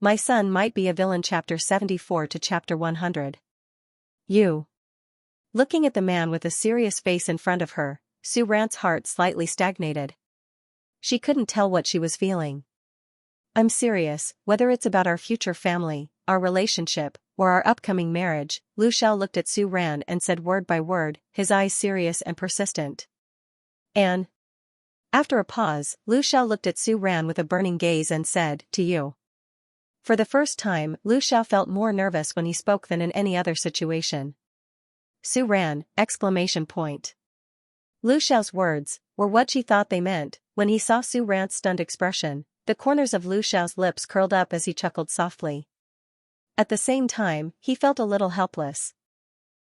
My son might be a villain. Chapter 74 to Chapter 100. You. Looking at the man with a serious face in front of her, Su Ran's heart slightly stagnated. She couldn't tell what she was feeling. I'm serious, whether it's about our future family, our relationship, or our upcoming marriage. Lu Xiao looked at Su Ran and said word by word, his eyes serious and persistent. And after a pause, Lu Xiao looked at Su Ran with a burning gaze and said, to you. For the first time, Lu Xiao felt more nervous when he spoke than in any other situation. Su Ran! Exclamation point. Lu Xiao's words were what she thought they meant. When he saw Su Ran's stunned expression, the corners of Lu Xiao's lips curled up as he chuckled softly. At the same time, he felt a little helpless.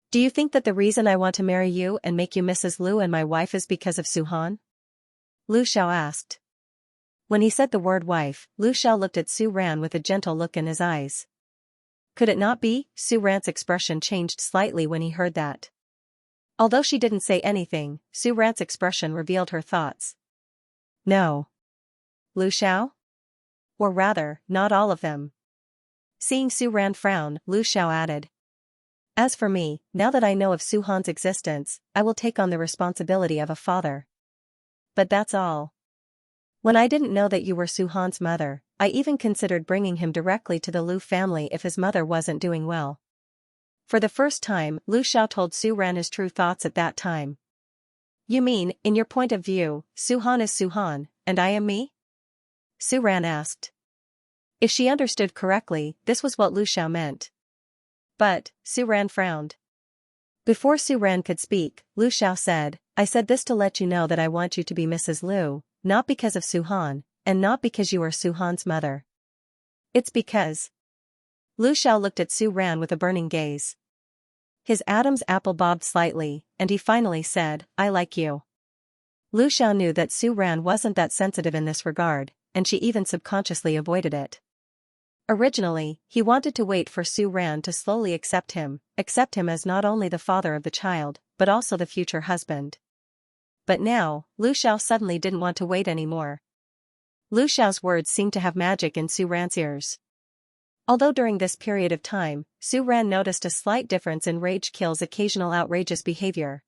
Do you think that the reason I want to marry you and make you Mrs. Lu and my wife is because of Su Han? Lu Xiao asked. When he said the word wife, Lu Xiao looked at Su Ran with a gentle look in his eyes. Could it not be? Su Ran's expression changed slightly when he heard that. Although she didn't say anything, Su Ran's expression revealed her thoughts. No. Lu Xiao? Or rather, not all of them. Seeing Su Ran frown, Lu Xiao added. As for me, now that I know of Su Han's existence, I will take on the responsibility of a father. But that's all. When I didn't know that you were Su Han's mother, I even considered bringing him directly to the Lu family if his mother wasn't doing well. For the first time, Lu Xiao told Su Ran his true thoughts at that time. You mean, in your point of view, Su Han is Su Han, and I am me? Su Ran asked. If she understood correctly, this was what Lu Xiao meant. But, Su Ran frowned. Before Su Ran could speak, Lu Xiao said, I said this to let you know that I want you to be Mrs. Lu, not because of Su Han, and not because you are Su Han's mother. It's because. Lu Xiao looked at Su Ran with a burning gaze. His Adam's apple bobbed slightly, and he finally said, I like you. Lu Xiao knew that Su Ran wasn't that sensitive in this regard, and she even subconsciously avoided it. Originally, he wanted to wait for Su Ran to slowly accept him as not only the father of the child, but also the future husband. But now, Lu Xiao suddenly didn't want to wait anymore. Lu Xiao's words seemed to have magic in Su Ran's ears. Although during this period of time, Su Ran noticed a slight difference in Rage Kill's occasional outrageous behavior.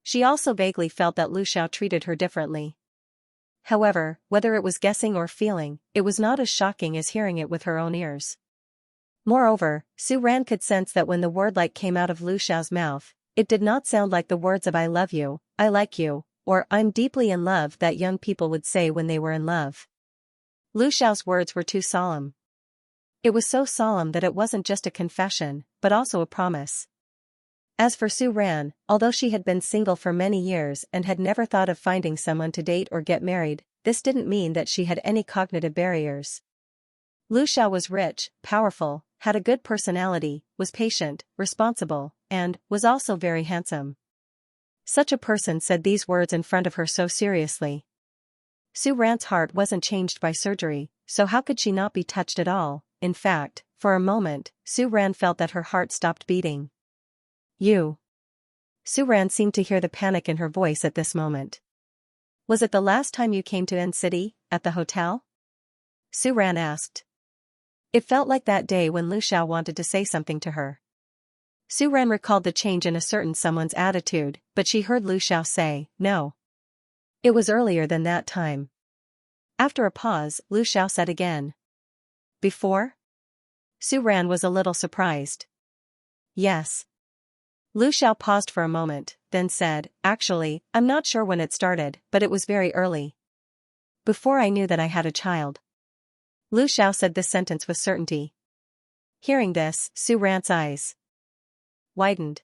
She also vaguely felt that Lu Xiao treated her differently. However, whether it was guessing or feeling, it was not as shocking as hearing it with her own ears. Moreover, Su Ran could sense that when the word like came out of Lu Xiao's mouth, it did not sound like the words of I love you, I like you, or I'm deeply in love that young people would say when they were in love. Lu Xiao's words were too solemn. It was so solemn that it wasn't just a confession, but also a promise. As for Su Ran, although she had been single for many years and had never thought of finding someone to date or get married, this didn't mean that she had any cognitive barriers. Lu Xiao was rich, powerful, had a good personality, was patient, responsible, and was also very handsome. Such a person said these words in front of her so seriously. Su Ran's heart wasn't changed by surgery, so how could she not be touched at all? In fact, for a moment, Su Ran felt that her heart stopped beating. You. Su Ran seemed to hear the panic in her voice at this moment. Was it the last time you came to N City, at the hotel? Su Ran asked. It felt like that day when Lu Xiao wanted to say something to her. Su Ran recalled the change in a certain someone's attitude, but she heard Lu Xiao say, no. It was earlier than that time. After a pause, Lu Xiao said again. Before? Su Ran was a little surprised. Yes. Lu Xiao paused for a moment, then said, actually, I'm not sure when it started, but it was very early. Before I knew that I had a child. Lu Xiao said this sentence with certainty. Hearing this, Su Ran's eyes widened.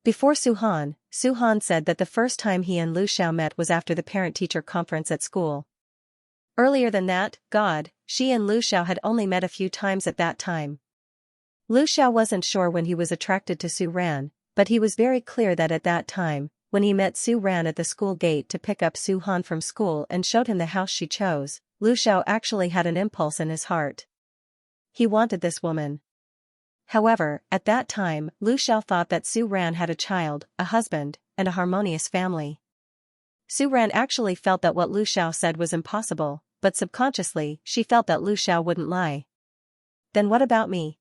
Before Su Han said that the first time he and Lu Xiao met was after the parent-teacher conference at school. Earlier than that, she and Lu Xiao had only met a few times at that time. Lu Xiao wasn't sure when he was attracted to Su Ran, but he was very clear that at that time, when he met Su Ran at the school gate to pick up Su Han from school and showed him the house she chose, Lu Xiao actually had an impulse in his heart. He wanted this woman. However, at that time, Lu Xiao thought that Su Ran had a child, a husband, and a harmonious family. Su Ran actually felt that what Lu Xiao said was impossible, but subconsciously, she felt that Lu Xiao wouldn't lie. Then what about me?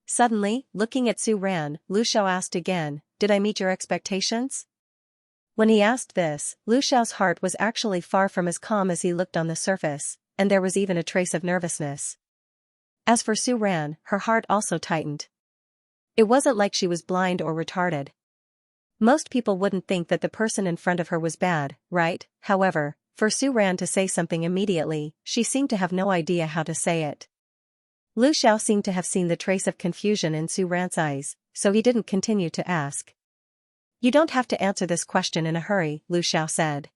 Suddenly, looking at Su Ran, Lu Xiao asked again, did I meet your expectations? When he asked this, Lu Xiao's heart was actually far from as calm as he looked on the surface, and there was even a trace of nervousness. As for Su Ran, her heart also tightened. It wasn't like she was blind or retarded. Most people wouldn't think that the person in front of her was bad, right? However, for Su Ran to say something immediately, she seemed to have no idea how to say it. Lu Xiao seemed to have seen the trace of confusion in Su Ran's eyes, so he didn't continue to ask. You don't have to answer this question in a hurry, Lu Xiao said.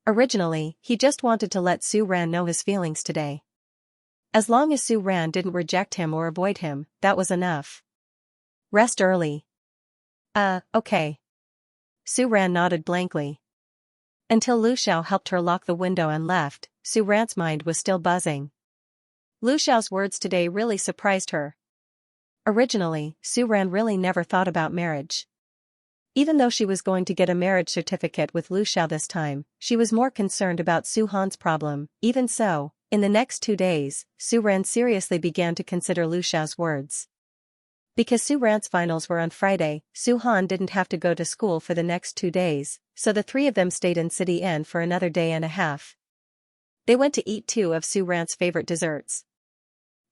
Originally, he just wanted to let Su Ran know his feelings today. As long as Su Ran didn't reject him or avoid him, that was enough. Rest early. Okay. Su Ran nodded blankly. Until Lu Xiao helped her lock the window and left, Su Ran's mind was still buzzing. Lu Xiao's words today really surprised her. Originally, Su Ran really never thought about marriage. Even though she was going to get a marriage certificate with Lu Xiao this time, she was more concerned about Su Han's problem. Even so, in the next 2 days, Su Ran seriously began to consider Lu Xiao's words. Because Su Ran's finals were on Friday, Su Han didn't have to go to school for the next 2 days, so the three of them stayed in City Inn for another day and a half. They went to eat 2 of Su Ran's favorite desserts.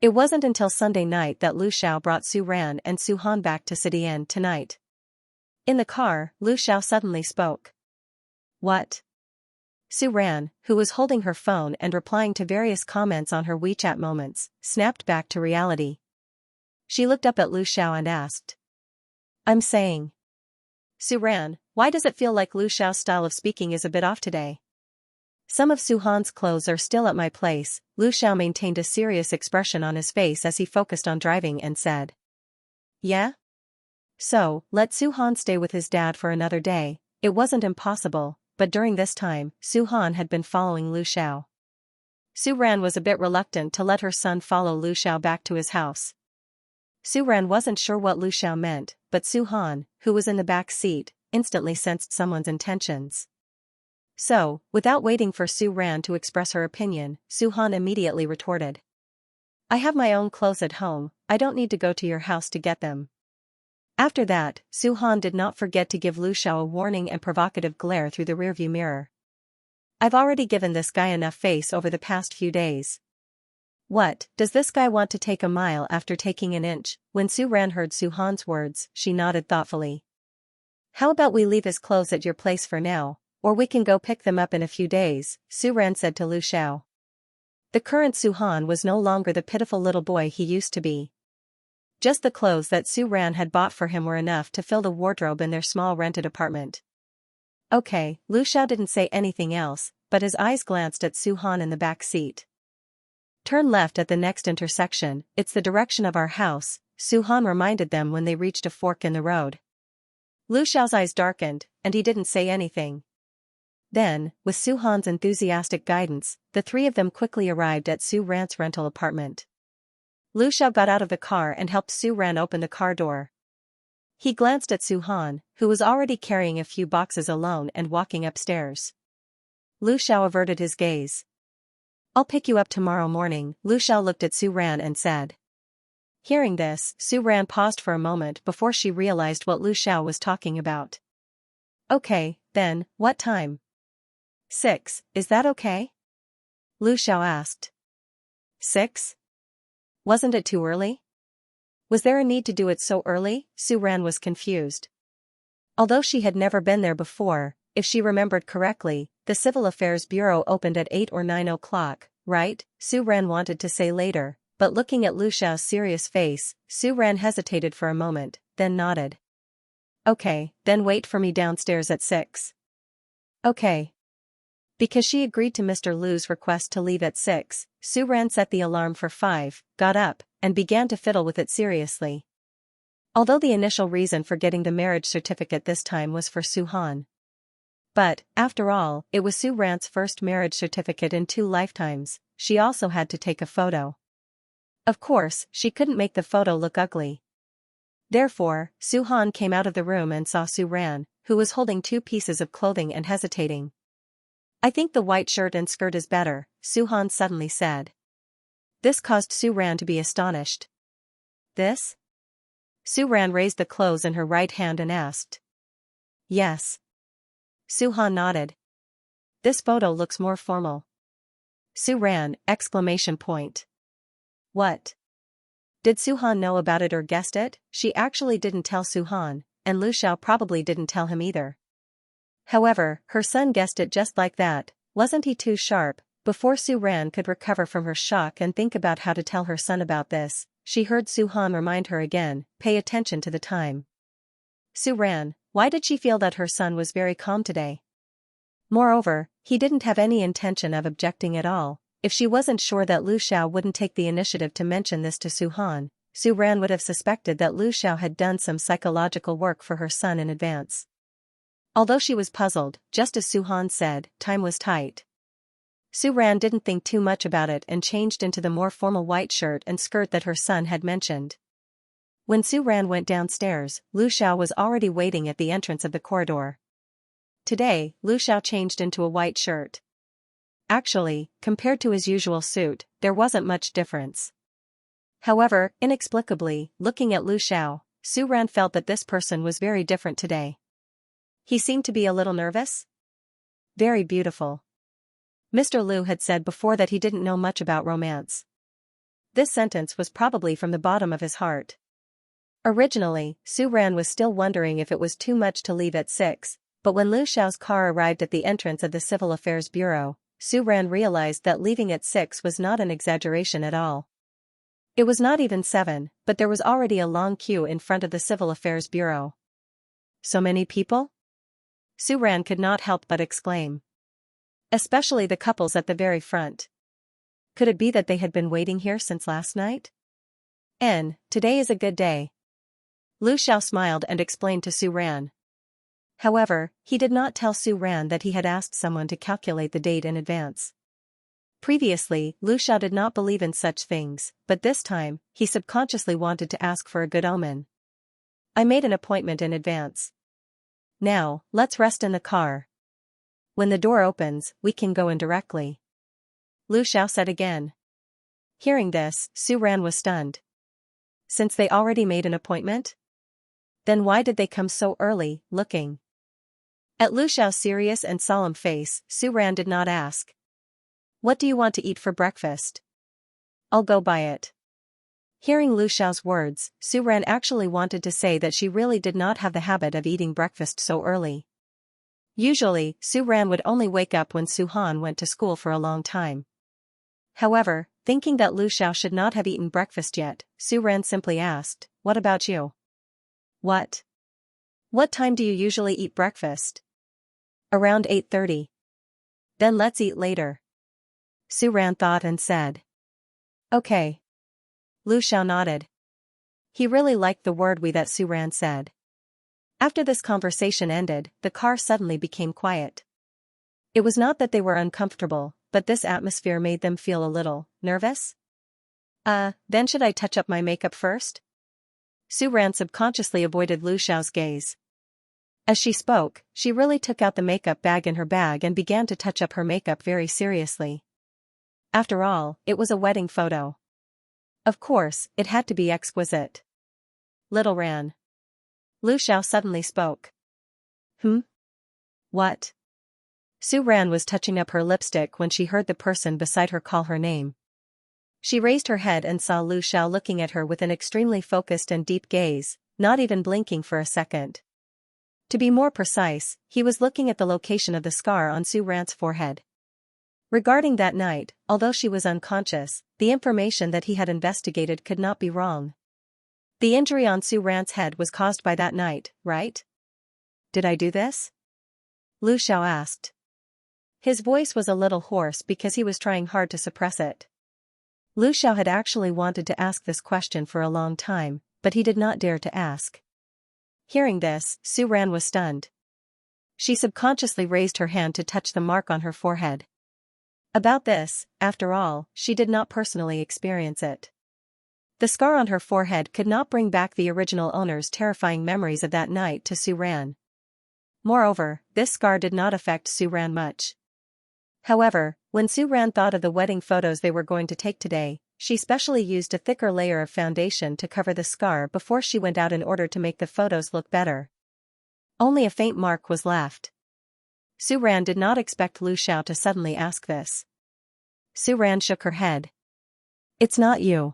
It wasn't until Sunday night that Lu Xiao brought Su Ran and Su Han back to City Inn tonight. In the car, Lu Xiao suddenly spoke. What? Su Ran, who was holding her phone and replying to various comments on her WeChat moments, snapped back to reality. She looked up at Lu Xiao and asked. I'm saying. Su Ran, why does it feel like Lu Xiao's style of speaking is a bit off today? Some of Su Han's clothes are still at my place. Lu Xiao maintained a serious expression on his face as he focused on driving and said. Yeah? So, let Su Han stay with his dad for another day. It wasn't impossible, but during this time, Su Han had been following Lu Xiao. Su Ran was a bit reluctant to let her son follow Lu Xiao back to his house. Su Ran wasn't sure what Lu Xiao meant, but Su Han, who was in the back seat, instantly sensed someone's intentions. So, without waiting for Su Ran to express her opinion, Su Han immediately retorted. I have my own clothes at home, I don't need to go to your house to get them. After that, Su Han did not forget to give Lu Xiao a warning and provocative glare through the rearview mirror. I've already given this guy enough face over the past few days. What, does this guy want to take a mile after taking an inch? When Su Ran heard Su Han's words, she nodded thoughtfully. How about we leave his clothes at your place for now, or we can go pick them up in a few days, Su Ran said to Lu Xiao. The current Su Han was no longer the pitiful little boy he used to be. Just the clothes that Su Ran had bought for him were enough to fill the wardrobe in their small rented apartment. Okay, Lu Xiao didn't say anything else, but his eyes glanced at Su Han in the back seat. Turn left at the next intersection, it's the direction of our house, Su Han reminded them when they reached a fork in the road. Lu Xiao's eyes darkened, and he didn't say anything. Then, with Su Han's enthusiastic guidance, the three of them quickly arrived at Su Ran's rental apartment. Lu Xiao got out of the car and helped Su Ran open the car door. He glanced at Su Han, who was already carrying a few boxes alone and walking upstairs. Lu Xiao averted his gaze. I'll pick you up tomorrow morning, Lu Xiao looked at Su Ran and said. Hearing this, Su Ran paused for a moment before she realized what Lu Xiao was talking about. Okay, then, what time? 6, is that okay? Lu Xiao asked. 6? Wasn't it too early? Was there a need to do it so early? Su Ran was confused. Although she had never been there before, if she remembered correctly, the Civil Affairs Bureau opened at 8 or 9 o'clock, right? Su Ran wanted to say later, but looking at Lu Xiao's serious face, Su Ran hesitated for a moment, then nodded. Okay, then wait for me downstairs at 6. Okay. Because she agreed to Mr. Lu's request to leave at 6, Su Ran set the alarm for 5, got up, and began to fiddle with it seriously. Although the initial reason for getting the marriage certificate this time was for Su Han. But, after all, it was Su Ran's first marriage certificate in 2 lifetimes, she also had to take a photo. Of course, she couldn't make the photo look ugly. Therefore, Su Han came out of the room and saw Su Ran, who was holding 2 pieces of clothing and hesitating. I think the white shirt and skirt is better, Su Han suddenly said. This caused Su Ran to be astonished. This? Su Ran raised the clothes in her right hand and asked. Yes. Su Han nodded. This photo looks more formal. Su Ran! What? Did Su Han know about it or guessed it? She actually didn't tell Su Han, and Lu Xiao probably didn't tell him either. However, her son guessed it just like that. Wasn't he too sharp? Before Su Ran could recover from her shock and think about how to tell her son about this, she heard Su Han remind her again, pay attention to the time. Su Ran, why did she feel that her son was very calm today? Moreover, he didn't have any intention of objecting at all. If she wasn't sure that Lu Xiao wouldn't take the initiative to mention this to Su Han, Su Ran would have suspected that Lu Xiao had done some psychological work for her son in advance. Although she was puzzled, just as Su Han said, time was tight. Su Ran didn't think too much about it and changed into the more formal white shirt and skirt that her son had mentioned. When Su Ran went downstairs, Lu Xiao was already waiting at the entrance of the corridor. Today, Lu Xiao changed into a white shirt. Actually, compared to his usual suit, there wasn't much difference. However, inexplicably, looking at Lu Xiao, Su Ran felt that this person was very different today. He seemed to be a little nervous. Very beautiful. Mr. Lu had said before that he didn't know much about romance. This sentence was probably from the bottom of his heart. Originally, Su Ran was still wondering if it was too much to leave at 6, but when Lu Xiao's car arrived at the entrance of the Civil Affairs Bureau, Su Ran realized that leaving at 6 was not an exaggeration at all. It was not even 7, but there was already a long queue in front of the Civil Affairs Bureau. So many people? Su Ran could not help but exclaim. Especially the couples at the very front. Could it be that they had been waiting here since last night? Today is a good day. Lu Xiao smiled and explained to Su Ran. However, he did not tell Su Ran that he had asked someone to calculate the date in advance. Previously, Lu Xiao did not believe in such things, but this time, he subconsciously wanted to ask for a good omen. I made an appointment in advance. Now, let's rest in the car. When the door opens, we can go in directly. Lu Xiao said again. Hearing this, Su Ran was stunned. Since they already made an appointment? Then why did they come so early, looking? At Lu Xiao's serious and solemn face, Su Ran did not ask. What do you want to eat for breakfast? I'll go buy it. Hearing Lu Xiao's words, Su Ran actually wanted to say that she really did not have the habit of eating breakfast so early. Usually, Su Ran would only wake up when Su Han went to school for a long time. However, thinking that Lu Xiao should not have eaten breakfast yet, Su Ran simply asked, what about you? What? What time do you usually eat breakfast? Around 8:30. Then let's eat later. Su Ran thought and said. Okay. Lu Xiao nodded. He really liked the word we that Su Ran said. After this conversation ended, the car suddenly became quiet. It was not that they were uncomfortable, but this atmosphere made them feel a little nervous. Then should I touch up my makeup first? Su Ran subconsciously avoided Lu Xiao's gaze. As she spoke, she really took out the makeup bag in her bag and began to touch up her makeup very seriously. After all, it was a wedding photo. Of course, it had to be exquisite. Little Ran. Lu Xiao suddenly spoke. What? Su Ran was touching up her lipstick when she heard the person beside her call her name. She raised her head and saw Lu Xiao looking at her with an extremely focused and deep gaze, not even blinking for a second. To be more precise, he was looking at the location of the scar on Su Ran's forehead. Regarding that night, although she was unconscious, the information that he had investigated could not be wrong. The injury on Su Ran's head was caused by that night, right? Did I do this? Lu Xiao asked. His voice was a little hoarse because he was trying hard to suppress it. Lu Xiao had actually wanted to ask this question for a long time, but he did not dare to ask. Hearing this, Su Ran was stunned. She subconsciously raised her hand to touch the mark on her forehead. About this, after all, she did not personally experience it. The scar on her forehead could not bring back the original owner's terrifying memories of that night to Su Ran. Moreover, this scar did not affect Su Ran much. However, when Su Ran thought of the wedding photos they were going to take today, she specially used a thicker layer of foundation to cover the scar before she went out in order to make the photos look better. Only a faint mark was left. Su Ran did not expect Lu Xiao to suddenly ask this. Su Ran shook her head. It's not you.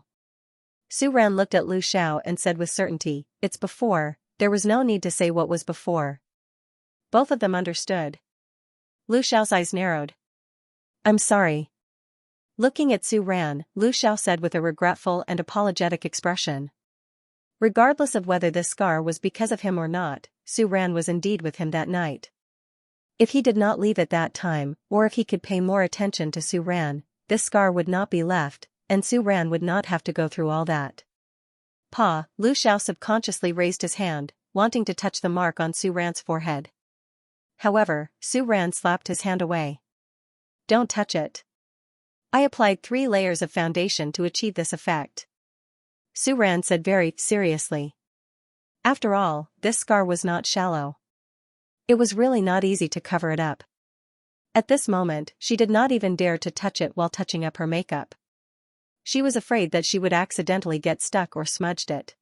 Su Ran looked at Lu Xiao and said with certainty, it's before. There was no need to say what was before. Both of them understood. Lu Xiao's eyes narrowed. I'm sorry. Looking at Su Ran, Lu Xiao said with a regretful and apologetic expression. Regardless of whether this scar was because of him or not, Su Ran was indeed with him that night. If he did not leave at that time, or if he could pay more attention to Su Ran, this scar would not be left, and Su Ran would not have to go through all that. Pa, Lu Xiao subconsciously raised his hand, wanting to touch the mark on Su Ran's forehead. However, Su Ran slapped his hand away. Don't touch it. I applied 3 layers of foundation to achieve this effect. Su Ran said very seriously. After all, this scar was not shallow. It was really not easy to cover it up. At this moment, she did not even dare to touch it while touching up her makeup. She was afraid that she would accidentally get stuck or smudged it.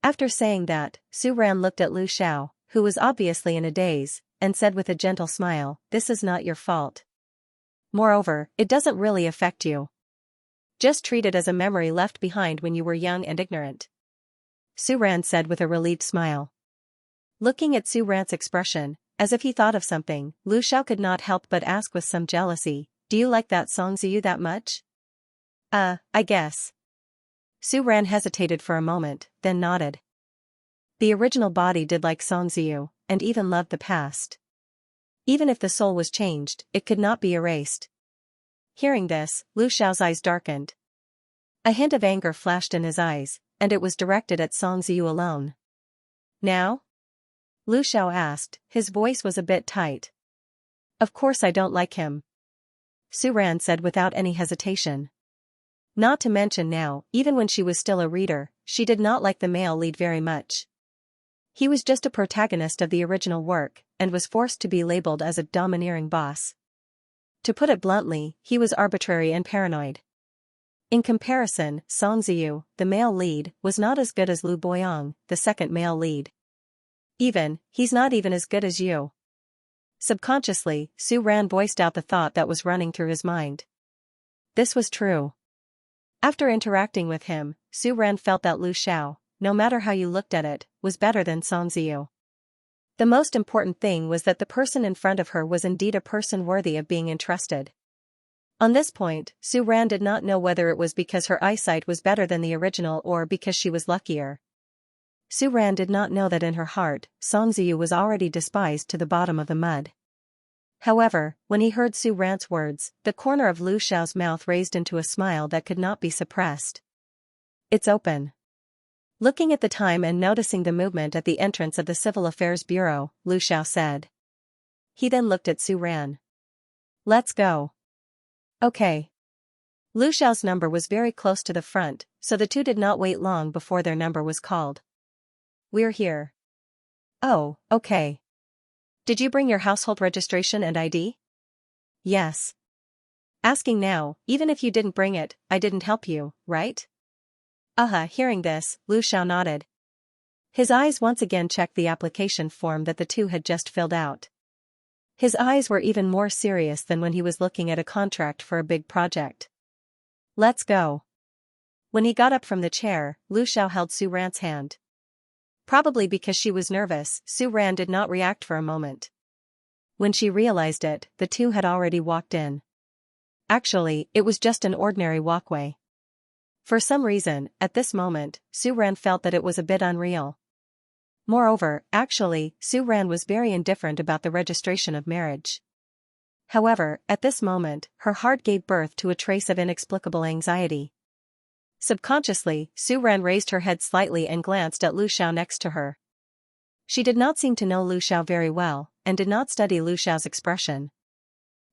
After saying that, Su Ran looked at Lu Xiao, who was obviously in a daze, and said with a gentle smile, this is not your fault. Moreover, it doesn't really affect you. Just treat it as a memory left behind when you were young and ignorant. Su Ran said with a relieved smile. Looking at Su Ran's expression, as if he thought of something, Lu Xiao could not help but ask with some jealousy, do you like that Xianxia that much? I guess. Su Ran hesitated for a moment, then nodded. The original body did like Xianxia, and even loved the past. Even if the soul was changed, it could not be erased. Hearing this, Lu Xiao's eyes darkened. A hint of anger flashed in his eyes, and it was directed at Xianxia alone. Now? Lu Xiao asked, his voice was a bit tight. Of course I don't like him. Su Ran said without any hesitation. Not to mention now, even when she was still a reader, she did not like the male lead very much. He was just a protagonist of the original work, and was forced to be labeled as a domineering boss. To put it bluntly, he was arbitrary and paranoid. In comparison, Song Ziyu, the male lead, was not as good as Lu Boyong, the second male lead. He's not even as good as you. Subconsciously, Su Ran voiced out the thought that was running through his mind. This was true. After interacting with him, Su Ran felt that Lu Xiao, no matter how you looked at it, was better than Song Ziyu. The most important thing was that the person in front of her was indeed a person worthy of being entrusted. On this point, Su Ran did not know whether it was because her eyesight was better than the original or because she was luckier. Su Ran did not know that in her heart, Song Ziyu was already despised to the bottom of the mud. However, when he heard Su Ran's words, the corner of Lu Xiao's mouth raised into a smile that could not be suppressed. It's open. Looking at the time and noticing the movement at the entrance of the Civil Affairs Bureau, Lu Xiao said. He then looked at Su Ran. Let's go. Okay. Lu Xiao's number was very close to the front, so the two did not wait long before their number was called. We're here. Oh, okay. Did you bring your household registration and ID? Yes. Asking now, even if you didn't bring it, I didn't help you, right? Hearing this, Lu Xiao nodded. His eyes once again checked the application form that the two had just filled out. His eyes were even more serious than when he was looking at a contract for a big project. Let's go. When he got up from the chair, Lu Xiao held Su Ran's hand. Probably because she was nervous, Su Ran did not react for a moment. When she realized it, the two had already walked in. Actually, it was just an ordinary walkway. For some reason, at this moment, Su Ran felt that it was a bit unreal. Moreover, actually, Su Ran was very indifferent about the registration of marriage. However, at this moment, her heart gave birth to a trace of inexplicable anxiety. Subconsciously, Su Ran raised her head slightly and glanced at Lu Xiao next to her. She did not seem to know Lu Xiao very well, and did not study Lu Xiao's expression.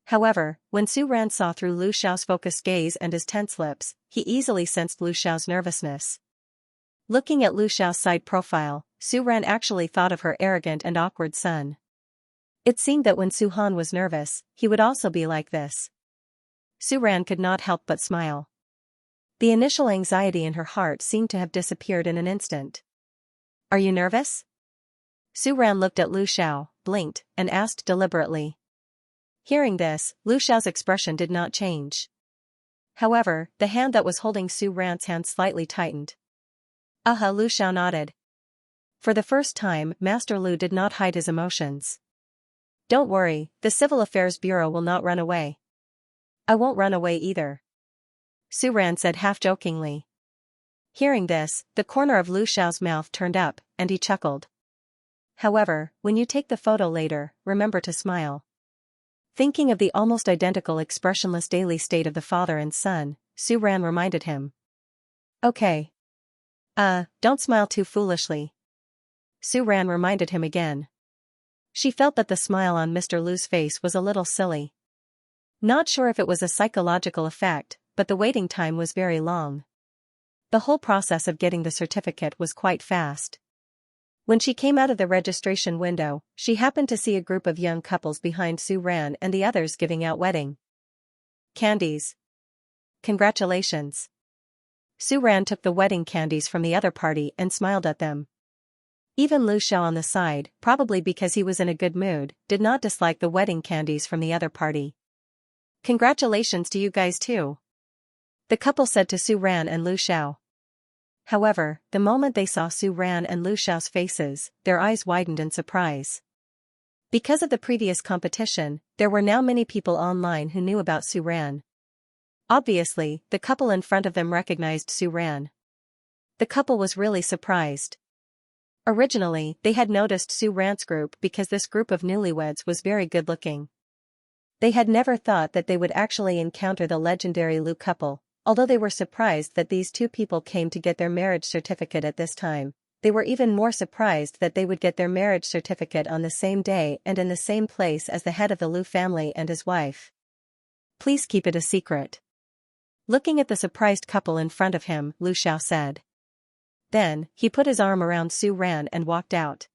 However, when Su Ran saw through Lu Xiao's focused gaze and his tense lips, he easily sensed Lu Xiao's nervousness. Looking at Lu Xiao's side profile, Su Ran actually thought of her arrogant and awkward son. It seemed that when Su Han was nervous, he would also be like this. Su Ran could not help but smile. The initial anxiety in her heart seemed to have disappeared in an instant. Are you nervous? Su Ran looked at Lu Xiao, blinked, and asked deliberately. Hearing this, Lu Xiao's expression did not change. However, the hand that was holding Su Ran's hand slightly tightened. Lu Xiao nodded. For the first time, Master Lu did not hide his emotions. Don't worry, the Civil Affairs Bureau will not run away. I won't run away either. Su Ran said half-jokingly. Hearing this, the corner of Lu Xiao's mouth turned up, and he chuckled. However, when you take the photo later, remember to smile. Thinking of the almost identical expressionless daily state of the father and son, Su Ran reminded him. Okay. Don't smile too foolishly. Su Ran reminded him again. She felt that the smile on Mr. Lu's face was a little silly. Not sure if it was a psychological effect, but the waiting time was very long. The whole process of getting the certificate was quite fast. When she came out of the registration window, she happened to see a group of young couples behind Su Ran and the others giving out wedding candies. Congratulations. Su Ran took the wedding candies from the other party and smiled at them. Even Lu Xiao on the side, probably because he was in a good mood, did not dislike the wedding candies from the other party. Congratulations to you guys too. The couple said to Su Ran and Lu Xiao. However, the moment they saw Su Ran and Lu Xiao's faces, their eyes widened in surprise. Because of the previous competition, there were now many people online who knew about Su Ran. Obviously, the couple in front of them recognized Su Ran. The couple was really surprised. Originally, they had noticed Su Ran's group because this group of newlyweds was very good-looking. They had never thought that they would actually encounter the legendary Lu couple. Although they were surprised that these two people came to get their marriage certificate at this time, they were even more surprised that they would get their marriage certificate on the same day and in the same place as the head of the Lu family and his wife. Please keep it a secret. Looking at the surprised couple in front of him, Lu Xiao said. Then, he put his arm around Su Ran and walked out.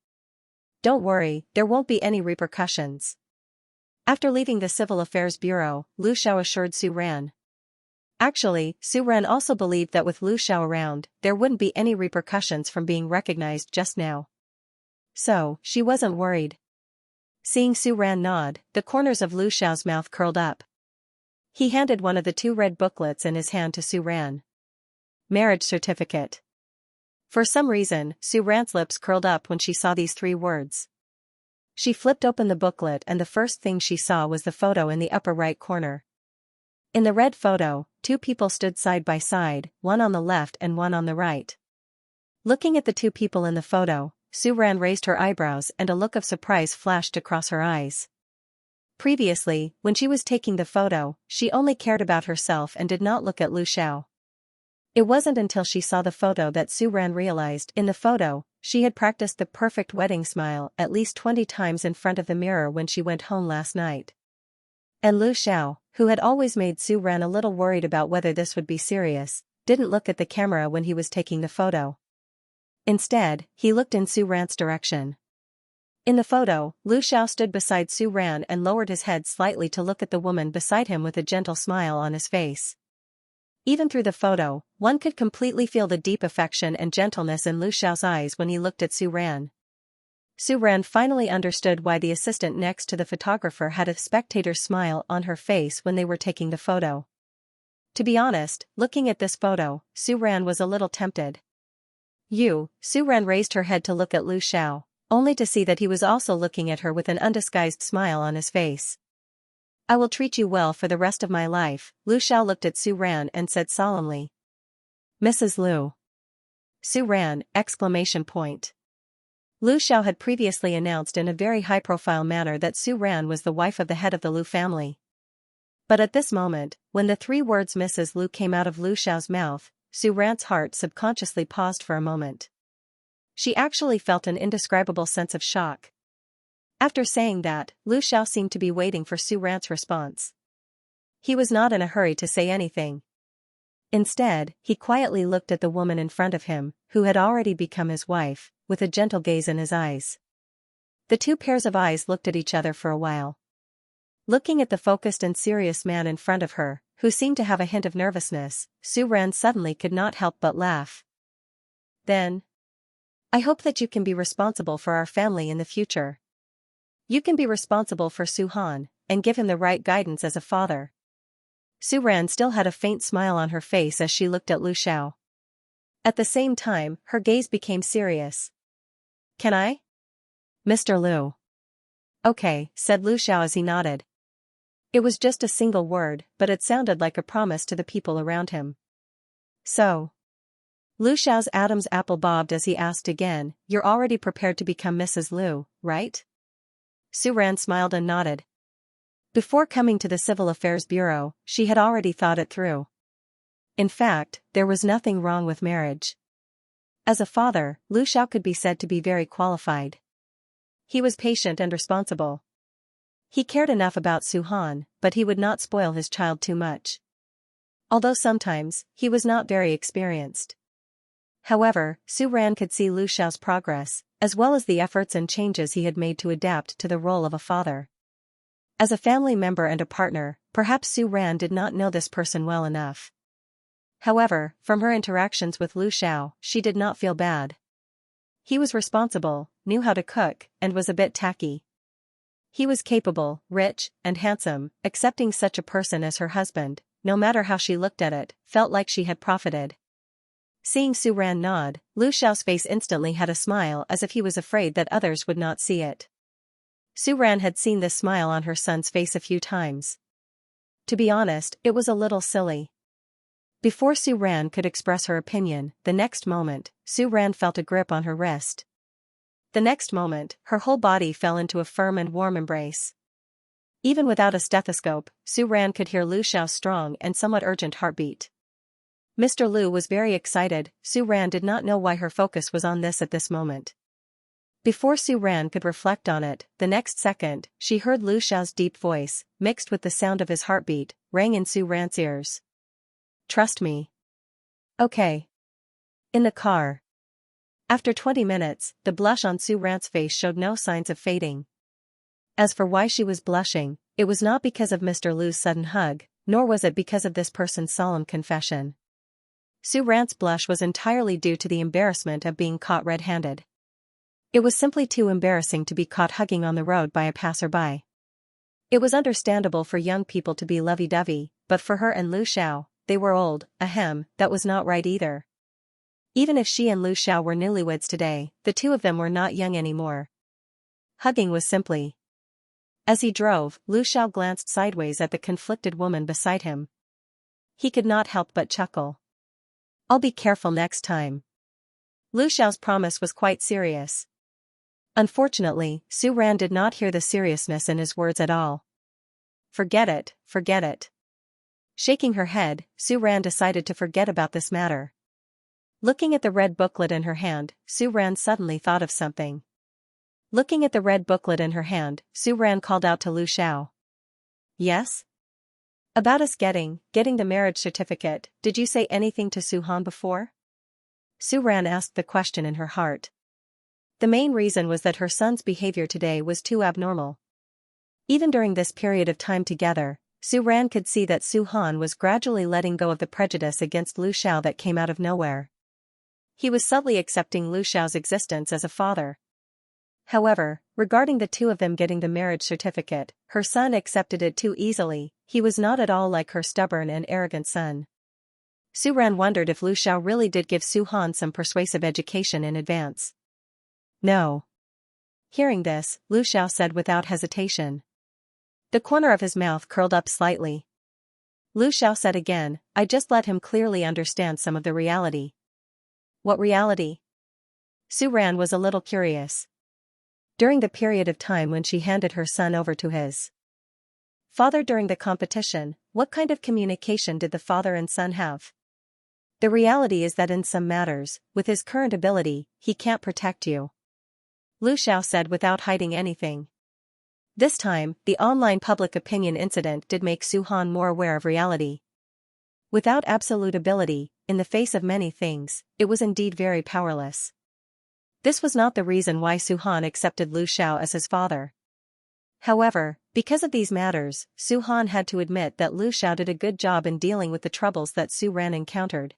Don't worry, there won't be any repercussions. After leaving the Civil Affairs Bureau, Lu Xiao assured Su Ran. Actually, Su Ran also believed that with Lu Xiao around, there wouldn't be any repercussions from being recognized just now. So, she wasn't worried. Seeing Su Ran nod, the corners of Lu Xiao's mouth curled up. He handed one of the two red booklets in his hand to Su Ran. Marriage certificate. For some reason, Su Ran's lips curled up when she saw these three words. She flipped open the booklet and the first thing she saw was the photo in the upper right corner. In the red photo, two people stood side by side, one on the left and one on the right. Looking at the two people in the photo, Su Ran raised her eyebrows and a look of surprise flashed across her eyes. Previously, when she was taking the photo, she only cared about herself and did not look at Lu Xiao. It wasn't until she saw the photo that Su Ran realized in the photo, she had practiced the perfect wedding smile at least 20 times in front of the mirror when she went home last night. And Lu Xiao, who had always made Su Ran a little worried about whether this would be serious, didn't look at the camera when he was taking the photo. Instead, he looked in Su Ran's direction. In the photo, Lu Xiao stood beside Su Ran and lowered his head slightly to look at the woman beside him with a gentle smile on his face. Even through the photo, one could completely feel the deep affection and gentleness in Lu Xiao's eyes when he looked at Su Ran. Su Ran finally understood why the assistant next to the photographer had a spectator's smile on her face when they were taking the photo. To be honest, looking at this photo, Su Ran was a little tempted. Su Ran raised her head to look at Lu Xiao, only to see that he was also looking at her with an undisguised smile on his face. I will treat you well for the rest of my life, Lu Xiao looked at Su Ran and said solemnly. Mrs. Lu. Su Ran, exclamation point. Lu Xiao had previously announced in a very high-profile manner that Su Ran was the wife of the head of the Lu family. But at this moment, when the three words Mrs. Lu came out of Lu Xiao's mouth, Su Ran's heart subconsciously paused for a moment. She actually felt an indescribable sense of shock. After saying that, Lu Xiao seemed to be waiting for Su Ran's response. He was not in a hurry to say anything. Instead, he quietly looked at the woman in front of him, who had already become his wife, with a gentle gaze in his eyes. The two pairs of eyes looked at each other for a while. Looking at the focused and serious man in front of her, who seemed to have a hint of nervousness, Su Ran suddenly could not help but laugh. Then, I hope that you can be responsible for our family in the future. You can be responsible for Su Han, and give him the right guidance as a father. Su Ran still had a faint smile on her face as she looked at Lu Xiao. At the same time, her gaze became serious. Can I? Mr. Lu. Okay, said Lu Xiao as he nodded. It was just a single word, but it sounded like a promise to the people around him. So. Lu Xiao's Adam's apple bobbed as he asked again, you're already prepared to become Mrs. Lu, right? Su Ran smiled and nodded. Before coming to the Civil Affairs Bureau, she had already thought it through. In fact, there was nothing wrong with marriage. As a father, Lu Xiao could be said to be very qualified. He was patient and responsible. He cared enough about Su Han, but he would not spoil his child too much. Although sometimes, he was not very experienced. However, Su Ran could see Lu Xiao's progress, as well as the efforts and changes he had made to adapt to the role of a father. As a family member and a partner, perhaps Su Ran did not know this person well enough. However, from her interactions with Lu Xiao, she did not feel bad. He was responsible, knew how to cook, and was a bit tacky. He was capable, rich, and handsome. Accepting such a person as her husband, no matter how she looked at it, felt like she had profited. Seeing Su Ran nod, Lu Xiao's face instantly had a smile as if he was afraid that others would not see it. Su Ran had seen this smile on her son's face a few times. To be honest, it was a little silly. Before Su Ran could express her opinion, the next moment, Su Ran felt a grip on her wrist. The next moment, her whole body fell into a firm and warm embrace. Even without a stethoscope, Su Ran could hear Lu Xiao's strong and somewhat urgent heartbeat. Mr. Lu was very excited. Su Ran did not know why her focus was on this at this moment. Before Su Ran could reflect on it, the next second, she heard Lu Xiao's deep voice, mixed with the sound of his heartbeat, rang in Su Ran's ears. Trust me. Okay. In the car. After 20 minutes, the blush on Su Ran's face showed no signs of fading. As for why she was blushing, it was not because of Mr. Lu's sudden hug, nor was it because of this person's solemn confession. Su Ran's blush was entirely due to the embarrassment of being caught red-handed. It was simply too embarrassing to be caught hugging on the road by a passerby. It was understandable for young people to be lovey-dovey, but for her and Lu Xiao, they were old. That was not right either. Even if she and Lu Xiao were newlyweds today, the two of them were not young anymore. Hugging was simply. As he drove, Lu Xiao glanced sideways at the conflicted woman beside him. He could not help but chuckle. I'll be careful next time. Lu Xiao's promise was quite serious. Unfortunately, Su Ran did not hear the seriousness in his words at all. Forget it, forget it. Shaking her head, Su Ran decided to forget about this matter. Looking at the red booklet in her hand, Su Ran suddenly thought of something. Looking at the red booklet in her hand, Su Ran called out to Lu Xiao. Yes? About us getting the marriage certificate, did you say anything to Su Han before? Su Ran asked the question in her heart. The main reason was that her son's behavior today was too abnormal. Even during this period of time together, Su Ran could see that Su Han was gradually letting go of the prejudice against Lu Xiao that came out of nowhere. He was subtly accepting Lu Xiao's existence as a father. However, regarding the two of them getting the marriage certificate, her son accepted it too easily. He was not at all like her stubborn and arrogant son. Su Ran wondered if Lu Xiao really did give Su Han some persuasive education in advance. No. Hearing this, Lu Xiao said without hesitation. The corner of his mouth curled up slightly. Lu Xiao said again, I just let him clearly understand some of the reality. What reality? Su Ran was a little curious. During the period of time when she handed her son over to his father during the competition, what kind of communication did the father and son have? The reality is that in some matters, with his current ability, he can't protect you. Lu Xiao said without hiding anything. This time, the online public opinion incident did make Su Han more aware of reality. Without absolute ability, in the face of many things, it was indeed very powerless. This was not the reason why Su Han accepted Lu Xiao as his father. However, because of these matters, Su Han had to admit that Lu Xiao did a good job in dealing with the troubles that Su Ran encountered.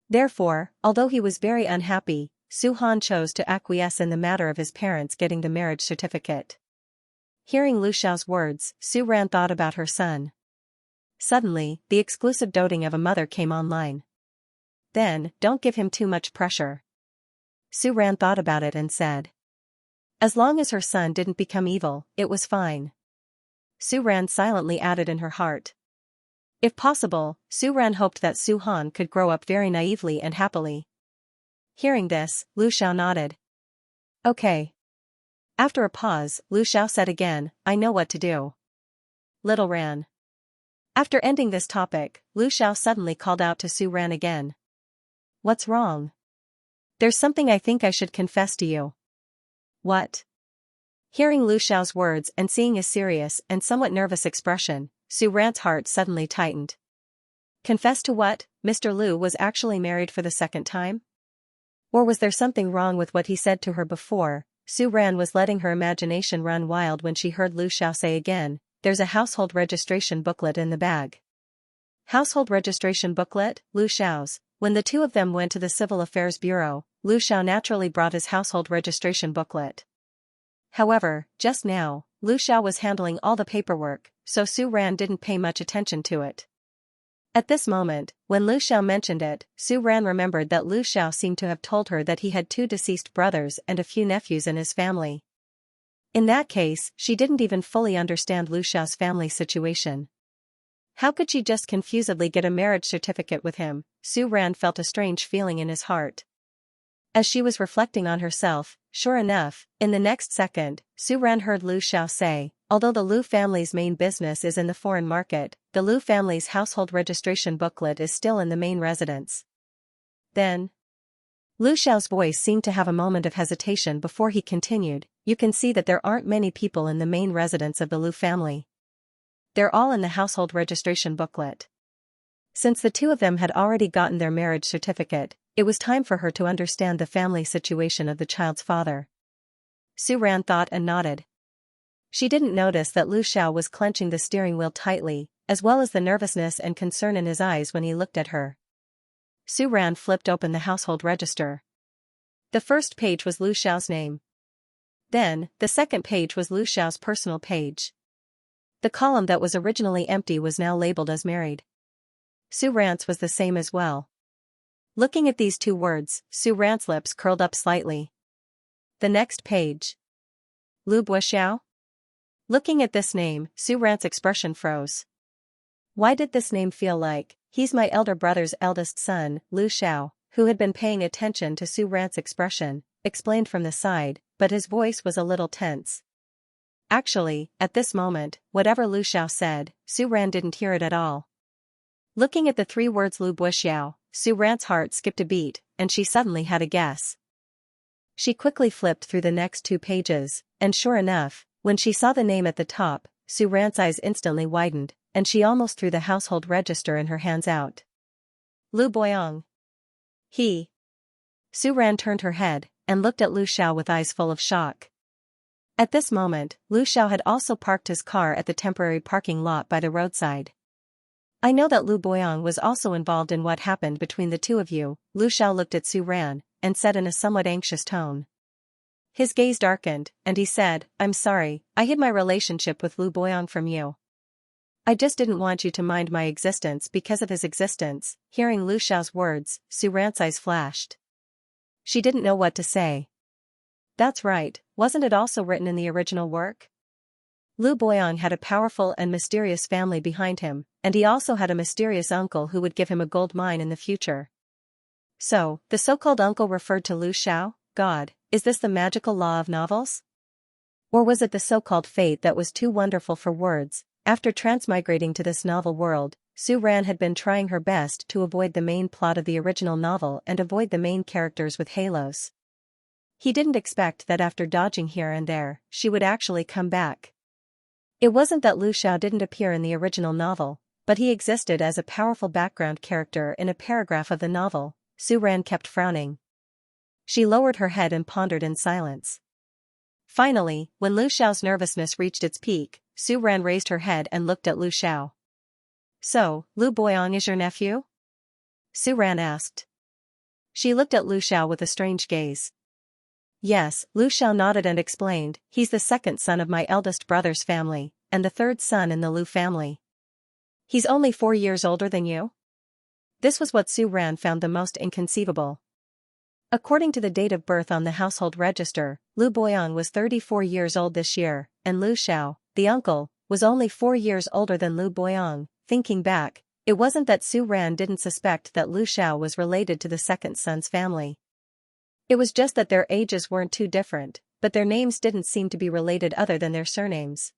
Therefore, although he was very unhappy, Su Han chose to acquiesce in the matter of his parents getting the marriage certificate. Hearing Lu Xiao's words, Su Ran thought about her son. Suddenly, the exclusive doting of a mother came online. Then, don't give him too much pressure. Su Ran thought about it and said. As long as her son didn't become evil, it was fine. Su Ran silently added in her heart. If possible, Su Ran hoped that Su Han could grow up very naively and happily. Hearing this, Lu Xiao nodded. Okay. After a pause, Lu Xiao said again, I know what to do. Little Ran. After ending this topic, Lu Xiao suddenly called out to Su Ran again. What's wrong? There's something I think I should confess to you. What? Hearing Lu Xiao's words and seeing a serious and somewhat nervous expression, Su Ran's heart suddenly tightened. Confess to what? Mr. Lu was actually married for the second time? Or was there something wrong with what he said to her before? Su Ran was letting her imagination run wild when she heard Lu Xiao say again, there's a household registration booklet in the bag. Household registration booklet? Lu Xiao's. When the two of them went to the Civil Affairs Bureau, Lu Xiao naturally brought his household registration booklet. However, just now, Lu Xiao was handling all the paperwork, so Su Ran didn't pay much attention to it. At this moment, when Lu Xiao mentioned it, Su Ran remembered that Lu Xiao seemed to have told her that he had 2 deceased brothers and a few nephews in his family. In that case, she didn't even fully understand Lu Xiao's family situation. How could she just confusedly get a marriage certificate with him? Su Ran felt a strange feeling in his heart. As she was reflecting on herself, sure enough, in the next second, Su Ran heard Lu Xiao say, although the Lu family's main business is in the foreign market, the Lu family's household registration booklet is still in the main residence. Then, Lu Xiao's voice seemed to have a moment of hesitation before he continued, you can see that there aren't many people in the main residence of the Lu family. They're all in the household registration booklet. Since the two of them had already gotten their marriage certificate, it was time for her to understand the family situation of the child's father. Su Ran thought and nodded. She didn't notice that Lu Xiao was clenching the steering wheel tightly, as well as the nervousness and concern in his eyes when he looked at her. Su Ran flipped open the household register. The first page was Lu Xiao's name. Then, the second page was Lu Xiao's personal page. The column that was originally empty was now labeled as married. Su Ran's was the same as well. Looking at these 2 words, Su Ran's lips curled up slightly. The next page. Lu Buxiao? Looking at this name, Su Ran's expression froze. Why did this name feel like, he's my elder brother's eldest son? Lu Xiao, who had been paying attention to Su Ran's expression, explained from the side, but his voice was a little tense. Actually, at this moment, whatever Lu Xiao said, Su Ran didn't hear it at all. Looking at the 3 words Lu Buxiao, Su Ran's heart skipped a beat, and she suddenly had a guess. She quickly flipped through the next 2 pages, and sure enough, when she saw the name at the top, Su Ran's eyes instantly widened, and she almost threw the household register in her hands out. Lu Boyong. He. Su Ran turned her head, and looked at Lu Xiao with eyes full of shock. At this moment, Lu Xiao had also parked his car at the temporary parking lot by the roadside. I know that Lu Boyong was also involved in what happened between the 2 of you, Lu Xiao looked at Su Ran, and said in a somewhat anxious tone. His gaze darkened, and he said, I'm sorry, I hid my relationship with Lu Boyong from you. I just didn't want you to mind my existence because of his existence. Hearing Lu Xiao's words, Su Ran's eyes flashed. She didn't know what to say. That's right, wasn't it also written in the original work? Lu Boyong had a powerful and mysterious family behind him, and he also had a mysterious uncle who would give him a gold mine in the future. So, the so-called uncle referred to Lu Xiao? God, is this the magical law of novels? Or was it the so-called fate that was too wonderful for words? After transmigrating to this novel world, Su Ran had been trying her best to avoid the main plot of the original novel and avoid the main characters with halos. He didn't expect that after dodging here and there, she would actually come back. It wasn't that Lu Xiao didn't appear in the original novel, but he existed as a powerful background character in a paragraph of the novel. Su Ran kept frowning. She lowered her head and pondered in silence. Finally, when Lu Xiao's nervousness reached its peak, Su Ran raised her head and looked at Lu Xiao. "So, Lu Boyang is your nephew?" Su Ran asked. She looked at Lu Xiao with a strange gaze. "Yes," Lu Xiao nodded and explained, "he's the second son of my eldest brother's family, and the third son in the Lu family." "He's only 4 years older than you?" This was what Su Ran found the most inconceivable. According to the date of birth on the household register, Lu Boyang was 34 years old this year, and Lu Xiao, the uncle, was only 4 years older than Lu Boyang. Thinking back, it wasn't that Su Ran didn't suspect that Lu Xiao was related to the second son's family. It was just that their ages weren't too different, but their names didn't seem to be related other than their surnames.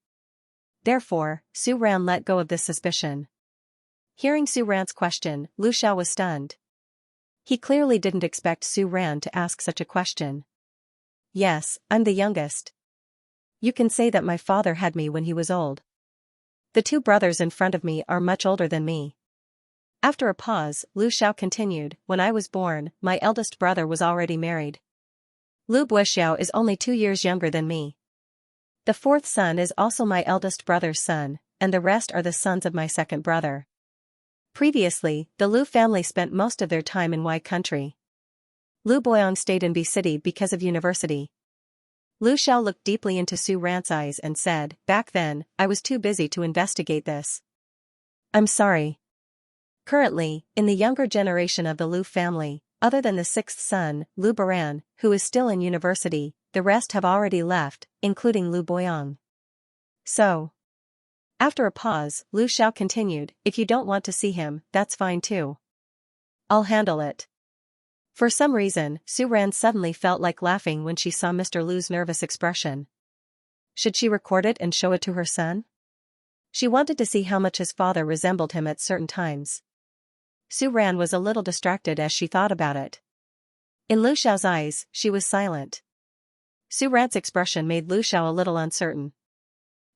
Therefore, Su Ran let go of this suspicion. Hearing Su Ran's question, Lu Xiao was stunned. He clearly didn't expect Su Ran to ask such a question. "Yes, I'm the youngest. You can say that my father had me when he was old. The 2 brothers in front of me are much older than me." After a pause, Lu Xiao continued, "When I was born, my eldest brother was already married. Lu Buixiao is only 2 years younger than me. The 4th son is also my eldest brother's son, and the rest are the sons of my second brother. Previously, the Lu family spent most of their time in Y country. Lu Boyang stayed in B city because of university." Lu Xiao looked deeply into Su Ran's eyes and said, "Back then, I was too busy to investigate this. I'm sorry." Currently, in the younger generation of the Lu family, other than the 6th son, Lu Baran, who is still in university, the rest have already left, including Lu Boyang. So. After a pause, Lu Xiao continued, "If you don't want to see him, that's fine too. I'll handle it." For some reason, Su Ran suddenly felt like laughing when she saw Mr. Lu's nervous expression. Should she record it and show it to her son? She wanted to see how much his father resembled him at certain times. Su Ran was a little distracted as she thought about it. In Lu Xiao's eyes, she was silent. Su Ran's expression made Lu Xiao a little uncertain.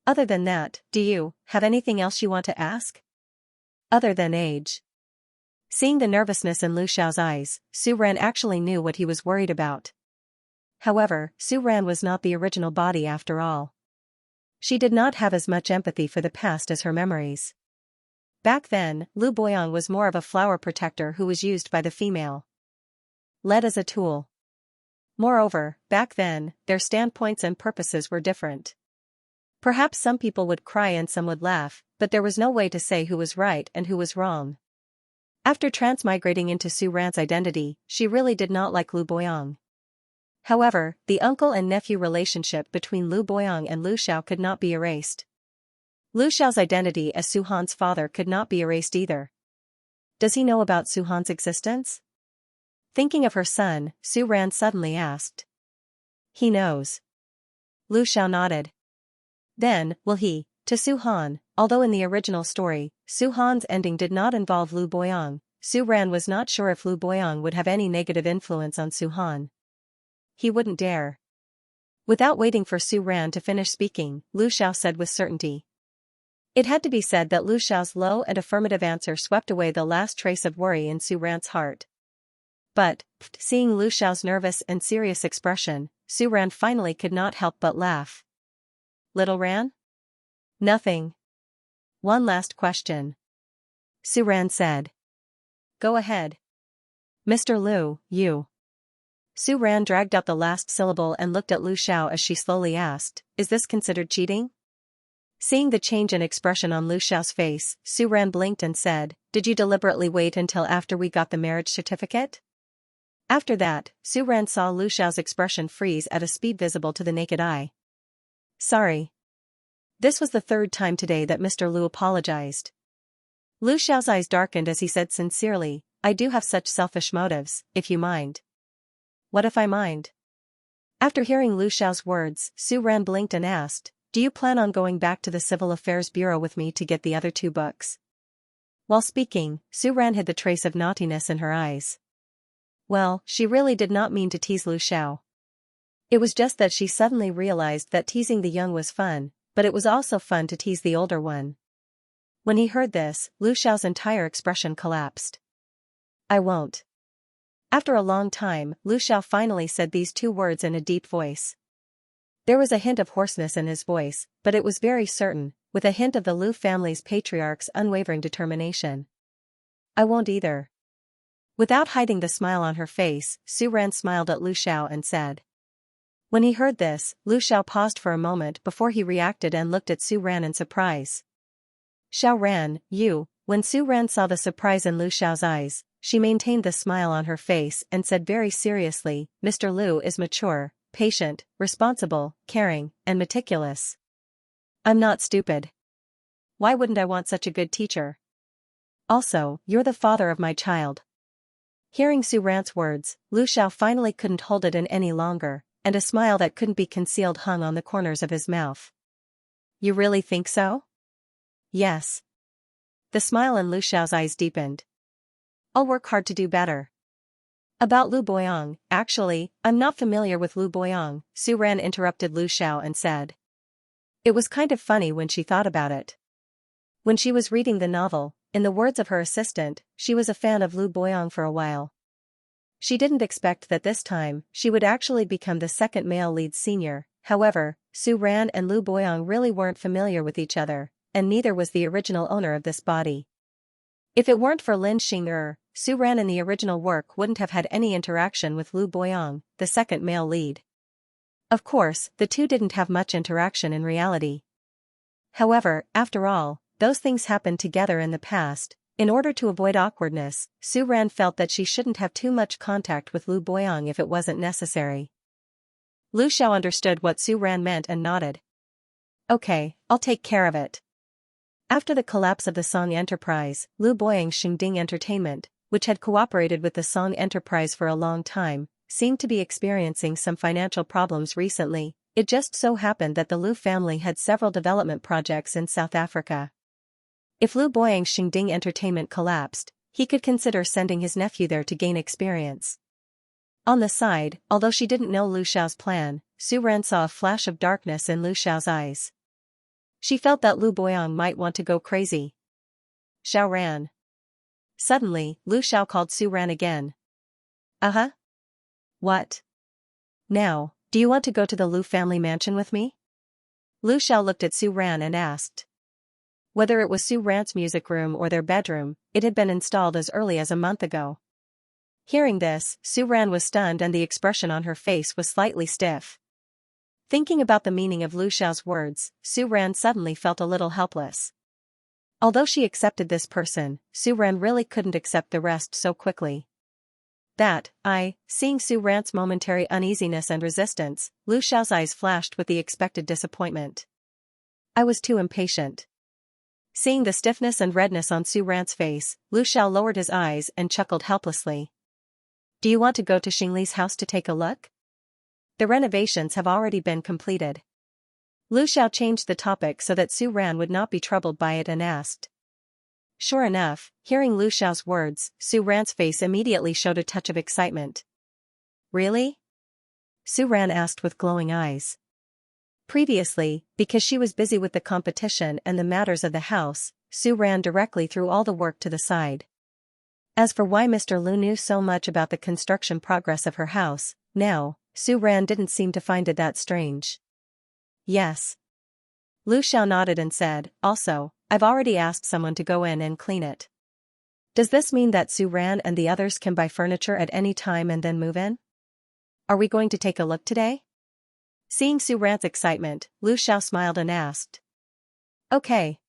"Other than that, do you have anything else you want to ask? Other than age?" Seeing the nervousness in Lu Xiao's eyes, Su Ran actually knew what he was worried about. However, Su Ran was not the original body after all. She did not have as much empathy for the past as her memories. Back then, Lu Boyang was more of a flower protector who was used by the female. Led as a tool. Moreover, back then, their standpoints and purposes were different. Perhaps some people would cry and some would laugh, but there was no way to say who was right and who was wrong. After transmigrating into Su Ran's identity, she really did not like Lu Boyang. However, the uncle and nephew relationship between Lu Boyang and Lu Xiao could not be erased. Lu Xiao's identity as Su Han's father could not be erased either. Does he know about Su Han's existence? Thinking of her son, Su Ran suddenly asked. He knows. Lu Xiao nodded. Then, will he, to Su Han, although in the original story, Su Han's ending did not involve Lu Boyang, Su Ran was not sure if Lu Boyang would have any negative influence on Su Han. He wouldn't dare. Without waiting for Su Ran to finish speaking, Lu Xiao said with certainty. It had to be said that Lu Xiao's low and affirmative answer swept away the last trace of worry in Su Ran's heart. But, seeing Lu Xiao's nervous and serious expression, Su Ran finally could not help but laugh. Little Ran? Nothing. One last question. Su Ran said. Go ahead. Mr. Lu, you. Su Ran dragged out the last syllable and looked at Lu Xiao as she slowly asked, is this considered cheating? Seeing the change in expression on Lu Xiao's face, Su Ran blinked and said, did you deliberately wait until after we got the marriage certificate? After that, Su Ran saw Lu Xiao's expression freeze at a speed visible to the naked eye. Sorry. This was the third time today that Mr. Lu apologized. Lu Xiao's eyes darkened as he said sincerely, I do have such selfish motives, if you mind. What if I mind? After hearing Lu Xiao's words, Su Ran blinked and asked, do you plan on going back to the Civil Affairs Bureau with me to get the other 2 books? While speaking, Su Ran hid the trace of naughtiness in her eyes. Well, she really did not mean to tease Lu Xiao. It was just that she suddenly realized that teasing the young was fun, but it was also fun to tease the older one. When he heard this, Lu Xiao's entire expression collapsed. I won't. After a long time, Lu Xiao finally said these 2 words in a deep voice. There was a hint of hoarseness in his voice, but it was very certain, with a hint of the Lu family's patriarch's unwavering determination. I won't either. Without hiding the smile on her face, Su Ran smiled at Lu Xiao and said. When he heard this, Lu Xiao paused for a moment before he reacted and looked at Su Ran in surprise. Xiao Ran, you. When Su Ran saw the surprise in Lu Xiao's eyes, she maintained the smile on her face and said very seriously, Mr. Lu is mature, patient, responsible, caring, and meticulous. I'm not stupid. Why wouldn't I want such a good teacher? Also, you're the father of my child. Hearing Su Ran's words, Lu Xiao finally couldn't hold it in any longer, and a smile that couldn't be concealed hung on the corners of his mouth. You really think so? Yes. The smile in Lu Xiao's eyes deepened. I'll work hard to do better. About Lu Boyong, actually, I'm not familiar with Lu Boyong, Su Ran interrupted Lu Xiao and said. It was kind of funny when she thought about it. When she was reading the novel, in the words of her assistant, she was a fan of Lu Boyong for a while. She didn't expect that this time, she would actually become the second male lead senior. However, Su Ran and Lu Boyong really weren't familiar with each other, and neither was the original owner of this body. If it weren't for Lin Xing'er, Su Ran in the original work wouldn't have had any interaction with Lu Boyong, the second male lead. Of course, the two didn't have much interaction in reality. However, after all, those things happened together in the past. In order to avoid awkwardness, Su Ran felt that she shouldn't have too much contact with Lu Boyong if it wasn't necessary. Lu Xiao understood what Su Ran meant and nodded. Okay, I'll take care of it. After the collapse of the Song Enterprise, Lu Boyong's Xingding Entertainment, which had cooperated with the Song Enterprise for a long time, seemed to be experiencing some financial problems recently. It just so happened that the Lu family had several development projects in South Africa. If Lu Boyong's Xingding Entertainment collapsed, he could consider sending his nephew there to gain experience. On the side, although she didn't know Lu Xiao's plan, Su Ran saw a flash of darkness in Lu Xiao's eyes. She felt that Lu Boyong might want to go crazy. Xiao Ran. Suddenly, Lu Xiao called Su Ran again. Uh-huh. What? Now, do you want to go to the Lu family mansion with me? Lu Xiao looked at Su Ran and asked. Whether it was Su Ran's music room or their bedroom, it had been installed as early as a month ago. Hearing this, Su Ran was stunned and the expression on her face was slightly stiff. Thinking about the meaning of Lu Xiao's words, Su Ran suddenly felt a little helpless. Although she accepted this person, Su Ran really couldn't accept the rest so quickly. Seeing Su Ran's momentary uneasiness and resistance, Lu Xiao's eyes flashed with the expected disappointment. I was too impatient. Seeing the stiffness and redness on Su Ran's face, Lu Xiao lowered his eyes and chuckled helplessly. Do you want to go to Xingli's house to take a look? The renovations have already been completed. Lu Xiao changed the topic so that Su Ran would not be troubled by it and asked. Sure enough, hearing Lu Xiao's words, Su Ran's face immediately showed a touch of excitement. Really? Su Ran asked with glowing eyes. Previously, because she was busy with the competition and the matters of the house, Su Ran directly threw all the work to the side. As for why Mr. Lu knew so much about the construction progress of her house, now, Su Ran didn't seem to find it that strange. Yes. Lu Xiao nodded and said, also, I've already asked someone to go in and clean it. Does this mean that Su Ran and the others can buy furniture at any time and then move in? Are we going to take a look today? Seeing Su Ran's excitement, Lu Xiao smiled and asked. Okay.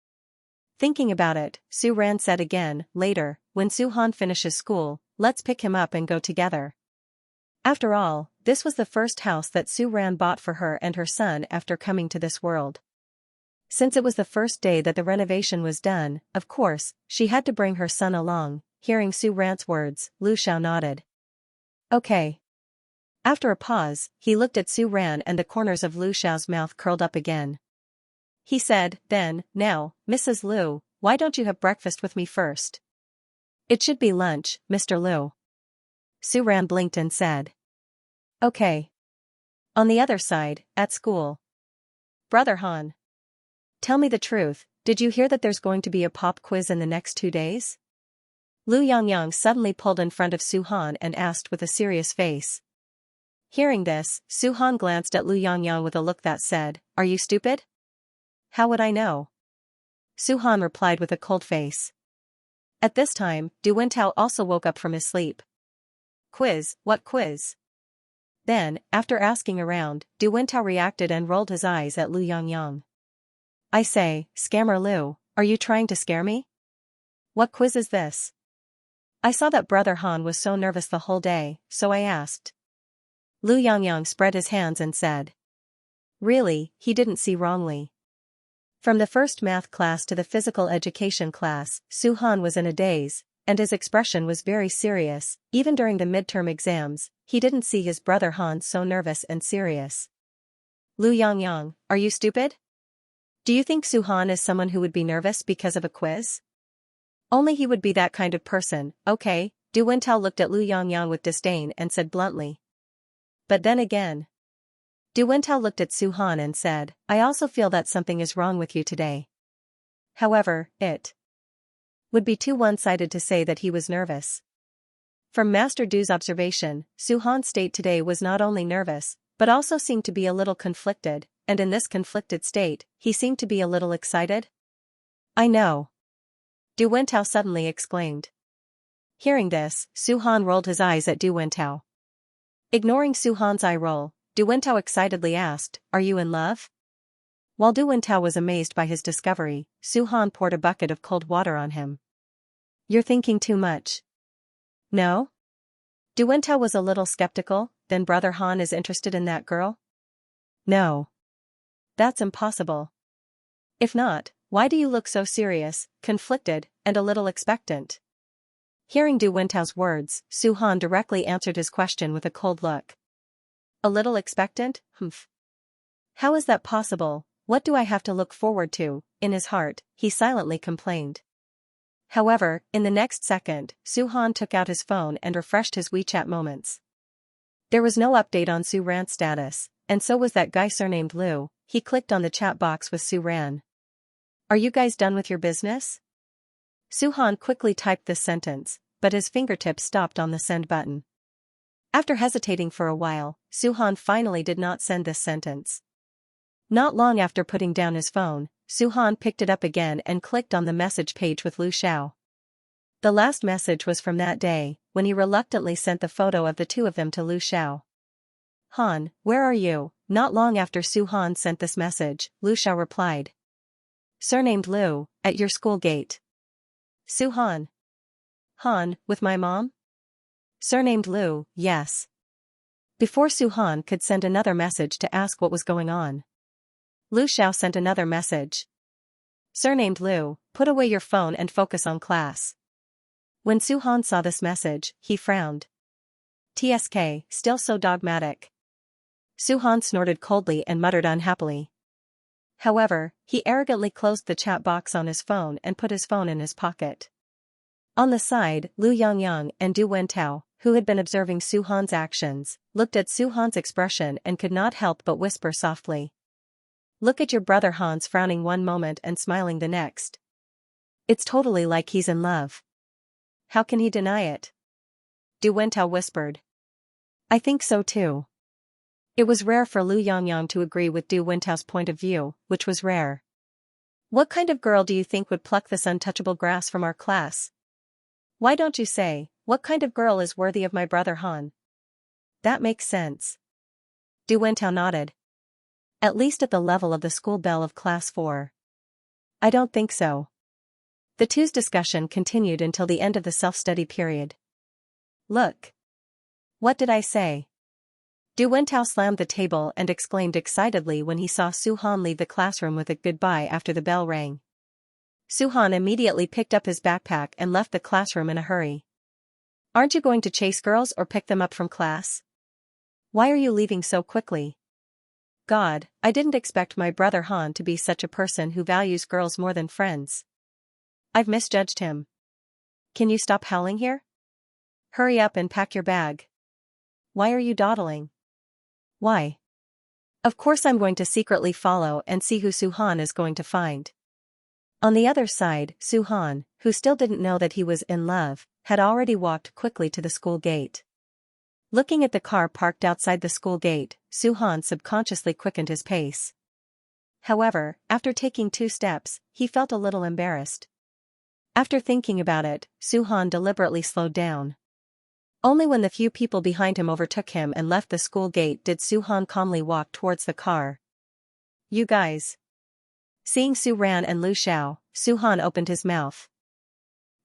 Thinking about it, Su Ran said again, later, when Su Han finishes school, let's pick him up and go together. After all, this was the first house that Su Ran bought for her and her son after coming to this world. Since it was the first day that the renovation was done, of course, she had to bring her son along. Hearing Su Ran's words, Lu Xiao nodded. Okay. After a pause, he looked at Su Ran and the corners of Lu Xiao's mouth curled up again. He said, then, now, Mrs. Lu, why don't you have breakfast with me first? It should be lunch, Mr. Lu. Su Ran blinked and said. Okay. On the other side, at school. Brother Han. Tell me the truth, did you hear that there's going to be a pop quiz in the next 2 days? Lu Yangyang suddenly pulled in front of Su Han and asked with a serious face. Hearing this, Su-han glanced at Lu Yongyang with a look that said, "Are you stupid?" "How would I know?" Su-han replied with a cold face. At this time, Du Wentao also woke up from his sleep. "Quiz, what quiz?" Then, after asking around, Du Wentao reacted and rolled his eyes at Lu Yongyang. "I say, scammer Lu, are you trying to scare me? What quiz is this? I saw that Brother Han was so nervous the whole day, so I asked." Lu Yongyang spread his hands and said. Really, he didn't see wrongly. From the first math class to the physical education class, Su-han was in a daze, and his expression was very serious. Even during the midterm exams, he didn't see his brother Han so nervous and serious. "Lu Yongyang, are you stupid? Do you think Su-han is someone who would be nervous because of a quiz? Only he would be that kind of person, okay?" Du Wentao looked at Lu Yongyang with disdain and said bluntly. But then again, Du Wentao looked at Su-han and said, "I also feel that something is wrong with you today." However, it would be too one-sided to say that he was nervous. From Master Du's observation, Su-han's state today was not only nervous, but also seemed to be a little conflicted, and in this conflicted state, he seemed to be a little excited. "I know," Du Wentao suddenly exclaimed. Hearing this, Su-han rolled his eyes at Du Wentao. Ignoring Su-han's eye roll, Du Wentao excitedly asked, "Are you in love?" While Du Wentao was amazed by his discovery, Su-han poured a bucket of cold water on him. "You're thinking too much." "No?" Du Wentao was a little skeptical. "Then Brother Han is interested in that girl?" "No. That's impossible." "If not, why do you look so serious, conflicted, and a little expectant?" Hearing Du Wentao's words, Su-han directly answered his question with a cold look. "A little expectant? Humph. How is that possible? What do I have to look forward to?" In his heart, he silently complained. However, in the next second, Su-han took out his phone and refreshed his WeChat moments. There was no update on Su-ran's status, and so was that guy surnamed Lu. He clicked on the chat box with Su-ran. "Are you guys done with your business?" Su-han quickly typed this sentence, but his fingertips stopped on the send button. After hesitating for a while, Su-han finally did not send this sentence. Not long after putting down his phone, Su-han picked it up again and clicked on the message page with Lu Xiao. The last message was from that day, when he reluctantly sent the photo of the two of them to Lu Xiao. "Han, where are you?" Not long after Su-han sent this message, Lu Xiao replied. "Surnamed Lu, at your school gate." Su-han. "Han, with my mom?" Surnamed Lu, yes. Before Su-han could send another message to ask what was going on, Lu Xiao sent another message. Surnamed Lu, put away your phone and focus on class. When Su-han saw this message, he frowned. TSK, still so dogmatic. Su-han snorted coldly and muttered unhappily. However, he arrogantly closed the chat box on his phone and put his phone in his pocket. On the side, Lu Yongyang and Du Wentao, who had been observing Su-han's actions, looked at Su-han's expression and could not help but whisper softly. "Look at your brother Han's frowning one moment and smiling the next. It's totally like he's in love. How can he deny it?" Du Wentao whispered. "I think so too." It was rare for Lu Yongyang to agree with Du Wentao's point of view, which was rare. "What kind of girl do you think would pluck this untouchable grass from our class? Why don't you say, what kind of girl is worthy of my brother Han?" "That makes sense." Du Wentao nodded. "At least at the level of the school belle of class 4. "I don't think so." The two's discussion continued until the end of the self-study period. "Look. What did I say?" Du Wentao slammed the table and exclaimed excitedly when he saw Su-han leave the classroom with a goodbye after the bell rang. Su-han immediately picked up his backpack and left the classroom in a hurry. "Aren't you going to chase girls or pick them up from class? Why are you leaving so quickly? God, I didn't expect my brother Han to be such a person who values girls more than friends. I've misjudged him. Can you stop howling here? Hurry up and pack your bag. Why are you dawdling? Why? Of course I'm going to secretly follow and see who Su-han is going to find." On the other side, Su-han, who still didn't know that he was in love, had already walked quickly to the school gate. Looking at the car parked outside the school gate, Su-han subconsciously quickened his pace. However, after taking 2 steps, he felt a little embarrassed. After thinking about it, Su-han deliberately slowed down. Only when the few people behind him overtook him and left the school gate did Su-han calmly walk towards the car. "You guys." Seeing Su-ran and Lu Xiao, Su-han opened his mouth.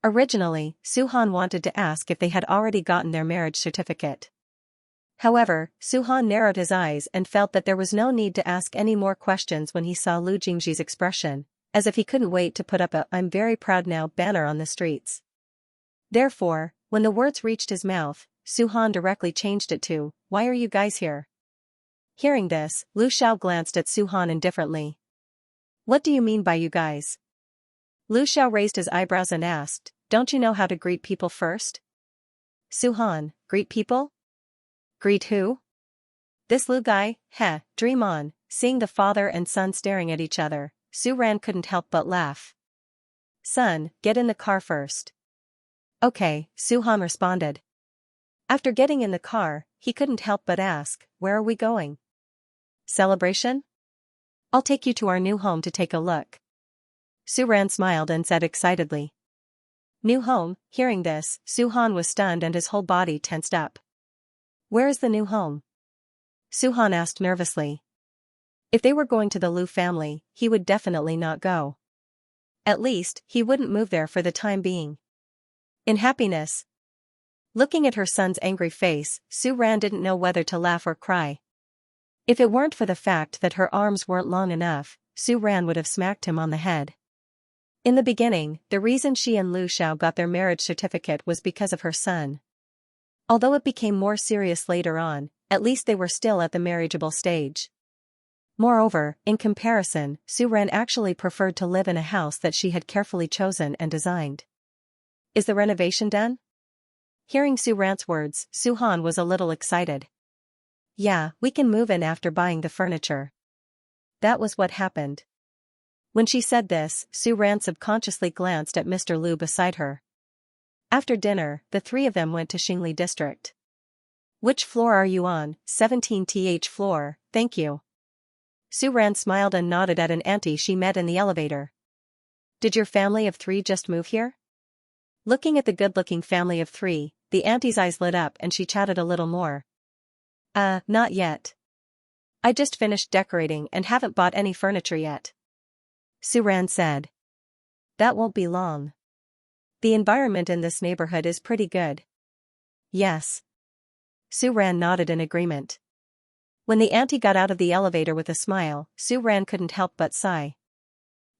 Originally, Su-han wanted to ask if they had already gotten their marriage certificate. However, Su-han narrowed his eyes and felt that there was no need to ask any more questions when he saw Lu Jingji's expression, as if he couldn't wait to put up a "I'm very proud now" banner on the streets. Therefore, when the words reached his mouth, Su-han directly changed it to, "Why are you guys here?" Hearing this, Lu Xiao glanced at Su-han indifferently. "What do you mean by you guys?" Lu Xiao raised his eyebrows and asked, "Don't you know how to greet people first?" Su-han, "Greet people? Greet who?" "This Lu guy, heh, dream on." Seeing the father and son staring at each other, Su-ran couldn't help but laugh. "Son, get in the car first." "Okay," Su-han responded. After getting in the car, he couldn't help but ask, "Where are we going?" "Celebration? I'll take you to our new home to take a look." Su-ran smiled and said excitedly. "New home?" Hearing this, Su-han was stunned and his whole body tensed up. "Where is the new home?" Su-han asked nervously. If they were going to the Lu family, he would definitely not go. At least, he wouldn't move there for the time being. In happiness. Looking at her son's angry face, Su-ran didn't know whether to laugh or cry. If it weren't for the fact that her arms weren't long enough, Su-ran would have smacked him on the head. In the beginning, the reason she and Lu Xiao got their marriage certificate was because of her son. Although it became more serious later on, at least they were still at the marriageable stage. Moreover, in comparison, Su-ran actually preferred to live in a house that she had carefully chosen and designed. "Is the renovation done?" Hearing Su-ran's words, Su-han was a little excited. "Yeah, we can move in after buying the furniture." That was what happened. When she said this, Su-ran subconsciously glanced at Mr. Lu beside her. After dinner, the 3 of them went to Xingli district. "Which floor are you on?" 17th floor, thank you. Su-ran smiled and nodded at an auntie she met in the elevator. "Did your family of 3 just move here?" Looking at the good-looking family of 3, the auntie's eyes lit up and she chatted a little more. Not yet. I just finished decorating and haven't bought any furniture yet." Su-ran said. "That won't be long. The environment in this neighborhood is pretty good." "Yes." Su-ran nodded in agreement. When the auntie got out of the elevator with a smile, Su-ran couldn't help but sigh.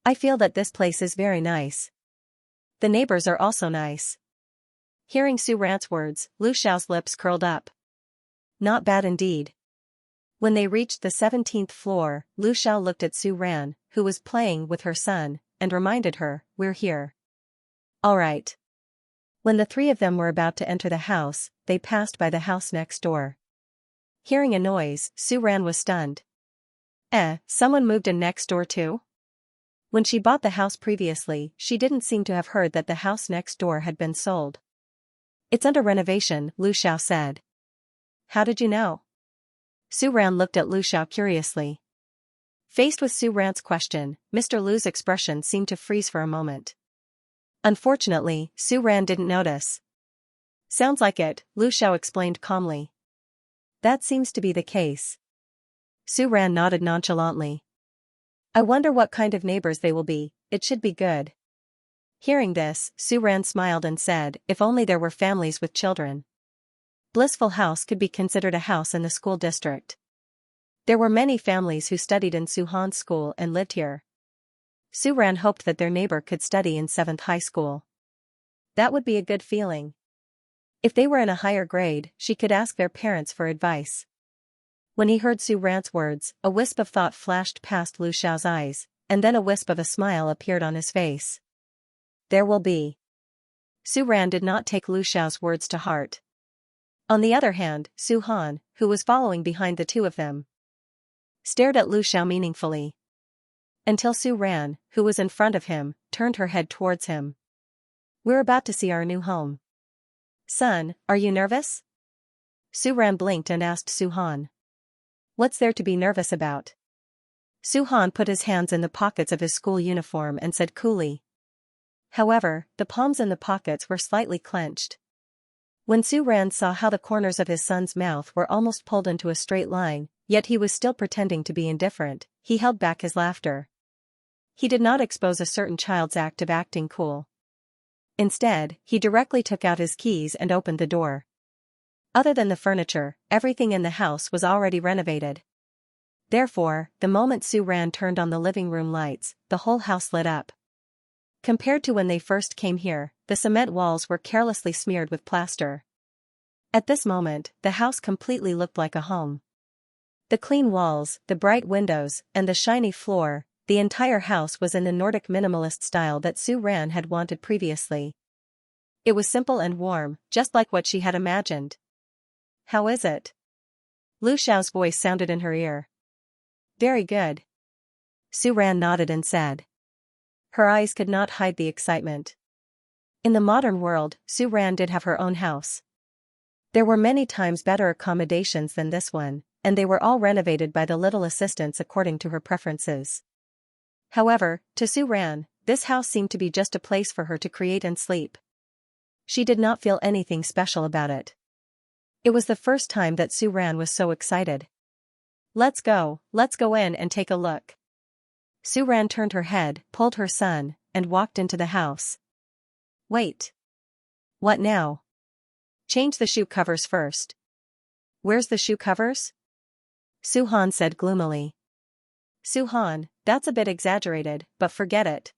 "I feel that this place is very nice. The neighbors are also nice." Hearing Su-ran's words, Lu Xiao's lips curled up. Not bad indeed. When they reached the 17th floor, Lu Xiao looked at Su-ran, who was playing with her son, and reminded her, "We're here." "All right." When the 3 of them were about to enter the house, they passed by the house next door. Hearing a noise, Su-ran was stunned. Someone moved in next door too? When she bought the house previously, she didn't seem to have heard that the house next door had been sold. "It's under renovation," Lu Xiao said. "How did you know?" Su-ran looked at Lu Xiao curiously. Faced with Su-ran's question, Mr. Lu's expression seemed to freeze for a moment. Unfortunately, Su-ran didn't notice. "Sounds like it," Lu Xiao explained calmly. "That seems to be the case." Su-ran nodded nonchalantly. "I wonder what kind of neighbors they will be, it should be good." Hearing this, Su-ran smiled and said, "If only there were families with children." Blissful House could be considered a house in the school district. There were many families who studied in Su-han's school and lived here. Su-ran hoped that their neighbor could study in 7th high school. That would be a good feeling. If they were in a higher grade, she could ask their parents for advice. When he heard Su-ran's words, a wisp of thought flashed past Lu Xiao's eyes, and then a wisp of a smile appeared on his face. There will be. Su-ran did not take Lu Xiao's words to heart. On the other hand, Su-han, who was following behind the 2 of them, stared at Lu Xiao meaningfully. Until Su-ran, who was in front of him, turned her head towards him. "We're about to see our new home. Son, are you nervous?" Su-ran blinked and asked Su-han. What's there to be nervous about? Su-han put his hands in the pockets of his school uniform and said coolly. However, the palms in the pockets were slightly clenched. When Su-ran saw how the corners of his son's mouth were almost pulled into a straight line, yet he was still pretending to be indifferent, he held back his laughter. He did not expose a certain child's act of acting cool. Instead, he directly took out his keys and opened the door. Other than the furniture, everything in the house was already renovated. Therefore, the moment Su-ran turned on the living room lights, the whole house lit up. Compared to when they first came here, the cement walls were carelessly smeared with plaster. At this moment, the house completely looked like a home. The clean walls, the bright windows, and the shiny floor, the entire house was in the Nordic minimalist style that Su-ran had wanted previously. It was simple and warm, just like what she had imagined. How is it? Lu Xiao's voice sounded in her ear. Very good. Su-ran nodded and said. Her eyes could not hide the excitement. In the modern world, Su-ran did have her own house. There were many times better accommodations than this one, and they were all renovated by the little assistants according to her preferences. However, to Su-ran, this house seemed to be just a place for her to create and sleep. She did not feel anything special about it. It was the first time that Su-ran was so excited. Let's go in and take a look. Su-ran turned her head, pulled her son, and walked into the house. Wait. What now? Change the shoe covers first. Where's the shoe covers? Su-han said gloomily. Su-han, that's a bit exaggerated, but forget it.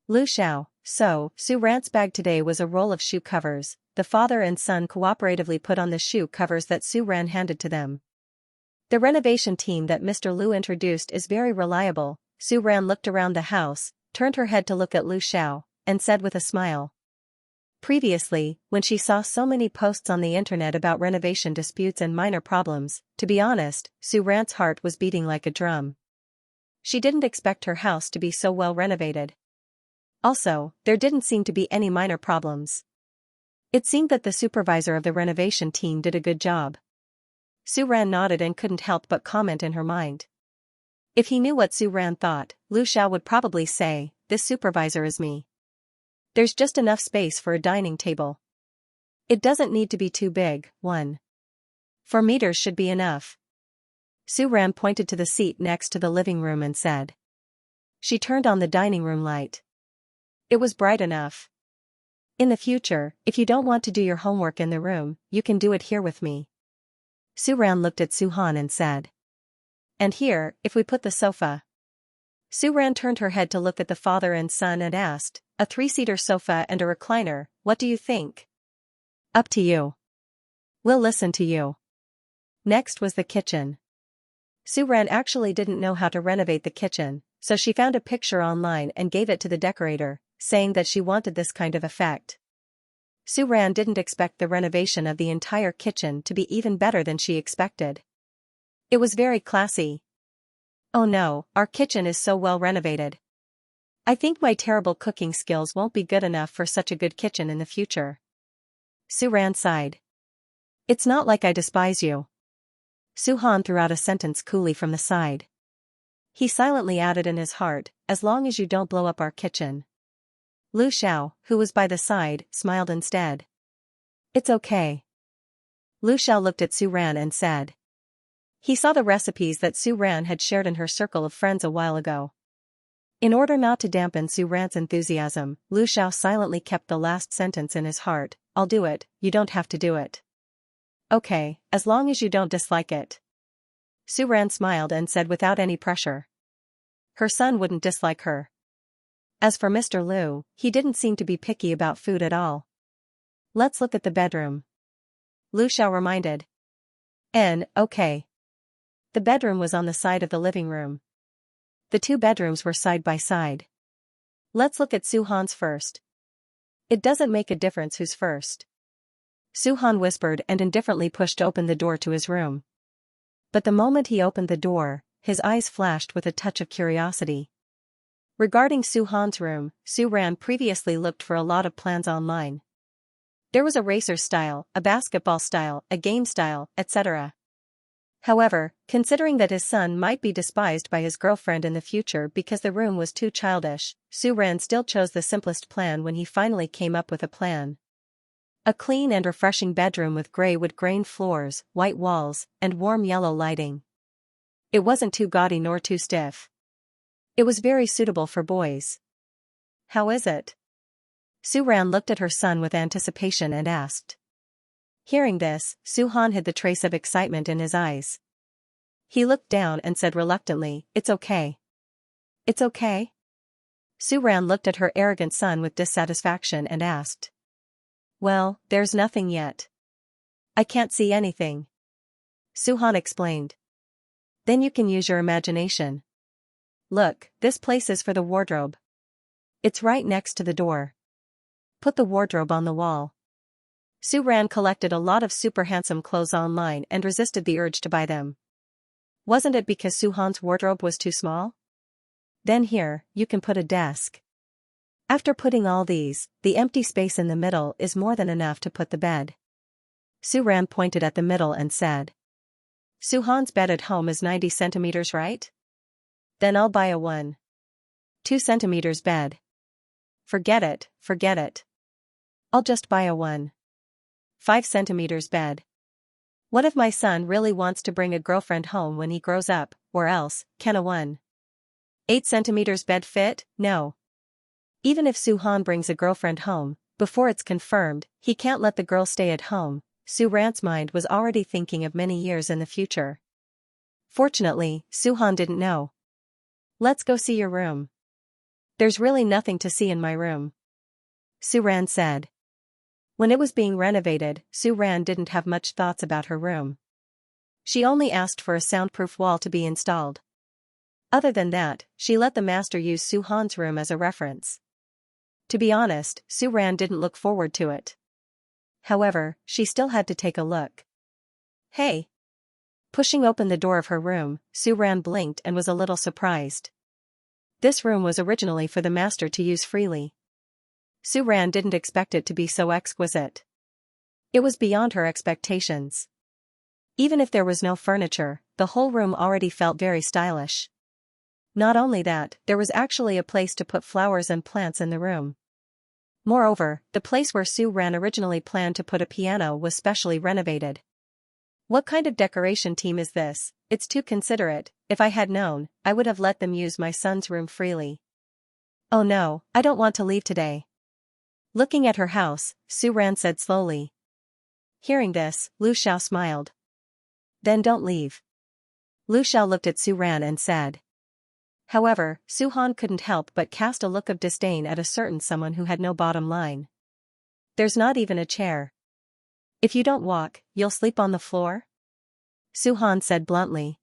Lu Xiao, so, Su-ran's bag today was a roll of shoe covers. The father and son cooperatively put on the shoe covers that Su-ran handed to them. The renovation team that Mr. Lu introduced is very reliable. Su-ran looked around the house, turned her head to look at Lu Xiao, and said with a smile. Previously, when she saw so many posts on the internet about renovation disputes and minor problems, to be honest, Su-ran's heart was beating like a drum. She didn't expect her house to be so well renovated. Also, there didn't seem to be any minor problems. It seemed that the supervisor of the renovation team did a good job. Su-ran nodded and couldn't help but comment in her mind. If he knew what Su-ran thought, Lu Xiao would probably say, this supervisor is me. There's just enough space for a dining table. It doesn't need to be too big, 4 meters should be enough. Su-ran pointed to the seat next to the living room and said. She turned on the dining room light. It was bright enough. In the future, if you don't want to do your homework in the room, you can do it here with me. Su-ran looked at Su-han and said. And here, if we put the sofa. Su-ran turned her head to look at the father and son and asked, a 3-seater sofa and a recliner, what do you think? Up to you. We'll listen to you. Next was the kitchen. Su-ran actually didn't know how to renovate the kitchen, so she found a picture online and gave it to the decorator, saying that she wanted this kind of effect. Su-ran didn't expect the renovation of the entire kitchen to be even better than she expected. It was very classy. Oh no, our kitchen is so well renovated. I think my terrible cooking skills won't be good enough for such a good kitchen in the future. Su-ran sighed. It's not like I despise you. Su-han threw out a sentence coolly from the side. He silently added in his heart, as long as you don't blow up our kitchen. Lu Xiao, who was by the side, smiled instead. It's okay. Lu Xiao looked at Su-ran and said. He saw the recipes that Su-ran had shared in her circle of friends a while ago. In order not to dampen Su-ran's enthusiasm, Lu Xiao silently kept the last sentence in his heart, I'll do it, you don't have to do it. Okay, as long as you don't dislike it. Su-ran smiled and said without any pressure. Her son wouldn't dislike her. As for Mr. Lu, he didn't seem to be picky about food at all. Let's look at the bedroom. Lu Xiao reminded. Okay. The bedroom was on the side of the living room. The 2 bedrooms were side by side. Let's look at Su-han's first. It doesn't make a difference who's first. Su-han whispered and indifferently pushed open the door to his room. But the moment he opened the door, his eyes flashed with a touch of curiosity. Regarding Su-han's room, Su-ran previously looked for a lot of plans online. There was a racer style, a basketball style, a game style, etc. However, considering that his son might be despised by his girlfriend in the future because the room was too childish, Su-ran still chose the simplest plan when he finally came up with a plan. A clean and refreshing bedroom with gray wood grain floors, white walls, and warm yellow lighting. It wasn't too gaudy nor too stiff. It was very suitable for boys. How is it? Su-ran looked at her son with anticipation and asked. Hearing this, Su-han hid the trace of excitement in his eyes. He looked down and said reluctantly, "It's okay." "It's okay?" Su-ran looked at her arrogant son with dissatisfaction and asked. "Well, there's nothing yet. I can't see anything." Su-han explained. "Then you can use your imagination. Look, this place is for the wardrobe. It's right next to the door. Put the wardrobe on the wall." Su-ran collected a lot of super handsome clothes online and resisted the urge to buy them. Wasn't it because Su-han's wardrobe was too small? Then here, you can put a desk. After putting all these, the empty space in the middle is more than enough to put the bed. Su-ran pointed at the middle and said. Su-han's bed at home is 90 centimeters, right? Then I'll buy a 1.2 centimeters bed. Forget it, forget it. I'll just buy a 1.5 centimeters bed. What if my son really wants to bring a girlfriend home when he grows up, or else, can a 1.8 centimeters bed fit? No. Even if Su-han brings a girlfriend home, before it's confirmed, he can't let the girl stay at home. Su-ran's mind was already thinking of many years in the future. Fortunately, Su-han didn't know. Let's go see your room. There's really nothing to see in my room, Su-ran said. When it was being renovated, Su-ran didn't have much thoughts about her room. She only asked for a soundproof wall to be installed. Other than that, she let the master use Su-han's room as a reference. To be honest, Su-ran didn't look forward to it. However, she still had to take a look. Hey! Pushing open the door of her room, Su-ran blinked and was a little surprised. This room was originally for the master to use freely. Su-ran didn't expect it to be so exquisite. It was beyond her expectations. Even if there was no furniture, the whole room already felt very stylish. Not only that, there was actually a place to put flowers and plants in the room. Moreover, the place where Su-ran originally planned to put a piano was specially renovated. What kind of decoration team is this? It's too considerate. If I had known, I would have let them use my son's room freely. Oh no, I don't want to leave today. Looking at her house, Su-ran said slowly. Hearing this, Lu Xiao smiled. Then don't leave. Lu Xiao looked at Su-ran and said. However, Su-han couldn't help but cast a look of disdain at a certain someone who had no bottom line. There's not even a chair. If you don't walk, you'll sleep on the floor? Su-han said bluntly.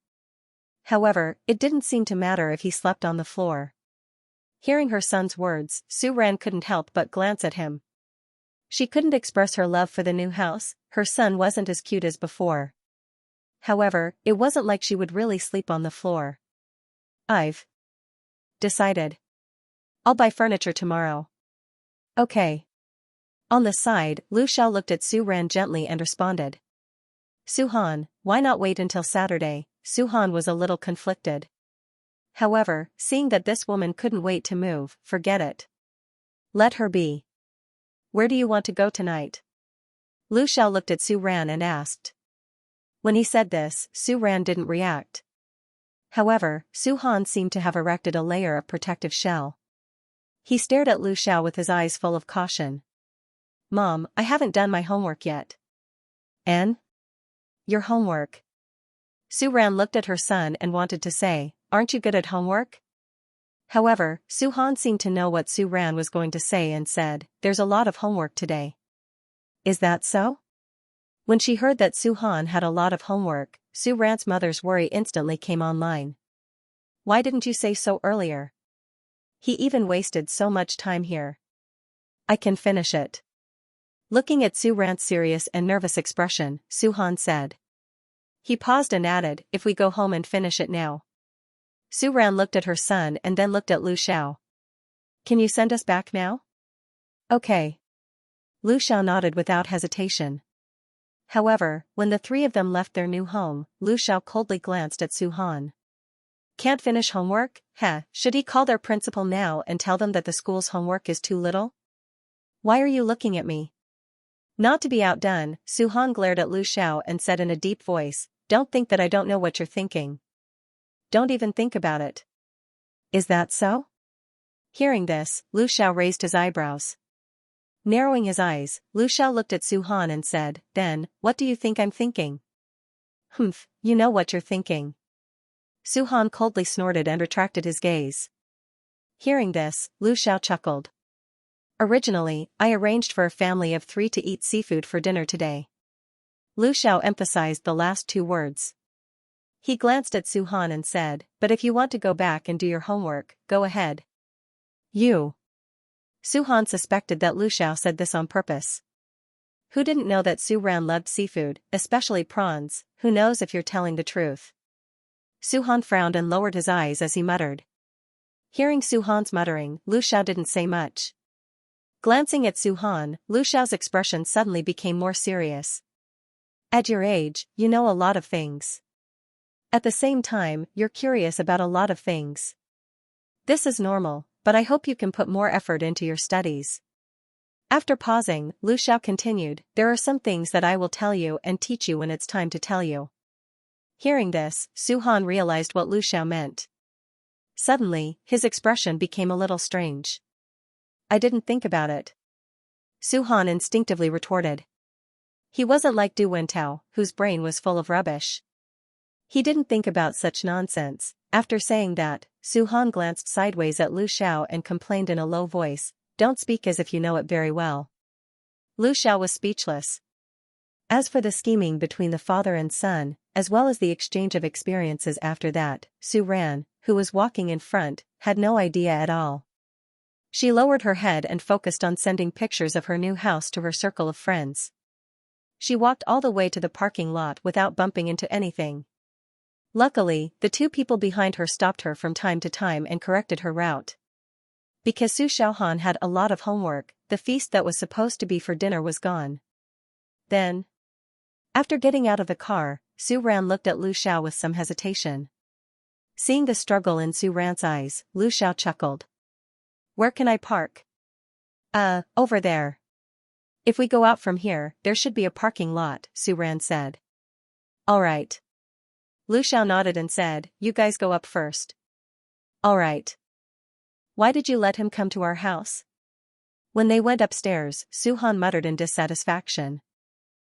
However, it didn't seem to matter if he slept on the floor. Hearing her son's words, Su-ran couldn't help but glance at him. She couldn't express her love for the new house. Her son wasn't as cute as before. However, it wasn't like she would really sleep on the floor. I've decided. I'll buy furniture tomorrow. Okay. On the side, Lu Xiao looked at Su-ran gently and responded. Su-han, why not wait until Saturday? Su-han was a little conflicted. However, seeing that this woman couldn't wait to move, forget it. Let her be. Where do you want to go tonight? Lu Xiao looked at Su-ran and asked. When he said this, Su-ran didn't react. However, Su-han seemed to have erected a layer of protective shell. He stared at Lu Xiao with his eyes full of caution. Mom, I haven't done my homework yet. And? Your homework. Su-ran looked at her son and wanted to say, aren't you good at homework? However, Su-han seemed to know what Su-ran was going to say and said, there's a lot of homework today. Is that so? When she heard that Su-han had a lot of homework, Su-ran's mother's worry instantly came online. Why didn't you say so earlier? He even wasted so much time here. I can finish it. Looking at Su-ran's serious and nervous expression, Su-han said. He paused and added, if we go home and finish it now. Su-ran looked at her son and then looked at Lu Xiao. Can you send us back now? Okay. Lu Xiao nodded without hesitation. However, when the three of them left their new home, Lu Xiao coldly glanced at Su Han. Can't finish homework? Heh, should he call their principal now and tell them that the school's homework is too little? Why are you looking at me? Not to be outdone, Su Han glared at Lu Xiao and said in a deep voice, don't think that I don't know what you're thinking. Don't even think about it. Is that so? Hearing this, Lu Xiao raised his eyebrows. Narrowing his eyes, Lu Xiao looked at Su Han and said, then, what do you think I'm thinking? Humph, you know what you're thinking. Su Han coldly snorted and retracted his gaze. Hearing this, Lu Xiao chuckled. Originally, I arranged for a family of 3 to eat seafood for dinner today. Lu Xiao emphasized the last 2 words. He glanced at Su Han and said, but if you want to go back and do your homework, go ahead. You. Su Han suspected that Lu Xiao said this on purpose. Who didn't know that Su Ran loved seafood, especially prawns? Who knows if you're telling the truth? Su Han frowned and lowered his eyes as he muttered. Hearing Su Han's muttering, Lu Xiao didn't say much. Glancing at Su Han, Lu Xiao's expression suddenly became more serious. At your age, you know a lot of things. At the same time, you're curious about a lot of things. This is normal, but I hope you can put more effort into your studies. After pausing, Lu Xiao continued, there are some things that I will tell you and teach you when it's time to tell you. Hearing this, Su Han realized what Lu Xiao meant. Suddenly, his expression became a little strange. I didn't think about it. Su Han instinctively retorted. He wasn't like Du Wentao, whose brain was full of rubbish. He didn't think about such nonsense. After saying that, Su Han glanced sideways at Lu Xiao and complained in a low voice, don't speak as if you know it very well. Lu Xiao was speechless. As for the scheming between the father and son, as well as the exchange of experiences after that, Su Ran, who was walking in front, had no idea at all. She lowered her head and focused on sending pictures of her new house to her circle of friends. She walked all the way to the parking lot without bumping into anything. Luckily, the 2 people behind her stopped her from time to time and corrected her route. Because Su Xiaohan had a lot of homework, the feast that was supposed to be for dinner was gone. Then, after getting out of the car, Su Ran looked at Lu Xiao with some hesitation. Seeing the struggle in Su Ran's eyes, Lu Xiao chuckled. Where can I park? Over there. If we go out from here, there should be a parking lot, Su Ran said. All right. Lu Xiao nodded and said, you guys go up first. All right. Why did you let him come to our house? When they went upstairs, Su Han muttered in dissatisfaction.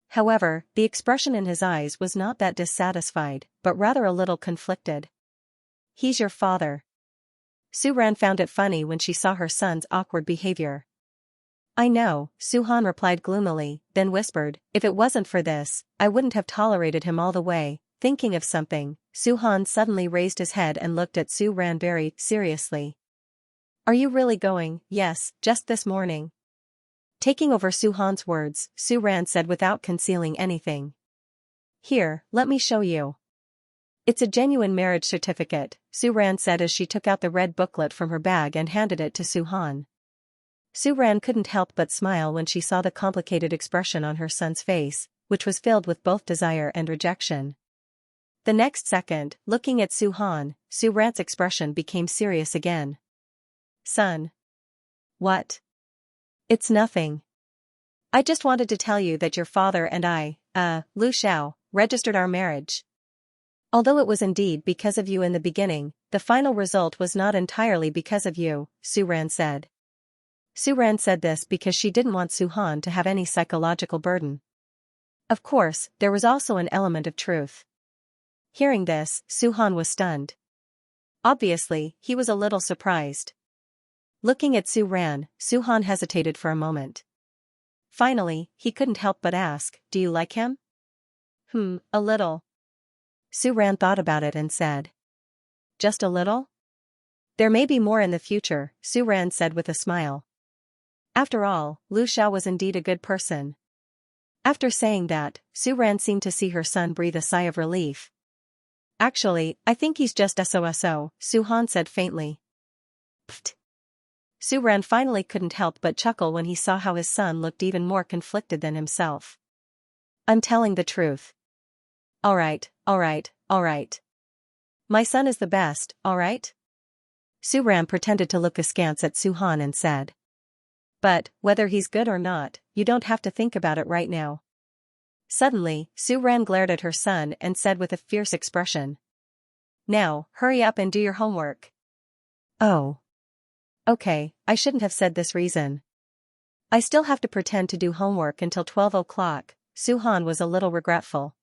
However, the expression in his eyes was not that dissatisfied, but rather a little conflicted. He's your father. Su Ran found it funny when she saw her son's awkward behavior. I know, Su Han replied gloomily, then whispered, if it wasn't for this, I wouldn't have tolerated him all the way. Thinking of something, Su Han suddenly raised his head and looked at Su Ran very seriously. Are you really going? Yes, just this morning. Taking over Su Han's words, Su Ran said without concealing anything. Here, let me show you. It's a genuine marriage certificate, Su Ran said as she took out the red booklet from her bag and handed it to Su Han. Su Ran couldn't help but smile when she saw the complicated expression on her son's face, which was filled with both desire and rejection. The next second, looking at Su Han, Su Ran's expression became serious again. Son. What? It's nothing. I just wanted to tell you that your father and I, Lu Xiao, registered our marriage. Although it was indeed because of you in the beginning, the final result was not entirely because of you, Su Ran said. Su Ran said this because she didn't want Su Han to have any psychological burden. Of course, there was also an element of truth. Hearing this, Su Han was stunned. Obviously, he was a little surprised. Looking at Su Ran, Su Han hesitated for a moment. Finally, he couldn't help but ask, do you like him? A little. Su Ran thought about it and said. Just a little? There may be more in the future, Su Ran said with a smile. After all, Lu Xiao was indeed a good person. After saying that, Su Ran seemed to see her son breathe a sigh of relief. Actually, I think he's just SOSO, Su Han said faintly. Pfft. Su Ran finally couldn't help but chuckle when he saw how his son looked even more conflicted than himself. I'm telling the truth. Alright, alright, alright. My son is the best, alright? Su Ran pretended to look askance at Su Han and said. But, whether he's good or not, you don't have to think about it right now. Suddenly, Su Ran glared at her son and said with a fierce expression. Now, hurry up and do your homework. Oh. Okay, I shouldn't have said this reason. I still have to pretend to do homework until 12 o'clock, Su Han was a little regretful.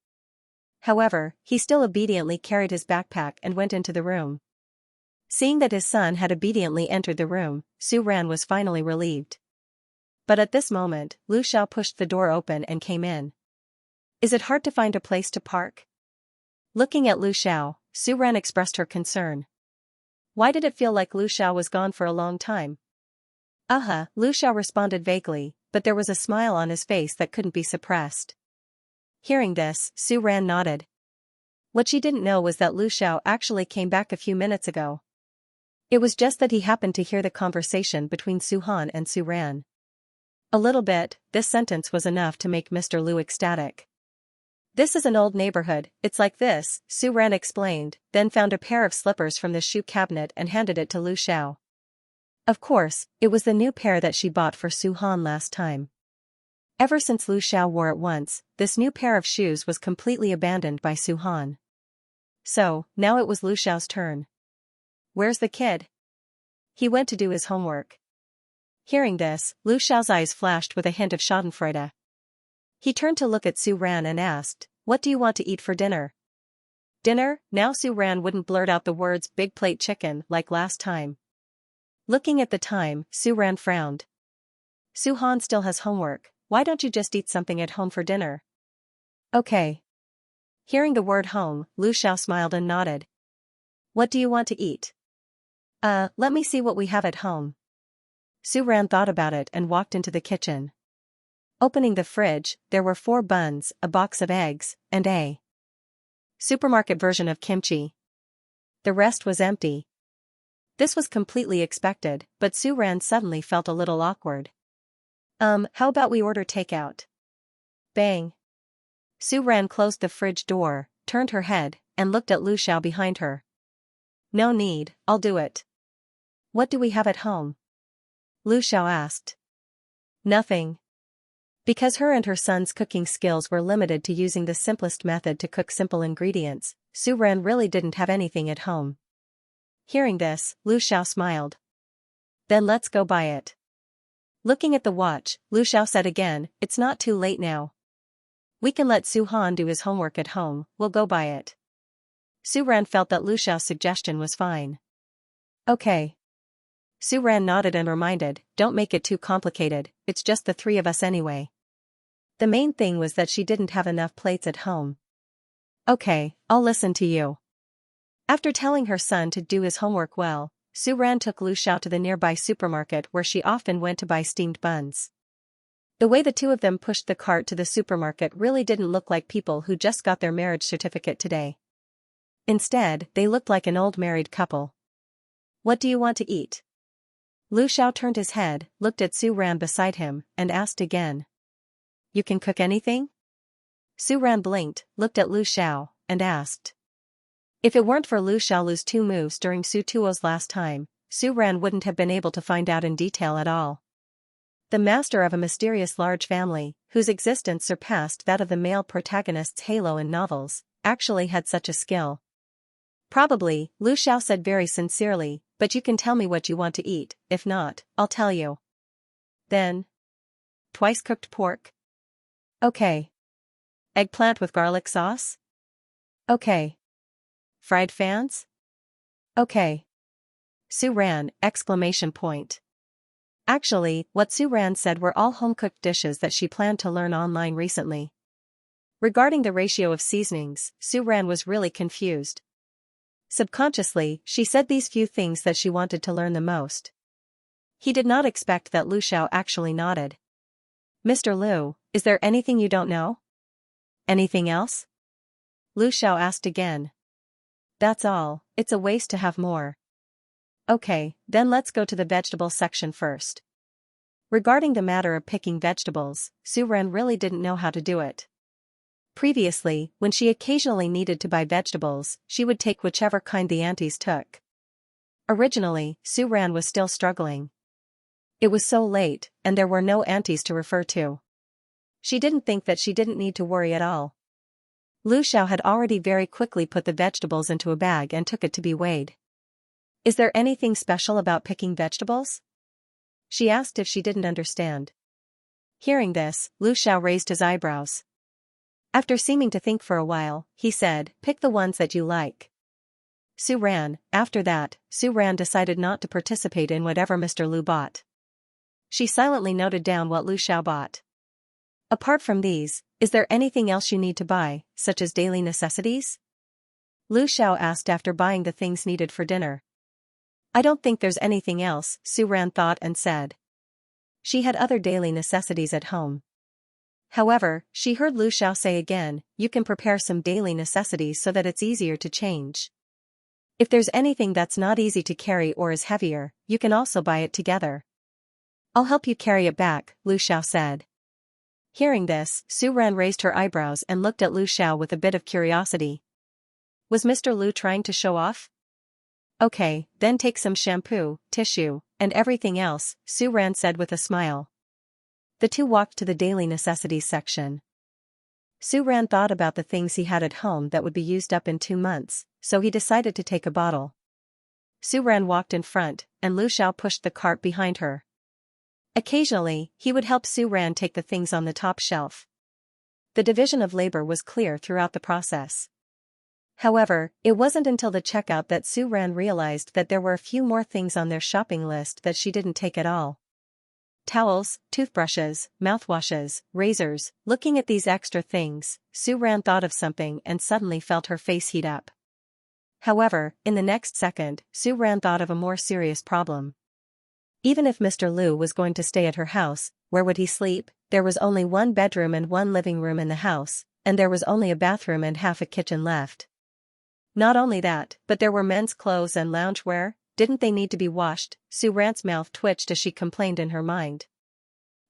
However, he still obediently carried his backpack and went into the room. Seeing that his son had obediently entered the room, Su Ran was finally relieved. But at this moment, Lu Xiao pushed the door open and came in. Is it hard to find a place to park? Looking at Lu Xiao, Su Ran expressed her concern. Why did it feel like Lu Xiao was gone for a long time? Lu Xiao responded vaguely, but there was a smile on his face that couldn't be suppressed. Hearing this, Su Ran nodded. What she didn't know was that Lu Xiao actually came back a few minutes ago. It was just that he happened to hear the conversation between Su Han and Su Ran. A little bit, this sentence was enough to make Mr. Lu ecstatic. This is an old neighborhood, it's like this, Su Ran explained, then found a pair of slippers from the shoe cabinet and handed it to Lu Xiao. Of course, it was the new pair that she bought for Su Han last time. Ever since Lu Xiao wore it once, this new pair of shoes was completely abandoned by Su Han. So, now it was Lu Xiao's turn. Where's the kid? He went to do his homework. Hearing this, Lu Xiao's eyes flashed with a hint of schadenfreude. He turned to look at Su Ran and asked, what do you want to eat for dinner? Dinner? Now Su Ran wouldn't blurt out the words big plate chicken like last time. Looking at the time, Su Ran frowned. Su Han still has homework, why don't you just eat something at home for dinner? Okay. Hearing the word home, Lu Xiao smiled and nodded. What do you want to eat? Let me see what we have at home. Su Ran thought about it and walked into the kitchen. Opening the fridge, there were 4 buns, a box of eggs, and a supermarket version of kimchi. The rest was empty. This was completely expected, but Su Ran suddenly felt a little awkward. How about we order takeout? Bang. Su Ran closed the fridge door, turned her head, and looked at Lu Xiao behind her. No need, I'll do it. What do we have at home? Lu Xiao asked. Nothing. Because her and her son's cooking skills were limited to using the simplest method to cook simple ingredients, Su Ran really didn't have anything at home. Hearing this, Lu Xiao smiled. Then let's go buy it. Looking at the watch, Lu Xiao said again, it's not too late now. We can let Su Han do his homework at home, we'll go buy it. Su Ran felt that Lu Xiao's suggestion was fine. Okay. Su Ran nodded and reminded, don't make it too complicated, it's just the 3 of us anyway. The main thing was that she didn't have enough plates at home. Okay, I'll listen to you. After telling her son to do his homework well, Su Ran took Lu Xiao to the nearby supermarket where she often went to buy steamed buns. The way the 2 of them pushed the cart to the supermarket really didn't look like people who just got their marriage certificate today. Instead, they looked like an old married couple. What do you want to eat? Lu Xiao turned his head, looked at Su Ran beside him, and asked again. You can cook anything? Su Ran blinked, looked at Lu Xiao, and asked. If it weren't for Lu Xiaolu's 2 moves during Su Tuo's last time, Su Ran wouldn't have been able to find out in detail at all. The master of a mysterious large family, whose existence surpassed that of the male protagonist's halo in novels, actually had such a skill. Probably, Lu Xiao said very sincerely, but you can tell me what you want to eat, if not, I'll tell you. Then. Twice cooked pork? Okay. Eggplant with garlic sauce? Okay. Fried fans? Okay. Su Ran, exclamation point. Actually, what Su Ran said were all home-cooked dishes that she planned to learn online recently. Regarding the ratio of seasonings, Su Ran was really confused. Subconsciously, she said these few things that she wanted to learn the most. He did not expect that Lu Xiao actually nodded. Mr. Lu, is there anything you don't know? Anything else? Lu Xiao asked again. That's all, it's a waste to have more. Okay, then let's go to the vegetable section first. Regarding the matter of picking vegetables, Su-ran really didn't know how to do it. Previously, when she occasionally needed to buy vegetables, she would take whichever kind the aunties took. Originally, Su-ran was still struggling. It was so late, and there were no aunties to refer to. She didn't think that she didn't need to worry at all. Lu Xiao had already very quickly put the vegetables into a bag and took it to be weighed. Is there anything special about picking vegetables? She asked if she didn't understand. Hearing this, Lu Xiao raised his eyebrows. After seeming to think for a while, he said, pick the ones that you like. After that, Su-ran decided not to participate in whatever Mr. Lu bought. She silently noted down what Lu Xiao bought. Apart from these, is there anything else you need to buy, such as daily necessities? Lu Xiao asked after buying the things needed for dinner. I don't think there's anything else, Su-ran thought and said. She had other daily necessities at home. However, she heard Lu Xiao say again, you can prepare some daily necessities so that it's easier to change. If there's anything that's not easy to carry or is heavier, you can also buy it together. I'll help you carry it back, Lu Xiao said. Hearing this, Su-ran raised her eyebrows and looked at Lu Xiao with a bit of curiosity. Was Mr. Lu trying to show off? Okay, then take some shampoo, tissue, and everything else, Su-ran said with a smile. The two walked to the daily necessities section. Su-ran thought about the things he had at home that would be used up in 2 months, so he decided to take a bottle. Su-ran walked in front, and Lu Xiao pushed the cart behind her. Occasionally, he would help Su-ran take the things on the top shelf. The division of labor was clear throughout the process. However, it wasn't until the checkout that Su-ran realized that there were a few more things on their shopping list that she didn't take at all. Towels, toothbrushes, mouthwashes, razors. Looking at these extra things, Su-ran thought of something and suddenly felt her face heat up. However, in the next second, Su-ran thought of a more serious problem. Even if Mr. Lu was going to stay at her house, where would he sleep? There was only 1 bedroom and 1 living room in the house, and there was only a bathroom and half a kitchen left. Not only that, but there were men's clothes and loungewear. Didn't they need to be washed? Su-ran's mouth twitched as she complained in her mind.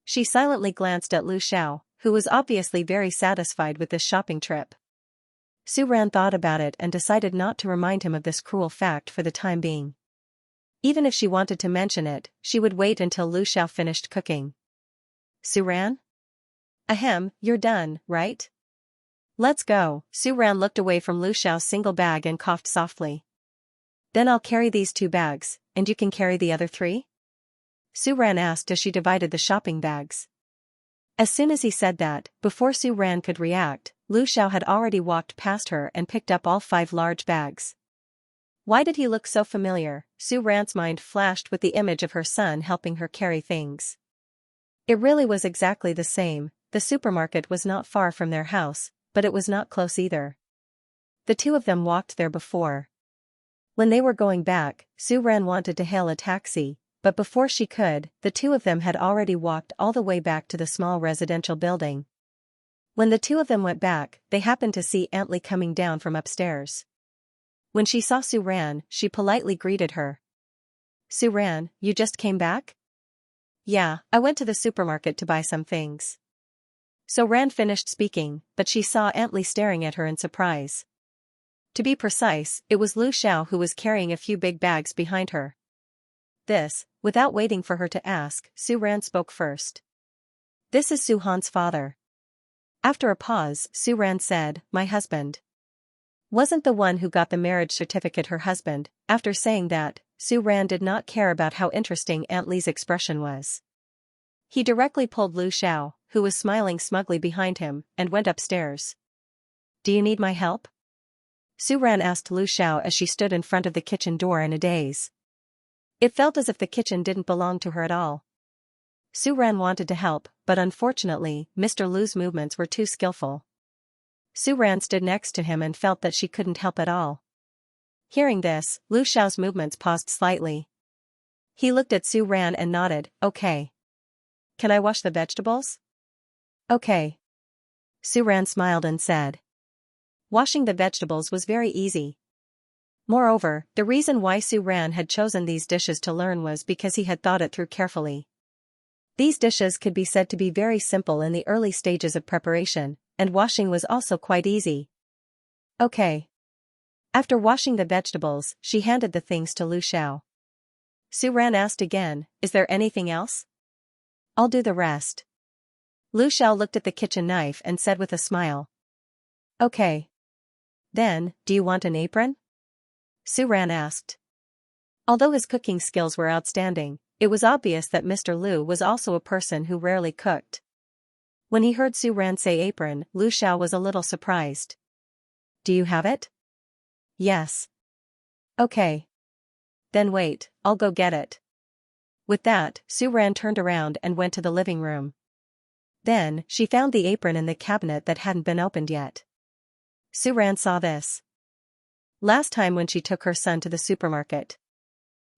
She silently glanced at Lu Xiao, who was obviously very satisfied with this shopping trip. Su-ran thought about it and decided not to remind him of this cruel fact for the time being. Even if she wanted to mention it, she would wait until Lu Xiao finished cooking. Su-ran? Ahem, you're done, right? Let's go. Su-ran looked away from Lu Xiao's single bag and coughed softly. Then I'll carry these 2 bags, and you can carry the other 3? Su-ran asked as she divided the shopping bags. As soon as he said that, before Su-ran could react, Lu Xiao had already walked past her and picked up all 5 large bags. Why did he look so familiar? Su-ran's mind flashed with the image of her son helping her carry things. It really was exactly the same. The supermarket was not far from their house, but it was not close either. The two of them walked there before. When they were going back, Su-ran wanted to hail a taxi, but before she could, the two of them had already walked all the way back to the small residential building. When the two of them went back, they happened to see Aunt Li coming down from upstairs. When she saw Su-ran, she politely greeted her. Su-ran, you just came back? Yeah, I went to the supermarket to buy some things. Su-ran finished speaking, but she saw Aunt Li staring at her in surprise. To be precise, it was Lu Xiao who was carrying a few big bags behind her. Without waiting for her to ask, Su-ran spoke first. This is Su-han's father. After a pause, Su-ran said, my husband. Wasn't the one who got the marriage certificate her husband? After saying that, Su-ran did not care about how interesting Aunt Li's expression was. He directly pulled Lu Xiao, who was smiling smugly behind him, and went upstairs. Do you need my help? Su-ran asked Lu Xiao as she stood in front of the kitchen door in a daze. It felt as if the kitchen didn't belong to her at all. Su-ran wanted to help, but unfortunately, Mr. Lu's movements were too skillful. Su-ran stood next to him and felt that she couldn't help at all. Hearing this, Lu Xiao's movements paused slightly. He looked at Su-ran and nodded, okay. Can I wash the vegetables? Okay. Su-ran smiled and said. Washing the vegetables was very easy. Moreover, the reason why Su Ran had chosen these dishes to learn was because he had thought it through carefully. These dishes could be said to be very simple in the early stages of preparation, and washing was also quite easy. Okay. After washing the vegetables, she handed the things to Lu Xiao. Su Ran asked again, "Is there anything else?" "I'll do the rest." Lu Xiao looked at the kitchen knife and said with a smile. "Okay. Then, do you want an apron?" Su Ran asked. Although his cooking skills were outstanding, it was obvious that Mr. Lu was also a person who rarely cooked. When he heard Su Ran say apron, Lu Xiao was a little surprised. "Do you have it?" "Yes." "Okay. Then wait, I'll go get it." With that, Su Ran turned around and went to the living room. Then, she found the apron in the cabinet that hadn't been opened yet. Su Ran saw this last time when she took her son to the supermarket.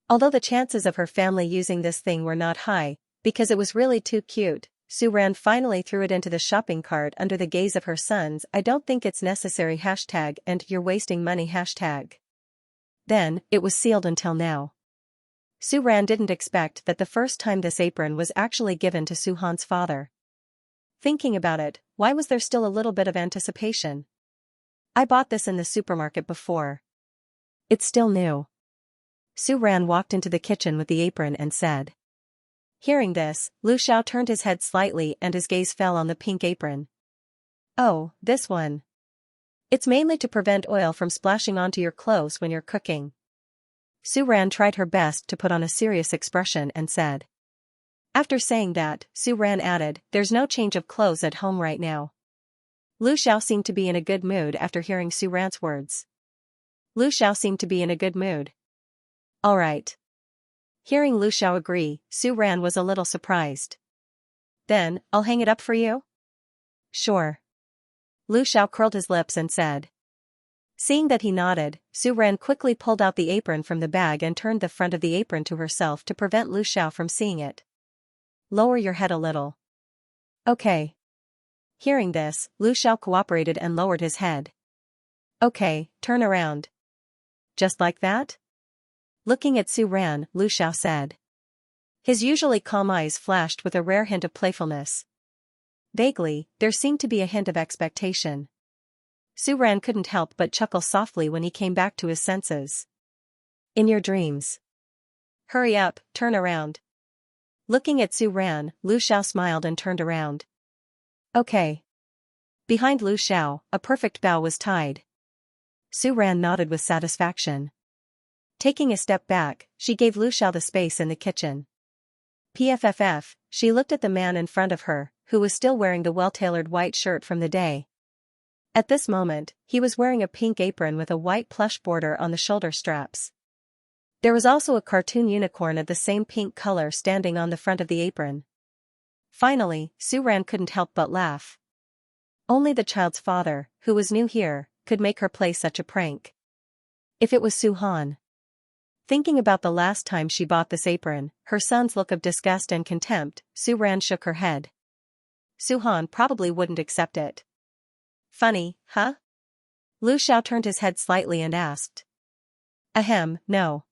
Although the chances of her family using this thing were not high, because it was really too cute, Su Ran finally threw it into the shopping cart under the gaze of her sons. "I don't think it's necessary # and you're wasting money #. Then, it was sealed until now. Su Ran didn't expect that the first time this apron was actually given to Su Han's father. Thinking about it, why was there still a little bit of anticipation? "I bought this in the supermarket before. It's still new." Su Ran walked into the kitchen with the apron and said. Hearing this, Lu Xiao turned his head slightly and his gaze fell on the pink apron. "Oh, this one. It's mainly to prevent oil from splashing onto your clothes when you're cooking." Su Ran tried her best to put on a serious expression and said. After saying that, Su Ran added, "There's no change of clothes at home right now." Lu Xiao seemed to be in a good mood after hearing Su Ran's words. Lu Xiao seemed to be in a good mood. All right. Hearing Lu Xiao agree, Su Ran was a little surprised. "Then, I'll hang it up for you?" "Sure." Lu Xiao curled his lips and said. Seeing that he nodded, Su Ran quickly pulled out the apron from the bag and turned the front of the apron to herself to prevent Lu Xiao from seeing it. "Lower your head a little." "Okay." Hearing this, Lu Xiao cooperated and lowered his head. "Okay, turn around." "Just like that?" Looking at Su Ran, Lu Xiao said. His usually calm eyes flashed with a rare hint of playfulness. Vaguely, there seemed to be a hint of expectation. Su Ran couldn't help but chuckle softly when he came back to his senses. "In your dreams." "Hurry up, turn around." Looking at Su Ran, Lu Xiao smiled and turned around. "Okay." Behind Lu Xiao, a perfect bow was tied. Su Ran nodded with satisfaction. Taking a step back, she gave Lu Xiao the space in the kitchen. PFFF, she looked at the man in front of her, who was still wearing the well-tailored white shirt from the day. At this moment, he was wearing a pink apron with a white plush border on the shoulder straps. There was also a cartoon unicorn of the same pink color standing on the front of the apron. Finally, Su Ran couldn't help but laugh. Only the child's father, who was new here, could make her play such a prank. If it was Su Han. Thinking about the last time she bought this apron, her son's look of disgust and contempt, Su Ran shook her head. Su Han probably wouldn't accept it. Funny, huh? Lu Xiao turned his head slightly and asked. Ahem, no.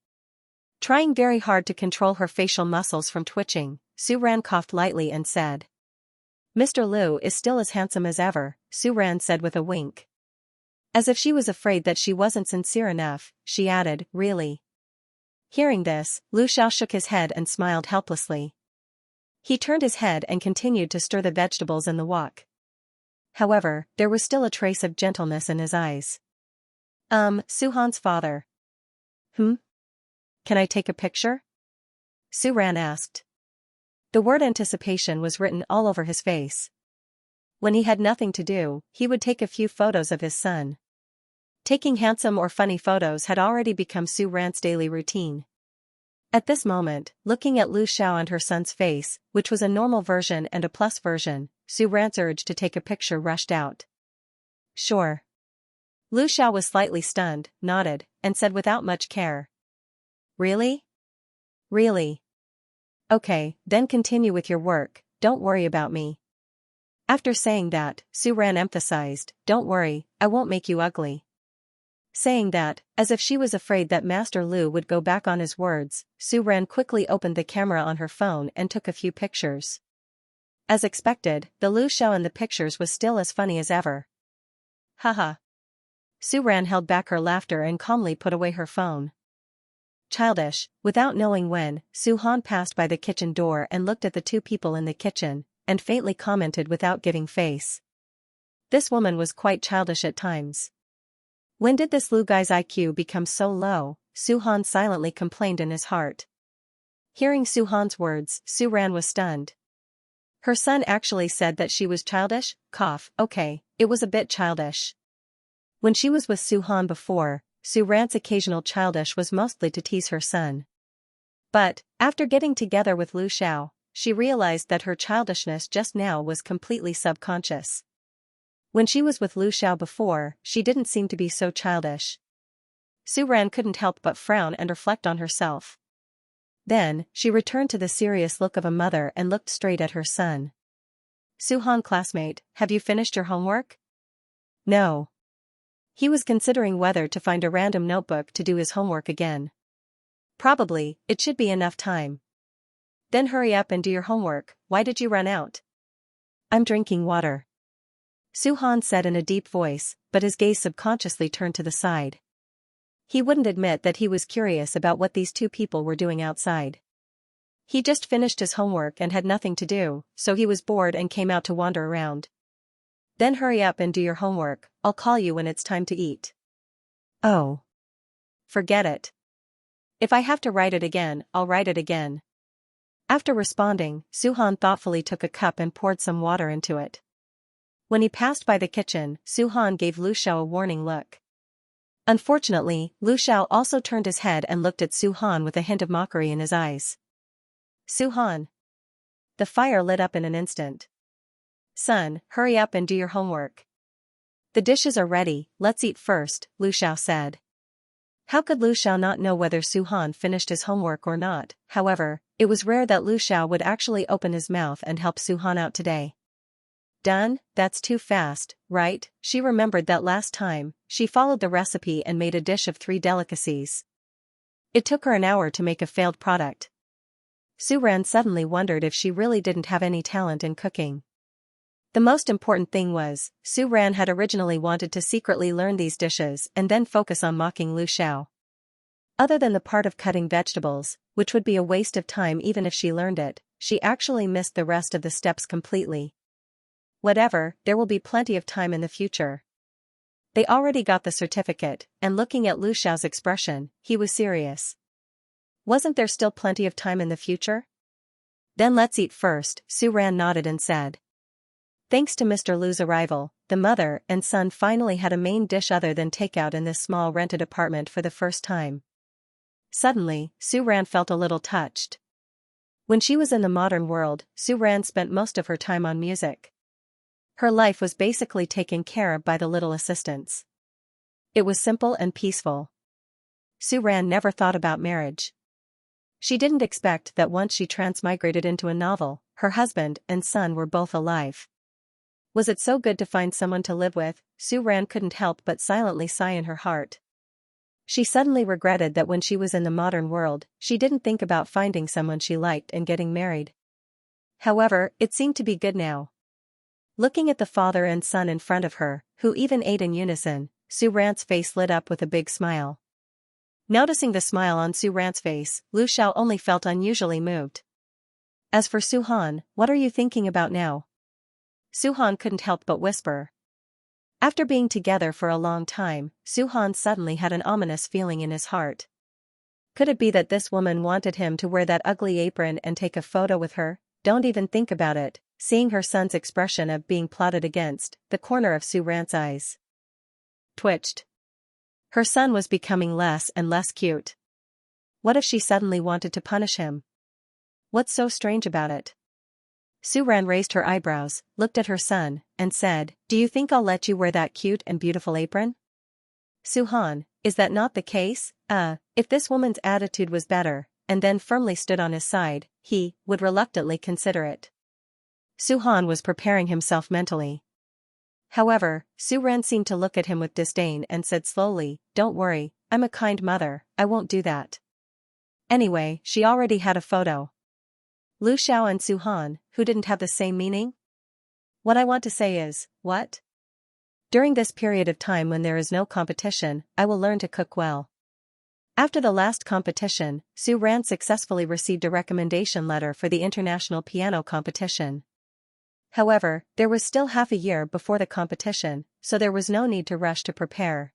Trying very hard to control her facial muscles from twitching, Su Ran coughed lightly and said. Mr. Lu is still as handsome as ever, Su Ran said with a wink. As if she was afraid that she wasn't sincere enough, she added, really. Hearing this, Lu Xiao shook his head and smiled helplessly. He turned his head and continued to stir the vegetables in the wok. However, there was still a trace of gentleness in his eyes. Su Han's father. Can I take a picture? Su Ran asked. The word anticipation was written all over his face. When he had nothing to do, he would take a few photos of his son. Taking handsome or funny photos had already become Su Ran's daily routine. At this moment, looking at Lu Xiao and her son's face, which was a normal version and a plus version, Su Ran's urge to take a picture rushed out. Sure. Lu Xiao was slightly stunned, nodded, and said without much care. Really? Really? Okay, then continue with your work, don't worry about me. After saying that, Su Ran emphasized, don't worry, I won't make you ugly. Saying that, as if she was afraid that Master Lu would go back on his words, Su Ran quickly opened the camera on her phone and took a few pictures. As expected, the Lu Xiao in the pictures was still as funny as ever. Haha. Su Ran held back her laughter and calmly put away her phone. Childish. Without knowing when, Su Han passed by the kitchen door and looked at the two people in the kitchen, and faintly commented without giving face. This woman was quite childish at times. When did this Lu guy's IQ become so low? Su Han silently complained in his heart. Hearing Su Han's words, Su Ran was stunned. Her son actually said that she was childish? Okay, it was a bit childish. When she was with Su Han before, Su Ran's occasional childish was mostly to tease her son. But, after getting together with Lu Xiao, she realized that her childishness just now was completely subconscious. When she was with Lu Xiao before, she didn't seem to be so childish. Su Ran couldn't help but frown and reflect on herself. Then, she returned to the serious look of a mother and looked straight at her son. Su Han, classmate, have you finished your homework? No. He was considering whether to find a random notebook to do his homework again. Probably, it should be enough time. Then hurry up and do your homework. Why did you run out? I'm drinking water. Su Han said in a deep voice, but his gaze subconsciously turned to the side. He wouldn't admit that he was curious about what these two people were doing outside. He just finished his homework and had nothing to do, so he was bored and came out to wander around. Then hurry up and do your homework, I'll call you when it's time to eat. Oh. Forget it. If I have to write it again, I'll write it again. After responding, Su Han thoughtfully took a cup and poured some water into it. When he passed by the kitchen, Su Han gave Lu Xiao a warning look. Unfortunately, Lu Xiao also turned his head and looked at Su Han with a hint of mockery in his eyes. Su Han. The fire lit up in an instant. Son, hurry up and do your homework. The dishes are ready, let's eat first, Lu Xiao said. How could Lu Xiao not know whether Su Han finished his homework or not? However, it was rare that Lu Xiao would actually open his mouth and help Su Han out today. Done? That's too fast, right? She remembered that last time, she followed the recipe and made a dish of 3 delicacies. It took her an hour to make a failed product. Su Ran suddenly wondered if she really didn't have any talent in cooking. The most important thing was, Su Ran had originally wanted to secretly learn these dishes and then focus on mocking Lu Xiao. Other than the part of cutting vegetables, which would be a waste of time even if she learned it, she actually missed the rest of the steps completely. Whatever, there will be plenty of time in the future. They already got the certificate, and looking at Lu Xiao's expression, he was serious. Wasn't there still plenty of time in the future? Then let's eat first, Su Ran nodded and said. Thanks to Mr. Lu's arrival, the mother and son finally had a main dish other than takeout in this small rented apartment for the first time. Suddenly, Su Ran felt a little touched. When she was in the modern world, Su Ran spent most of her time on music. Her life was basically taken care of by the little assistants. It was simple and peaceful. Su Ran never thought about marriage. She didn't expect that once she transmigrated into a novel, her husband and son were both alive. Was it so good to find someone to live with? Su Ran couldn't help but silently sigh in her heart. She suddenly regretted that when she was in the modern world, she didn't think about finding someone she liked and getting married. However, it seemed to be good now. Looking at the father and son in front of her, who even ate in unison, Su Ran's face lit up with a big smile. Noticing the smile on Su Ran's face, Lu Xiao only felt unusually moved. As for Su Han, what are you thinking about now? Su Han couldn't help but whisper. After being together for a long time, Su Han suddenly had an ominous feeling in his heart. Could it be that this woman wanted him to wear that ugly apron and take a photo with her? Don't even think about it. Seeing her son's expression of being plotted against, the corner of Su Ran's eyes twitched. Her son was becoming less and less cute. What if she suddenly wanted to punish him? What's so strange about it? Su Ran raised her eyebrows, looked at her son, and said, Do you think I'll let you wear that cute and beautiful apron? Su Han, is that not the case? If this woman's attitude was better, and then firmly stood on his side, he would reluctantly consider it. Su Han was preparing himself mentally. However, Su Ran seemed to look at him with disdain and said slowly, "Don't worry, I'm a kind mother, I won't do that." Anyway, she already had a photo. Lu Xiao and Su Han, who didn't have the same meaning? What I want to say is, what? During this period of time when there is no competition, I will learn to cook well. After the last competition, Su Ran successfully received a recommendation letter for the international piano competition. However, there was still half a year before the competition, so there was no need to rush to prepare.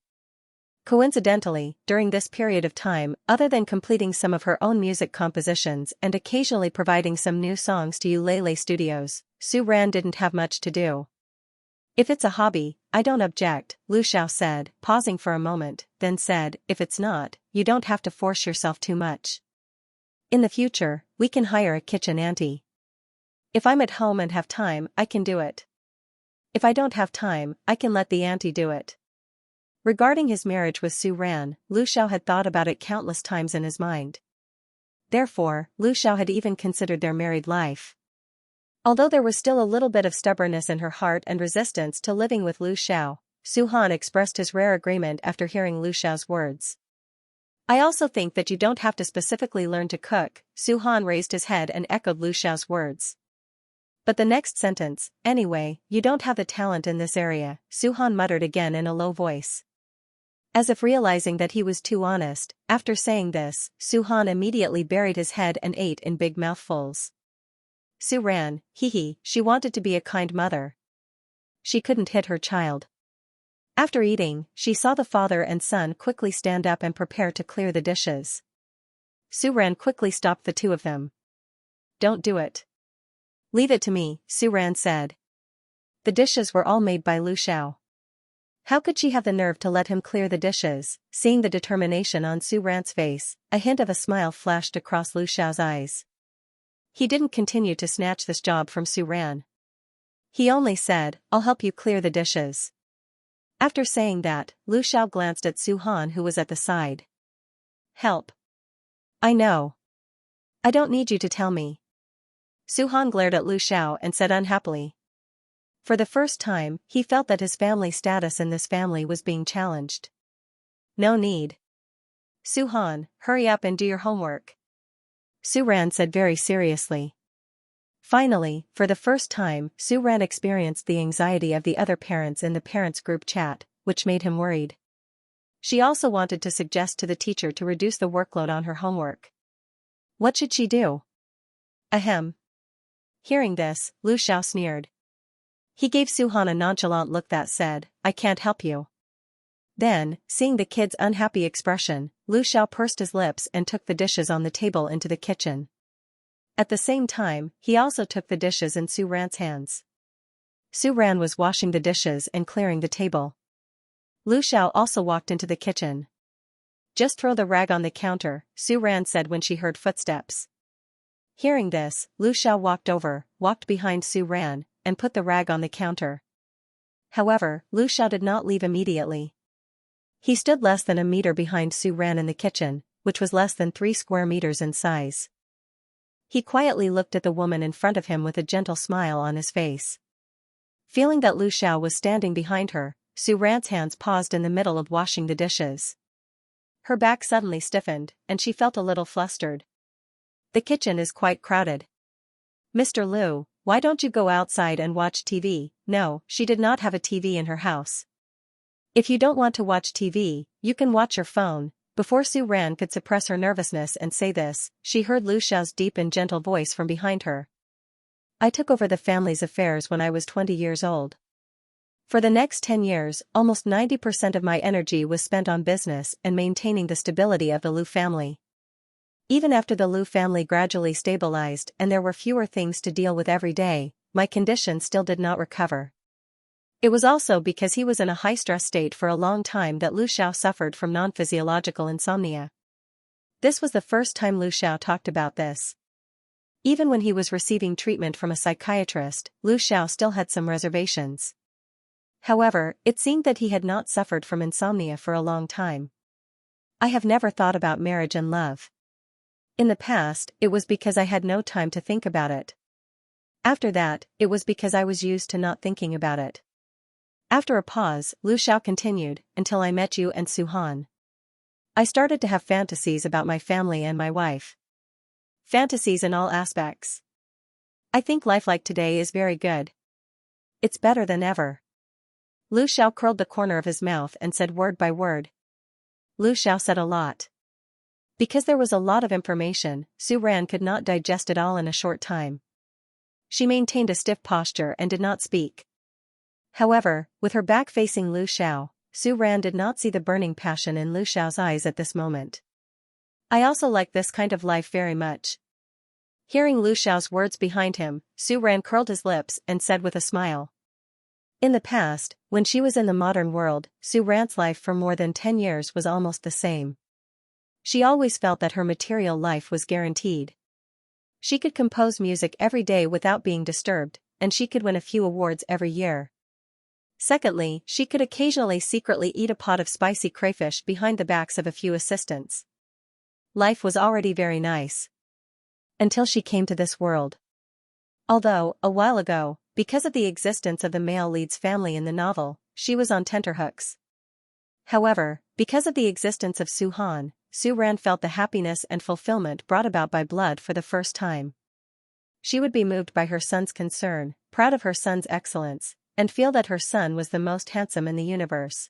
Coincidentally, during this period of time, other than completing some of her own music compositions and occasionally providing some new songs to Ulele Studios, Su Ran didn't have much to do. If it's a hobby, I don't object, Lu Xiao said, pausing for a moment, then said, if it's not, you don't have to force yourself too much. In the future, we can hire a kitchen auntie. If I'm at home and have time, I can do it. If I don't have time, I can let the auntie do it. Regarding his marriage with Su Ran, Lu Xiao had thought about it countless times in his mind. Therefore, Lu Xiao had even considered their married life. Although there was still a little bit of stubbornness in her heart and resistance to living with Lu Xiao, Su Han expressed his rare agreement after hearing Lu Xiao's words. I also think that you don't have to specifically learn to cook, Su Han raised his head and echoed Lu Xiao's words. But the next sentence, anyway, you don't have the talent in this area, Su Han muttered again in a low voice. As if realizing that he was too honest, after saying this, Su Han immediately buried his head and ate in big mouthfuls. Su Ran, she wanted to be a kind mother. She couldn't hit her child. After eating, she saw the father and son quickly stand up and prepare to clear the dishes. Su Ran quickly stopped the two of them. Don't do it. Leave it to me, Su Ran said. The dishes were all made by Lu Xiao. How could she have the nerve to let him clear the dishes? Seeing the determination on Su Ran's face, a hint of a smile flashed across Lu Xiao's eyes. He didn't continue to snatch this job from Su Ran. He only said, I'll help you clear the dishes. After saying that, Lu Xiao glanced at Su Han who was at the side. Help. I know. I don't need you to tell me. Su Han glared at Lu Xiao and said unhappily. For the first time, he felt that his family status in this family was being challenged. No need. Su Han, hurry up and do your homework. Su Ran said very seriously. Finally, for the first time, Su Ran experienced the anxiety of the other parents in the parents' group chat, which made him worried. She also wanted to suggest to the teacher to reduce the workload on her homework. What should she do? Ahem. Hearing this, Lu Xiao sneered. He gave Su Han a nonchalant look that said, I can't help you. Then, seeing the kid's unhappy expression, Lu Xiao pursed his lips and took the dishes on the table into the kitchen. At the same time, he also took the dishes in Su Ran's hands. Su Ran was washing the dishes and clearing the table. Lu Xiao also walked into the kitchen. Just throw the rag on the counter, Su Ran said when she heard footsteps. Hearing this, Lu Xiao walked behind Su Ran, and put the rag on the counter. However, Lu Xiao did not leave immediately. He stood less than a meter behind Su Ran in the kitchen, which was less than 3 square meters in size. He quietly looked at the woman in front of him with a gentle smile on his face. Feeling that Lu Xiao was standing behind her, Su Ran's hands paused in the middle of washing the dishes. Her back suddenly stiffened, and she felt a little flustered. The kitchen is quite crowded. Mr. Lu, why don't you go outside and watch TV? No, she did not have a TV in her house. If you don't want to watch TV, you can watch your phone. Before Su Ran could suppress her nervousness and say this, she heard Lu Xiao's deep and gentle voice from behind her. I took over the family's affairs when I was 20 years old. For the next 10 years, almost 90% of my energy was spent on business and maintaining the stability of the Lu family. Even after the Lu family gradually stabilized and there were fewer things to deal with every day, my condition still did not recover. It was also because he was in a high-stress state for a long time that Lu Xiao suffered from non-physiological insomnia. This was the first time Lu Xiao talked about this. Even when he was receiving treatment from a psychiatrist, Lu Xiao still had some reservations. However, it seemed that he had not suffered from insomnia for a long time. I have never thought about marriage and love. In the past, it was because I had no time to think about it. After that, it was because I was used to not thinking about it. After a pause, Lu Xiao continued, until I met you and Su-han. I started to have fantasies about my family and my wife. Fantasies in all aspects. I think life like today is very good. It's better than ever. Lu Xiao curled the corner of his mouth and said word by word. Lu Xiao said a lot. Because there was a lot of information, Su Ran could not digest it all in a short time. She maintained a stiff posture and did not speak. However, with her back facing Lu Xiao, Su Ran did not see the burning passion in Lu Xiao's eyes at this moment. I also like this kind of life very much. Hearing Lu Xiao's words behind him, Su Ran curled his lips and said with a smile. In the past, when she was in the modern world, Su Ran's life for more than 10 years was almost the same. She always felt that her material life was guaranteed. She could compose music every day without being disturbed, and she could win a few awards every year. Secondly, she could occasionally secretly eat a pot of spicy crayfish behind the backs of a few assistants. Life was already very nice. Until she came to this world. Although, a while ago, because of the existence of the male lead's family in the novel, she was on tenterhooks. However, because of the existence of Su-han, Su Ran felt the happiness and fulfillment brought about by blood for the first time. She would be moved by her son's concern, proud of her son's excellence, and feel that her son was the most handsome in the universe.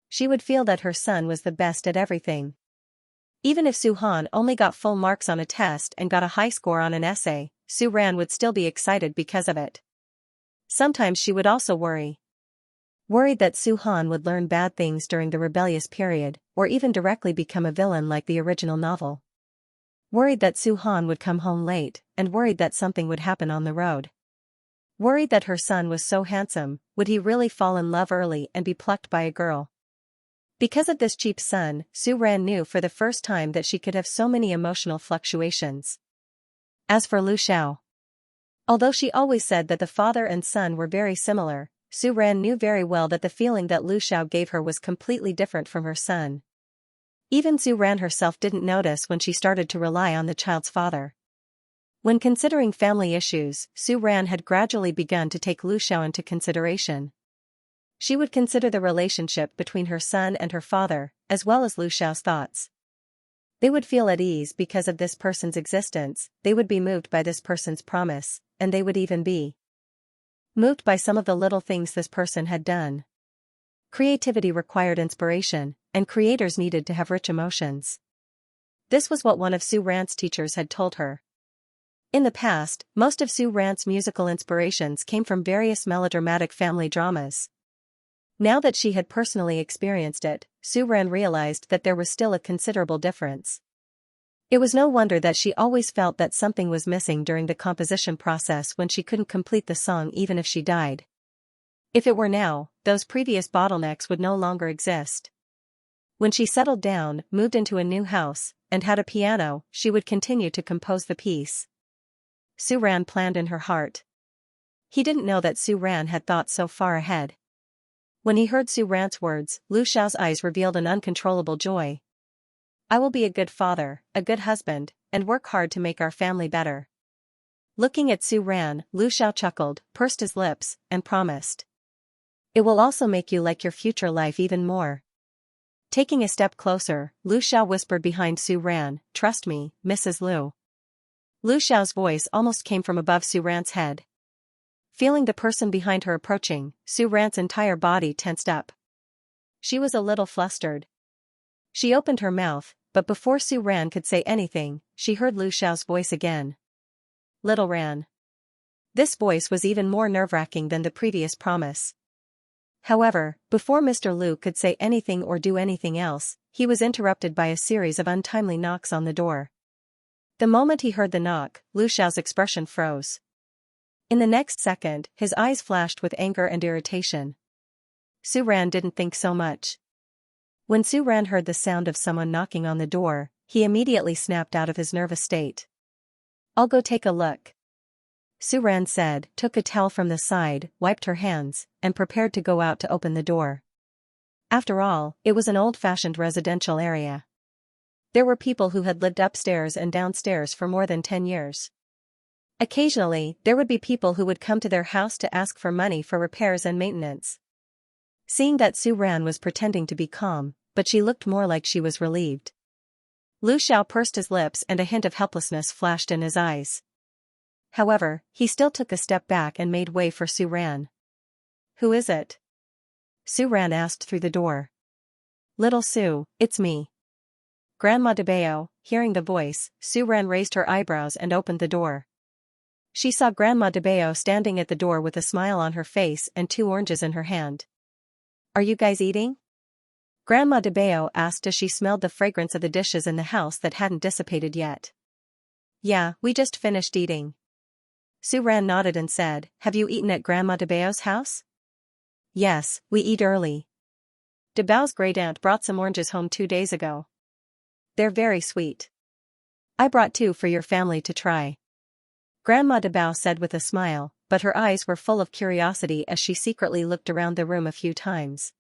She would feel that her son was the best at everything. Even if Su-han only got full marks on a test and got a high score on an essay, Su Ran would still be excited because of it. Sometimes she would also worry. Worried that Su-han would learn bad things during the rebellious period, or even directly become a villain like the original novel. Worried that Su-han would come home late, and worried that something would happen on the road. Worried that her son was so handsome, would he really fall in love early and be plucked by a girl? Because of this cheap son, Su Ran knew for the first time that she could have so many emotional fluctuations. As for Lu Xiao, although she always said that the father and son were very similar, Su Ran knew very well that the feeling that Lu Xiao gave her was completely different from her son. Even Su Ran herself didn't notice when she started to rely on the child's father. When considering family issues, Su Ran had gradually begun to take Lu Xiao into consideration. She would consider the relationship between her son and her father, as well as Lu Xiao's thoughts. They would feel at ease because of this person's existence, they would be moved by this person's promise, and they would even be moved by some of the little things this person had done. Creativity required inspiration, and creators needed to have rich emotions. This was what one of Su Ran's teachers had told her. In the past, most of Su Ran's musical inspirations came from various melodramatic family dramas. Now that she had personally experienced it, Su Ran realized that there was still a considerable difference. It was no wonder that she always felt that something was missing during the composition process when she couldn't complete the song even if she died. If it were now, those previous bottlenecks would no longer exist. When she settled down, moved into a new house, and had a piano, she would continue to compose the piece. Su Ran planned in her heart. He didn't know that Su Ran had thought so far ahead. When he heard Su Ran's words, Lu Xiao's eyes revealed an uncontrollable joy. I will be a good father, a good husband, and work hard to make our family better. Looking at Su Ran, Lu Xiao chuckled, pursed his lips, and promised. It will also make you like your future life even more. Taking a step closer, Lu Xiao whispered behind Su Ran, trust me, Mrs. Lu. Lu Xiao's voice almost came from above Su Ran's head. Feeling the person behind her approaching, Su Ran's entire body tensed up. She was a little flustered. She opened her mouth, but before Su Ran could say anything, she heard Lu Xiao's voice again. Little Ran. This voice was even more nerve-wracking than the previous promise. However, before Mr. Lu could say anything or do anything else, he was interrupted by a series of untimely knocks on the door. The moment he heard the knock, Lu Xiao's expression froze. In the next second, his eyes flashed with anger and irritation. Su Ran didn't think so much. When Su Ran heard the sound of someone knocking on the door, he immediately snapped out of his nervous state. I'll go take a look. Su Ran said, took a towel from the side, wiped her hands, and prepared to go out to open the door. After all, it was an old-fashioned residential area. There were people who had lived upstairs and downstairs for more than 10 years. Occasionally, there would be people who would come to their house to ask for money for repairs and maintenance. Seeing that Su Ran was pretending to be calm, but she looked more like she was relieved. Lu Xiao pursed his lips and a hint of helplessness flashed in his eyes. However, he still took a step back and made way for Su Ran. "Who is it?" Su Ran asked through the door. "Little Su, it's me." Grandma de Bao, hearing the voice, Su Ran raised her eyebrows and opened the door. She saw Grandma de Bao standing at the door with a smile on her face and 2 oranges in her hand. "Are you guys eating?" Grandma de Bao asked as she smelled the fragrance of the dishes in the house that hadn't dissipated yet. "Yeah, we just finished eating." Su Ran nodded and said, "Have you eaten at Grandma de Bao's house?" "Yes, we eat early. De Bao's great-aunt brought some oranges home 2 days ago. They're very sweet. I brought 2 for your family to try." Grandma de Bao said with a smile, but her eyes were full of curiosity as she secretly looked around the room a few times.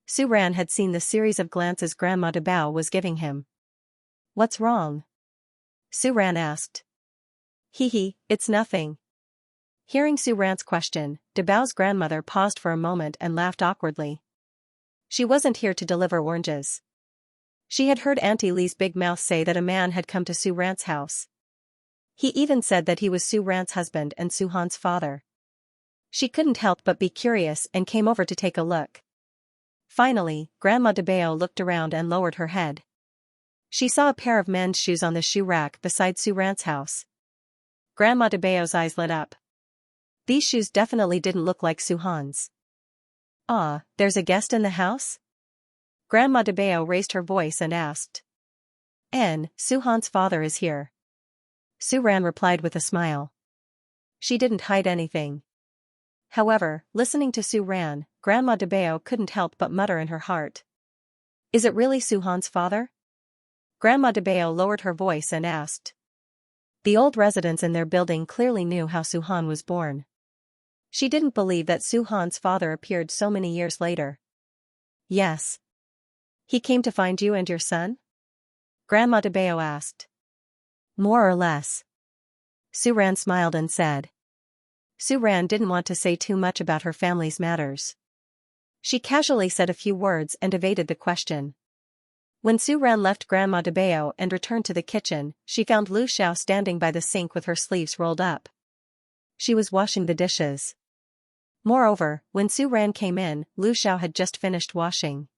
Su Ran had seen the series of glances Grandma de Bao was giving him. "What's wrong?" Su Ran asked. "Hee, it's nothing." Hearing Su Ran's question, de Bao's grandmother paused for a moment and laughed awkwardly. She wasn't here to deliver oranges. She had heard Auntie Lee's big mouth say that a man had come to Su Ran's house. He even said that he was Su Ran's husband and Su Han's father. She couldn't help but be curious and came over to take a look. Finally, Grandma de Bao looked around and lowered her head. She saw a pair of men's shoes on the shoe rack beside Su Ran's house. Grandma de Bao's eyes lit up. These shoes definitely didn't look like Su Han's. "Ah, there's a guest in the house?" Grandma de Bao raised her voice and asked. Su Han's father is here." Su Ran replied with a smile. She didn't hide anything. However, listening to Su Ran, Grandma de Bao couldn't help but mutter in her heart. "Is it really Su Han's father?" Grandma de Bao lowered her voice and asked. The old residents in their building clearly knew how Su Han was born. She didn't believe that Su Han's father appeared so many years later. "Yes. He came to find you and your son?" Grandma de Bao asked. "More or less." Su Ran smiled and said. Su Ran didn't want to say too much about her family's matters. She casually said a few words and evaded the question. When Su Ran left Grandma de Bao and returned to the kitchen, she found Lu Xiao standing by the sink with her sleeves rolled up. She was washing the dishes. Moreover, when Su Ran came in, Lu Xiao had just finished washing.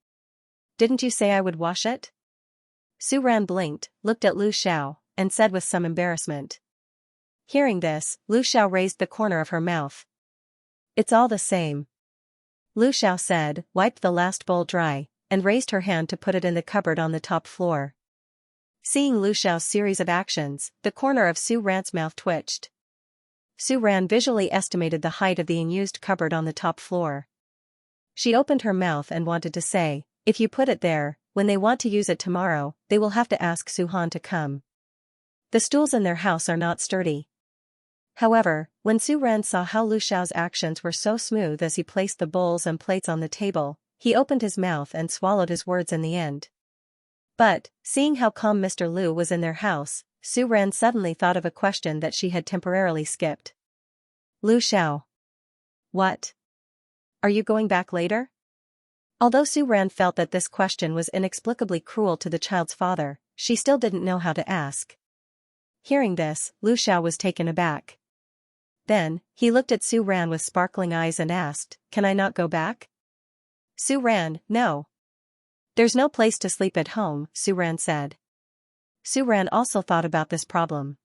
"Didn't you say I would wash it?" Su Ran blinked, looked at Lu Xiao, and said with some embarrassment. Hearing this, Lu Xiao raised the corner of her mouth. "It's all the same," Lu Xiao said, wiped the last bowl dry, and raised her hand to put it in the cupboard on the top floor. Seeing Lu Xiao's series of actions, the corner of Su Ran's mouth twitched. Su Ran visually estimated the height of the unused cupboard on the top floor. She opened her mouth and wanted to say, "If you put it there, when they want to use it tomorrow, they will have to ask Su Han to come. The stools in their house are not sturdy." However, when Su Ran saw how Lu Xiao's actions were so smooth as he placed the bowls and plates on the table, he opened his mouth and swallowed his words in the end. But, seeing how calm Mr. Lu was in their house, Su Ran suddenly thought of a question that she had temporarily skipped. "Lu Xiao. What? Are you going back later?" Although Su Ran felt that this question was inexplicably cruel to the child's father, she still didn't know how to ask. Hearing this, Lu Xiao was taken aback. Then, he looked at Su Ran with sparkling eyes and asked, "Can I not go back?" Su Ran, "No. There's no place to sleep at home," Su Ran said. Su Ran also thought about this problem.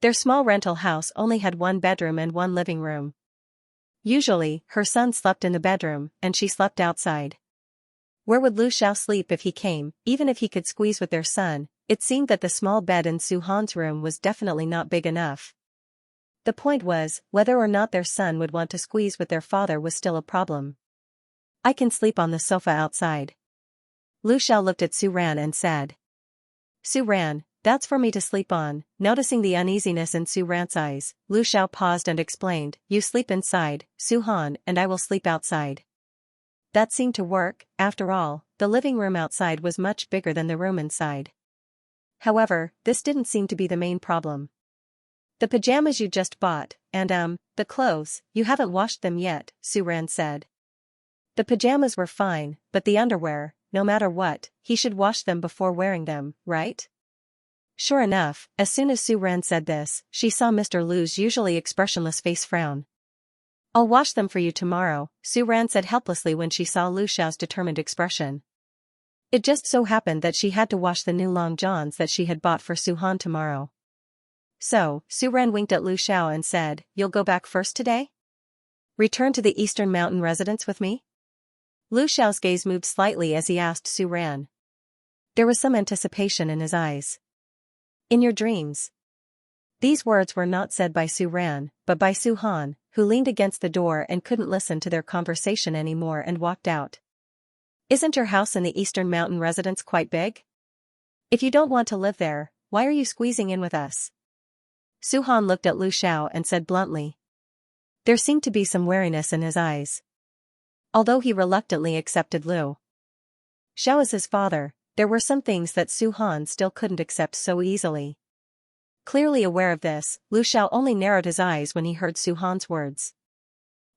Their small rental house only had 1 bedroom and 1 living room. Usually, her son slept in the bedroom, and she slept outside. Where would Lu Xiao sleep if he came? Even if he could squeeze with their son, it seemed that the small bed in Su Han's room was definitely not big enough. The point was, whether or not their son would want to squeeze with their father was still a problem. "I can sleep on the sofa outside." Lu Xiao looked at Su Ran and said. "Su Ran, that's for me to sleep on." Noticing the uneasiness in Su Ran's eyes, Lu Xiao paused and explained, "You sleep inside, Su Han, and I will sleep outside." That seemed to work. After all, the living room outside was much bigger than the room inside. However, this didn't seem to be the main problem. "The pajamas you just bought, and the clothes, you haven't washed them yet," Su Ran said. The pajamas were fine, but the underwear, no matter what, he should wash them before wearing them, right? Sure enough, as soon as Su Ran said this, she saw Mr. Lu's usually expressionless face frown. I'll wash them for you tomorrow, Su Ran said helplessly when she saw Lu Xiao's determined expression. It just so happened that she had to wash the new long johns that she had bought for Su Han tomorrow. So, Su Ran winked at Lu Xiao and said, "You'll go back first today? Return to the Eastern Mountain residence with me?" Lu Xiao's gaze moved slightly as he asked Su Ran. There was some anticipation in his eyes. In your dreams. These words were not said by Su Ran, but by Su Han, who leaned against the door and couldn't listen to their conversation anymore and walked out. Isn't your house in the Eastern Mountain residence quite big? If you don't want to live there, why are you squeezing in with us? Su Han looked at Lu Xiao and said bluntly. There seemed to be some wariness in his eyes. Although he reluctantly accepted Lu Xiao as his father, there were some things that Su Han still couldn't accept so easily. Clearly aware of this, Lu Xiao only narrowed his eyes when he heard Su Han's words.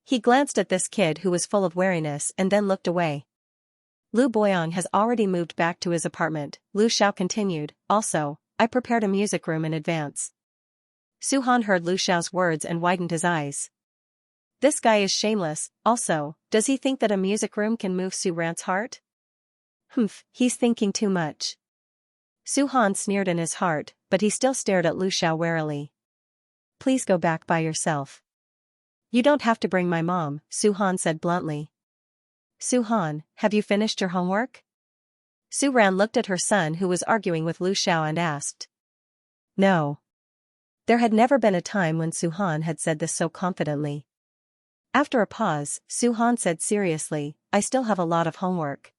He glanced at this kid who was full of wariness and then looked away. Lu Boyong has already moved back to his apartment, Lu Xiao continued. Also, I prepared a music room in advance. Su Han heard Lu Xiao's words and widened his eyes. This guy is shameless. Also, does he think that a music room can move Su Ran's heart? Humph, he's thinking too much. Su Han sneered in his heart, but he still stared at Lu Xiao warily. Please go back by yourself. You don't have to bring my mom, Su Han said bluntly. Su Han, have you finished your homework? Su Ran looked at her son who was arguing with Lu Xiao and asked. No. There had never been a time when Su Han had said this so confidently. After a pause, Su Han said seriously, I still have a lot of homework.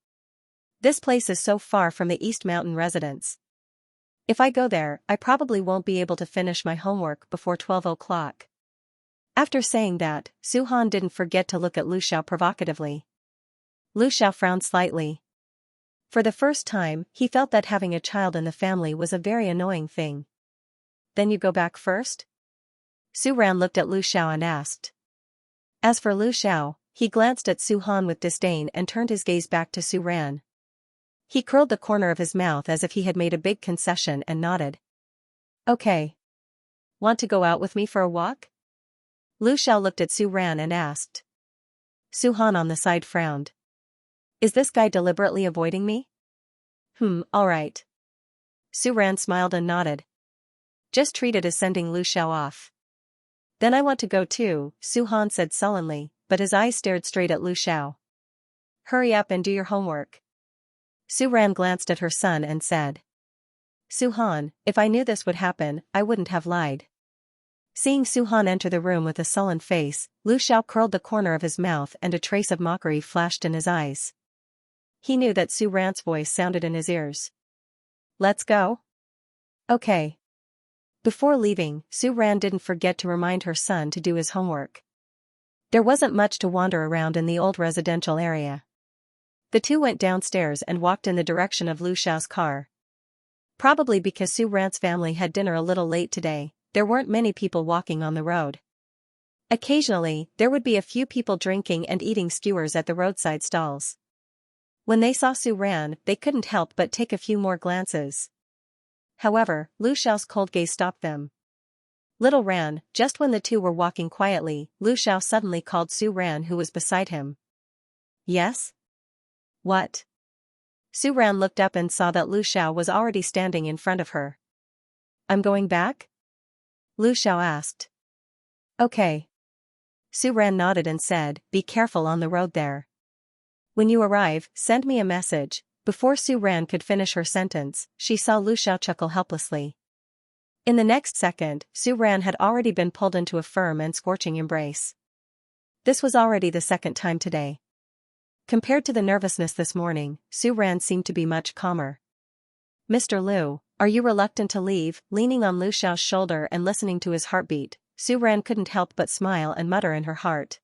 This place is so far from the East Mountain residence. If I go there, I probably won't be able to finish my homework before 12 o'clock. After saying that, Su Han didn't forget to look at Lu Xiao provocatively. Lu Xiao frowned slightly. For the first time, he felt that having a child in the family was a very annoying thing. Then you go back first? Su Ran looked at Lu Xiao and asked. As for Lu Xiao, he glanced at Su Han with disdain and turned his gaze back to Su Ran. He curled the corner of his mouth as if he had made a big concession and nodded. Okay. Want to go out with me for a walk? Lu Xiao looked at Su Ran and asked. Su Han on the side frowned. Is this guy deliberately avoiding me? All right. Su Ran smiled and nodded. Just treat it as sending Lu Xiao off. Then I want to go too, Su Han said sullenly, but his eyes stared straight at Lu Xiao. Hurry up and do your homework. Su Ran glanced at her son and said. Su Han, if I knew this would happen, I wouldn't have lied. Seeing Su Han enter the room with a sullen face, Lu Xiao curled the corner of his mouth and a trace of mockery flashed in his eyes. He knew that Su Ran's voice sounded in his ears. Let's go? Okay. Before leaving, Su Ran didn't forget to remind her son to do his homework. There wasn't much to wander around in the old residential area. The two went downstairs and walked in the direction of Lu Xiao's car. Probably because Su Ran's family had dinner a little late today, there weren't many people walking on the road. Occasionally, there would be a few people drinking and eating skewers at the roadside stalls. When they saw Su Ran, they couldn't help but take a few more glances. However, Lu Xiao's cold gaze stopped them. Little Ran, just when the two were walking quietly, Lu Xiao suddenly called Su Ran who was beside him. Yes? What? Su Ran looked up and saw that Lu Xiao was already standing in front of her. I'm going back? Lu Xiao asked. Okay. Su Ran nodded and said, be careful on the road there. When you arrive, send me a message. Before Su Ran could finish her sentence, she saw Lu Xiao chuckle helplessly. In the next second, Su Ran had already been pulled into a firm and scorching embrace. This was already the second time today. Compared to the nervousness this morning, Su Ran seemed to be much calmer. Mr. Lu, are you reluctant to leave? Leaning on Lu Xiao's shoulder and listening to his heartbeat, Su Ran couldn't help but smile and mutter in her heart.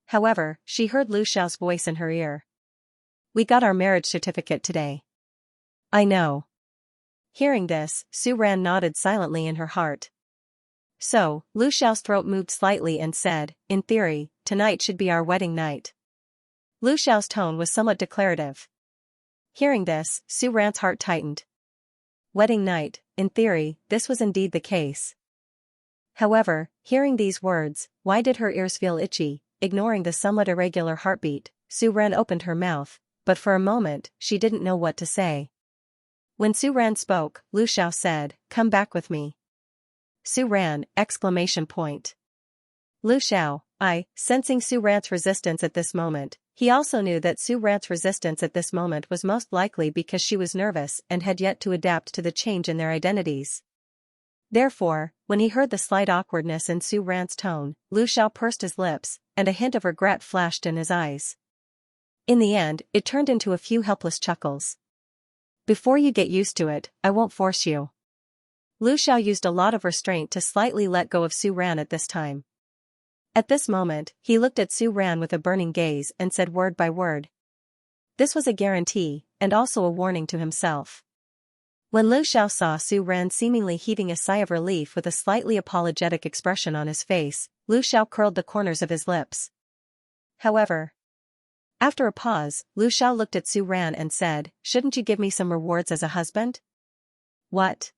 However, she heard Lu Xiao's voice in her ear. We got our marriage certificate today. I know. Hearing this, Su Ran nodded silently in her heart. So, Lu Xiao's throat moved slightly and said, in theory, tonight should be our wedding night. Lu Xiao's tone was somewhat declarative. Hearing this, Su Ran's heart tightened. Wedding night, in theory, this was indeed the case. However, hearing these words, why did her ears feel itchy? Ignoring the somewhat irregular heartbeat, Su Ran opened her mouth, but for a moment, she didn't know what to say. When Su Ran spoke, Lu Xiao said, "Come back with me." Su Ran! Lu Xiao, sensing Su Ran's resistance at this moment, he also knew that Su Ran's resistance at this moment was most likely because she was nervous and had yet to adapt to the change in their identities. Therefore, when he heard the slight awkwardness in Su Ran's tone, Lu Xiao pursed his lips, and a hint of regret flashed in his eyes. In the end, it turned into a few helpless chuckles. "Before you get used to it, I won't force you." Lu Xiao used a lot of restraint to slightly let go of Su Ran at this time. At this moment, he looked at Su Ran with a burning gaze and said word by word. This was a guarantee, and also a warning to himself. When Lu Xiao saw Su Ran seemingly heaving a sigh of relief with a slightly apologetic expression on his face, Lu Xiao curled the corners of his lips. However, after a pause, Lu Xiao looked at Su Ran and said, "Shouldn't you give me some rewards as a husband?" "What?"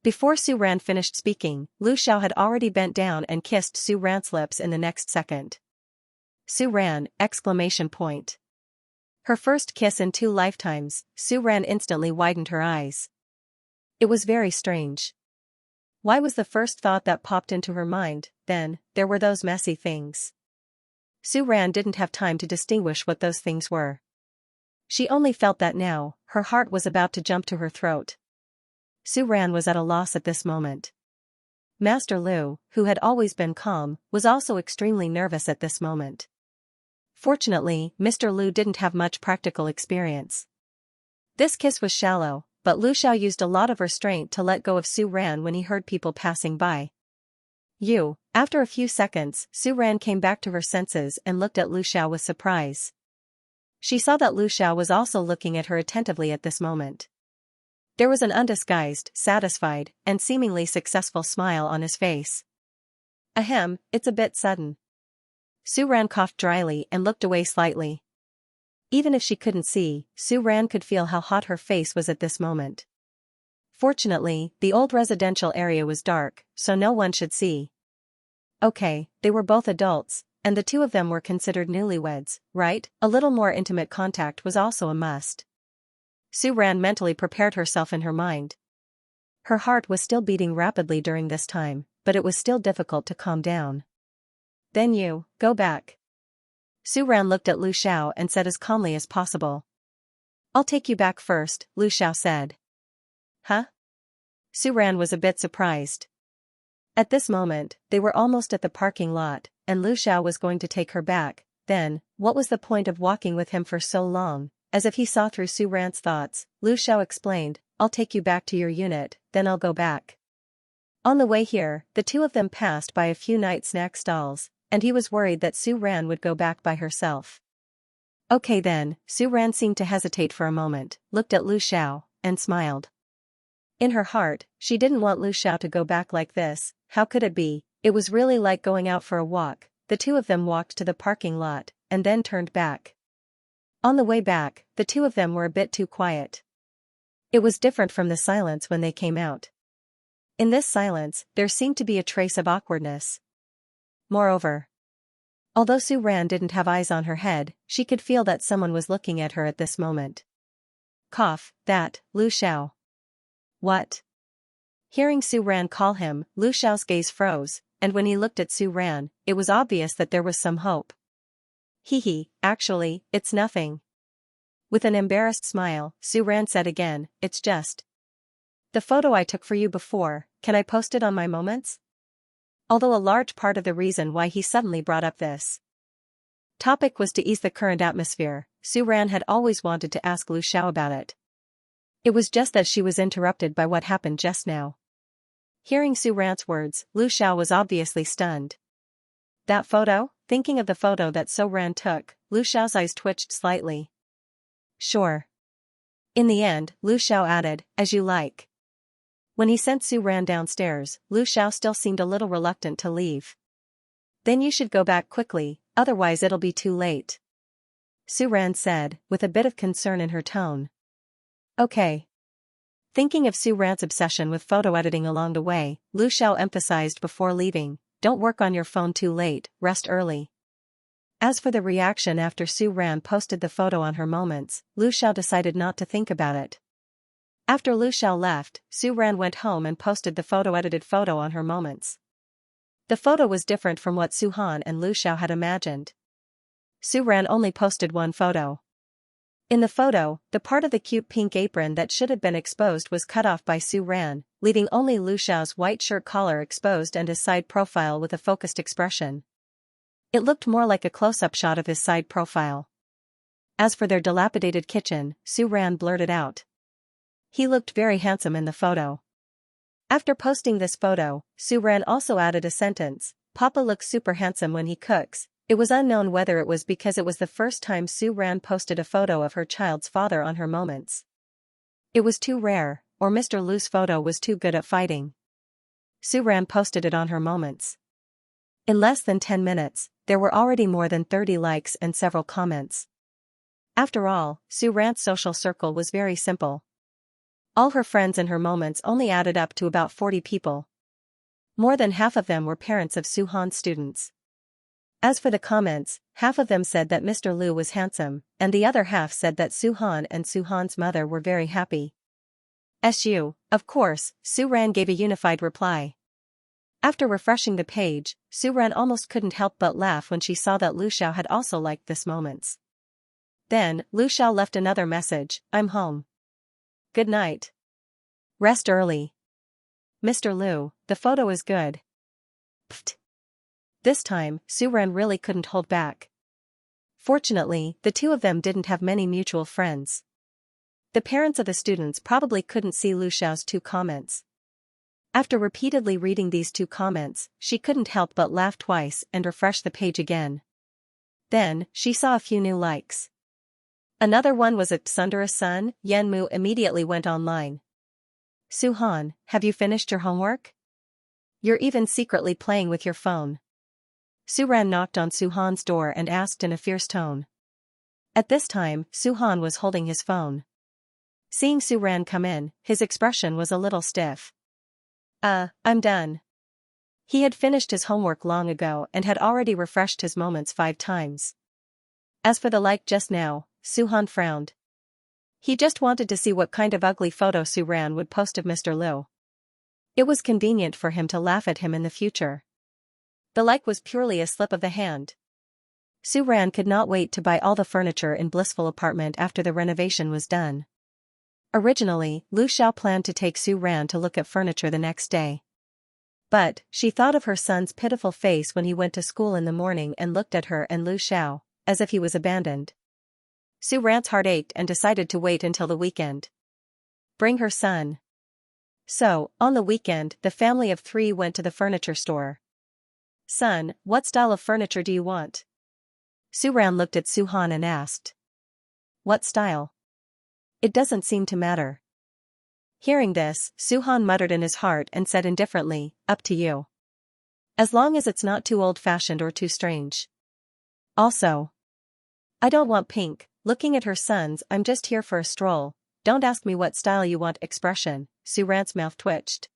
Before Su Ran finished speaking, Lu Xiao had already bent down and kissed Su Ran's lips in the next second. Su Ran! Her first kiss in 2 lifetimes, Su Ran instantly widened her eyes. It was very strange. Why was the first thought that popped into her mind, then, there were those messy things. Su Ran didn't have time to distinguish what those things were. She only felt that now, her heart was about to jump to her throat. Su Ran was at a loss at this moment. Master Lu, who had always been calm, was also extremely nervous at this moment. Fortunately, Mr. Lu didn't have much practical experience. This kiss was shallow, but Lu Xiao used a lot of restraint to let go of Su Ran when he heard people passing by. After a few seconds, Su Ran came back to her senses and looked at Lu Xiao with surprise. She saw that Lu Xiao was also looking at her attentively at this moment. There was an undisguised, satisfied, and seemingly successful smile on his face. "Ahem, it's a bit sudden." Su Ran coughed dryly and looked away slightly. Even if she couldn't see, Su Ran could feel how hot her face was at this moment. Fortunately, the old residential area was dark, so no one should see. Okay, they were both adults, and the two of them were considered newlyweds, right? A little more intimate contact was also a must. Su Ran mentally prepared herself in her mind. Her heart was still beating rapidly during this time, but it was still difficult to calm down. "Then you, go back." Su Ran looked at Lu Xiao and said as calmly as possible. "I'll take you back first," Lu Xiao said. "Huh?" Su Ran was a bit surprised. At this moment, they were almost at the parking lot, and Lu Xiao was going to take her back. Then, what was the point of walking with him for so long? As if he saw through Su Ran's thoughts, Lu Xiao explained, "I'll take you back to your unit, then I'll go back." On the way here, the two of them passed by a few night snack stalls, and he was worried that Su Ran would go back by herself. Okay then, Su Ran seemed to hesitate for a moment, looked at Lu Xiao, and smiled. In her heart, she didn't want Lu Xiao to go back like this. How could it be? It was really like going out for a walk. The two of them walked to the parking lot, and then turned back. On the way back, the two of them were a bit too quiet. It was different from the silence when they came out. In this silence, there seemed to be a trace of awkwardness. Moreover, although Su Ran didn't have eyes on her head, she could feel that someone was looking at her at this moment. That, Lu Xiao. What? Hearing Su Ran call him, Lu Xiao's gaze froze, and when he looked at Su Ran, it was obvious that there was some hope. Actually, it's nothing." With an embarrassed smile, Su Ran said again, "It's just the photo I took for you before. Can I post it on my moments?" Although a large part of the reason why he suddenly brought up this topic was to ease the current atmosphere, Su Ran had always wanted to ask Lu Xiao about it. It was just that she was interrupted by what happened just now. Hearing Su Ran's words, Lu Xiao was obviously stunned. That photo? Thinking of the photo that Su Ran took, Lu Xiao's eyes twitched slightly. "Sure." In the end, Lu Xiao added, "As you like." When he sent Su Ran downstairs, Lu Xiao still seemed a little reluctant to leave. "Then you should go back quickly, otherwise it'll be too late." Su Ran said, with a bit of concern in her tone. Okay. Thinking of Su Ran's obsession with photo editing along the way, Lu Xiao emphasized before leaving, don't work on your phone too late, rest early. As for the reaction after Su Ran posted the photo on her moments, Lu Xiao decided not to think about it. After Lu Xiao left, Su Ran went home and posted the edited photo on her moments. The photo was different from what Su Han and Lu Xiao had imagined. Su Ran only posted one photo. In the photo, the part of the cute pink apron that should have been exposed was cut off by Su Ran, leaving only Lu Xiao's white shirt collar exposed and his side profile with a focused expression. It looked more like a close-up shot of his side profile. As for their dilapidated kitchen, Su Ran blurted out. He looked very handsome in the photo. After posting this photo, Su Ran also added a sentence, Papa looks super handsome when he cooks. It was unknown whether it was because it was the first time Su Ran posted a photo of her child's father on her moments. It was too rare, or Mr. Lu's photo was too good at fighting. Su Ran posted it on her moments. In less than 10 minutes, there were already more than 30 likes and several comments. After all, Su Ran's social circle was very simple. All her friends in her moments only added up to about 40 people. More than half of them were parents of Su Han's students. As for the comments, half of them said that Mr. Lu was handsome, and the other half said that Su Han and Su Han's mother were very happy. Of course, Su Ran gave a unified reply. After refreshing the page, Su Ran almost couldn't help but laugh when she saw that Lu Xiao had also liked this moments. Then, Lu Xiao left another message, I'm home. Good night. Rest early. Mr. Lu, the photo is good. Pfft. This time, Su Ran really couldn't hold back. Fortunately, the two of them didn't have many mutual friends. The parents of the students probably couldn't see Lu Xiao's 2 comments. After repeatedly reading these 2 comments, she couldn't help but laugh twice and refresh the page again. Then, she saw a few new likes. Another one was at Sundara's son, Yan Mu immediately went online. Su Han, have you finished your homework? You're even secretly playing with your phone. Su Ran knocked on Su Han's door and asked in a fierce tone. At this time, Su Han was holding his phone. Seeing Su Ran come in, his expression was a little stiff. I'm done. He had finished his homework long ago and had already refreshed his moments 5 times. As for the like just now, Su Han frowned. He just wanted to see what kind of ugly photo Su Ran would post of Mr. Lu. It was convenient for him to laugh at him in the future. The like was purely a slip of the hand. Su Ran could not wait to buy all the furniture in Blissful apartment after the renovation was done. Originally, Lu Xiao planned to take Su Ran to look at furniture the next day. But, she thought of her son's pitiful face when he went to school in the morning and looked at her and Lu Xiao, as if he was abandoned. Su Ran's heart ached and decided to wait until the weekend. Bring her son. So, on the weekend, the family of 3 went to the furniture store. Son, what style of furniture do you want? Su Ran looked at Su Han and asked. What style? It doesn't seem to matter. Hearing this, Su Han muttered in his heart and said indifferently, up to you. As long as it's not too old-fashioned or too strange. Also, I don't want pink. Looking at her sons, I'm just here for a stroll. Don't ask me what style you want expression. Su Ran's mouth twitched.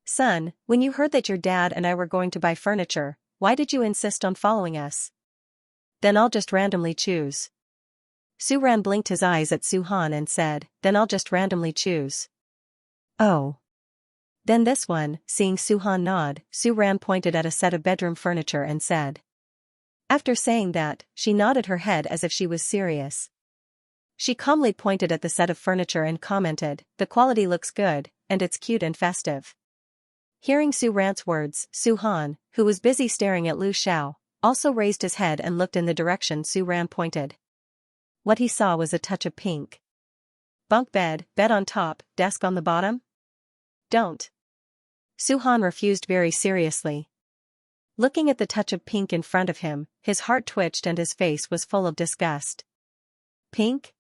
Son, when you heard that your dad and I were going to buy furniture, why did you insist on following us? Then I'll just randomly choose. Su Ran blinked his eyes at Su Han and said, then I'll just randomly choose. Oh. Then this one, seeing Su Han nod, Su Ran pointed at a set of bedroom furniture and said. After saying that, she nodded her head as if she was serious. She calmly pointed at the set of furniture and commented, the quality looks good, and it's cute and festive. Hearing Su Ran's words, Su Han, who was busy staring at Lu Xiao, also raised his head and looked in the direction Su Ran pointed. What he saw was a touch of pink. Bunk bed, bed on top, desk on the bottom? Don't. Su Han refused very seriously. Looking at the touch of pink in front of him, his heart twitched and his face was full of disgust. Pink?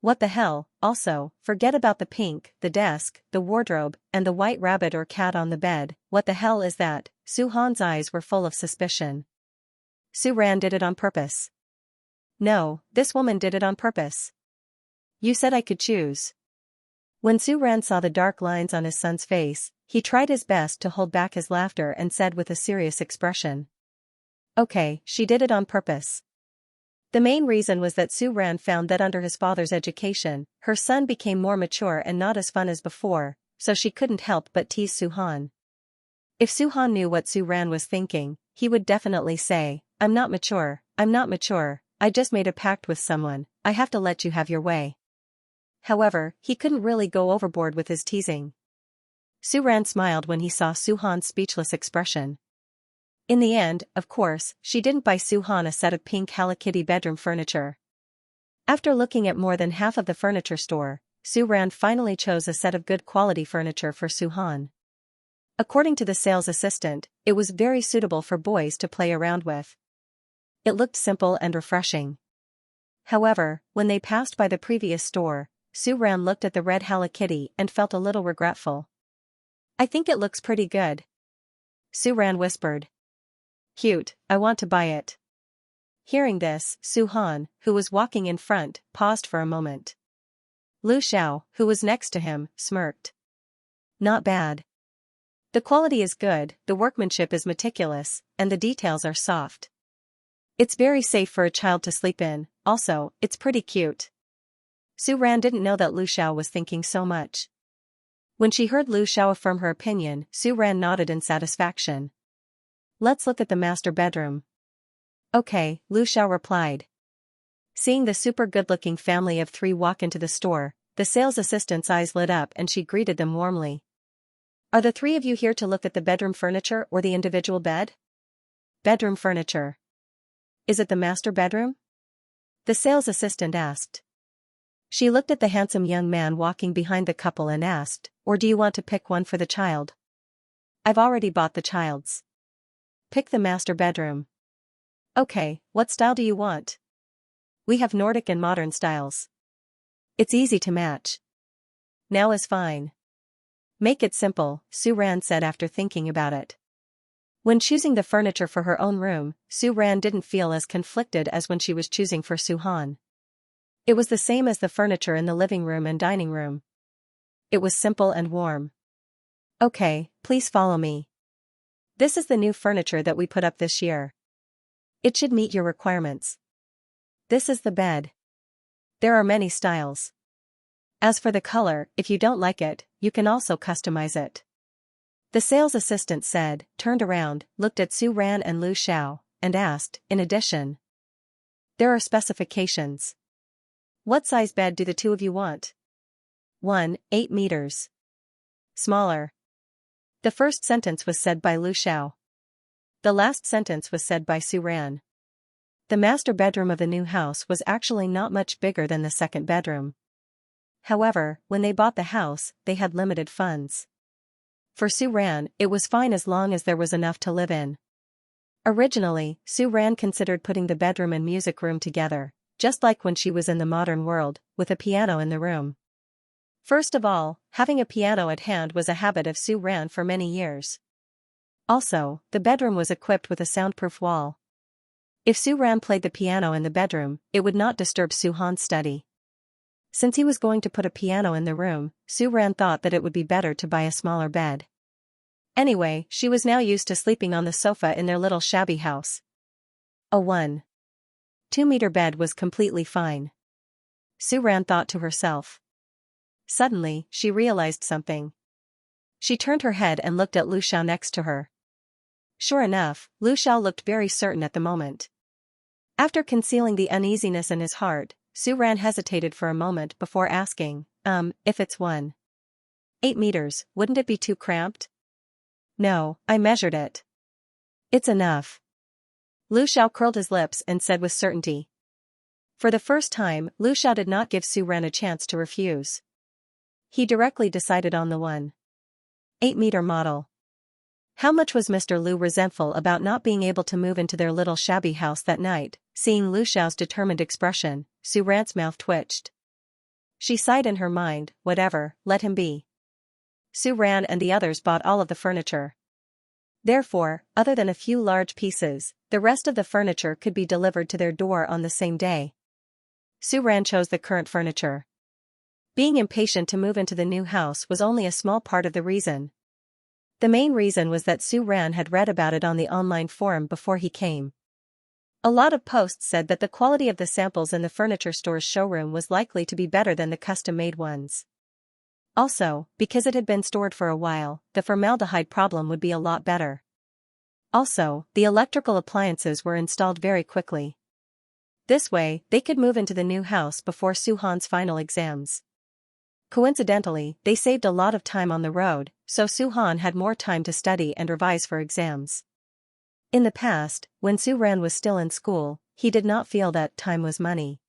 What the hell? Also, forget about the pink, the desk, the wardrobe, and the white rabbit or cat on the bed. What the hell is that? Su Han's eyes were full of suspicion. Su Ran did it on purpose. No, this woman did it on purpose. You said I could choose. When Su Ran saw the dark lines on his son's face, he tried his best to hold back his laughter and said with a serious expression. Okay, she did it on purpose. The main reason was that Su Ran found that under his father's education, her son became more mature and not as fun as before, so she couldn't help but tease Su Han. If Su Han knew what Su Ran was thinking, he would definitely say, I'm not mature, I just made a pact with someone, I have to let you have your way. However, he couldn't really go overboard with his teasing. Su Ran smiled when he saw Su Han's speechless expression. In the end, of course, she didn't buy Su Han a set of pink Hello Kitty bedroom furniture. After looking at more than half of the furniture store, Su Ran finally chose a set of good quality furniture for Su Han. According to the sales assistant, it was very suitable for boys to play around with. It looked simple and refreshing. However, when they passed by the previous store, Su Ran looked at the red Hello Kitty and felt a little regretful. I think it looks pretty good. Su Ran whispered. Cute, I want to buy it. Hearing this, Su Han, who was walking in front, paused for a moment. Lu Xiao, who was next to him, smirked. Not bad. The quality is good, the workmanship is meticulous, and the details are soft. It's very safe for a child to sleep in, also, it's pretty cute. Su Ran didn't know that Lu Xiao was thinking so much. When she heard Lu Xiao affirm her opinion, Su Ran nodded in satisfaction. Let's look at the master bedroom. Okay, Lu Xiao replied. Seeing the super good-looking family of 3 walk into the store, the sales assistant's eyes lit up and she greeted them warmly. Are the 3 of you here to look at the bedroom furniture or the individual bed? Bedroom furniture. Is it the master bedroom? The sales assistant asked. She looked at the handsome young man walking behind the couple and asked, or do you want to pick one for the child? I've already bought the child's. Pick the master bedroom. Okay, what style do you want? We have Nordic and modern styles. It's easy to match. Now is fine. Make it simple, Su Ran said after thinking about it. When choosing the furniture for her own room, Su Ran didn't feel as conflicted as when she was choosing for Su Han. It was the same as the furniture in the living room and dining room. It was simple and warm. Okay, please follow me. This is the new furniture that we put up this year. It should meet your requirements. This is the bed. There are many styles. As for the color, if you don't like it, you can also customize it. The sales assistant said, turned around, looked at Su Ran and Lu Xiao, and asked, in addition. There are specifications. What size bed do the 2 of you want? 1, 8 meters. Smaller. The first sentence was said by Lu Xiao. The last sentence was said by Su Ran. The master bedroom of the new house was actually not much bigger than the second bedroom. However, when they bought the house, they had limited funds. For Su Ran, it was fine as long as there was enough to live in. Originally, Su Ran considered putting the bedroom and music room together, just like when she was in the modern world, with a piano in the room. First of all, having a piano at hand was a habit of Su Ran for many years. Also, the bedroom was equipped with a soundproof wall. If Su Ran played the piano in the bedroom, it would not disturb Su Han's study. Since he was going to put a piano in the room, Su Ran thought that it would be better to buy a smaller bed. Anyway, she was now used to sleeping on the sofa in their little shabby house. A 1.2-meter bed was completely fine. Su Ran thought to herself. Suddenly, she realized something. She turned her head and looked at Lu Xiao next to her. Sure enough, Lu Xiao looked very certain at the moment. After concealing the uneasiness in his heart, Su Ran hesitated for a moment before asking, if it's 1.8 meters, wouldn't it be too cramped? No, I measured it. It's enough. Lu Xiao curled his lips and said with certainty. For the first time, Lu Xiao did not give Su Ran a chance to refuse. He directly decided on the 1.8-meter model. How much was Mr. Lu resentful about not being able to move into their little shabby house that night? Seeing Lu Xiao's determined expression, Su Ran's mouth twitched. She sighed in her mind, whatever, let him be. Su Ran and the others bought all of the furniture. Therefore, other than a few large pieces, the rest of the furniture could be delivered to their door on the same day. Su Ran chose the current furniture. Being impatient to move into the new house was only a small part of the reason. The main reason was that Su Ran had read about it on the online forum before he came. A lot of posts said that the quality of the samples in the furniture store's showroom was likely to be better than the custom-made ones. Also, because it had been stored for a while, the formaldehyde problem would be a lot better. Also, the electrical appliances were installed very quickly. This way, they could move into the new house before Su-han's final exams. Coincidentally, they saved a lot of time on the road, so Su-han had more time to study and revise for exams. In the past, when Su Ran was still in school, he did not feel that time was money.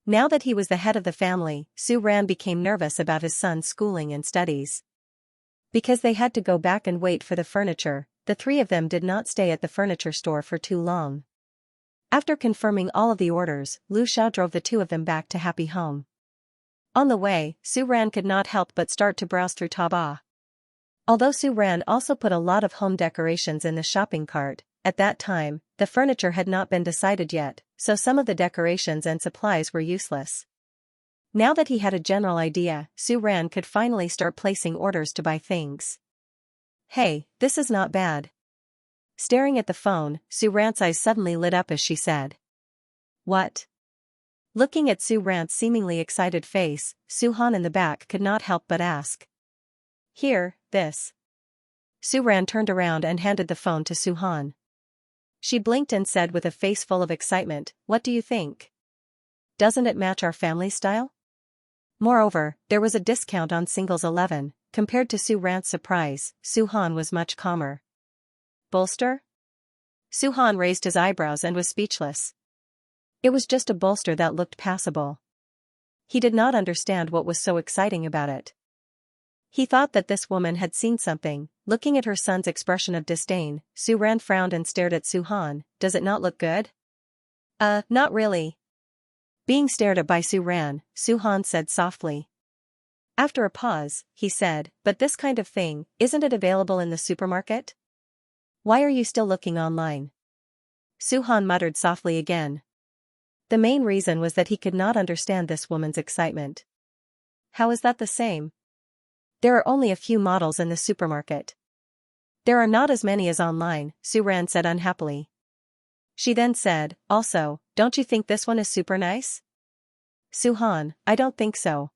Now that he was the head of the family, Su Ran became nervous about his son's schooling and studies. Because they had to go back and wait for the furniture, the three of them did not stay at the furniture store for too long. After confirming all of the orders, Lu Xiao drove the two of them back to Happy Home. On the way, Su Ran could not help but start to browse through Taobao. Although Su Ran also put a lot of home decorations in the shopping cart, at that time, the furniture had not been decided yet, so some of the decorations and supplies were useless. Now that he had a general idea, Su Ran could finally start placing orders to buy things. Hey, this is not bad. Staring at the phone, Su Ran's eyes suddenly lit up as she said. What? Looking at Su Ran's seemingly excited face, Su-han in the back could not help but ask. Here, this. Su Ran turned around and handed the phone to Su-han. She blinked and said with a face full of excitement, what do you think? Doesn't it match our family style? Moreover, there was a discount on singles 11, compared to Su Ran's surprise, Su-han was much calmer. Bolster? Su-han raised his eyebrows and was speechless. It was just a bolster that looked passable. He did not understand what was so exciting about it. He thought that this woman had seen something. Looking at her son's expression of disdain, Su Ran frowned and stared at Su-han. Does it not look good? Not really. Being stared at by Su Ran, Su-han said softly. After a pause, he said, but this kind of thing, isn't it available in the supermarket? Why are you still looking online? Su-han muttered softly again. The main reason was that he could not understand this woman's excitement. How is that the same? There are only a few models in the supermarket. There are not as many as online, Su Ran said unhappily. She then said, also, don't you think this one is super nice? Su-han, I don't think so.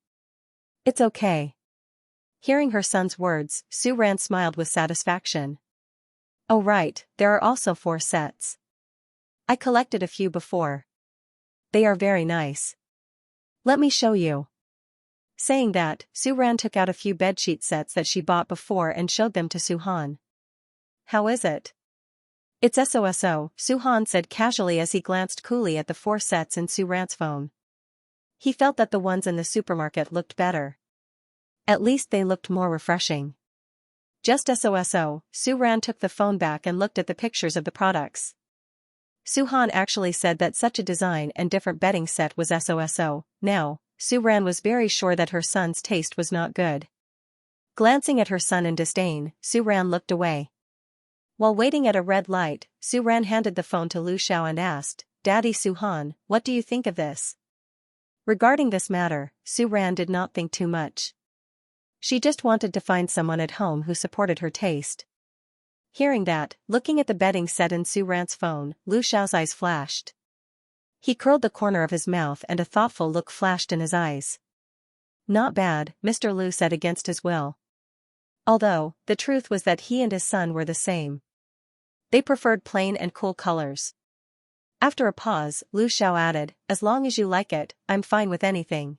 It's okay. Hearing her son's words, Su Ran smiled with satisfaction. Oh right, there are also 4 sets. I collected a few before. They are very nice. Let me show you. Saying that, Su Ran took out a few bedsheet sets that she bought before and showed them to Su-han. How is it? It's SOSO, Su-han said casually as he glanced coolly at the 4 sets in Su Ran's phone. He felt that the ones in the supermarket looked better. At least they looked more refreshing. Just SOSO, Su Ran took the phone back and looked at the pictures of the products. Su-han actually said that such a design and different bedding set was SOSO. Now, Su Ran was very sure that her son's taste was not good. Glancing at her son in disdain, Su Ran looked away. While waiting at a red light, Su Ran handed the phone to Lu Xiao and asked, Daddy Su-han, what do you think of this? Regarding this matter, Su Ran did not think too much. She just wanted to find someone at home who supported her taste. Hearing that, looking at the bedding set in Su Ran's phone, Lu Xiao's eyes flashed. He curled the corner of his mouth and a thoughtful look flashed in his eyes. Not bad, Mr. Lu said against his will. Although, the truth was that he and his son were the same. They preferred plain and cool colors. After a pause, Lu Xiao added, as long as you like it, I'm fine with anything.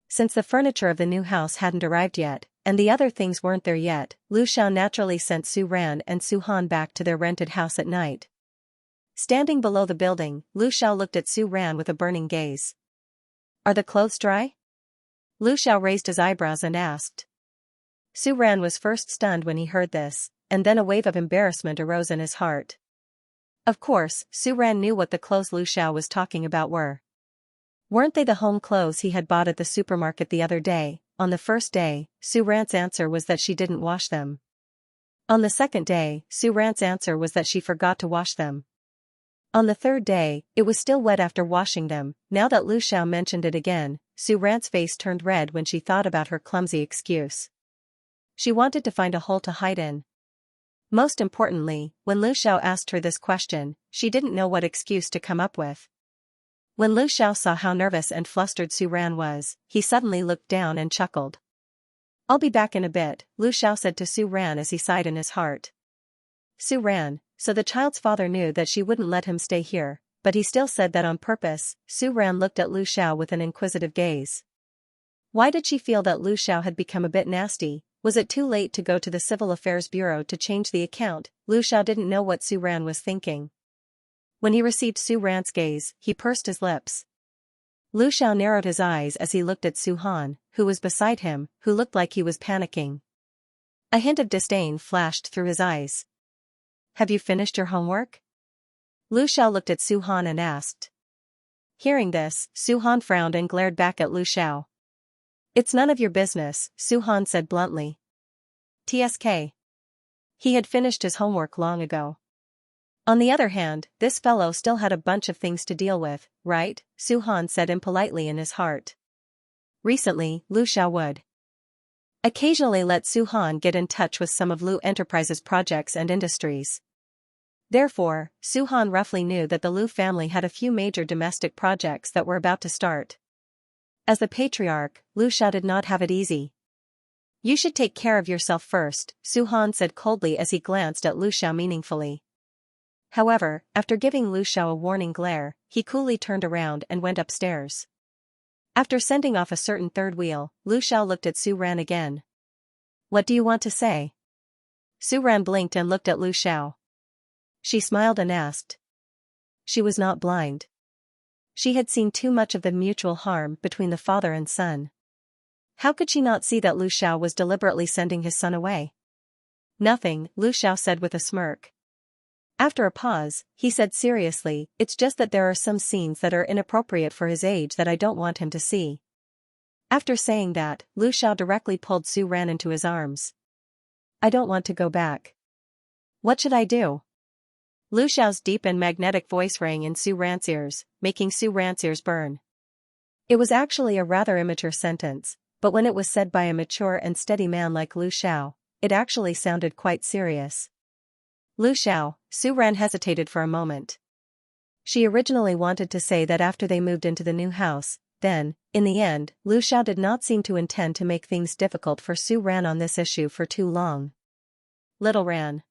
Since the furniture of the new house hadn't arrived yet, and the other things weren't there yet, Lu Xiao naturally sent Su Ran and Su-han back to their rented house at night. Standing below the building, Lu Xiao looked at Su Ran with a burning gaze. Are the clothes dry? Lu Xiao raised his eyebrows and asked. Su Ran was first stunned when he heard this, and then a wave of embarrassment arose in his heart. Of course, Su Ran knew what the clothes Lu Xiao was talking about were. Weren't they the home clothes he had bought at the supermarket the other day? On the first day, Su Ran's answer was that she didn't wash them. On the second day, Su Ran's answer was that she forgot to wash them. On the third day, it was still wet after washing them. Now that Lu Xiao mentioned it again, Su Ran's face turned red when she thought about her clumsy excuse. She wanted to find a hole to hide in. Most importantly, when Lu Xiao asked her this question, she didn't know what excuse to come up with. When Lu Xiao saw how nervous and flustered Su Ran was, he suddenly looked down and chuckled. "I'll be back in a bit," Lu Xiao said to Su Ran as he sighed in his heart. Su Ran, so the child's father knew that she wouldn't let him stay here, but he still said that on purpose. Su Ran looked at Lu Xiao with an inquisitive gaze. Why did she feel that Lu Xiao had become a bit nasty? Was it too late to go to the Civil Affairs Bureau to change the account? Lu Xiao didn't know what Su Ran was thinking. When he received Su Ran's gaze, he pursed his lips. Lu Xiao narrowed his eyes as he looked at Su Han, who was beside him, who looked like he was panicking. A hint of disdain flashed through his eyes. "Have you finished your homework?" Lu Xiao looked at Su Han and asked. Hearing this, Su Han frowned and glared back at Lu Xiao. "It's none of your business," Su Han said bluntly. TSK. He had finished his homework long ago. On the other hand, this fellow still had a bunch of things to deal with, right? Su Han said impolitely in his heart. Recently, Lu Xiao would occasionally let Su Han get in touch with some of Lu Enterprises' projects and industries. Therefore, Su Han roughly knew that the Lu family had a few major domestic projects that were about to start. As the patriarch, Lu Xiao did not have it easy. "You should take care of yourself first," Su Han said coldly as he glanced at Lu Xiao meaningfully. However, after giving Lu Xiao a warning glare, he coolly turned around and went upstairs. After sending off a certain third wheel, Lu Xiao looked at Su Ran again. "What do you want to say?" Su Ran blinked and looked at Lu Xiao. She smiled and asked. She was not blind. She had seen too much of the mutual harm between the father and son. How could she not see that Lu Xiao was deliberately sending his son away? "Nothing," Lu Xiao said with a smirk. After a pause, he said seriously, "It's just that there are some scenes that are inappropriate for his age that I don't want him to see." After saying that, Lu Xiao directly pulled Su Ran into his arms. "I don't want to go back." "What should I do?" Lu Xiao's deep and magnetic voice rang in Su Ran's ears, making Su Ran's ears burn. It was actually a rather immature sentence, but when it was said by a mature and steady man like Lu Xiao, it actually sounded quite serious. Lu Xiao, Su Ran hesitated for a moment. She originally wanted to say that after they moved into the new house, then, in the end, Lu Xiao did not seem to intend to make things difficult for Su Ran on this issue for too long. "Little Ran."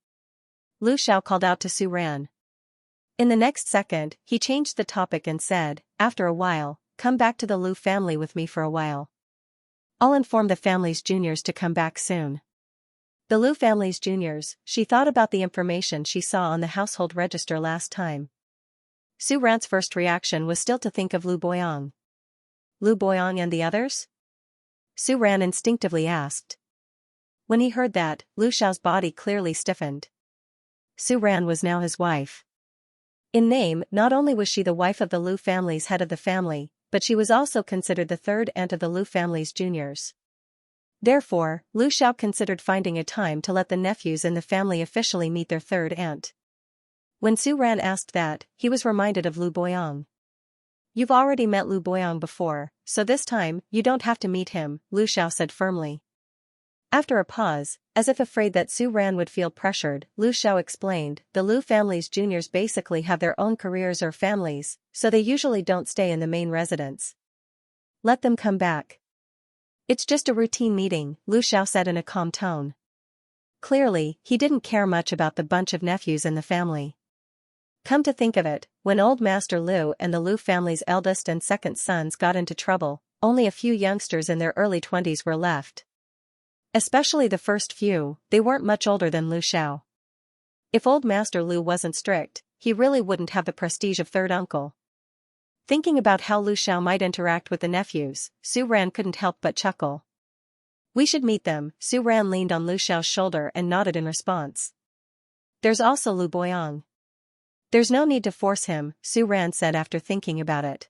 Lu Xiao called out to Su Ran. In the next second, he changed the topic and said, "After a while, come back to the Lu family with me for a while. I'll inform the family's juniors to come back soon." The Lu family's juniors, she thought about the information she saw on the household register last time. Su Ran's first reaction was still to think of Lu Boyong. "Lu Boyong and the others?" Su Ran instinctively asked. When he heard that, Lu Xiao's body clearly stiffened. Su Ran was now his wife. In name, not only was she the wife of the Lu family's head of the family, but she was also considered the third aunt of the Lu family's juniors. Therefore, Lu Xiao considered finding a time to let the nephews in the family officially meet their third aunt. When Su Ran asked that, he was reminded of Lu Boyong. "You've already met Lu Boyong before, so this time, you don't have to meet him," Lu Xiao said firmly. After a pause, as if afraid that Su Ran would feel pressured, Lu Xiao explained, "The Lu family's juniors basically have their own careers or families, so they usually don't stay in the main residence. Let them come back. It's just a routine meeting," Lu Xiao said in a calm tone. Clearly, he didn't care much about the bunch of nephews in the family. Come to think of it, when old Master Lu and the Lu family's eldest and second sons got into trouble, only a few youngsters in their early 20s were left. Especially the first few, they weren't much older than Lu Xiao. If old Master Lu wasn't strict, he really wouldn't have the prestige of third uncle. Thinking about how Lu Xiao might interact with the nephews, Su Ran couldn't help but chuckle. "We should meet them." Su Ran leaned on Lu Xiao's shoulder and nodded in response. "There's also Lu Boyong." "There's no need to force him," Su Ran said after thinking about it.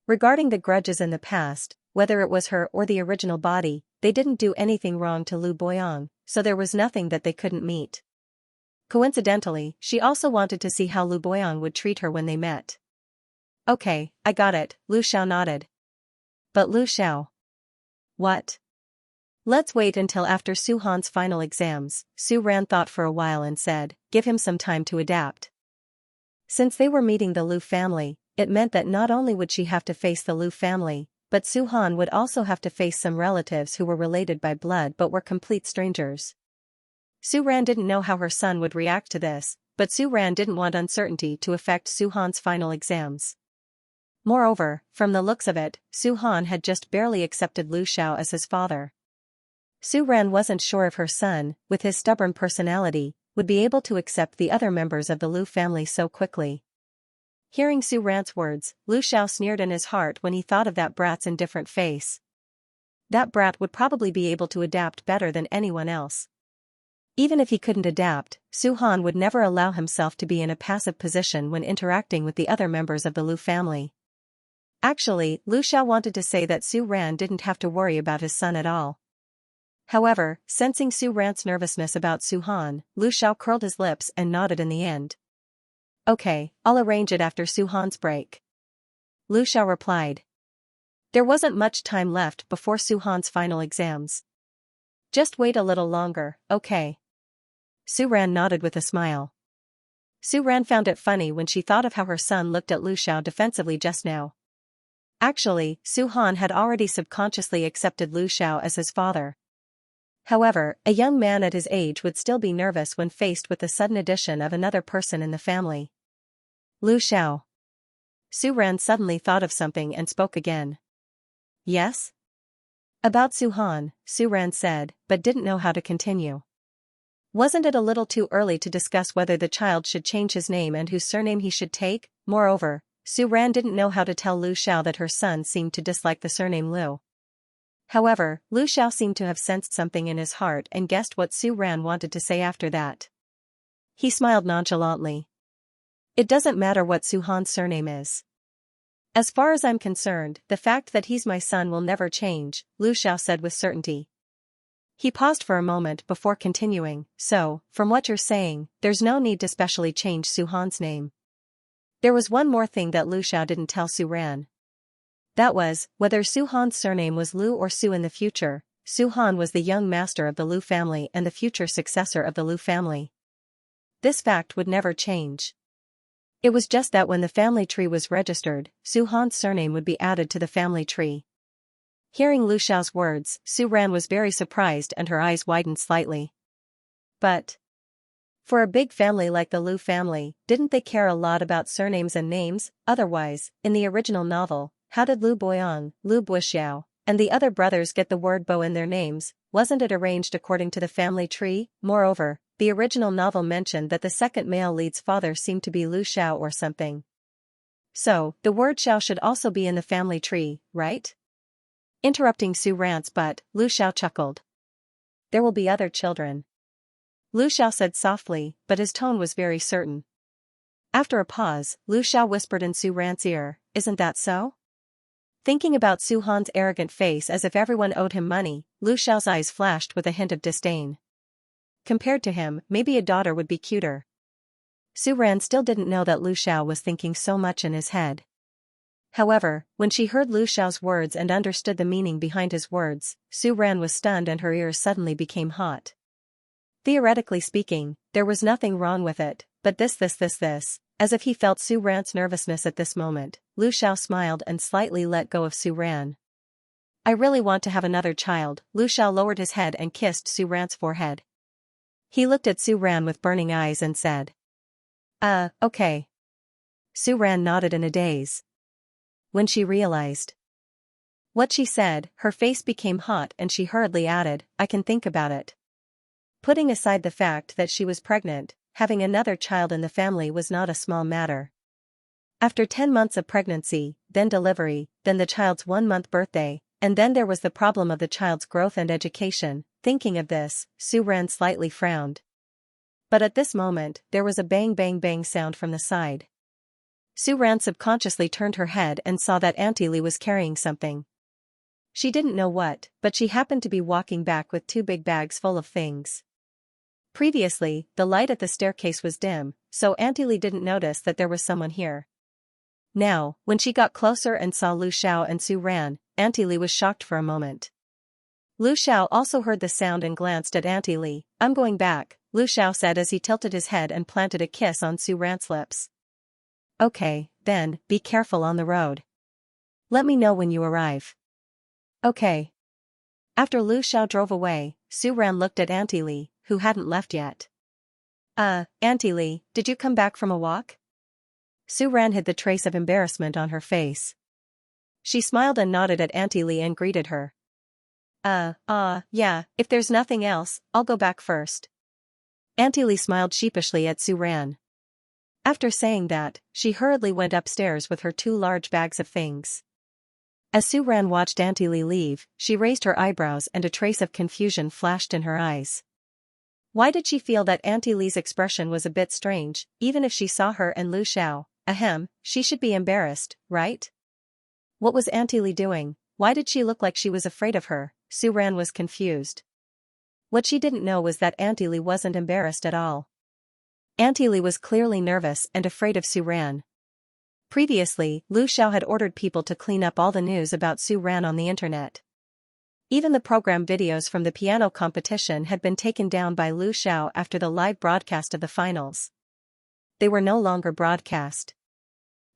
Regarding the grudges in the past, whether it was her or the original body, they didn't do anything wrong to Lu Boyong, so there was nothing that they couldn't meet. Coincidentally, she also wanted to see how Lu Boyang would treat her when they met. Okay, I got it, Lu Xiao nodded. But Lu Xiao. What? Let's wait until after Su Han's final exams, Su Ran thought for a while and said, give him some time to adapt. Since they were meeting the Lu family, it meant that not only would she have to face the Lu family, but Su Han would also have to face some relatives who were related by blood but were complete strangers. Su Ran didn't know how her son would react to this, but Su Ran didn't want uncertainty to affect Su Han's final exams. Moreover, from the looks of it, Su Han had just barely accepted Lu Xiao as his father. Su Ran wasn't sure if her son, with his stubborn personality, would be able to accept the other members of the Lu family so quickly. Hearing Su Ran's words, Lu Xiao sneered in his heart when he thought of that brat's indifferent face. That brat would probably be able to adapt better than anyone else. Even if he couldn't adapt, Su Han would never allow himself to be in a passive position when interacting with the other members of the Lu family. Actually, Lu Xiao wanted to say that Su Ran didn't have to worry about his son at all. However, sensing Su Ran's nervousness about Su Han, Lu Xiao curled his lips and nodded in the end. Okay, I'll arrange it after Su Han's break. Lu Xiao replied. There wasn't much time left before Su Han's final exams. Just wait a little longer, okay? Su Ran nodded with a smile. Su Ran found it funny when she thought of how her son looked at Lu Xiao defensively just now. Actually, Su Han had already subconsciously accepted Lu Xiao as his father. However, a young man at his age would still be nervous when faced with the sudden addition of another person in the family. Lu Xiao. Su Ran suddenly thought of something and spoke again. Yes? About Su Han, Su Ran said, but didn't know how to continue. Wasn't it a little too early to discuss whether the child should change his name and whose surname he should take? Moreover, Su Ran didn't know how to tell Lu Xiao that her son seemed to dislike the surname Lu. However, Lu Xiao seemed to have sensed something in his heart and guessed what Su Ran wanted to say after that. He smiled nonchalantly. It doesn't matter what Su Han's surname is. As far as I'm concerned, the fact that he's my son will never change, Lu Xiao said with certainty. He paused for a moment before continuing, so, from what you're saying, there's no need to specially change Su Han's name. There was one more thing that Lu Xiao didn't tell Su Ran. That was, whether Su Han's surname was Lu or Su in the future, Su Han was the young master of the Lu family and the future successor of the Lu family. This fact would never change. It was just that when the family tree was registered, Su Han's surname would be added to the family tree. Hearing Lu Xiao's words, Su Ran was very surprised and her eyes widened slightly. But for a big family like the Lu family, didn't they care a lot about surnames and names? Otherwise, in the original novel, how did Lu Boyang, Lu Buxiao, and the other brothers get the word Bo in their names? Wasn't it arranged according to the family tree? Moreover, the original novel mentioned that the second male lead's father seemed to be Lu Xiao or something. So, the word Xiao should also be in the family tree, right? Interrupting Su Ran's but, Lu Xiao chuckled. There will be other children. Lu Xiao said softly, but his tone was very certain. After a pause, Lu Xiao whispered in Su Ran's ear, isn't that so? Thinking about Su Han's arrogant face as if everyone owed him money, Lu Xiao's eyes flashed with a hint of disdain. Compared to him, maybe a daughter would be cuter. Su Ran still didn't know that Lu Xiao was thinking so much in his head. However, when she heard Lu Xiao's words and understood the meaning behind his words, Su Ran was stunned and her ears suddenly became hot. Theoretically speaking, there was nothing wrong with it, but this, as if he felt Su Ran's nervousness at this moment, Lu Xiao smiled and slightly let go of Su Ran. I really want to have another child. Lu Xiao lowered his head and kissed Su Ran's forehead. He looked at Su Ran with burning eyes and said. Okay. Su Ran nodded in a daze. When she realized what she said, her face became hot and she hurriedly added, I can think about it. Putting aside the fact that she was pregnant, having another child in the family was not a small matter. After 10 months of pregnancy, then delivery, then the child's 1-month birthday, and then there was the problem of the child's growth and education. Thinking of this, Su Ran slightly frowned. But at this moment, there was a bang bang bang sound from the side. Su Ran subconsciously turned her head and saw that Auntie Li was carrying something. She didn't know what, but she happened to be walking back with 2 big bags full of things. Previously, the light at the staircase was dim, so Auntie Lee didn't notice that there was someone here. Now, when she got closer and saw Lu Xiao and Su Ran, Auntie Lee was shocked for a moment. Lu Xiao also heard the sound and glanced at Auntie Lee. "I'm going back," Lu Xiao said as he tilted his head and planted a kiss on Su Ran's lips. "Okay, then, be careful on the road. Let me know when you arrive." "Okay." After Lu Xiao drove away, Su Ran looked at Auntie Lee, who hadn't left yet. Auntie Lee, did you come back from a walk?" Su Ran hid the trace of embarrassment on her face. She smiled and nodded at Auntie Lee and greeted her. Yeah, if there's nothing else, I'll go back first." Auntie Lee smiled sheepishly at Su Ran. After saying that, she hurriedly went upstairs with her 2 large bags of things. As Su Ran watched Auntie Lee leave, she raised her eyebrows and a trace of confusion flashed in her eyes. Why did she feel that Auntie Lee's expression was a bit strange? Even if she saw her and Lu Xiao, she should be embarrassed, right? What was Auntie Lee doing? Why did she look like she was afraid of her? Su Ran was confused. What she didn't know was that Auntie Lee wasn't embarrassed at all. Auntie Lee was clearly nervous and afraid of Su Ran. Previously, Lu Xiao had ordered people to clean up all the news about Su Ran on the internet. Even the program videos from the piano competition had been taken down by Lu Xiao after the live broadcast of the finals. They were no longer broadcast.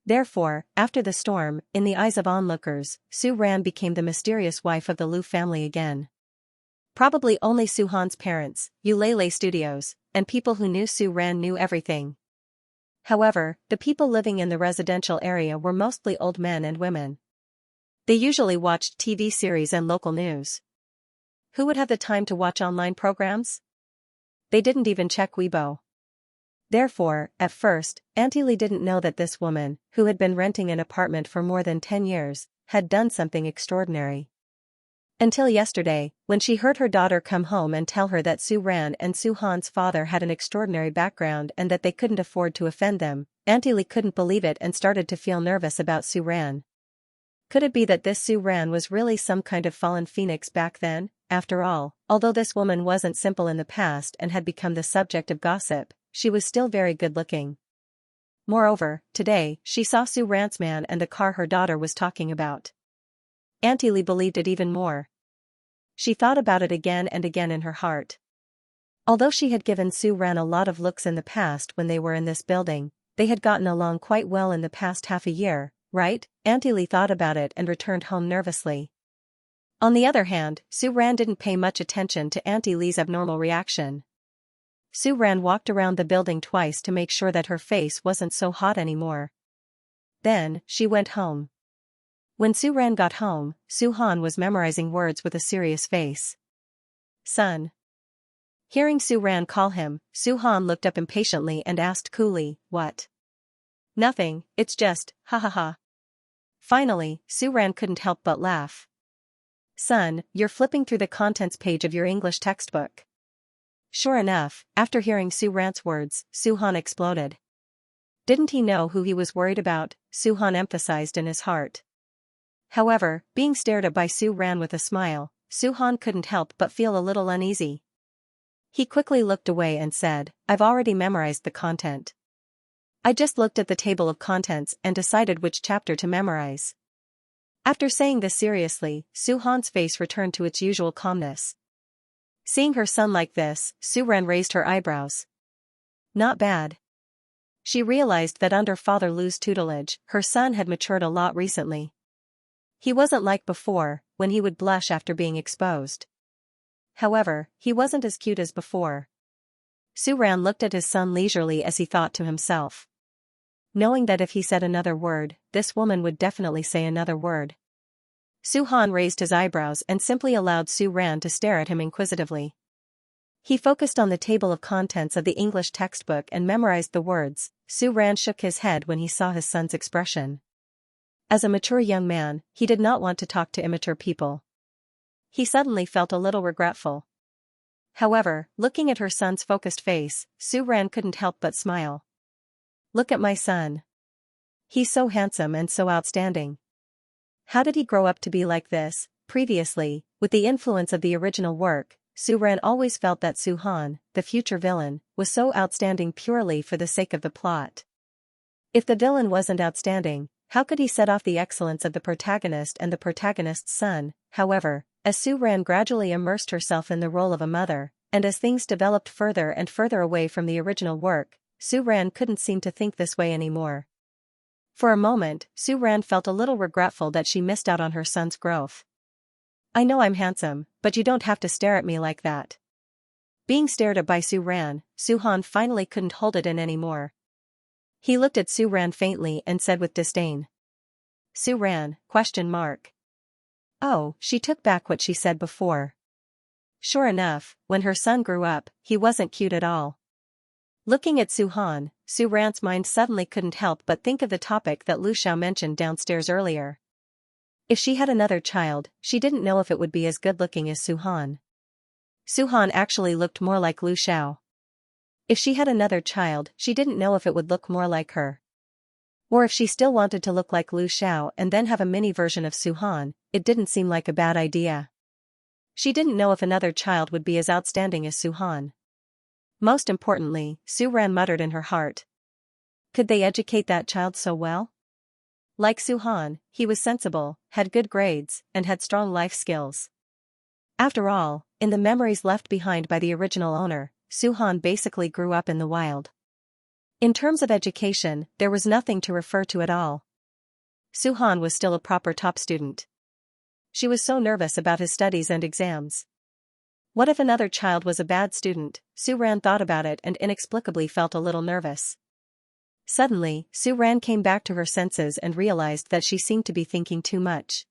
Therefore, after the storm, in the eyes of onlookers, Su Ran became the mysterious wife of the Lu family again. Probably only Su Han's parents, Ulele Studios, and people who knew Su Ran knew everything. However, the people living in the residential area were mostly old men and women. They usually watched TV series and local news. Who would have the time to watch online programs? They didn't even check Weibo. Therefore, at first, Auntie Lee didn't know that this woman, who had been renting an apartment for more than 10 years, had done something extraordinary. Until yesterday, when she heard her daughter come home and tell her that Su Ran and Su Han's father had an extraordinary background and that they couldn't afford to offend them, Auntie Lee couldn't believe it and started to feel nervous about Su Ran. Could it be that this Su Ran was really some kind of fallen phoenix back then? After all, although this woman wasn't simple in the past and had become the subject of gossip, she was still very good-looking. Moreover, today, she saw Su Ran's man and the car her daughter was talking about. Auntie Lee believed it even more. She thought about it again and again in her heart. Although she had given Su Ran a lot of looks in the past when they were in this building, they had gotten along quite well in the past half a year, right? Auntie Lee thought about it and returned home nervously. On the other hand, Su Ran didn't pay much attention to Auntie Lee's abnormal reaction. Su Ran walked around the building twice to make sure that her face wasn't so hot anymore. Then, she went home. When Su Ran got home, Su Han was memorizing words with a serious face. "Son." Hearing Su Ran call him, Su Han looked up impatiently and asked coolly, "What?" "Nothing, it's just, ha ha ha." Finally, Su Ran couldn't help but laugh. "Son, you're flipping through the contents page of your English textbook." Sure enough, after hearing Su Ran's words, Su Han exploded. Didn't he know who he was worried about? Su Han emphasized in his heart. However, being stared at by Su Ran with a smile, Su Han couldn't help but feel a little uneasy. He quickly looked away and said, "I've already memorized the content. I just looked at the table of contents and decided which chapter to memorize." After saying this seriously, Su Han's face returned to its usual calmness. Seeing her son like this, Su Ran raised her eyebrows. Not bad. She realized that under Father Lu's tutelage, her son had matured a lot recently. He wasn't like before, when he would blush after being exposed. However, he wasn't as cute as before. Su Ran looked at his son leisurely as he thought to himself. Knowing that if he said another word, this woman would definitely say another word. Su Han raised his eyebrows and simply allowed Su Ran to stare at him inquisitively. He focused on the table of contents of the English textbook and memorized the words. Su Ran shook his head when he saw his son's expression. As a mature young man, he did not want to talk to immature people. He suddenly felt a little regretful. However, looking at her son's focused face, Su Ran couldn't help but smile. "Look at my son. He's so handsome and so outstanding. How did he grow up to be like this?" Previously, with the influence of the original work, Su Ran always felt that Su Han, the future villain, was so outstanding purely for the sake of the plot. If the villain wasn't outstanding, how could he set off the excellence of the protagonist and the protagonist's son? However, as Su Ran gradually immersed herself in the role of a mother, and as things developed further and further away from the original work, Su Ran couldn't seem to think this way anymore. For a moment, Su Ran felt a little regretful that she missed out on her son's growth. I know I'm handsome, but you don't have to stare at me like that. Being stared at by Su Ran, Su Han finally couldn't hold it in anymore. He looked at Su Ran faintly and said with disdain. Su Ran, ? Oh, she took back what she said before. Sure enough, when her son grew up, he wasn't cute at all. Looking at Su Han, Su Ran's mind suddenly couldn't help but think of the topic that Lu Xiao mentioned downstairs earlier. If she had another child, she didn't know if it would be as good-looking as Su Han. Su Han actually looked more like Lu Xiao. If she had another child, she didn't know if it would look more like her. Or if she still wanted to look like Lu Xiao and then have a mini version of Su Han, it didn't seem like a bad idea. She didn't know if another child would be as outstanding as Su Han. Most importantly, Su Ran muttered in her heart. Could they educate that child so well? Like Su Han, he was sensible, had good grades, and had strong life skills. After all, in the memories left behind by the original owner, Su Han basically grew up in the wild. In terms of education, there was nothing to refer to at all. Su Han was still a proper top student. She was so nervous about his studies and exams. What if another child was a bad student? Su Ran thought about it and inexplicably felt a little nervous. Suddenly, Su Ran came back to her senses and realized that she seemed to be thinking too much.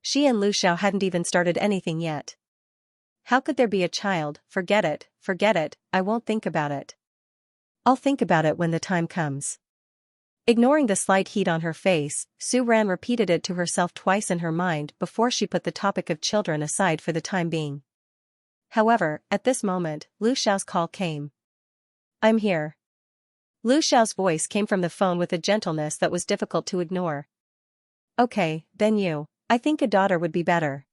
She and Lu Xiao hadn't even started anything yet. How could there be a child? Forget it, I won't think about it. I'll think about it when the time comes. Ignoring the slight heat on her face, Su Ran repeated it to herself twice in her mind before she put the topic of children aside for the time being. However, at this moment, Lu Xiao's call came. I'm here. Lu Xiao's voice came from the phone with a gentleness that was difficult to ignore. Okay, then you. I think a daughter would be better.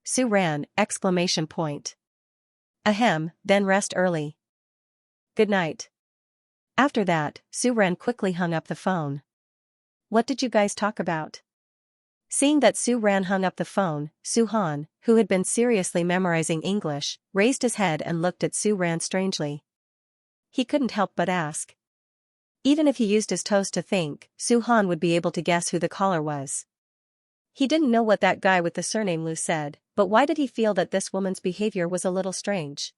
Su Ran! Ahem, then rest early. Good night. After that, Su Ran quickly hung up the phone. What did you guys talk about? Seeing that Su Ran hung up the phone, Su Han, who had been seriously memorizing English, raised his head and looked at Su Ran strangely. He couldn't help but ask. Even if he used his toes to think, Su Han would be able to guess who the caller was. He didn't know what that guy with the surname Lu said, but why did he feel that this woman's behavior was a little strange?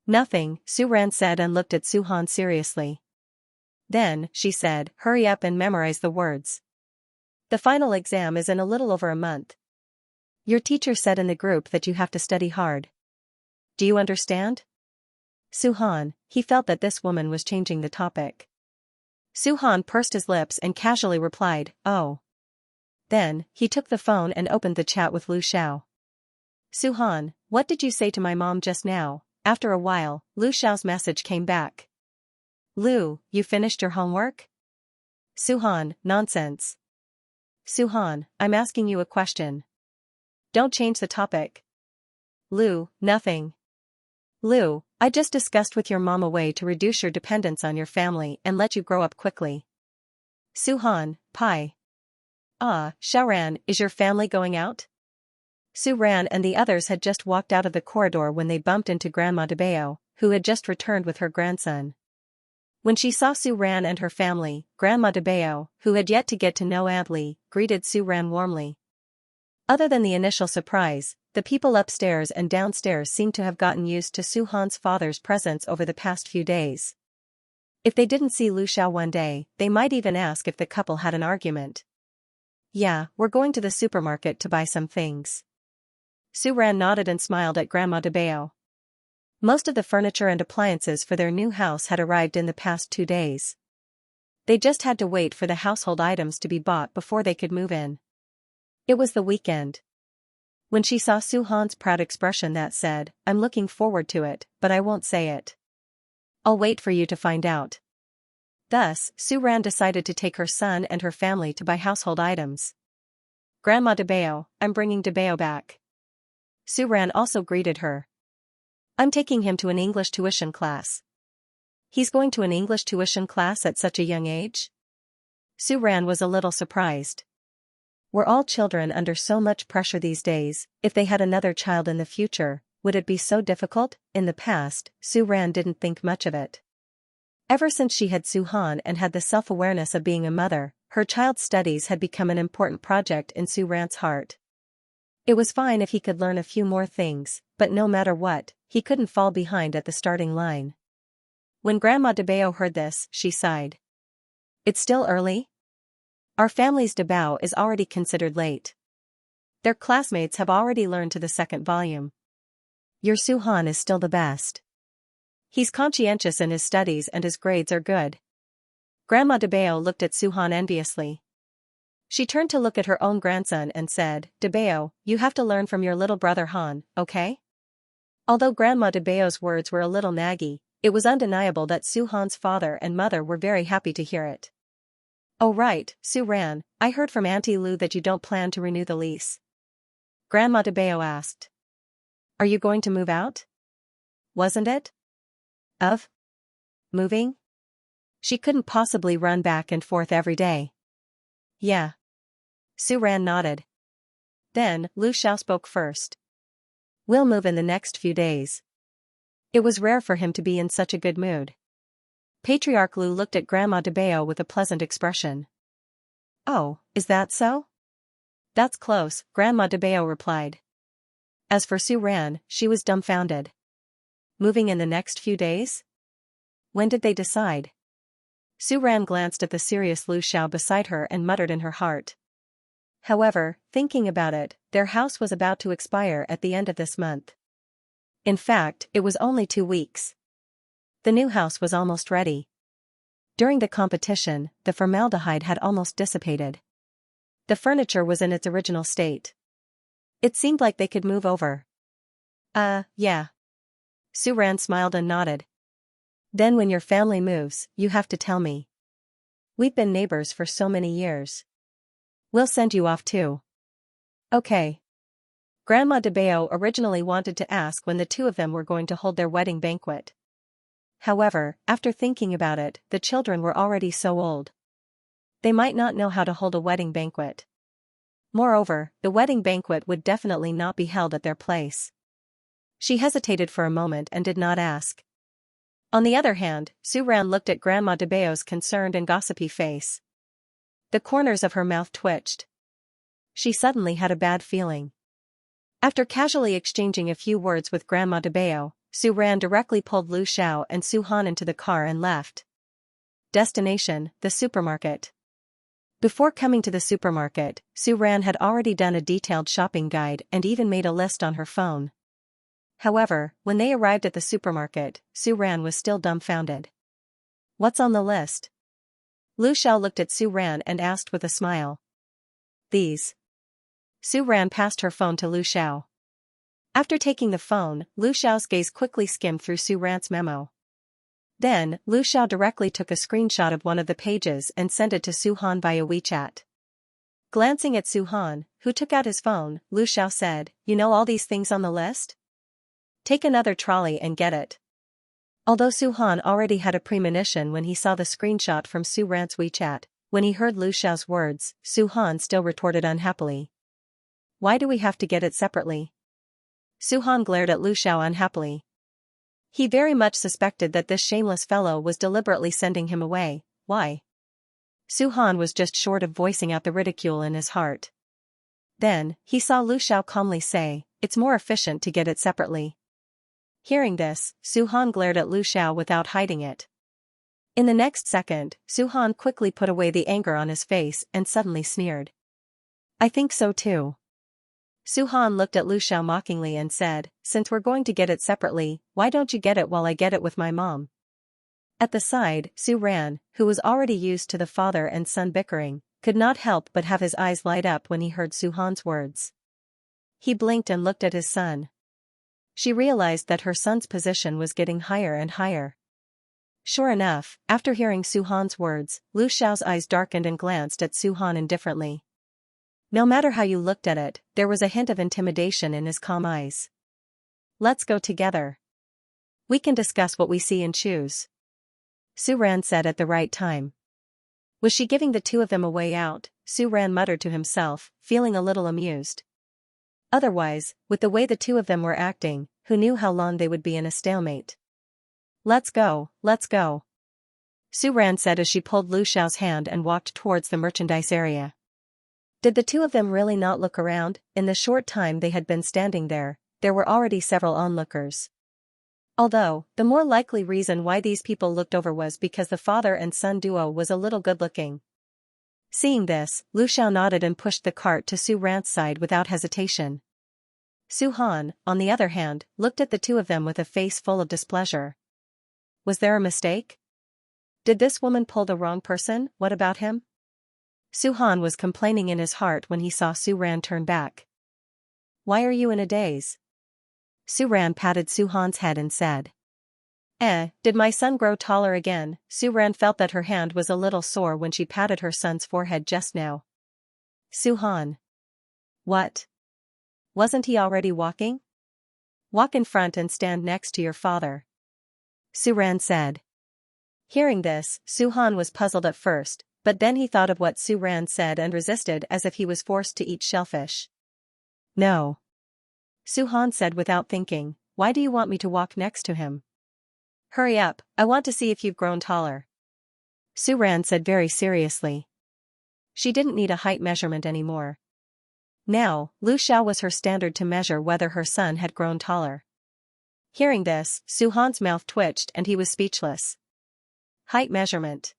Nothing, Su Ran said and looked at Su Han seriously. Then, she said, hurry up and memorize the words. The final exam is in a little over a month. Your teacher said in the group that you have to study hard. Do you understand? Su Han, he felt that this woman was changing the topic. Su Han pursed his lips and casually replied, oh. Then, he took the phone and opened the chat with Lu Xiao. Su Han, what did you say to my mom just now? After a while, Lu Xiao's message came back. Lu, you finished your homework? Su Han, nonsense. Su Han, I'm asking you a question. Don't change the topic. Lu, nothing. Lu, I just discussed with your mom a way to reduce your dependence on your family and let you grow up quickly. Su Han, pie. Ah, Xiaoran, is your family going out? Su Ran and the others had just walked out of the corridor when they bumped into Grandma DeBeo, who had just returned with her grandson. When she saw Su Ran and her family, Grandma DeBeo, who had yet to get to know Aunt Li, greeted Su Ran warmly. Other than the initial surprise, the people upstairs and downstairs seemed to have gotten used to Su Han's father's presence over the past few days. If they didn't see Lu Xiao one day, they might even ask if the couple had an argument. Yeah, we're going to the supermarket to buy some things. Su Ran nodded and smiled at Grandma DeBeo. Most of the furniture and appliances for their new house had arrived in the past 2 days. They just had to wait for the household items to be bought before they could move in. It was the weekend. When she saw Su Han's proud expression that said, I'm looking forward to it, but I won't say it. I'll wait for you to find out. Thus, Su Ran decided to take her son and her family to buy household items. Grandma DeBeo, I'm bringing DeBeo back. Su Ran also greeted her. I'm taking him to an English tuition class. He's going to an English tuition class at such a young age? Su Ran was a little surprised. Were all children under so much pressure these days? If they had another child in the future, would it be so difficult? In the past, Su Ran didn't think much of it. Ever since she had Su Han and had the self-awareness of being a mother, her child's studies had become an important project in Su Ran's heart. It was fine if he could learn a few more things, but no matter what, he couldn't fall behind at the starting line. When Grandma de Bao heard this, she sighed. It's still early? Our family's debao is already considered late. Their classmates have already learned to the second volume. Your Su Han is still the best. He's conscientious in his studies and his grades are good. Grandma de Bao looked at Su Han enviously. She turned to look at her own grandson and said, De Bao, you have to learn from your little brother Han, okay? Although Grandma de Bao's words were a little naggy, it was undeniable that Su Han's father and mother were very happy to hear it. Oh right, Su Ran, I heard from Auntie Lu that you don't plan to renew the lease. Grandma de Bao asked. Are you going to move out? Wasn't it? Of? Moving? She couldn't possibly run back and forth every day. Yeah. Su Ran nodded. Then, Lu Xiao spoke first. We'll move in the next few days. It was rare for him to be in such a good mood. Patriarch Lu looked at Grandma de Bao with a pleasant expression. Oh, is that so? That's close, Grandma de Bao replied. As for Su Ran, she was dumbfounded. Moving in the next few days? When did they decide? Su Ran glanced at the serious Lu Xiao beside her and muttered in her heart. However, thinking about it, their house was about to expire at the end of this month. In fact, it was only 2 weeks. The new house was almost ready. During the competition, the formaldehyde had almost dissipated. The furniture was in its original state. It seemed like they could move over. Yeah. Su Ran smiled and nodded. Then when your family moves, you have to tell me. We've been neighbors for so many years. We'll send you off too. Okay. Grandma de Bao originally wanted to ask when the two of them were going to hold their wedding banquet. However, after thinking about it, the children were already so old. They might not know how to hold a wedding banquet. Moreover, the wedding banquet would definitely not be held at their place. She hesitated for a moment and did not ask. On the other hand, Su Ran looked at Grandma de Bao's concerned and gossipy face. The corners of her mouth twitched. She suddenly had a bad feeling. After casually exchanging a few words with Grandma de Bao, Su Ran directly pulled Lu Xiao and Su Han into the car and left. Destination, the supermarket. Before coming to the supermarket, Su Ran had already done a detailed shopping guide and even made a list on her phone. However, when they arrived at the supermarket, Su Ran was still dumbfounded. What's on the list? Lu Xiao looked at Su Ran and asked with a smile. These. Su Ran passed her phone to Lu Xiao. After taking the phone, Lu Xiao's gaze quickly skimmed through Su Ran's memo. Then, Lu Xiao directly took a screenshot of one of the pages and sent it to Su Han via WeChat. Glancing at Su Han, who took out his phone, Lu Xiao said, You know all these things on the list? Take another trolley and get it. Although Su Han already had a premonition when he saw the screenshot from Su Ran's WeChat, when he heard Lu Xiao's words, Su Han still retorted unhappily. Why do we have to get it separately? Su Han glared at Lu Xiao unhappily. He very much suspected that this shameless fellow was deliberately sending him away. Why? Su Han was just short of voicing out the ridicule in his heart. Then, he saw Lu Xiao calmly say, It's more efficient to get it separately. Hearing this, Su Han glared at Lu Xiao without hiding it. In the next second, Su Han quickly put away the anger on his face and suddenly sneered. I think so too. Su Han looked at Lu Xiao mockingly and said, Since we're going to get it separately, why don't you get it while I get it with my mom? At the side, Su Ran, who was already used to the father and son bickering, could not help but have his eyes light up when he heard Su Han's words. He blinked and looked at his son. She realized that her son's position was getting higher and higher. Sure enough, after hearing Su Han's words, Lu Xiao's eyes darkened and glanced at Su Han indifferently. No matter how you looked at it, there was a hint of intimidation in his calm eyes. Let's go together. We can discuss what we see and choose. Su Ran said at the right time. Was she giving the two of them a way out? Su Ran muttered to himself, feeling a little amused. Otherwise, with the way the two of them were acting, who knew how long they would be in a stalemate? Let's go, let's go. Su Ran said as she pulled Lu Xiao's hand and walked towards the merchandise area. Did the two of them really not look around? In the short time they had been standing there were already several onlookers. Although, the more likely reason why these people looked over was because the father and son duo was a little good-looking. Seeing this, Lu Xiao nodded and pushed the cart to Su Ran's side without hesitation. Su Han, on the other hand, looked at the two of them with a face full of displeasure. Was there a mistake? Did this woman pull the wrong person? What about him? Su Han was complaining in his heart when he saw Su Ran turn back. Why are you in a daze? Su Ran patted Su Han's head and said. Did my son grow taller again? Su Ran felt that her hand was a little sore when she patted her son's forehead just now. Su Han. What? Wasn't he already walking? Walk in front and stand next to your father. Su Ran said. Hearing this, Su Han was puzzled at first, but then he thought of what Su Ran said and resisted as if he was forced to eat shellfish. No. Su Han said without thinking, why do you want me to walk next to him? Hurry up, I want to see if you've grown taller. Su Ran said very seriously. She didn't need a height measurement anymore. Now, Lu Xiao was her standard to measure whether her son had grown taller. Hearing this, Su Han's mouth twitched and he was speechless. Height measurement.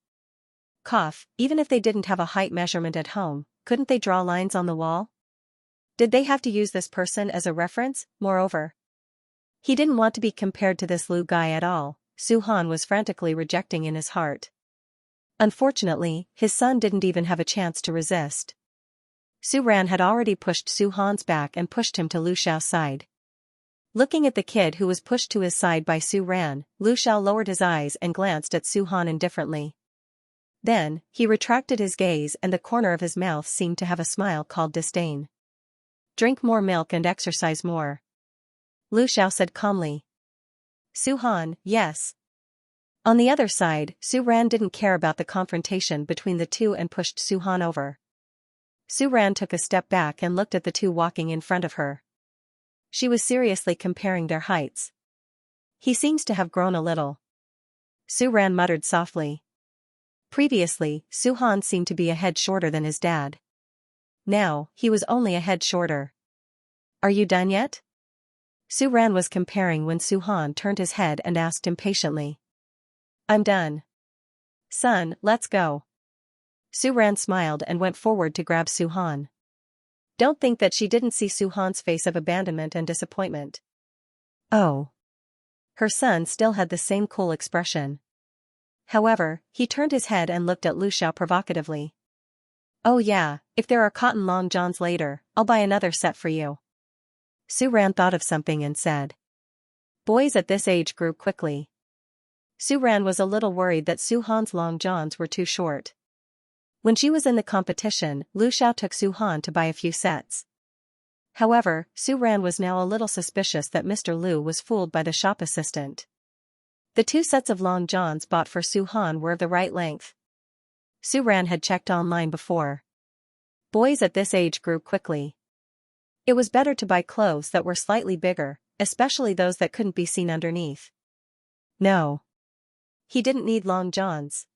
Cough, even if they didn't have a height measurement at home, couldn't they draw lines on the wall? Did they have to use this person as a reference? Moreover, he didn't want to be compared to this Lu guy at all. Su Han was frantically rejecting in his heart. Unfortunately, his son didn't even have a chance to resist. Su Ran had already pushed Su Han's back and pushed him to Lu Xiao's side. Looking at the kid who was pushed to his side by Su Ran, Lu Xiao lowered his eyes and glanced at Su Han indifferently. Then, he retracted his gaze and the corner of his mouth seemed to have a smile called disdain. Drink more milk and exercise more. Lu Xiao said calmly. Su Han, yes. On the other side, Su Ran didn't care about the confrontation between the two and pushed Su Han over. Su Ran took a step back and looked at the two walking in front of her. She was seriously comparing their heights. He seems to have grown a little. Su Ran muttered softly. Previously, Su Han seemed to be a head shorter than his dad. Now, he was only a head shorter. Are you done yet? Su Ran was comparing when Su Han turned his head and asked impatiently. I'm done. Son, let's go. Su Ran smiled and went forward to grab Su Han. Don't think that she didn't see Su Han's face of abandonment and disappointment. Oh. Her son still had the same cool expression. However, he turned his head and looked at Lu Xiao provocatively. Oh yeah, if there are cotton long johns later, I'll buy another set for you. Su Ran thought of something and said. Boys at this age grew quickly. Su Ran was a little worried that Su Han's long johns were too short. When she was in the competition, Lu Xiao took Su Han to buy a few sets. However, Su Ran was now a little suspicious that Mr. Lu was fooled by the shop assistant. The 2 sets of long johns bought for Su Han were of the right length. Su Ran had checked online before. Boys at this age grew quickly. It was better to buy clothes that were slightly bigger, especially those that couldn't be seen underneath. No. He didn't need long johns.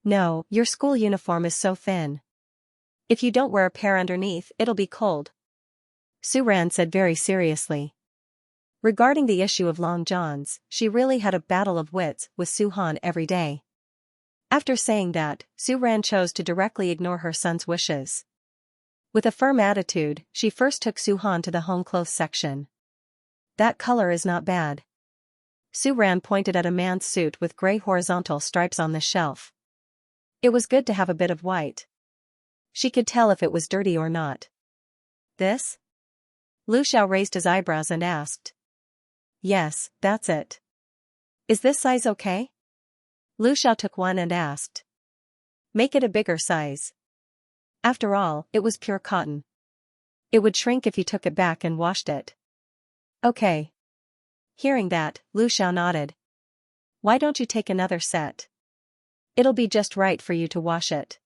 No, your school uniform is so thin. If you don't wear a pair underneath, it'll be cold. Su Ran said very seriously. Regarding the issue of long johns, she really had a battle of wits with Su Han every day. After saying that, Su Ran chose to directly ignore her son's wishes. With a firm attitude, she first took Su Han to the home clothes section. That color is not bad. Su Ran pointed at a man's suit with gray horizontal stripes on the shelf. It was good to have a bit of white. She could tell if it was dirty or not. This? Lu Xiao raised his eyebrows and asked. Yes, that's it. Is this size okay? Lu Xiao took one and asked. Make it a bigger size. After all, it was pure cotton. It would shrink if you took it back and washed it. Okay. Hearing that, Lu Xiao nodded. Why don't you take another set? It'll be just right for you to wash it.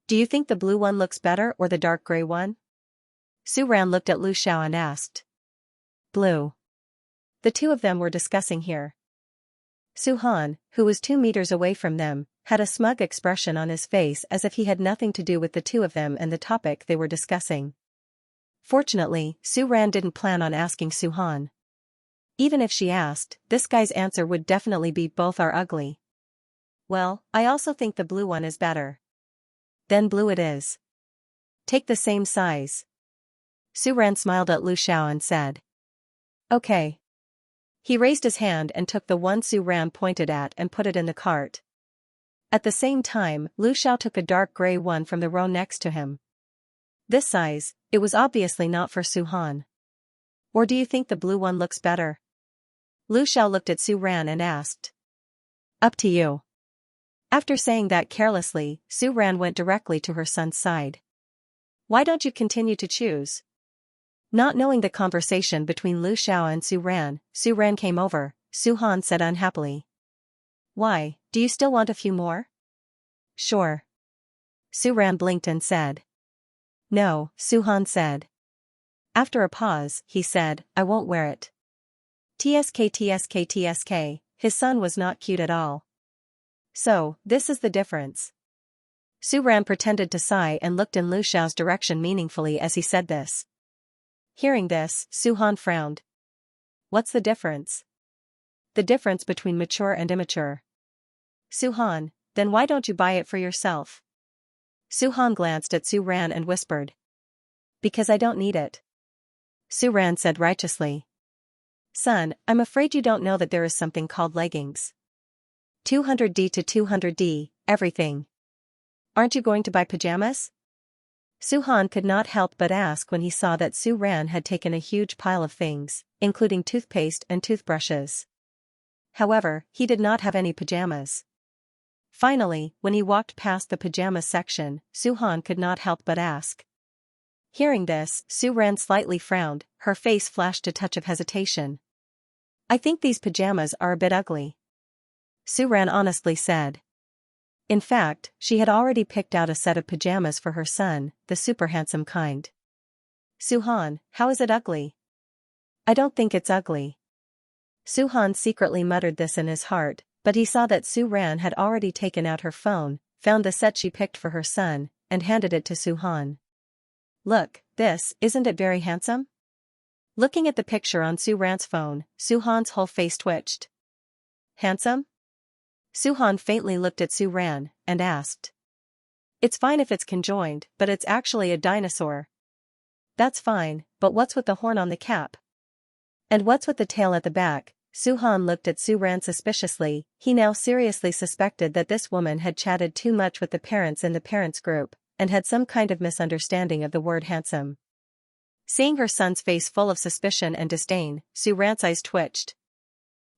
Do you think the blue one looks better or the dark gray one? Su Ran looked at Lu Xiao and asked. Blue. The two of them were discussing here. Su Han, who was 2 meters away from them, had a smug expression on his face as if he had nothing to do with the two of them and the topic they were discussing. Fortunately, Su Ran didn't plan on asking Su Han. Even if she asked, this guy's answer would definitely be both are ugly. Well, I also think the blue one is better. Then blue it is. Take the same size. Su Ran smiled at Lu Xiao and said. Okay. He raised his hand and took the one Su Ran pointed at and put it in the cart. At the same time, Lu Xiao took a dark gray one from the row next to him. This size, it was obviously not for Su Han. Or do you think the blue one looks better? Lu Xiao looked at Su Ran and asked. Up to you. After saying that carelessly, Su Ran went directly to her son's side. Why don't you continue to choose? Not knowing the conversation between Lu Xiao and Su Ran came over. Su Han said unhappily. Why, do you still want a few more? Sure. Su Ran blinked and said. No, Su Han said. After a pause, he said, I won't wear it. TSK. His son was not cute at all. So, this is the difference. Su Ran pretended to sigh and looked in Lu Xiao's direction meaningfully as he said this. Hearing this, Su Han frowned. What's the difference? The difference between mature and immature. Su Han, then why don't you buy it for yourself? Su Han glanced at Su Ran and whispered. Because I don't need it. Su Ran said righteously. Son, I'm afraid you don't know that there is something called leggings. 200D to 200D, everything. Aren't you going to buy pajamas? Su Han could not help but ask when he saw that Su Ran had taken a huge pile of things, including toothpaste and toothbrushes. However, he did not have any pajamas. Finally, when he walked past the pajamas section, Su Han could not help but ask. Hearing this, Su Ran slightly frowned, her face flashed a touch of hesitation. I think these pajamas are a bit ugly. Su Ran honestly said. In fact, she had already picked out a set of pajamas for her son, the super handsome kind. Su Han, how is it ugly? I don't think it's ugly. Su Han secretly muttered this in his heart, but he saw that Su Ran had already taken out her phone, found the set she picked for her son, and handed it to Su Han. Look, isn't it very handsome? Looking at the picture on Su Ran's phone, Su Han's whole face twitched. Handsome? Su Han faintly looked at Su Ran, and asked. It's fine if it's conjoined, but it's actually a dinosaur. That's fine, but what's with the horn on the cap? And what's with the tail at the back? Su Han looked at Su Ran suspiciously. He now seriously suspected that this woman had chatted too much with the parents in the parents group, and had some kind of misunderstanding of the word handsome. Seeing her son's face full of suspicion and disdain, Su Ran's eyes twitched.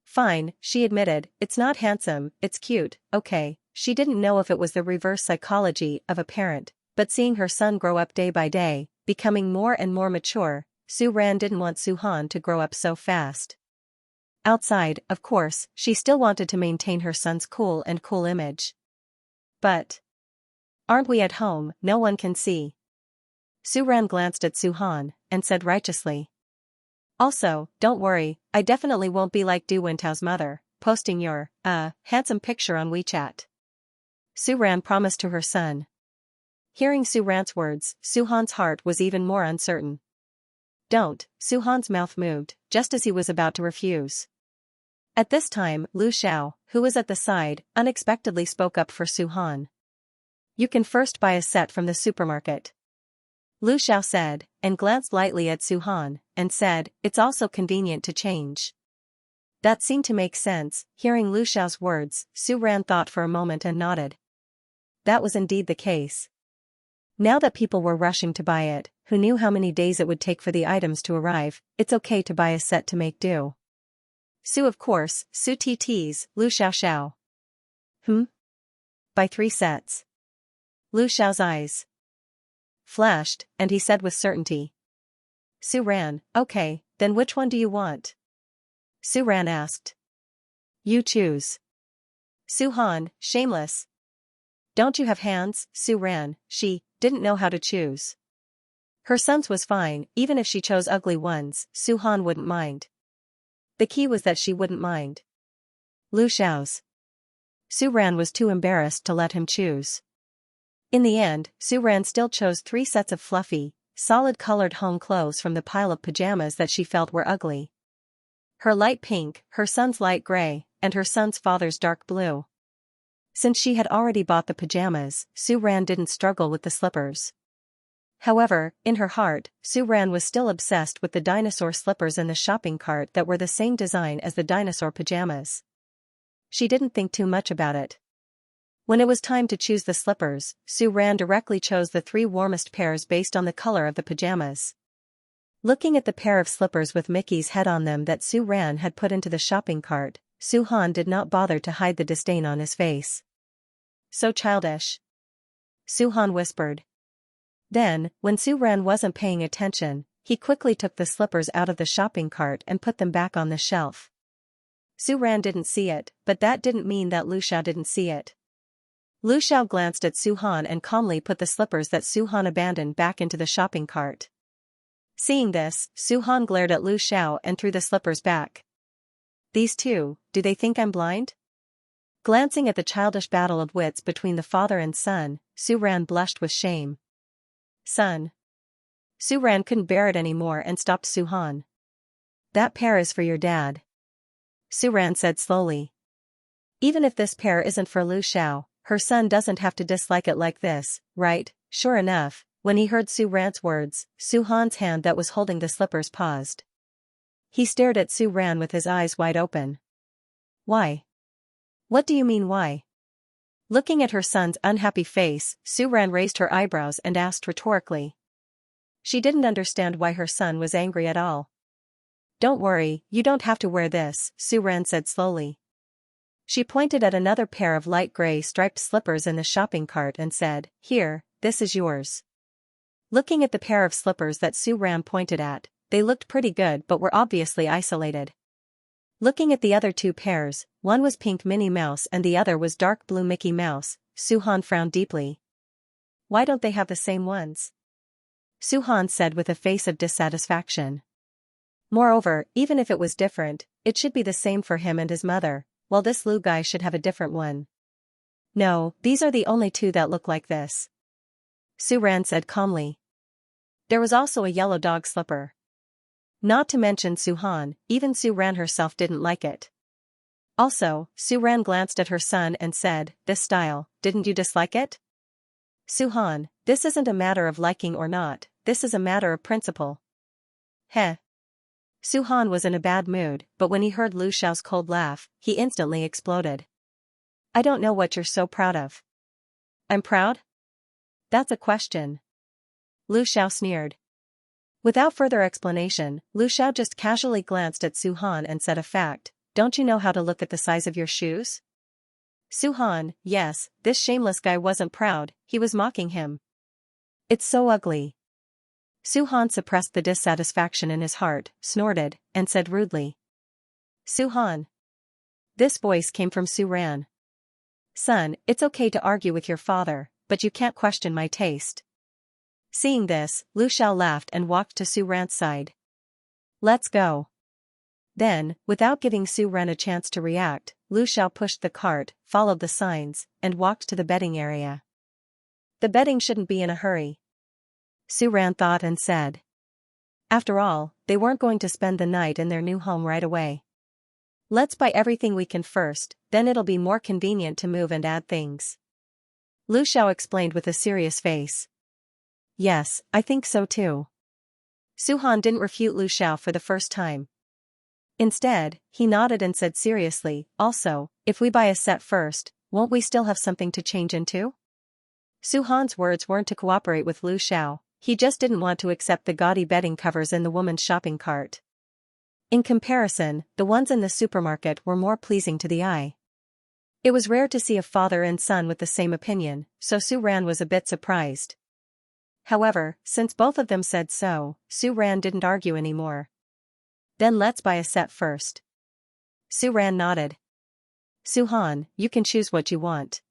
Fine, she admitted, it's not handsome, it's cute, okay. She didn't know if it was the reverse psychology of a parent, but seeing her son grow up day by day, becoming more and more mature, Su Ran didn't want Su Han to grow up so fast. Outside, of course, she still wanted to maintain her son's cool image. But aren't we at home, no one can see. Su Ran glanced at Su Han, and said righteously. Also, don't worry, I definitely won't be like Du Wintao's mother, posting your, handsome picture on WeChat. Su Ran promised to her son. Hearing Su Ran's words, Su Han's heart was even more uncertain. Don't, Su Han's mouth moved, just as he was about to refuse. At this time, Lu Xiao, who was at the side, unexpectedly spoke up for Su Han. You can first buy a set from the supermarket. Lu Xiao said, and glanced lightly at Su Han, and said, it's also convenient to change. That seemed to make sense. Hearing Lu Xiao's words, Su Ran thought for a moment and nodded. That was indeed the case. Now that people were rushing to buy it, who knew how many days it would take for the items to arrive, it's okay to buy a set to make do. Su of course, Su TTs, Lu Xiao. Buy 3 sets. Lu Xiao's eyes flashed, and he said with certainty. Su Ran, okay, then which one do you want? Su Ran asked. You choose. Su Han, shameless. Don't you have hands? Su Ran, she didn't know how to choose. Her son's was fine, even if she chose ugly ones, Su Han wouldn't mind. The key was that she wouldn't mind. Lu Xiao's. Su Ran was too embarrassed to let him choose. In the end, Su Ran still chose 3 sets of fluffy, solid-colored home clothes from the pile of pajamas that she felt were ugly. Her light pink, her son's light gray, and her son's father's dark blue. Since she had already bought the pajamas, Su Ran didn't struggle with the slippers. However, in her heart, Su Ran was still obsessed with the dinosaur slippers in the shopping cart that were the same design as the dinosaur pajamas. She didn't think too much about it. When it was time to choose the slippers, Su Ran directly chose the 3 warmest pairs based on the color of the pajamas. Looking at the pair of slippers with Mickey's head on them that Su Ran had put into the shopping cart, Su Han did not bother to hide the disdain on his face. So childish. Su Han whispered. Then, when Su Ran wasn't paying attention, he quickly took the slippers out of the shopping cart and put them back on the shelf. Su Ran didn't see it, but that didn't mean that Lu Xiao didn't see it. Lu Xiao glanced at Su Han and calmly put the slippers that Su Han abandoned back into the shopping cart. Seeing this, Su Han glared at Lu Xiao and threw the slippers back. These two, do they think I'm blind? Glancing at the childish battle of wits between the father and son, Su Ran blushed with shame. Son. Su Ran couldn't bear it anymore and stopped Su Han. That pair is for your dad. Su Ran said slowly. Even if this pair isn't for Lu Xiao, her son doesn't have to dislike it like this, right? Sure enough, when he heard Su Ran's words, Su Han's hand that was holding the slippers paused. He stared at Su Ran with his eyes wide open. Why? What do you mean why? Looking at her son's unhappy face, Su Ran raised her eyebrows and asked rhetorically. She didn't understand why her son was angry at all. Don't worry, you don't have to wear this, Su Ran said slowly. She pointed at another pair of light gray striped slippers in the shopping cart and said, Here, this is yours. Looking at the pair of slippers that Su Ran pointed at, they looked pretty good but were obviously isolated. Looking at the other 2 pairs, one was pink Minnie Mouse and the other was dark blue Mickey Mouse, Su Han frowned deeply. Why don't they have the same ones? Su Han said with a face of dissatisfaction. Moreover, even if it was different, it should be the same for him and his mother, while this Lu guy should have a different one. No, these are the only 2 that look like this. Su Ran said calmly. There was also a yellow dog slipper. Not to mention Su Han, even Su Ran herself didn't like it. Also, Su Ran glanced at her son and said, This style, didn't you dislike it? Su Han, this isn't a matter of liking or not, this is a matter of principle. Heh. Su Han was in a bad mood, but when he heard Lu Xiao's cold laugh, he instantly exploded. I don't know what you're so proud of. I'm proud? That's a question. Lu Xiao sneered. Without further explanation, Lu Xiao just casually glanced at Su Han and said a fact, Don't you know how to look at the size of your shoes? Su Han, yes, this shameless guy wasn't proud, he was mocking him. It's so ugly. Su Han suppressed the dissatisfaction in his heart, snorted, and said rudely. Su Han. This voice came from Su Ran. Son, it's okay to argue with your father, but you can't question my taste. Seeing this, Lu Xiao laughed and walked to Su Ran's side. Let's go. Then, without giving Su Ran a chance to react, Lu Xiao pushed the cart, followed the signs, and walked to the bedding area. The bedding shouldn't be in a hurry. Su Ran thought and said. After all, they weren't going to spend the night in their new home right away. Let's buy everything we can first, then it'll be more convenient to move and add things. Lu Xiao explained with a serious face. Yes, I think so too. Su Han didn't refute Lu Xiao for the first time. Instead, he nodded and said seriously, also, if we buy a set first, won't we still have something to change into? Su Han's words weren't to cooperate with Lu Xiao, he just didn't want to accept the gaudy bedding covers in the woman's shopping cart. In comparison, the ones in the supermarket were more pleasing to the eye. It was rare to see a father and son with the same opinion, so Su Ran was a bit surprised. However, since both of them said so, Su Ran didn't argue anymore. Then let's buy a set first. Su Ran nodded. Su-han, you can choose what you want.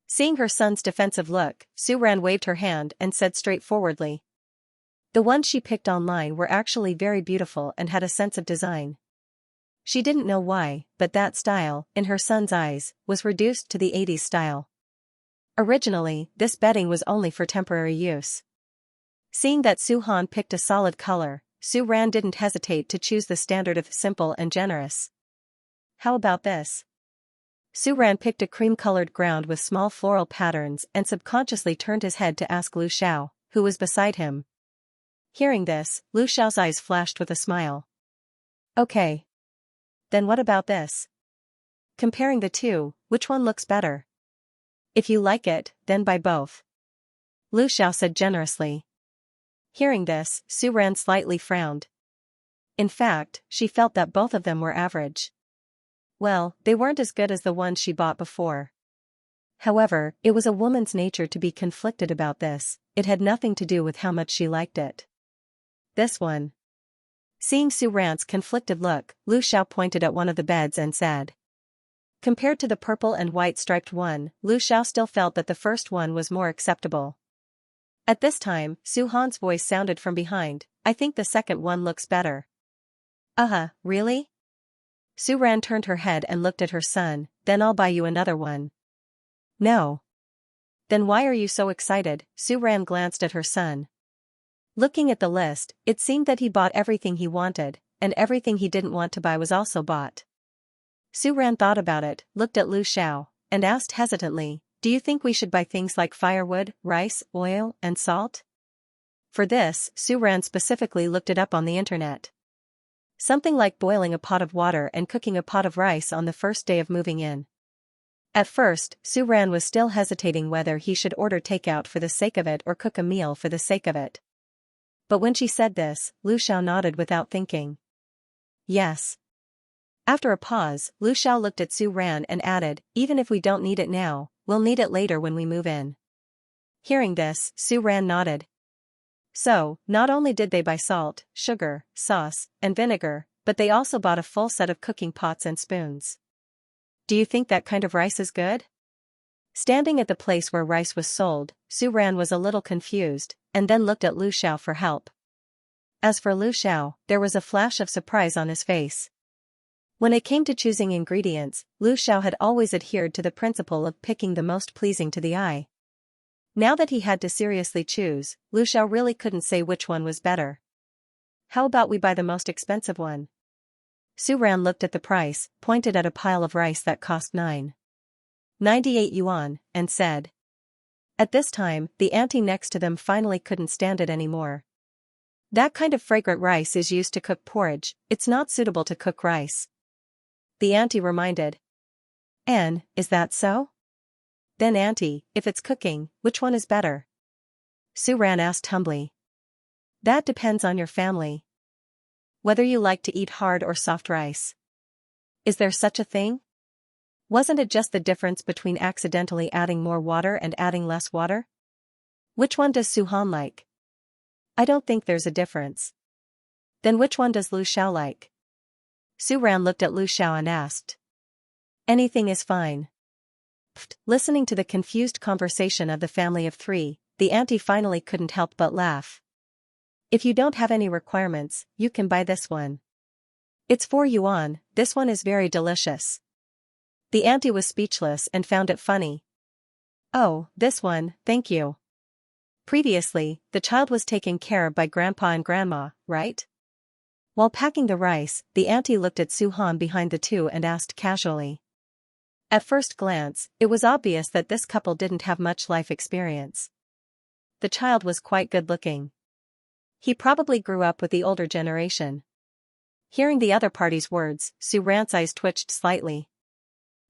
Seeing her son's defensive look, Su Ran waved her hand and said straightforwardly. The ones she picked online were actually very beautiful and had a sense of design. She didn't know why, but that style, in her son's eyes, was reduced to the 80s style. Originally, this bedding was only for temporary use. Seeing that Su-han picked a solid color, Su Ran didn't hesitate to choose the standard of simple and generous. How about this? Su Ran picked a cream-colored ground with small floral patterns and subconsciously turned his head to ask Lu Xiao, who was beside him. Hearing this, Lu Xiao's eyes flashed with a smile. Okay. Then what about this? Comparing the two, which one looks better? If you like it, then buy both. Lu Xiao said generously. Hearing this, Su Ran slightly frowned. In fact, she felt that both of them were average. Well, they weren't as good as the ones she bought before. However, it was a woman's nature to be conflicted about this, it had nothing to do with how much she liked it. This one. Seeing Su Ran's conflicted look, Lu Xiao pointed at one of the beds and said. Compared to the purple and white striped one, Lu Xiao still felt that the first one was more acceptable. At this time, Su-han's voice sounded from behind, I think the second one looks better. Really? Su Ran turned her head and looked at her son, then I'll buy you another one. No. Then why are you so excited? Su Ran glanced at her son. Looking at the list, it seemed that he bought everything he wanted, and everything he didn't want to buy was also bought. Su Ran thought about it, looked at Lu Xiao, and asked hesitantly, do you think we should buy things like firewood, rice, oil, and salt? For this, Su Ran specifically looked it up on the internet. Something like boiling a pot of water and cooking a pot of rice on the first day of moving in. At first, Su Ran was still hesitating whether he should order takeout for the sake of it or cook a meal for the sake of it. But when she said this, Lu Xiao nodded without thinking. Yes. After a pause, Lu Xiao looked at Su Ran and added, even if we don't need it now, we'll need it later when we move in. Hearing this, Su Ran nodded. So, not only did they buy salt, sugar, sauce, and vinegar, but they also bought a full set of cooking pots and spoons. Do you think that kind of rice is good? Standing at the place where rice was sold, Su Ran was a little confused, and then looked at Lu Xiao for help. As for Lu Xiao, there was a flash of surprise on his face. When it came to choosing ingredients, Lu Xiao had always adhered to the principle of picking the most pleasing to the eye. Now that he had to seriously choose, Lu Xiao really couldn't say which one was better. How about we buy the most expensive one? Su Ran looked at the price, pointed at a pile of rice that cost 9.98 yuan, and said. At this time, the auntie next to them finally couldn't stand it anymore. That kind of fragrant rice is used to cook porridge, it's not suitable to cook rice. The auntie reminded. Anne, is that so? Then auntie, if it's cooking, which one is better? Su Ran asked humbly. That depends on your family. Whether you like to eat hard or soft rice. Is there such a thing? Wasn't it just the difference between accidentally adding more water and adding less water? Which one does Su-han like? I don't think there's a difference. Then which one does Lu Xiao like? Su Ran looked at Lu Xiao and asked. Anything is fine. Listening to the confused conversation of the family of three, the auntie finally couldn't help but laugh. If you don't have any requirements, you can buy this one. It's 4 yuan, this one is very delicious. The auntie was speechless and found it funny. Oh, this one, thank you. Previously, the child was taken care of by Grandpa and Grandma, right? While packing the rice, the auntie looked at Su-han behind the two and asked casually. At first glance, it was obvious that this couple didn't have much life experience. The child was quite good-looking. He probably grew up with the older generation. Hearing the other party's words, Su Ran's eyes twitched slightly.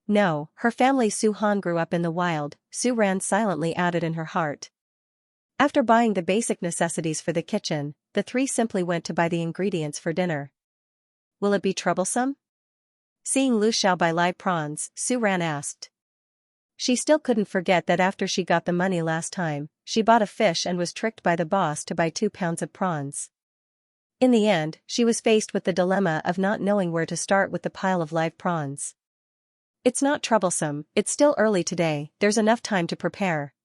No, her family Su-han grew up in the wild, Su Ran silently added in her heart. After buying the basic necessities for the kitchen, the three simply went to buy the ingredients for dinner. Will it be troublesome? Seeing Lu Xiao buy live prawns, Su Ran asked. She still couldn't forget that after she got the money last time, she bought a fish and was tricked by the boss to buy 2 pounds of prawns. In the end, she was faced with the dilemma of not knowing where to start with the pile of live prawns. It's not troublesome, it's still early today, there's enough time to prepare.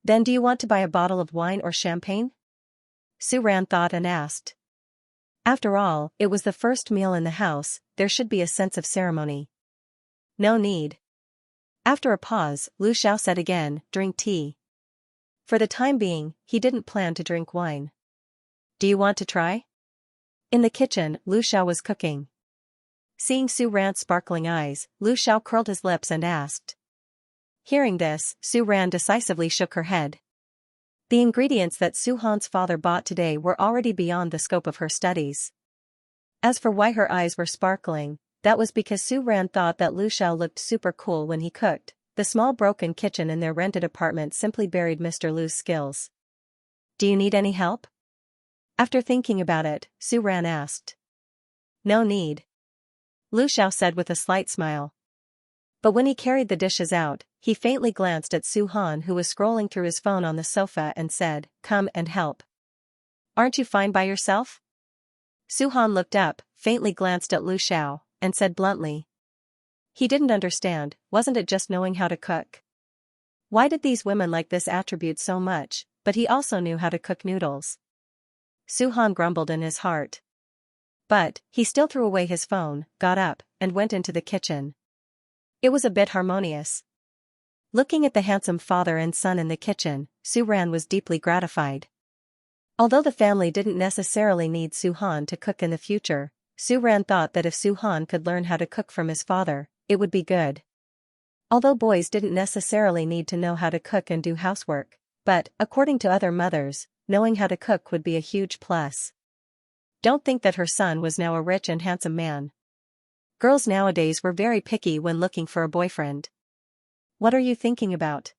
Then do you want to buy a bottle of wine or champagne? Su Ran thought and asked. After all, it was the first meal in the house, there should be a sense of ceremony. No need. After a pause, Lu Xiao said again, drink tea. For the time being, he didn't plan to drink wine. Do you want to try? In the kitchen, Lu Xiao was cooking. Seeing Su Ran's sparkling eyes, Lu Xiao curled his lips and asked. Hearing this, Su Ran decisively shook her head. The ingredients that Su Han's father bought today were already beyond the scope of her studies. As for why her eyes were sparkling, that was because Su Ran thought that Lu Xiao looked super cool when he cooked. The small broken kitchen in their rented apartment simply buried Mr. Lu's skills. Do you need any help? After thinking about it, Su Ran asked. No need. Lu Xiao said with a slight smile. But when he carried the dishes out, he faintly glanced at Su Han, who was scrolling through his phone on the sofa, and said, come and help. Aren't you fine by yourself? Su Han looked up, faintly glanced at Lu Xiao, and said bluntly. He didn't understand, wasn't it just knowing how to cook? Why did these women like this attribute so much? But he also knew how to cook noodles. Su Han grumbled in his heart. But, he still threw away his phone, got up, and went into the kitchen. It was a bit harmonious. Looking at the handsome father and son in the kitchen, Su Ran was deeply gratified. Although the family didn't necessarily need Su Han to cook in the future, Su Ran thought that if Su Han could learn how to cook from his father, it would be good. Although boys didn't necessarily need to know how to cook and do housework, but, according to other mothers, knowing how to cook would be a huge plus. Don't think that her son was now a rich and handsome man. Girls nowadays were very picky when looking for a boyfriend. What are you thinking about?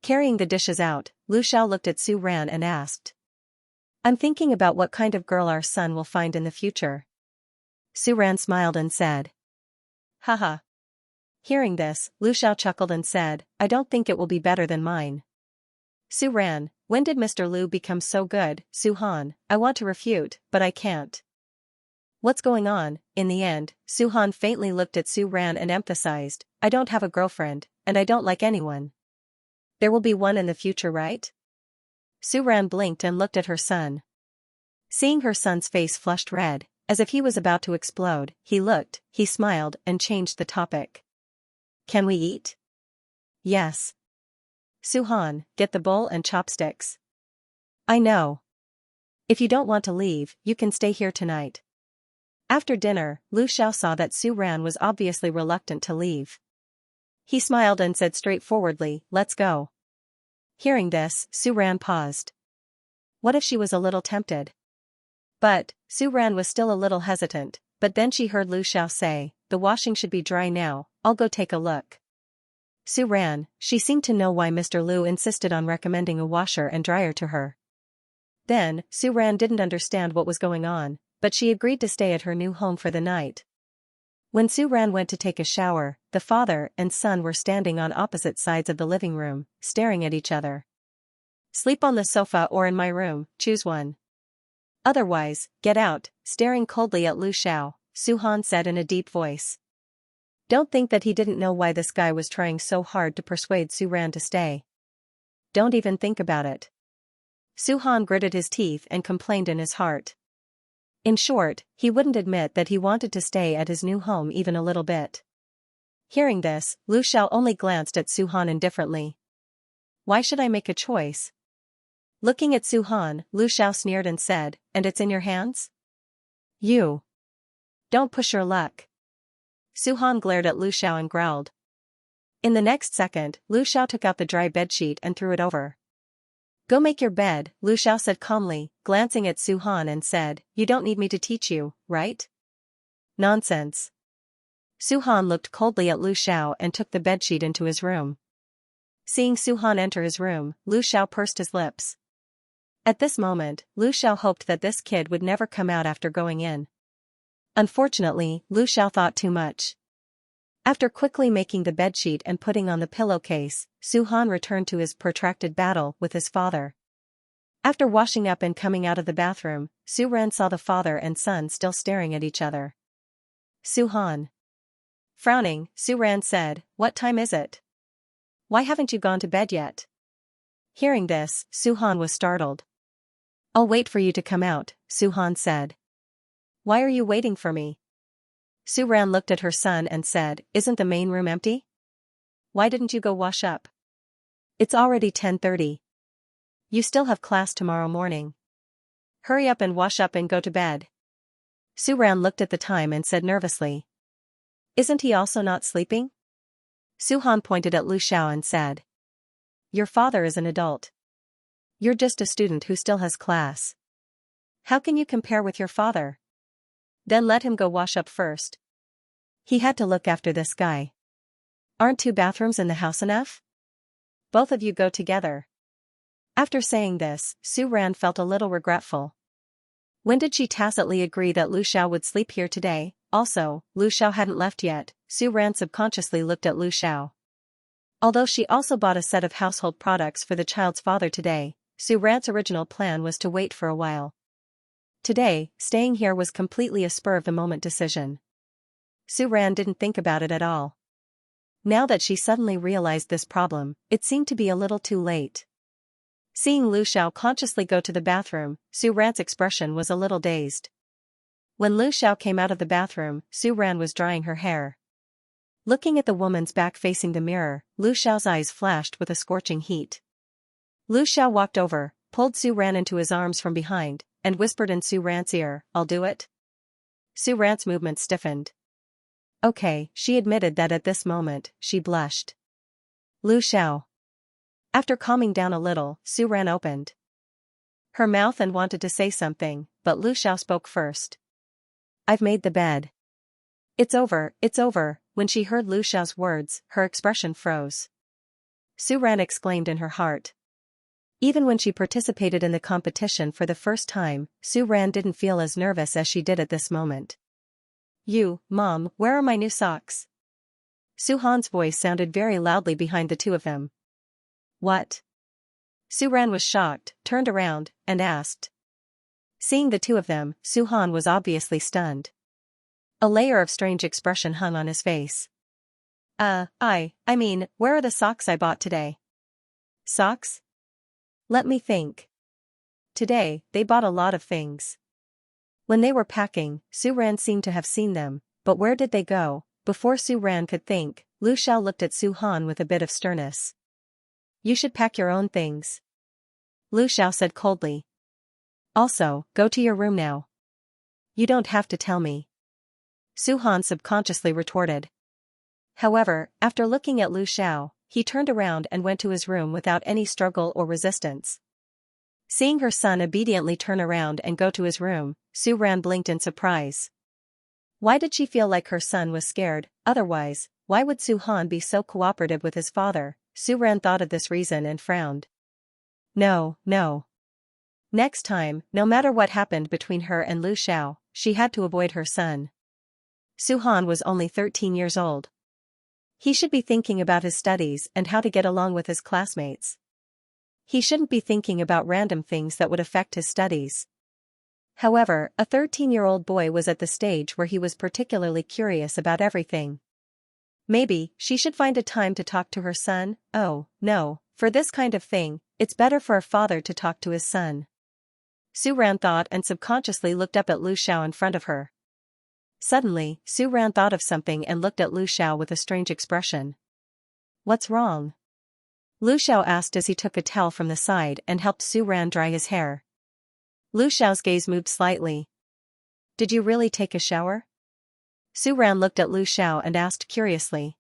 Carrying the dishes out, Lu Xiao looked at Su Ran and asked. I'm thinking about what kind of girl our son will find in the future. Su Ran smiled and said. Haha. Hearing this, Lu Xiao chuckled and said, I don't think it will be better than mine. Su Ran, when did Mr. Lu become so good? Su Han, I want to refute, but I can't. What's going on? In the end, Su Han faintly looked at Su Ran and emphasized, I don't have a girlfriend, and I don't like anyone. There will be one in the future, right? Su Ran blinked and looked at her son. Seeing her son's face flushed red, as if he was about to explode, he smiled and changed the topic. Can we eat? Yes. Su Han, get the bowl and chopsticks. I know. If you don't want to leave, you can stay here tonight. After dinner, Lu Xiao saw that Su Ran was obviously reluctant to leave. He smiled and said straightforwardly, let's go. Hearing this, Su Ran paused. What if she was a little tempted? But, Su Ran was still a little hesitant, but then she heard Lu Xiao say, the washing should be dry now, I'll go take a look. Su Ran, she seemed to know why Mr. Lu insisted on recommending a washer and dryer to her. Then, Su Ran didn't understand what was going on, but she agreed to stay at her new home for the night. When Su Ran went to take a shower, the father and son were standing on opposite sides of the living room, staring at each other. Sleep on the sofa or in my room, choose one. Otherwise, get out, staring coldly at Lu Xiao, Su Han said in a deep voice. Don't think that he didn't know why this guy was trying so hard to persuade Su Ran to stay. Don't even think about it. Su Han gritted his teeth and complained in his heart. In short, he wouldn't admit that he wanted to stay at his new home even a little bit. Hearing this, Lu Xiao only glanced at Su Han indifferently. Why should I make a choice? Looking at Su Han, Lu Xiao sneered and said, and it's in your hands? You. Don't push your luck. Su Han glared at Lu Xiao and growled. In the next second, Lu Xiao took out the dry bedsheet and threw it over. Go make your bed, Lu Xiao said calmly, glancing at Su Han and said, you don't need me to teach you, right? Nonsense. Su Han looked coldly at Lu Xiao and took the bedsheet into his room. Seeing Su Han enter his room, Lu Xiao pursed his lips. At this moment, Lu Xiao hoped that this kid would never come out after going in. Unfortunately, Lu Xiao thought too much. After quickly making the bedsheet and putting on the pillowcase, Su Han returned to his protracted battle with his father. After washing up and coming out of the bathroom, Su Ran saw the father and son still staring at each other. Su-han. Frowning, Su Ran said, "What time is it? Why haven't you gone to bed yet?" Hearing this, Su-han was startled. "I'll wait for you to come out," Su-han said. "Why are you waiting for me?" Su Ran looked at her son and said, "Isn't the main room empty? Why didn't you go wash up? It's already 10:30. You still have class tomorrow morning. Hurry up and wash up and go to bed." Su Ran looked at the time and said nervously, "Isn't he also not sleeping?" Su-han pointed at Lu Xiao and said, "Your father is an adult. You're just a student who still has class. How can you compare with your father? Then let him go wash up first. He had to look after this guy. Aren't 2 bathrooms in the house enough? Both of you go together." After saying this, Su Ran felt a little regretful. When did she tacitly agree that Lu Xiao would sleep here today? Also, Lu Xiao hadn't left yet. Su Ran subconsciously looked at Lu Xiao. Although she also bought a set of household products for the child's father today, Su Ran's original plan was to wait for a while. Today, staying here was completely a spur-of-the-moment decision. Su Ran didn't think about it at all. Now that she suddenly realized this problem, it seemed to be a little too late. Seeing Lu Xiao consciously go to the bathroom, Su Ran's expression was a little dazed. When Lu Xiao came out of the bathroom, Su Ran was drying her hair. Looking at the woman's back facing the mirror, Lu Xiao's eyes flashed with a scorching heat. Lu Xiao walked over, pulled Su Ran into his arms from behind, and whispered in Su Ran's ear, "I'll do it." Su Ran's movement stiffened. Okay, she admitted that at this moment, she blushed. Lu Xiao. After calming down a little, Su Ran opened her mouth and wanted to say something, but Lu Xiao spoke first. "I've made the bed." It's over, it's over." When she heard Lu Xiao's words, her expression froze. Su Ran exclaimed in her heart. Even when she participated in the competition for the first time, Su Ran didn't feel as nervous as she did at this moment. Mom, where are my new socks?" Su-han's voice sounded very loudly behind the 2 of them. "What?" Su Ran was shocked, turned around, and asked. Seeing the 2 of them, Su-han was obviously stunned. A layer of strange expression hung on his face. I mean, where are the socks I bought today?" "Socks? Let me think. Today, they bought a lot of things." When they were packing, Su Ran seemed to have seen them, but where did they go? Before Su Ran could think, Lu Xiao looked at Su-han with a bit of sternness. "You should pack your own things," Lu Xiao said coldly. "Also, go to your room now." "You don't have to tell me," Su-han subconsciously retorted. However, after looking at Lu Xiao, he turned around and went to his room without any struggle or resistance. Seeing her son obediently turn around and go to his room, Su Ran blinked in surprise. Why did she feel like her son was scared? Otherwise, why would Su-han be so cooperative with his father? Su Ran thought of this reason and frowned. No. Next time, no matter what happened between her and Lu Xiao, she had to avoid her son. Su-han was only 13 years old. He should be thinking about his studies and how to get along with his classmates. He shouldn't be thinking about random things that would affect his studies. However, a 13-year-old boy was at the stage where he was particularly curious about everything. Maybe, she should find a time to talk to her son. Oh, no, for this kind of thing, it's better for a father to talk to his son. Su Ran thought and subconsciously looked up at Lu Xiao in front of her. Suddenly, Su Ran thought of something and looked at Lu Xiao with a strange expression. "What's wrong?" Lu Xiao asked as he took a towel from the side and helped Su Ran dry his hair. Lu Xiao's gaze moved slightly. "Did you really take a shower?" Su Ran looked at Lu Xiao and asked curiously.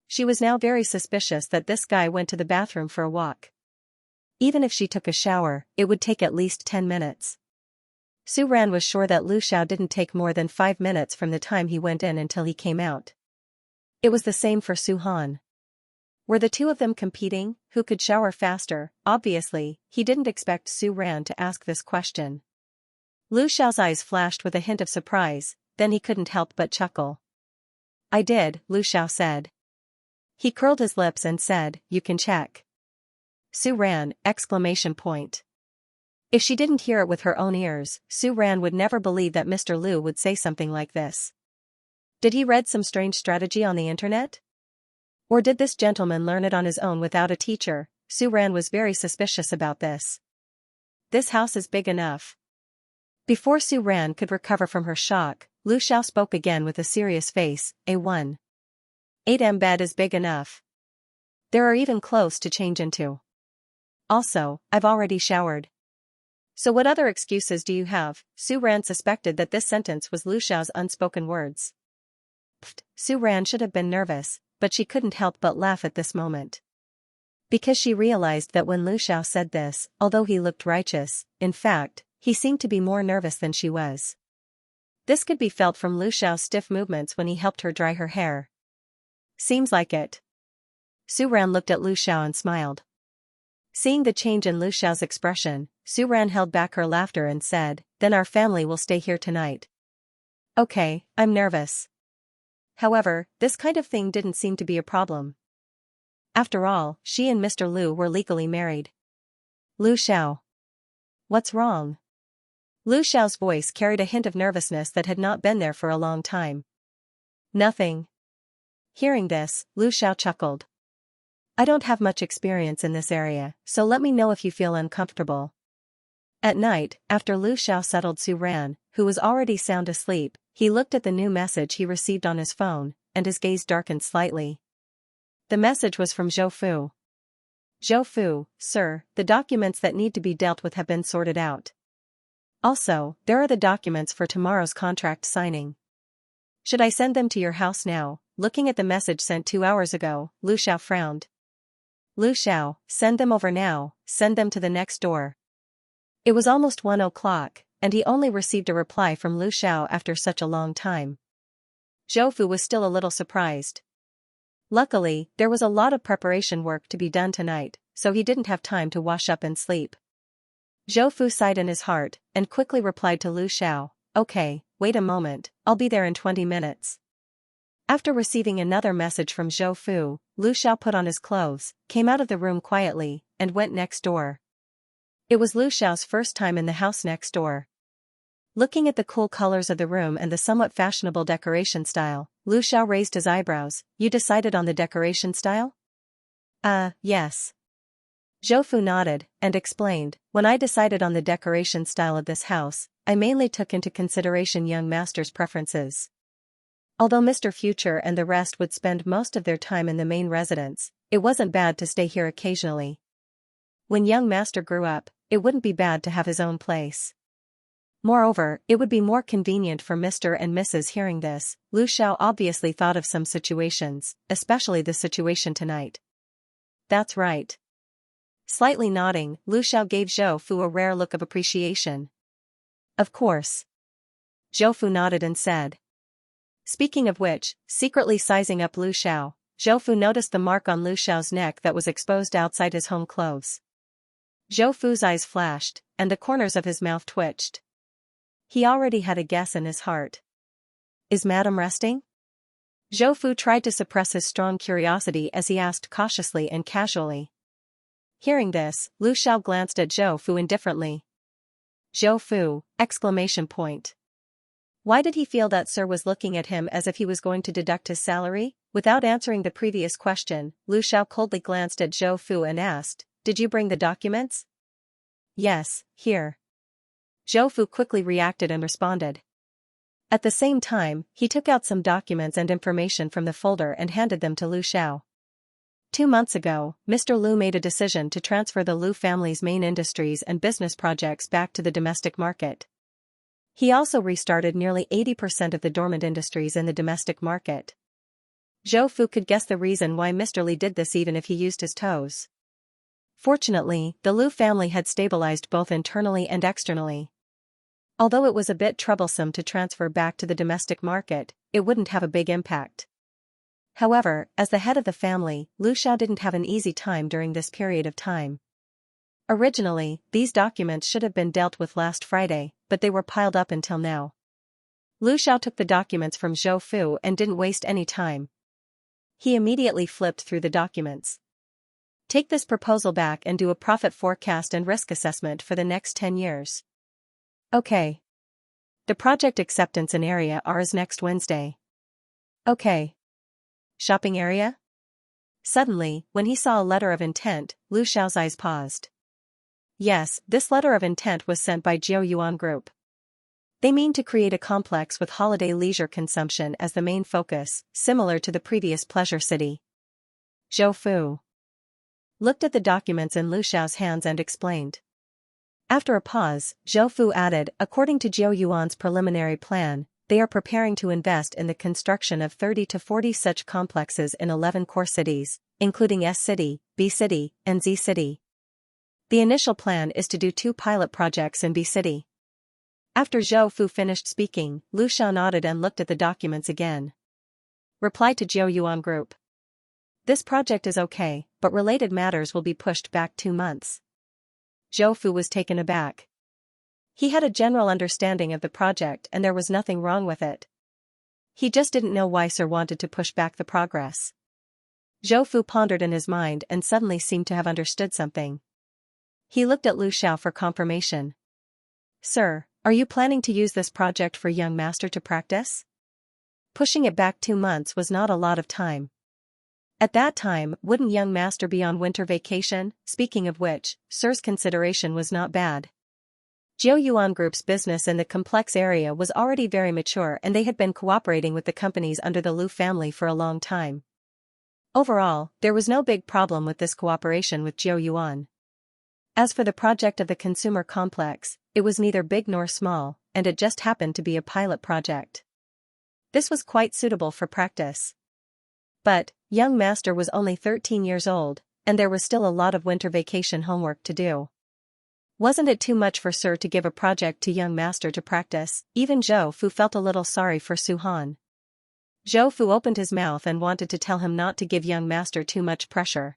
She was now very suspicious that this guy went to the bathroom for a walk. Even if she took a shower, it would take at least 10 minutes. Su Ran was sure that Lu Xiao didn't take more than 5 minutes from the time he went in until he came out. It was the same for Su-han. Were the 2 of them competing, who could shower faster? Obviously, he didn't expect Su Ran to ask this question. Lu Xiao's eyes flashed with a hint of surprise, then he couldn't help but chuckle. "I did," Lu Xiao said. He curled his lips and said, "You can check." Su Ran! If she didn't hear it with her own ears, Su Ran would never believe that Mr. Lu would say something like this. Did he read some strange strategy on the internet? Or did this gentleman learn it on his own without a teacher? Su Ran was very suspicious about this. This house is big enough. Before Su Ran could recover from her shock, Lu Xiao spoke again with a serious face. A 1.8m bed is big enough. There are even clothes to change into. Also, I've already showered. So what other excuses do you have? Su Ran suspected that this sentence was Lu Xiao's unspoken words. Pfft, Su Ran should have been nervous, but she couldn't help but laugh at this moment. Because she realized that when Lu Xiao said this, although he looked righteous, in fact, he seemed to be more nervous than she was. This could be felt from Lu Xiao's stiff movements when he helped her dry her hair. Seems like it. Su Ran looked at Lu Xiao and smiled. Seeing the change in Lu Xiao's expression, Su Ran held back her laughter and said, Then our family will stay here tonight. Okay, I'm nervous. However, this kind of thing didn't seem to be a problem. After all, she and Mr. Lu were legally married. Lu Xiao. What's wrong? Lu Xiao's voice carried a hint of nervousness that had not been there for a long time. Nothing. Hearing this, Lu Xiao chuckled. I don't have much experience in this area, so let me know if you feel uncomfortable. At night, after Lu Xiao settled Su Ran, who was already sound asleep, he looked at the new message he received on his phone, and his gaze darkened slightly. The message was from Zhou Fu. Zhou Fu, sir, the documents that need to be dealt with have been sorted out. Also, there are the documents for tomorrow's contract signing. Should I send them to your house now? Looking at the message sent 2 hours ago, Lu Xiao frowned. Lu Xiao, send them over now, send them to the next door. It was almost 1 o'clock, and he only received a reply from Lu Xiao after such a long time. Zhou Fu was still a little surprised. Luckily, there was a lot of preparation work to be done tonight, so he didn't have time to wash up and sleep. Zhou Fu sighed in his heart, and quickly replied to Lu Xiao, Okay, wait a moment, I'll be there in 20 minutes. After receiving another message from Zhou Fu, Lu Xiao put on his clothes, came out of the room quietly, and went next door. It was Lu Xiao's first time in the house next door. Looking at the cool colors of the room and the somewhat fashionable decoration style, Lu Xiao raised his eyebrows. You decided on the decoration style? Yes. Zhou Fu nodded, and explained, When I decided on the decoration style of this house, I mainly took into consideration young master's preferences. Although Mr. Future and the rest would spend most of their time in the main residence, it wasn't bad to stay here occasionally. When young master grew up, it wouldn't be bad to have his own place. Moreover, it would be more convenient for Mr. and Mrs. Hearing this. Lu Xiao obviously thought of some situations, especially the situation tonight. That's right. Slightly nodding, Lu Xiao gave Zhou Fu a rare look of appreciation. Of course. Zhou Fu nodded and said. Speaking of which, secretly sizing up Lu Xiao, Zhou Fu noticed the mark on Lu Xiao's neck that was exposed outside his home clothes. Zhou Fu's eyes flashed, and the corners of his mouth twitched. He already had a guess in his heart. Is Madame resting? Zhou Fu tried to suppress his strong curiosity as he asked cautiously and casually. Hearing this, Lu Xiao glanced at Zhou Fu indifferently. Zhou Fu! Exclamation point. Why did he feel that Sir was looking at him as if he was going to deduct his salary? Without answering the previous question, Lu Xiao coldly glanced at Zhou Fu and asked, Did you bring the documents? Yes, here. Zhou Fu quickly reacted and responded. At the same time, he took out some documents and information from the folder and handed them to Lu Xiao. 2 months ago, Mr. Lu made a decision to transfer the Lu family's main industries and business projects back to the domestic market. He also restarted nearly 80% of the dormant industries in the domestic market. Zhou Fu could guess the reason why Mr. Li did this even if he used his toes. Fortunately, the Lu family had stabilized both internally and externally. Although it was a bit troublesome to transfer back to the domestic market, it wouldn't have a big impact. However, as the head of the family, Lu Xiao didn't have an easy time during this period of time. Originally, these documents should have been dealt with last Friday, but they were piled up until now. Lu Xiao took the documents from Zhou Fu and didn't waste any time. He immediately flipped through the documents. Take this proposal back and do a profit forecast and risk assessment for the next 10 years. Okay. The project acceptance and area are is next Wednesday. Okay. Shopping area? Suddenly, when he saw a letter of intent, Lu Xiao's eyes paused. Yes, this letter of intent was sent by Jiao Yuan Group. They mean to create a complex with holiday leisure consumption as the main focus, similar to the previous pleasure city. Zhou Fu looked at the documents in Lu Xiao's hands and explained. After a pause, Zhou Fu added, according to Jiao Yuan's preliminary plan, they are preparing to invest in the construction of 30 to 40 such complexes in 11 core cities, including S City, B City, and Z City. The initial plan is to do 2 pilot projects in B City. After Zhou Fu finished speaking, Lu Xiao nodded and looked at the documents again. Reply to Jiao Yuan Group. This project is okay, but related matters will be pushed back 2 months. Zhou Fu was taken aback. He had a general understanding of the project and there was nothing wrong with it. He just didn't know why Sir wanted to push back the progress. Zhou Fu pondered in his mind and suddenly seemed to have understood something. He looked at Lu Xiao for confirmation. Sir, are you planning to use this project for young master to practice? Pushing it back 2 months was not a lot of time. At that time, wouldn't young master be on winter vacation? Speaking of which, Sir's consideration was not bad. Jiao Yuan Group's business in the complex area was already very mature and they had been cooperating with the companies under the Lu family for a long time. Overall, there was no big problem with this cooperation with Jiao Yuan. As for the project of the consumer complex, it was neither big nor small, and it just happened to be a pilot project. This was quite suitable for practice. But, young master was only 13 years old, and there was still a lot of winter vacation homework to do. Wasn't it too much for Sir to give a project to young master to practice? Even Zhou Fu felt a little sorry for Su Han. Zhou Fu opened his mouth and wanted to tell him not to give young master too much pressure.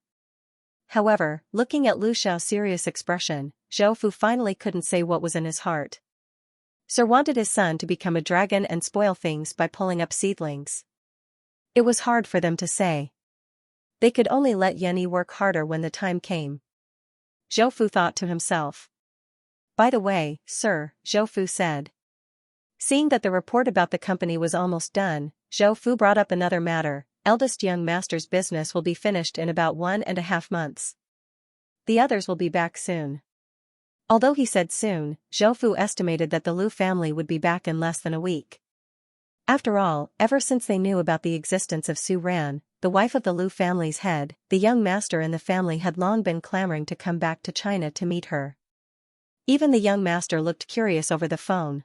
However, looking at Lu Xiao's serious expression, Zhou Fu finally couldn't say what was in his heart. Sir wanted his son to become a dragon and spoil things by pulling up seedlings. It was hard for them to say. They could only let Yenny work harder when the time came. Zhou Fu thought to himself. By the way, sir, Zhou Fu said. Seeing that the report about the company was almost done, Zhou Fu brought up another matter. Eldest young master's business will be finished in about 1.5 months. The others will be back soon. Although he said soon, Zhou Fu estimated that the Lu family would be back in less than a week. After all, ever since they knew about the existence of Su Ran, the wife of the Lu family's head, the young master and the family had long been clamoring to come back to China to meet her. Even the young master looked curious over the phone.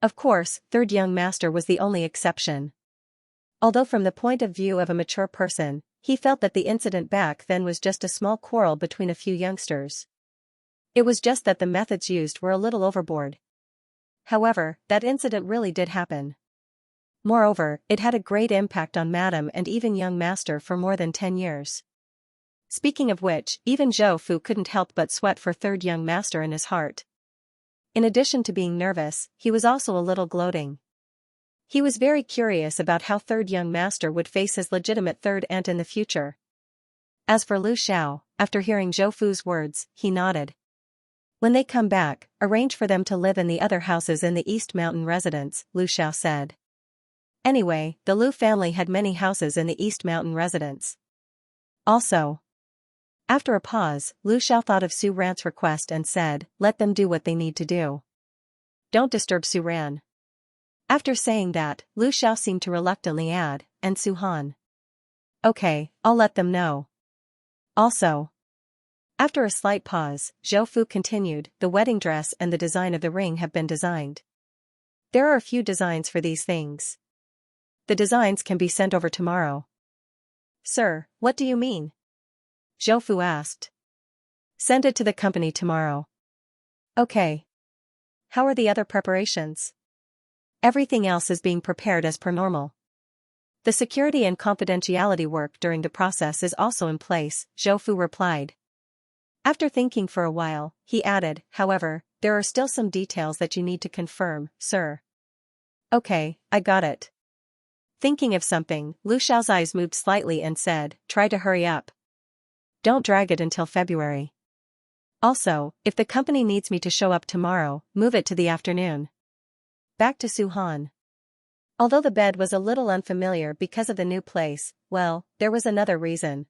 Of course, third young master was the only exception. Although from the point of view of a mature person, he felt that the incident back then was just a small quarrel between a few youngsters. It was just that the methods used were a little overboard. However, that incident really did happen. Moreover, it had a great impact on Madame and even young master for more than 10 years. Speaking of which, even Zhou Fu couldn't help but sweat for third young master in his heart. In addition to being nervous, he was also a little gloating. He was very curious about how third young master would face his legitimate third aunt in the future. As for Lu Xiao, after hearing Zhou Fu's words, he nodded. When they come back, arrange for them to live in the other houses in the East Mountain residence, Lu Xiao said. Anyway, the Lu family had many houses in the East Mountain residence. Also. After a pause, Lu Xiao thought of Su Ran's request and said, let them do what they need to do. Don't disturb Su Ran. After saying that, Lu Xiao seemed to reluctantly add, and Su Han. Okay, I'll let them know. Also. After a slight pause, Zhou Fu continued, the wedding dress and the design of the ring have been designed. There are a few designs for these things. The designs can be sent over tomorrow. Sir, what do you mean? Zhou Fu asked. Send it to the company tomorrow. Okay. How are the other preparations? Everything else is being prepared as per normal. The security and confidentiality work during the process is also in place, Zhou Fu replied. After thinking for a while, he added, however, there are still some details that you need to confirm, sir. Okay, I got it. Thinking of something, Lu Xiao's eyes moved slightly and said, try to hurry up. don't drag it until February. Also, if the company needs me to show up tomorrow, move it to the afternoon. Back to Su-han. Although the bed was a little unfamiliar because of the new place, well, there was another reason.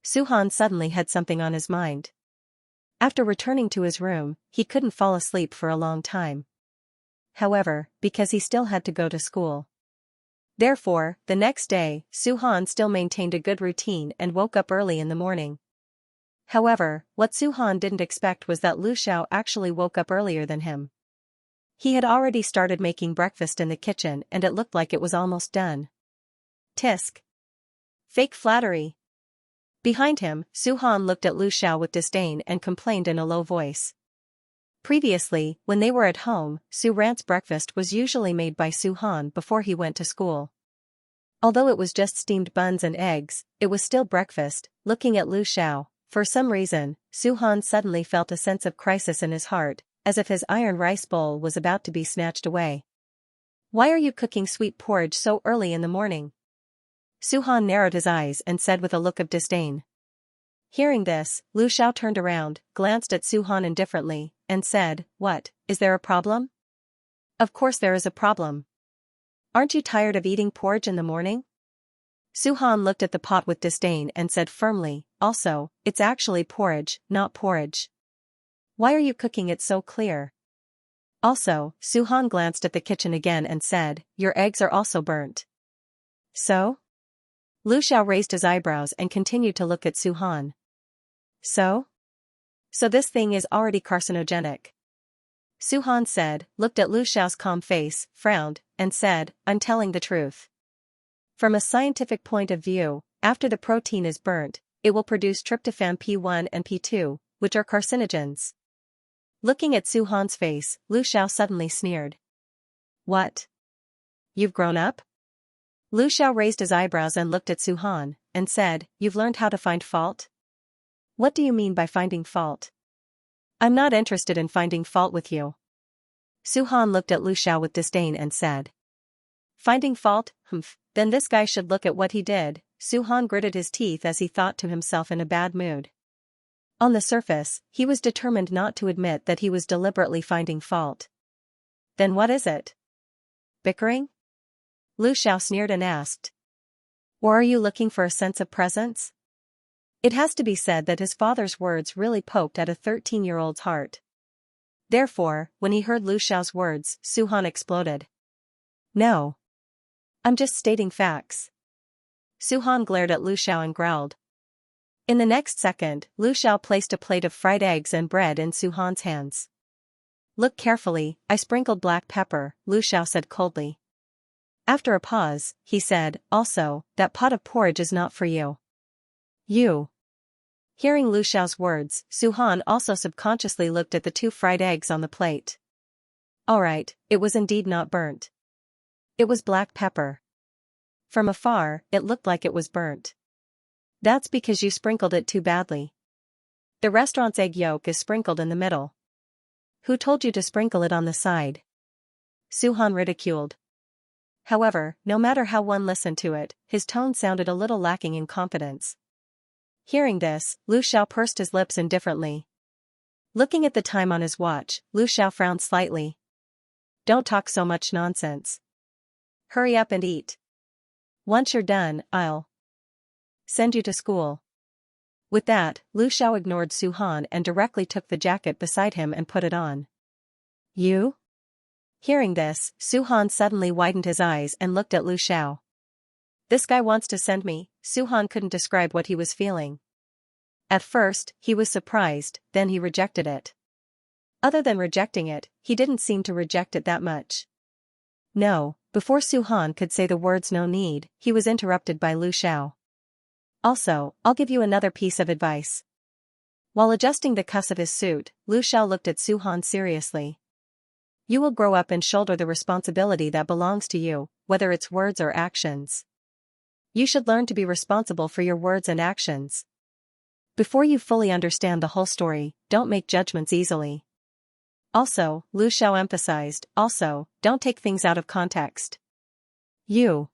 Su-han suddenly had something on his mind. After returning to his room, he couldn't fall asleep for a long time. However, because he still had to go to school. Therefore, the next day, Su-han still maintained a good routine and woke up early in the morning. However, what Su-han didn't expect was that Lu Xiao actually woke up earlier than him. He had already started making breakfast in the kitchen and it looked like it was almost done. Tisk. Fake flattery. Behind him, Su-han looked at Lu Xiao with disdain and complained in a low voice. Previously, when they were at home, Su-ran's breakfast was usually made by Su-han before he went to school. Although it was just steamed buns and eggs, it was still breakfast. Looking at Lu Xiao, for some reason, Su-han suddenly felt a sense of crisis in his heart, as if his iron rice bowl was about to be snatched away. Why are you cooking sweet porridge so early in the morning? Su-han narrowed his eyes and said with a look of disdain. Hearing this, Lu Xiao turned around, glanced at Su-han indifferently, and said, "What, is there a problem?" "Of course there is a problem. Aren't you tired of eating porridge in the morning?" Su-han looked at the pot with disdain and said firmly, "Also, it's actually porridge, not porridge. Why are you cooking it so clear?" Also, Su-han glanced at the kitchen again and said, "Your eggs are also burnt." "So?" Lu Xiao raised his eyebrows and continued to look at Su-han. "So? So this thing is already carcinogenic." Su-han said, looked at Lu Xiao's calm face, frowned, and said, "I'm telling the truth. From a scientific point of view, after the protein is burnt, it will produce tryptophan P1 and P2, which are carcinogens." Looking at Su-han's face, Lu Xiao suddenly sneered. "What? You've grown up?" Lu Xiao raised his eyebrows and looked at Su-han, and said, "You've learned how to find fault?" "What do you mean by finding fault?" "I'm not interested in finding fault with you." Su-han looked at Lu Xiao with disdain and said. "Finding fault? Then this guy should look at what he did." Su-han gritted his teeth as he thought to himself in a bad mood. On the surface, he was determined not to admit that he was deliberately finding fault. "Then what is it? Bickering?" Lu Xiao sneered and asked. "Or are you looking for a sense of presence?" It has to be said that his father's words really poked at a 13-year-old's heart. Therefore, when he heard Lu Xiao's words, Su-han exploded. "No. I'm just stating facts." Su-han glared at Lu Xiao and growled. In the next second, Lu Xiao placed a plate of fried eggs and bread in Su-han's hands. "Look carefully, I sprinkled black pepper," Lu Xiao said coldly. After a pause, he said, "Also, that pot of porridge is not for you." "You." Hearing Lu Xiao's words, Su-han also subconsciously looked at the 2 fried eggs on the plate. Alright, it was indeed not burnt. It was black pepper. From afar, it looked like it was burnt. "That's because you sprinkled it too badly. The restaurant's egg yolk is sprinkled in the middle. Who told you to sprinkle it on the side?" Su-han ridiculed. However, no matter how one listened to it, his tone sounded a little lacking in confidence. Hearing this, Lu Xiao pursed his lips indifferently. Looking at the time on his watch, Lu Xiao frowned slightly. "Don't talk so much nonsense. Hurry up and eat. Once you're done, I'll send you to school." With that, Lu Xiao ignored Su-han and directly took the jacket beside him and put it on. "You?" Hearing this, Su-han suddenly widened his eyes and looked at Lu Xiao. "This guy wants to send me." Su-han couldn't describe what he was feeling. At first, he was surprised, then he rejected it. Other than rejecting it, he didn't seem to reject it that much. No, before Su-han could say the words "no need," he was interrupted by Lu Xiao. "Also, I'll give you another piece of advice." While adjusting the cuffs of his suit, Lu Xiao looked at Su-han seriously. "You will grow up and shoulder the responsibility that belongs to you, whether it's words or actions. You should learn to be responsible for your words and actions. Before you fully understand the whole story, don't make judgments easily." Also, Lu Xiao emphasized, don't take things out of context. "You."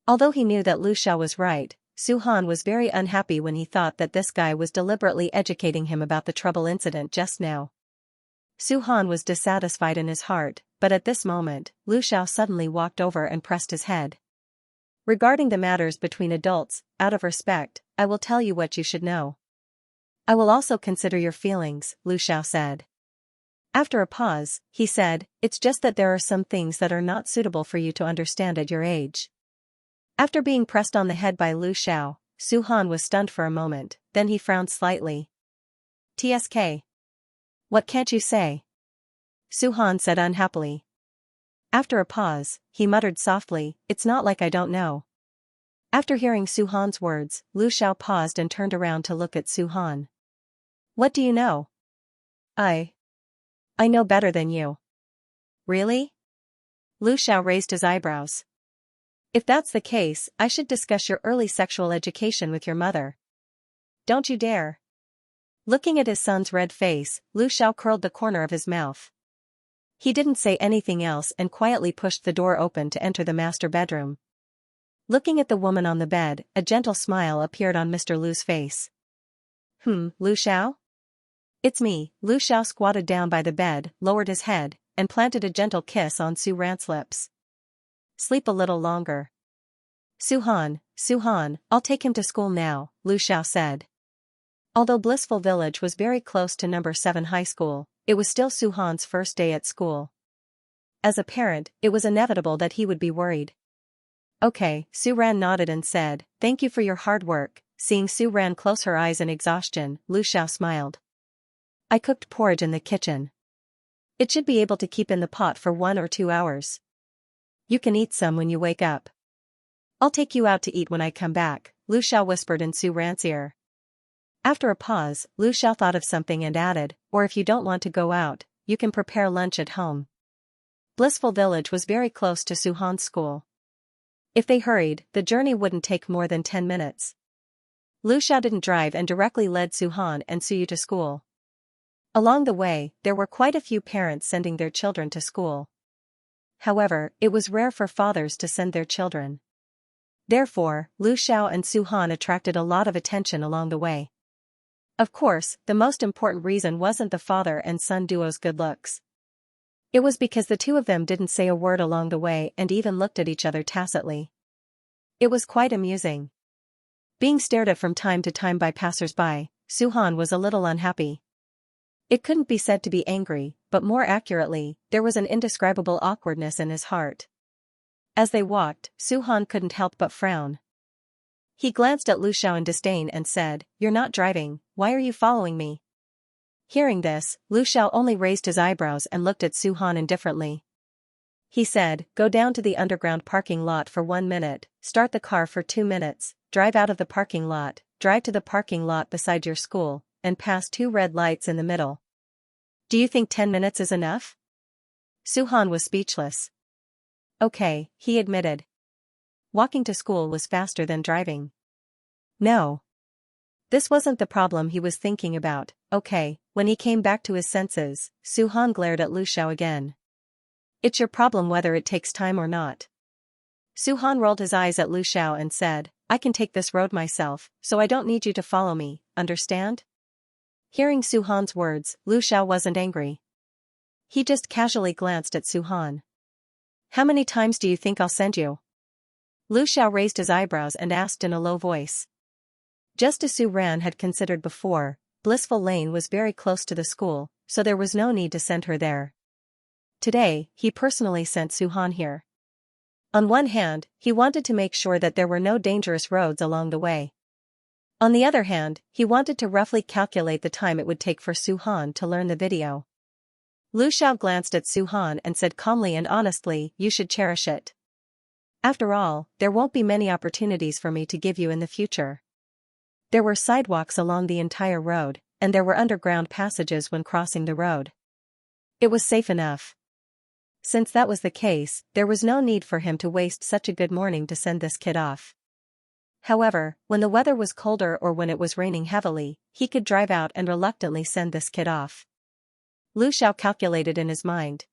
Although he knew that Lu Xiao was right, Su-han was very unhappy when he thought that this guy was deliberately educating him about the trouble incident just now. Su-han was dissatisfied in his heart, but at this moment, Lu Xiao suddenly walked over and pressed his head. Regarding the matters between adults, out of respect, I will tell you what you should know. I will also consider your feelings, Lu Xiao said. After a pause, he said, it's just that there are some things that are not suitable for you to understand at your age. After being pressed on the head by Lu Xiao, Su-han was stunned for a moment, then he frowned slightly. TSK. What can't you say? Su-han said unhappily. After a pause, he muttered softly, it's not like I don't know. After hearing Su-han's words, Lu Xiao paused and turned around to look at Su-han. What do you know? I know better than you. Really? Lu Xiao raised his eyebrows. If that's the case, I should discuss your early sexual education with your mother. Don't you dare. Looking at his son's red face, Lu Xiao curled the corner of his mouth. He didn't say anything else and quietly pushed the door open to enter the master bedroom. Looking at the woman on the bed, a gentle smile appeared on Mr. Lu's face. Lu Xiao? It's me. Lu Xiao squatted down by the bed, lowered his head, and planted a gentle kiss on Su Ran's lips. Sleep a little longer. Su-han, I'll take him to school now, Lu Xiao said. Although Blissful Village was very close to number 7 high school, it was still Su-han's first day at school. As a parent, it was inevitable that he would be worried. Okay, Su Ran nodded and said, thank you for your hard work. Seeing Su Ran close her eyes in exhaustion, Lu Xiao smiled. I cooked porridge in the kitchen. It should be able to keep in the pot for 1 or 2 hours. You can eat some when you wake up. I'll take you out to eat when I come back, Lu Xiao whispered in Su Ran's ear. After a pause, Lu Xiao thought of something and added, or if you don't want to go out, you can prepare lunch at home. Blissful Village was very close to Su-han's school. If they hurried, the journey wouldn't take more than 10 minutes. Lu Xiao didn't drive and directly led Su-han and Suyu to school. Along the way, there were quite a few parents sending their children to school. However, it was rare for fathers to send their children. Therefore, Lu Xiao and Su-han attracted a lot of attention along the way. Of course, the most important reason wasn't the father and son duo's good looks. It was because the two of them didn't say a word along the way and even looked at each other tacitly. It was quite amusing. Being stared at from time to time by passers-by, Su-han was a little unhappy. It couldn't be said to be angry, but more accurately, there was an indescribable awkwardness in his heart. As they walked, Su-han couldn't help but frown. He glanced at Lu Xiao in disdain and said, you're not driving, why are you following me? Hearing this, Lu Xiao only raised his eyebrows and looked at Su-han indifferently. He said, go down to the underground parking lot for 1 minute, start the car for 2 minutes, drive out of the parking lot, drive to the parking lot beside your school, and pass 2 red lights in the middle. Do you think 10 minutes is enough? Su-han was speechless. Okay, he admitted. Walking to school was faster than driving. No. This wasn't the problem he was thinking about. Okay, when he came back to his senses, Su-han glared at Lu Xiao again. It's your problem whether it takes time or not. Su-han rolled his eyes at Lu Xiao and said, I can take this road myself, so I don't need you to follow me, understand? Hearing Su-han's words, Lu Xiao wasn't angry. He just casually glanced at Su-han. How many times do you think I'll send you? Lu Xiao raised his eyebrows and asked in a low voice. Just as Su Ran had considered before, Blissful Lane was very close to the school, so there was no need to send her there. Today, he personally sent Su-han here. On one hand, he wanted to make sure that there were no dangerous roads along the way. On the other hand, he wanted to roughly calculate the time it would take for Su-han to learn the video. Lu Xiao glanced at Su-han and said calmly and honestly, you should cherish it. After all, there won't be many opportunities for me to give you in the future. There were sidewalks along the entire road, and there were underground passages when crossing the road. It was safe enough. Since that was the case, there was no need for him to waste such a good morning to send this kid off. However, when the weather was colder or when it was raining heavily, he could drive out and reluctantly send this kid off. Lu Xiao calculated in his mind.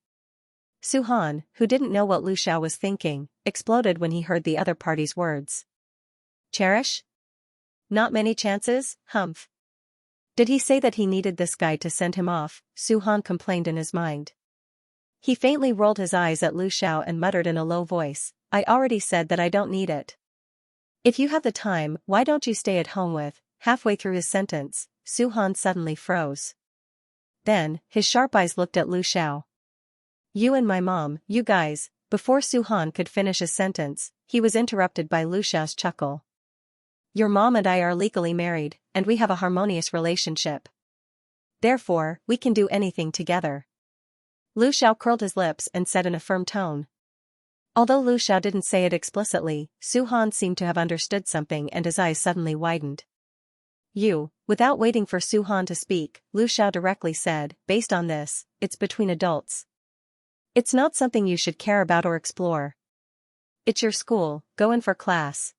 Su-han, who didn't know what Lu Xiao was thinking, exploded when he heard the other party's words. Cherish? Not many chances, humph. Did he say that he needed this guy to send him off? Su-han complained in his mind. He faintly rolled his eyes at Lu Xiao and muttered in a low voice, I already said that I don't need it. If you have the time, why don't you stay at home with? Halfway through his sentence, Su-han suddenly froze. Then, his sharp eyes looked at Lu Xiao. You and my mom, you guys. Before Su-han could finish his sentence, he was interrupted by Lu Xiao's chuckle. Your mom and I are legally married, and we have a harmonious relationship. Therefore, we can do anything together. Lu Xiao curled his lips and said in a firm tone. Although Lu Xiao didn't say it explicitly, Su-han seemed to have understood something and his eyes suddenly widened. Without waiting for Su-han to speak, Lu Xiao directly said, based on this, it's between adults. It's not something you should care about or explore. It's your school, go in for class.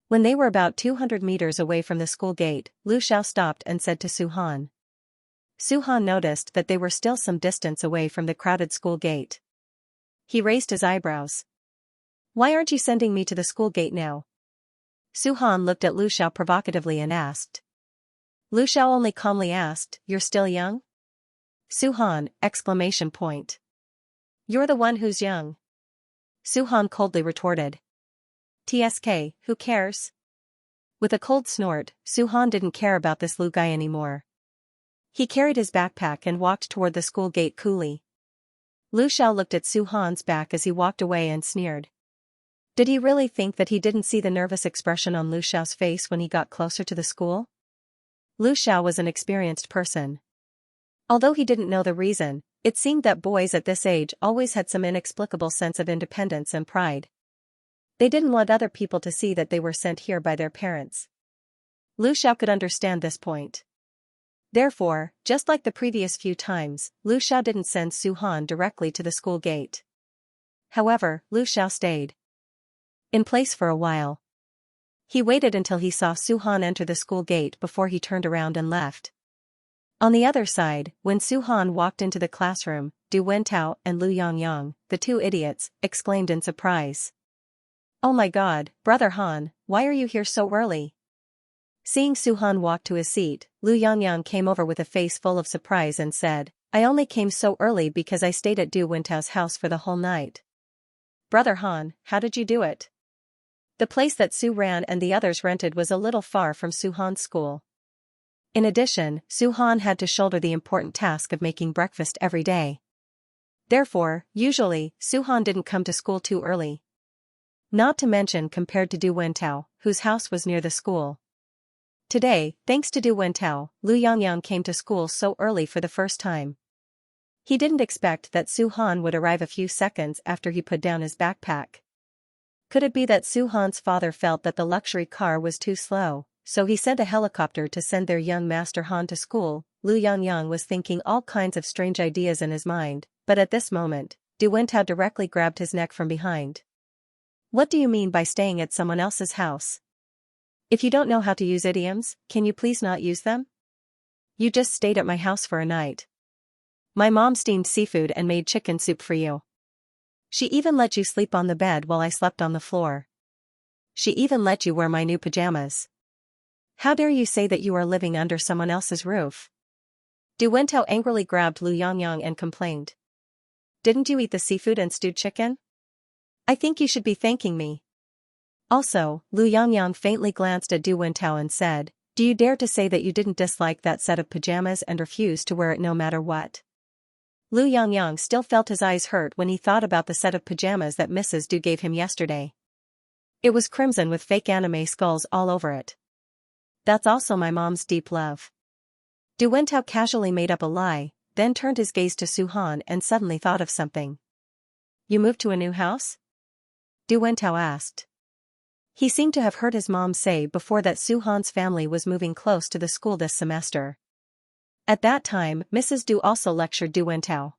When they were about 200 meters away from the school gate, Lu Xiao stopped and said to Su-han. Su-han noticed that they were still some distance away from the crowded school gate. He raised his eyebrows. Why aren't you sending me to the school gate now? Su-han looked at Lu Xiao provocatively and asked. Lu Xiao only calmly asked, You're still young? Su-han, exclamation point. You're the one who's young. Su-han coldly retorted. TSK, who cares? With a cold snort, Su-han didn't care about this Lu guy anymore. He carried his backpack and walked toward the school gate coolly. Lu Xiao looked at Su-han's back as he walked away and sneered. Did he really think that he didn't see the nervous expression on Lu Xiao's face when he got closer to the school? Lu Xiao was an experienced person. Although he didn't know the reason, it seemed that boys at this age always had some inexplicable sense of independence and pride. They didn't want other people to see that they were sent here by their parents. Lu Xiao could understand this point. Therefore, just like the previous few times, Lu Xiao didn't send Su-han directly to the school gate. However, Lu Xiao stayed in place for a while. He waited until he saw Su-han enter the school gate before he turned around and left. On the other side, when Su-han walked into the classroom, Du Wentao and Lu Yongyang, the two idiots, exclaimed in surprise. Oh my god, Brother Han, why are you here so early? Seeing Su-han walk to his seat, Lu Yongyang came over with a face full of surprise and said, I only came so early because I stayed at Du Wentao's house for the whole night. Brother Han, how did you do it? The place that Su Ran and the others rented was a little far from Su-han's school. In addition, Su-han had to shoulder the important task of making breakfast every day. Therefore, usually, Su-han didn't come to school too early. Not to mention compared to Du Wentao, whose house was near the school. Today, thanks to Du Wentao, Lu Yongyang came to school so early for the first time. He didn't expect that Su-han would arrive a few seconds after he put down his backpack. Could it be that Su-han's father felt that the luxury car was too slow, so he sent a helicopter to send their young master Han to school? Lu Yongyang was thinking all kinds of strange ideas in his mind, but at this moment, Du Wentao directly grabbed his neck from behind. What do you mean by staying at someone else's house? If you don't know how to use idioms, can you please not use them? You just stayed at my house for a night. My mom steamed seafood and made chicken soup for you. She even let you sleep on the bed while I slept on the floor. She even let you wear my new pajamas. How dare you say that you are living under someone else's roof? Du Wentao angrily grabbed Lu Yongyang and complained. Didn't you eat the seafood and stewed chicken? I think you should be thanking me. Also, Lu Yongyang faintly glanced at Du Wentao and said, Do you dare to say that you didn't dislike that set of pajamas and refused to wear it no matter what? Lu Yongyang still felt his eyes hurt when he thought about the set of pajamas that Mrs. Du gave him yesterday. It was crimson with fake anime skulls all over it. That's also my mom's deep love. Du Wentao casually made up a lie, then turned his gaze to Su-han and suddenly thought of something. You moved to a new house? Du Wentao asked. He seemed to have heard his mom say before that Su-han's family was moving close to the school this semester. At that time, Mrs. Du also lectured Du Wentao.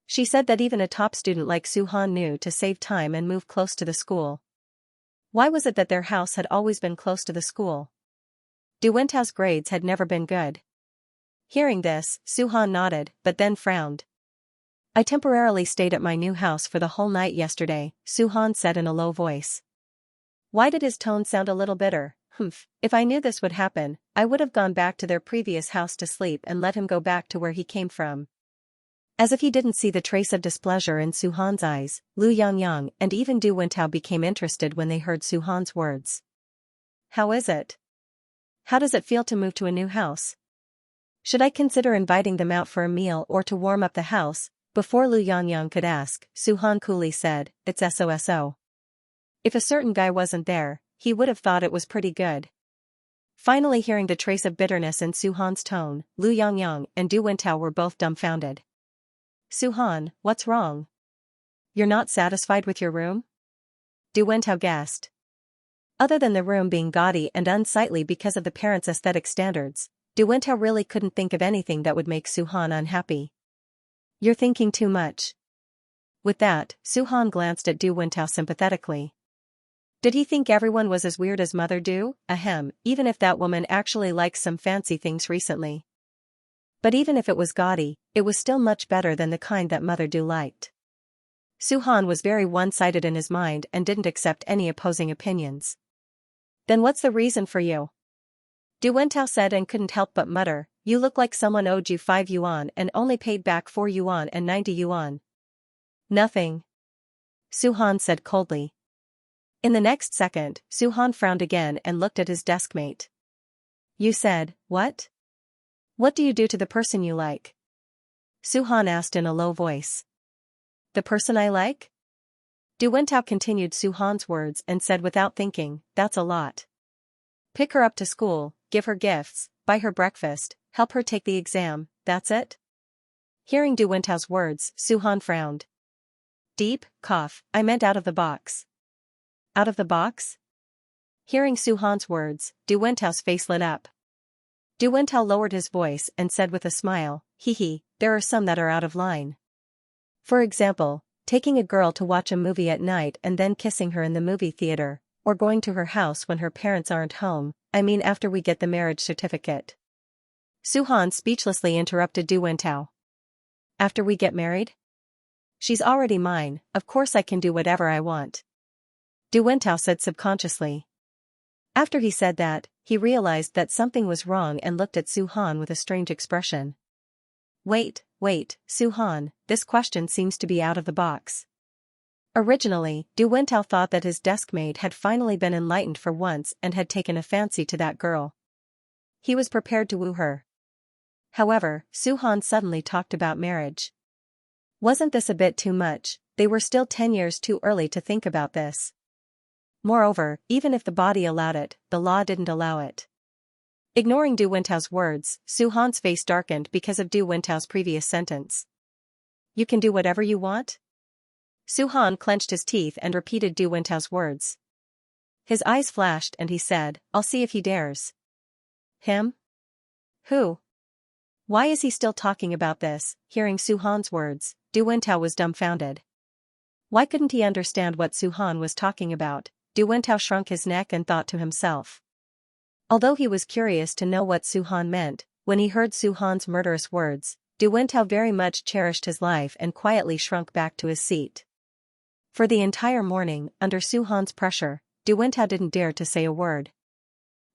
She said that even a top student like Su-han knew to save time and move close to the school. Why was it that their house had always been close to the school? Du Wentao's grades had never been good. Hearing this, Su-han nodded, but then frowned. I temporarily stayed at my new house for the whole night yesterday, Su-han said in a low voice. Why did his tone sound a little bitter? Humph, if I knew this would happen, I would have gone back to their previous house to sleep and let him go back to where he came from. As if he didn't see the trace of displeasure in Su-han's eyes, Lu Yongyang and even Du Wentao became interested when they heard Su-han's words. How is it? How does it feel to move to a new house? Should I consider inviting them out for a meal or to warm up the house? Before Lu Yongyang could ask, Su-han coolly said, it's SOSO. If a certain guy wasn't there, he would have thought it was pretty good. Finally hearing the trace of bitterness in Su-han's tone, Lu Yongyang and Du Wentao were both dumbfounded. Su-han, what's wrong? You're not satisfied with your room? Du Wentao guessed. Other than the room being gaudy and unsightly because of the parents' aesthetic standards, Du Wentao really couldn't think of anything that would make Su-han unhappy. You're thinking too much. With that, Su-han glanced at Du Wentao sympathetically. Did he think everyone was as weird as Mother Du? Ahem, even if that woman actually likes some fancy things recently. But even if it was gaudy, it was still much better than the kind that Mother Du liked. Su-han was very one-sided in his mind and didn't accept any opposing opinions. Then what's the reason for you? Du Wentao said and couldn't help but mutter, you look like someone owed you 5 yuan and only paid back 4 yuan and 90 yuan. Nothing. Su-han said coldly. In the next second, Su-han frowned again and looked at his deskmate. You said, what? What do you do to the person you like? Su-han asked in a low voice. The person I like? Du Wentao continued Su-han's words and said without thinking, that's a lot. Pick her up to school, give her gifts, buy her breakfast, help her take the exam, that's it? Hearing Du Wentao's words, Su-han frowned. Deep, cough, I meant out of the box. Out of the box? Hearing Su-han's words, Du Wentao's face lit up. Du Wentao lowered his voice and said with a smile, hee, there are some that are out of line. For example, taking a girl to watch a movie at night and then kissing her in the movie theater, or going to her house when her parents aren't home, I mean after we get the marriage certificate. Su-han speechlessly interrupted Du Wentao. After we get married? She's already mine, of course I can do whatever I want. Du Wentao said subconsciously. After he said that, he realized that something was wrong and looked at Su-han with a strange expression. Wait, Su-han, this question seems to be out of the box. Originally, Du Wentao thought that his deskmate had finally been enlightened for once and had taken a fancy to that girl. He was prepared to woo her. However, Su-han suddenly talked about marriage. Wasn't this a bit too much? They were still 10 years too early to think about this. Moreover, even if the body allowed it, the law didn't allow it. Ignoring Du Wentao's words, Su-han's face darkened because of Du Wentao's previous sentence. You can do whatever you want? Su-han clenched his teeth and repeated Du Wentao's words. His eyes flashed and he said, I'll see if he dares. Him? Who? Why is he still talking about this? Hearing Su-han's words, Du Wentao was dumbfounded. Why couldn't he understand what Su-han was talking about? Du Wentao shrunk his neck and thought to himself. Although he was curious to know what Su-han meant, when he heard Su-han's murderous words, Du Wentao very much cherished his life and quietly shrunk back to his seat. For the entire morning, under Su-han's pressure, Du Wentao didn't dare to say a word.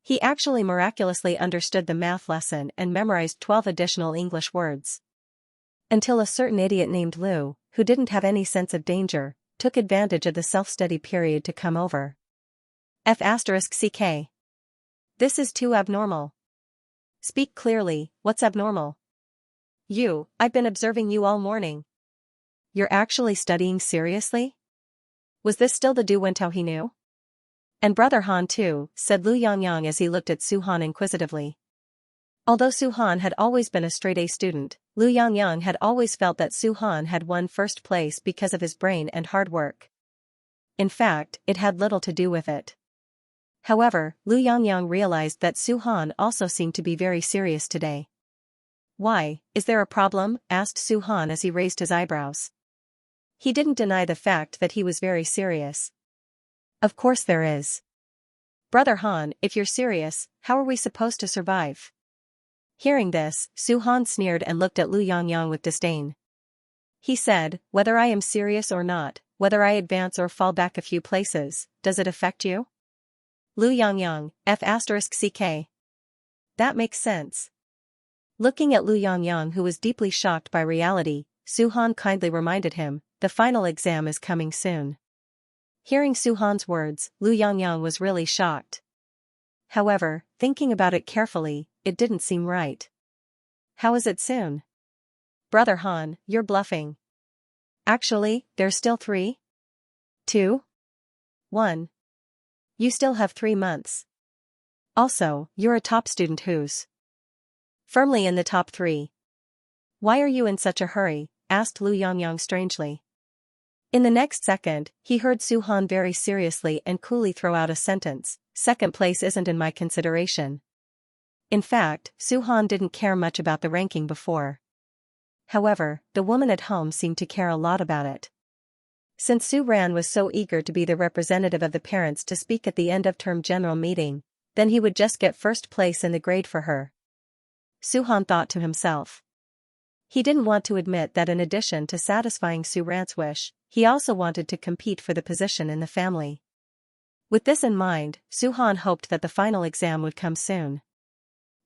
He actually miraculously understood the math lesson and memorized 12 additional English words. Until a certain idiot named Lu, who didn't have any sense of danger, took advantage of the self-study period to come over. F***ck. This is too abnormal. Speak clearly, what's abnormal? I've been observing you all morning. You're actually studying seriously? Was this still the Du Wentao he knew? And Brother Han too, said Lu Yongyang as he looked at Su-han inquisitively. Although Su-han had always been a straight-A student, Lu Yongyang had always felt that Su-han had won first place because of his brain and hard work. In fact, it had little to do with it. However, Lu Yongyang realized that Su-han also seemed to be very serious today. Why, is there a problem? Asked Su-han as he raised his eyebrows. He didn't deny the fact that he was very serious. Of course there is. Brother Han, if you're serious, how are we supposed to survive? Hearing this, Su-han sneered and looked at Lu Yongyang with disdain. He said, whether I am serious or not, whether I advance or fall back a few places, does it affect you? Lu Yangyang, F***ck. That makes sense. Looking at Lu Yangyang, who was deeply shocked by reality, Su-han kindly reminded him, the final exam is coming soon. Hearing Su-han's words, Lu Yangyang was really shocked. However, thinking about it carefully, it didn't seem right. How is it soon? Brother Han, you're bluffing. Actually, there's still 3? 2? 1. You still have 3 months. Also, you're a top student who's firmly in the top 3. Why are you in such a hurry? Asked Lu Yangyang strangely. In the next second, he heard Su-han very seriously and coolly throw out a sentence, second place isn't in my consideration. In fact, Su-han didn't care much about the ranking before. However, the woman at home seemed to care a lot about it. Since Su-ran was so eager to be the representative of the parents to speak at the end-of-term general meeting, then he would just get first place in the grade for her. Su-han thought to himself. He didn't want to admit that in addition to satisfying Su-ran's wish, he also wanted to compete for the position in the family. With this in mind, Su-han hoped that the final exam would come soon.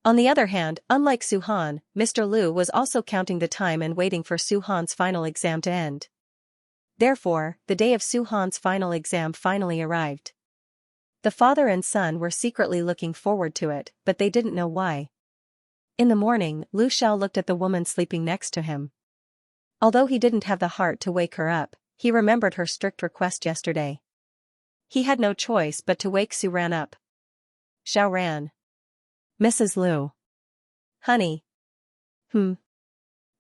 On the other hand, unlike Su-han, Mr. Lu was also counting the time and waiting for Su-han's final exam to end. Therefore, the day of Su-han's final exam finally arrived. The father and son were secretly looking forward to it, but they didn't know why. In the morning, Lu Xiao looked at the woman sleeping next to him. Although he didn't have the heart to wake her up, he remembered her strict request yesterday. He had no choice but to wake Su-ran up. Xiao-ran. Mrs. Lu. Honey.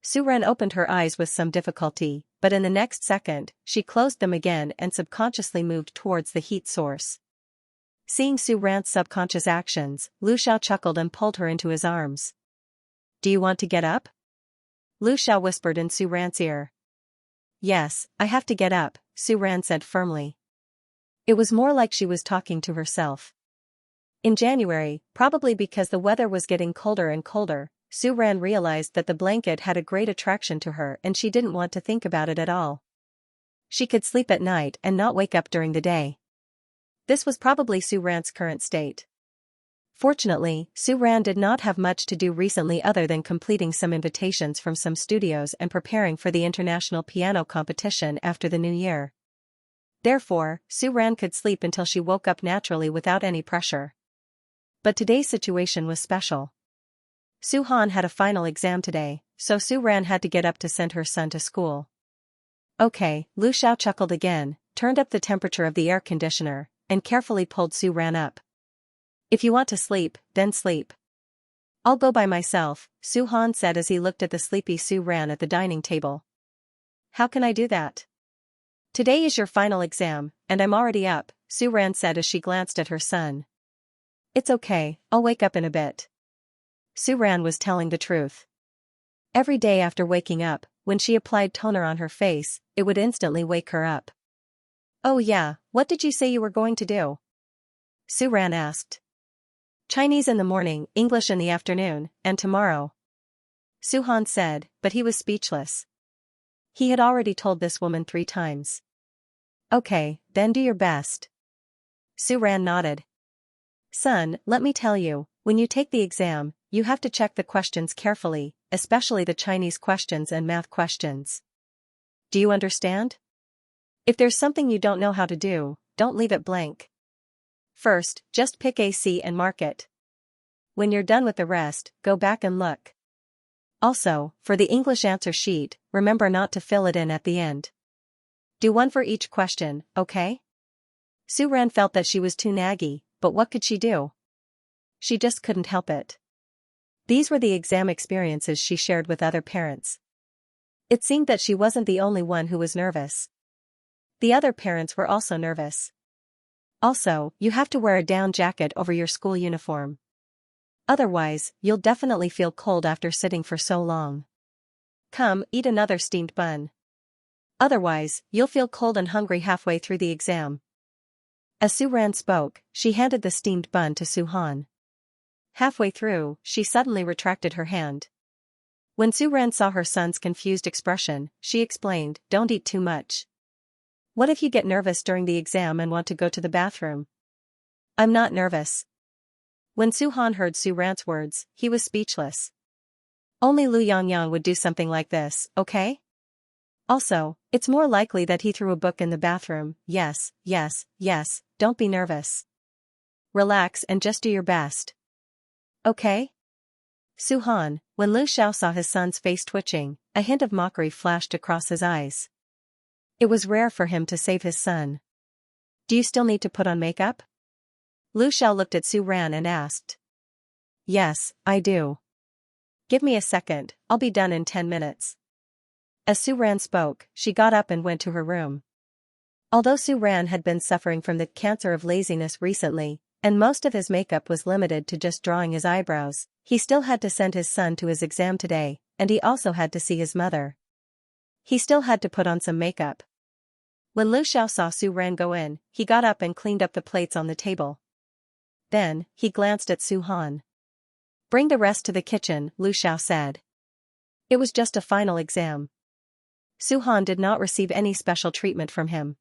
Su-ran opened her eyes with some difficulty, but in the next second, she closed them again and subconsciously moved towards the heat source. Seeing Su-ran's subconscious actions, Lu Xiao chuckled and pulled her into his arms. Do you want to get up? Lu Xiao whispered in Su-ran's ear. Yes, I have to get up, Su-ran said firmly. It was more like she was talking to herself. In January, probably because the weather was getting colder and colder, Su-ran realized that the blanket had a great attraction to her and she didn't want to think about it at all. She could sleep at night and not wake up during the day. This was probably Su-ran's current state. Fortunately, Su-ran did not have much to do recently other than completing some invitations from some studios and preparing for the international piano competition after the new year. Therefore, Su-ran could sleep until she woke up naturally without any pressure. But today's situation was special. Su-han had a final exam today, so Su-ran had to get up to send her son to school. Okay, Lu Xiao chuckled again, turned up the temperature of the air conditioner, and carefully pulled Su-ran up. If you want to sleep, then sleep. I'll go by myself, Su-han said as he looked at the sleepy Su-ran at the dining table. How can I do that? Today is your final exam, and I'm already up, Su-ran said as she glanced at her son. It's okay, I'll wake up in a bit. Su-ran was telling the truth. Every day after waking up, when she applied toner on her face, it would instantly wake her up. Oh yeah, what did you say you were going to do? Su-ran asked. Chinese in the morning, English in the afternoon, and tomorrow. Su-han said, but he was speechless. He had already told this woman 3 times. Okay, then do your best. Su-ran nodded. Son, let me tell you, when you take the exam, you have to check the questions carefully, especially the Chinese questions and math questions. Do you understand? If there's something you don't know how to do, don't leave it blank. First, just pick AC and mark it. When you're done with the rest, go back and look. Also, for the English answer sheet, remember not to fill it in at the end. Do one for each question, okay? Su-ran felt that she was too naggy, but what could she do? She just couldn't help it. These were the exam experiences she shared with other parents. It seemed that she wasn't the only one who was nervous. The other parents were also nervous. Also, you have to wear a down jacket over your school uniform. Otherwise, you'll definitely feel cold after sitting for so long. Come, eat another steamed bun. Otherwise, you'll feel cold and hungry halfway through the exam. As Su-ran spoke, she handed the steamed bun to Su-han. Halfway through, she suddenly retracted her hand. When Su-ran saw her son's confused expression, she explained, don't eat too much. What if you get nervous during the exam and want to go to the bathroom? I'm not nervous. When Su Han heard Su Ran's words, he was speechless. Only Lu Yangyang would do something like this, okay? Also, it's more likely that he threw a book in the bathroom. Yes, yes, yes, don't be nervous. Relax and just do your best. Okay? Su Han, when Lu Xiao saw his son's face twitching, a hint of mockery flashed across his eyes. It was rare for him to save his son. Do you still need to put on makeup? Lu Xiao looked at Su Ran and asked. Yes, I do. Give me a second, I'll be done in 10 minutes. As Su Ran spoke, she got up and went to her room. Although Su Ran had been suffering from the cancer of laziness recently, and most of his makeup was limited to just drawing his eyebrows, he still had to send his son to his exam today, and he also had to see his mother. He still had to put on some makeup. When Lu Xiao saw Su Ran go in, he got up and cleaned up the plates on the table. Then, he glanced at Su Han. Bring the rest to the kitchen, Lu Xiao said. It was just a final exam. Su Han did not receive any special treatment from him.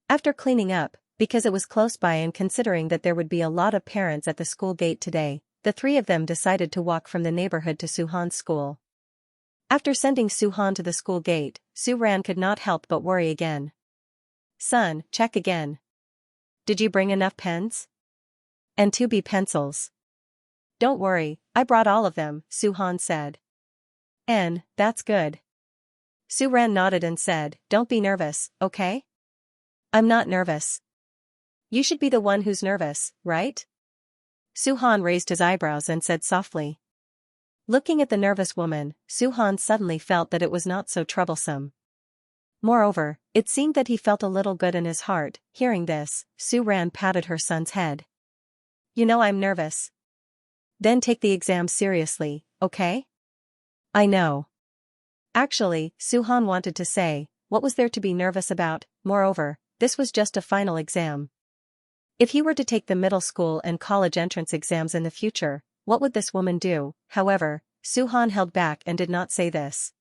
After cleaning up, because it was close by and considering that there would be a lot of parents at the school gate today, the three of them decided to walk from the neighborhood to Su Han's school. After sending Su Han to the school gate, Su Ran could not help but worry again. Son, check again. Did you bring enough pens? And 2B pencils. Don't worry, I brought all of them, Su Han said. That's good. Su Ran nodded and said, don't be nervous, okay? I'm not nervous. You should be the one who's nervous, right? Su Han raised his eyebrows and said softly. Looking at the nervous woman, Su Han suddenly felt that it was not so troublesome. Moreover, it seemed that he felt a little good in his heart. Hearing this, Su Ran patted her son's head. You know I'm nervous. Then take the exam seriously, okay? I know. Actually, Su Han wanted to say, what was there to be nervous about? Moreover, this was just a final exam. If he were to take the middle school and college entrance exams in the future, what would this woman do? However, Su Han held back and did not say this.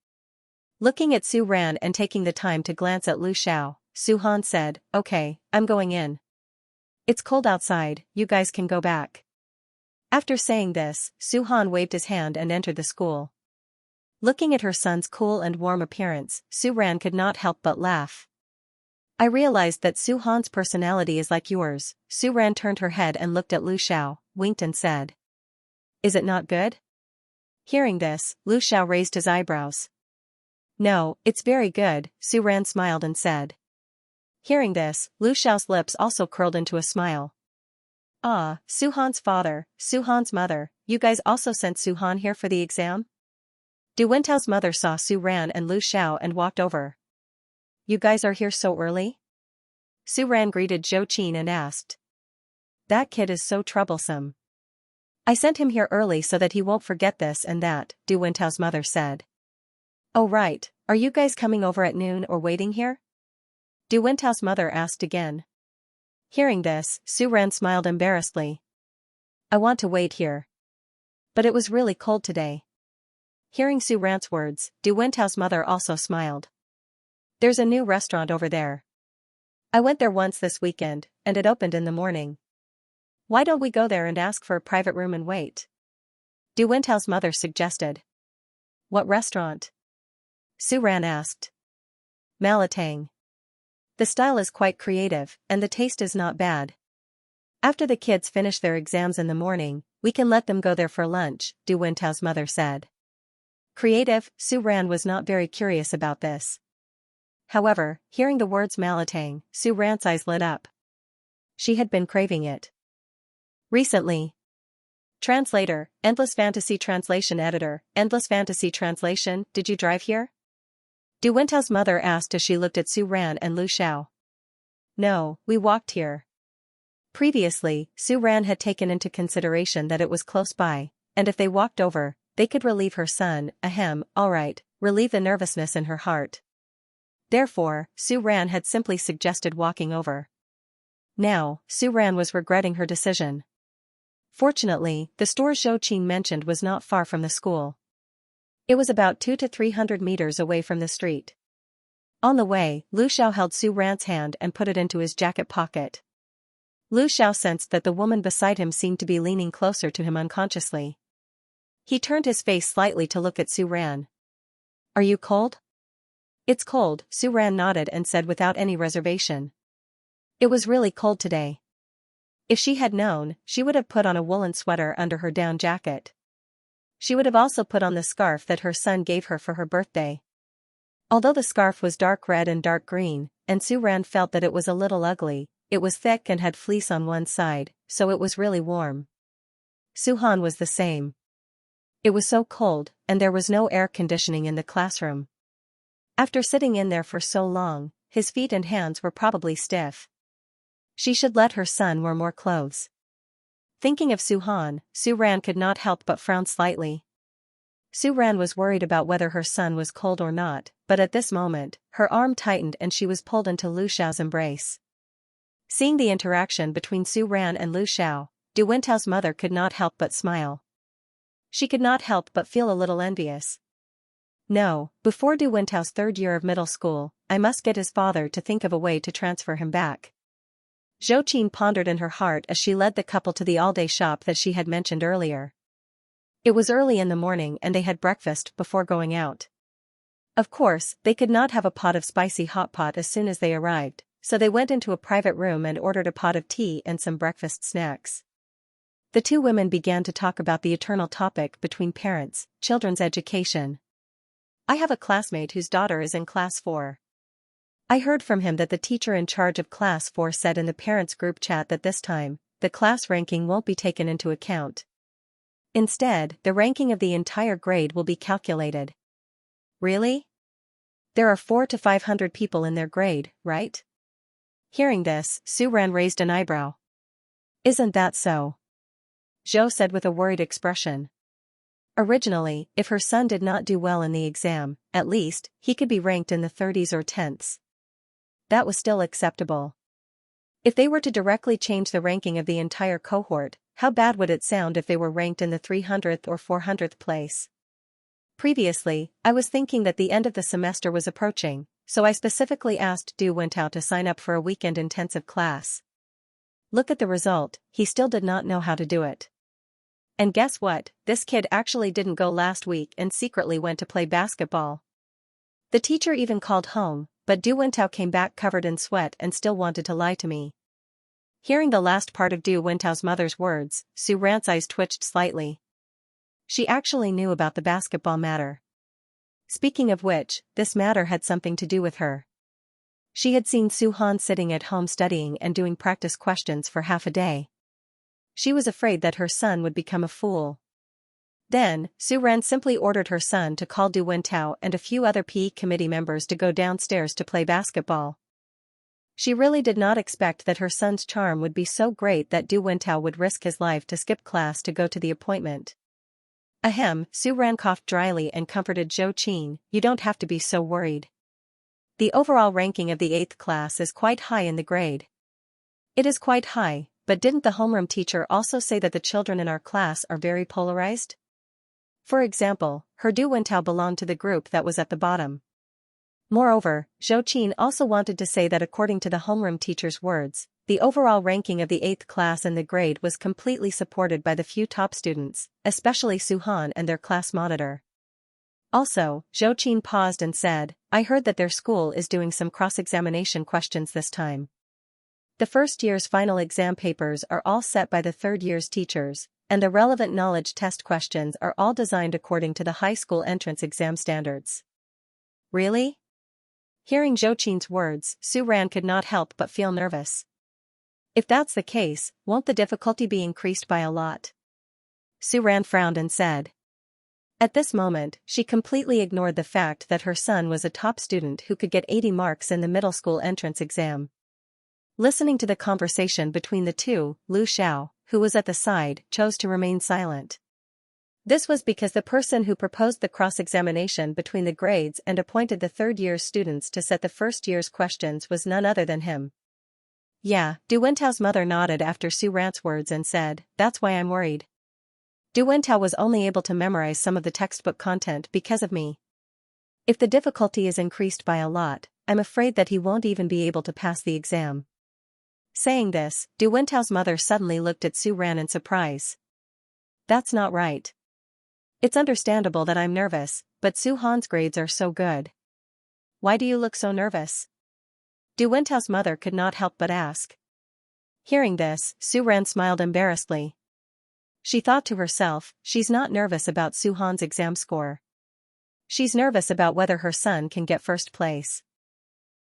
Looking at Su Ran and taking the time to glance at Lu Xiao, Su Han said, okay, I'm going in. It's cold outside, you guys can go back. After saying this, Su Han waved his hand and entered the school. Looking at her son's cool and warm appearance, Su Ran could not help but laugh. I realized that Su Han's personality is like yours. Su Ran turned her head and looked at Lu Xiao, winked and said. Is it not good? Hearing this, Lu Xiao raised his eyebrows. No, it's very good, Su Ran smiled and said. Hearing this, Lu Xiao's lips also curled into a smile. Ah, Su Han's father, Su Han's mother, you guys also sent Su Han here for the exam? Du Wentao's mother saw Su Ran and Lu Xiao and walked over. You guys are here so early? Su Ran greeted Zhou Qin and asked. That kid is so troublesome. I sent him here early so that he won't forget this and that, Du Wentao's mother said. Oh right, are you guys coming over at noon or waiting here? Du Wentao's mother asked again. Hearing this, Su Ran smiled embarrassedly. I want to wait here. But it was really cold today. Hearing Su Ran's words, Du Wentao's mother also smiled. There's a new restaurant over there. I went there once this weekend, and it opened in the morning. Why don't we go there and ask for a private room and wait? Du Wentao's mother suggested. What restaurant? Su Ran asked. Malatang. The style is quite creative, and the taste is not bad. After the kids finish their exams in the morning, we can let them go there for lunch, Du Wentao's mother said. Creative, Su Ran was not very curious about this. However, hearing the words Malatang, Su Ran's eyes lit up. She had been craving it. Recently. Translator, Endless Fantasy Translation Editor, Endless Fantasy Translation, did you drive here? Du Wentao's mother asked as she looked at Su Ran and Lu Xiao. No, we walked here. Previously, Su Ran had taken into consideration that it was close by, and if they walked over, they could relieve her son, alright, relieve the nervousness in her heart. Therefore, Su Ran had simply suggested walking over. Now, Su Ran was regretting her decision. Fortunately, the store Zhou Qin mentioned was not far from the school. It was about 200 to 300 meters away from the street. On the way, Lu Xiao held Su Ran's hand and put it into his jacket pocket. Lu Xiao sensed that the woman beside him seemed to be leaning closer to him unconsciously. He turned his face slightly to look at Su Ran. Are you cold? It's cold, Su Ran nodded and said without any reservation. It was really cold today. If she had known, she would have put on a woolen sweater under her down jacket. She would have also put on the scarf that her son gave her for her birthday. Although the scarf was dark red and dark green, and Su Ran felt that it was a little ugly, it was thick and had fleece on one side, so it was really warm. Su Han was the same. It was so cold, and there was no air conditioning in the classroom. After sitting in there for so long, his feet and hands were probably stiff. She should let her son wear more clothes. Thinking of Su Han, Su Ran could not help but frown slightly. Su Ran was worried about whether her son was cold or not, but at this moment, her arm tightened and she was pulled into Lu Xiao's embrace. Seeing the interaction between Su Ran and Lu Xiao, Du Wentao's mother could not help but smile. She could not help but feel a little envious. No, before Du Wentao's third year of middle school, I must get his father to think of a way to transfer him back. Zhou Qin pondered in her heart as she led the couple to the all-day shop that she had mentioned earlier. It was early in the morning and they had breakfast before going out. Of course, they could not have a pot of spicy hot pot as soon as they arrived, so they went into a private room and ordered a pot of tea and some breakfast snacks. The two women began to talk about the eternal topic between parents, children's education. I have a classmate whose daughter is in class 4. I heard from him that the teacher in charge of class 4 said in the parents' group chat that this time, the class ranking won't be taken into account. Instead, the ranking of the entire grade will be calculated. Really? There are 400 to 500 people in their grade, right? Hearing this, Su Ran raised an eyebrow. Isn't that so? Zhou said with a worried expression. Originally, if her son did not do well in the exam, at least, he could be ranked in the 30s or 10s. That was still acceptable. If they were to directly change the ranking of the entire cohort, how bad would it sound if they were ranked in the 300th or 400th place? Previously, I was thinking that the end of the semester was approaching, so I specifically asked Du Wentao to sign up for a weekend intensive class. Look at the result, he still did not know how to do it. And guess what, this kid actually didn't go last week and secretly went to play basketball. The teacher even called home, but Du Wentao came back covered in sweat and still wanted to lie to me. Hearing the last part of Du Wentao's mother's words, Su Ran's eyes twitched slightly. She actually knew about the basketball matter. Speaking of which, this matter had something to do with her. She had seen Su Han sitting at home studying and doing practice questions for half a day. She was afraid that her son would become a fool. Then, Su Ran simply ordered her son to call Du Wentao and a few other PE committee members to go downstairs to play basketball. She really did not expect that her son's charm would be so great that Du Wentao would risk his life to skip class to go to the appointment. Ahem, Su Ran coughed dryly and comforted Zhou Qin, you don't have to be so worried. The overall ranking of the 8th class is quite high in the grade. It is quite high, but didn't the homeroom teacher also say that the children in our class are very polarized? For example, her Du Wentao belonged to the group that was at the bottom. Moreover, Zhou Qin also wanted to say that according to the homeroom teacher's words, the overall ranking of the 8th class in the grade was completely supported by the few top students, especially Su Han and their class monitor. Also, Zhou Qin paused and said, I heard that their school is doing some cross-examination questions this time. The first year's final exam papers are all set by the third year's teachers, and the relevant knowledge test questions are all designed according to the high school entrance exam standards. Really? Hearing Zhou Qin's words, Su Ran could not help but feel nervous. If that's the case, won't the difficulty be increased by a lot? Su Ran frowned and said. At this moment, she completely ignored the fact that her son was a top student who could get 80 marks in the middle school entrance exam. Listening to the conversation between the two, Lu Xiao, who was at the side, chose to remain silent. This was because the person who proposed the cross-examination between the grades and appointed the third year's students to set the first year's questions was none other than him. Yeah, Du Wentao's mother nodded after Su Ran's words and said, that's why I'm worried. Du Wentao was only able to memorize some of the textbook content because of me. If the difficulty is increased by a lot, I'm afraid that he won't even be able to pass the exam. Saying this, Du Wentao's mother suddenly looked at Su Ran in surprise. That's not right. It's understandable that I'm nervous, but Su Han's grades are so good. Why do you look so nervous? Du Wentao's mother could not help but ask. Hearing this, Su Ran smiled embarrassedly. She thought to herself, she's not nervous about Su Han's exam score. She's nervous about whether her son can get first place.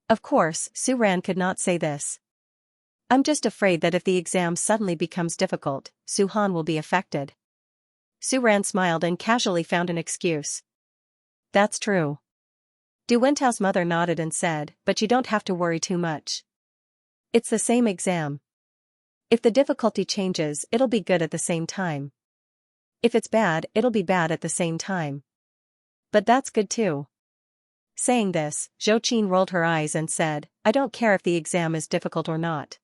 Of course, Su Ran could not say this. I'm just afraid that if the exam suddenly becomes difficult, Su Han will be affected. Su Ran smiled and casually found an excuse. That's true. Du Wentao's mother nodded and said, but you don't have to worry too much. It's the same exam. If the difficulty changes, it'll be good at the same time. If it's bad, it'll be bad at the same time. But that's good too. Saying this, Zhou Qin rolled her eyes and said, I don't care if the exam is difficult or not.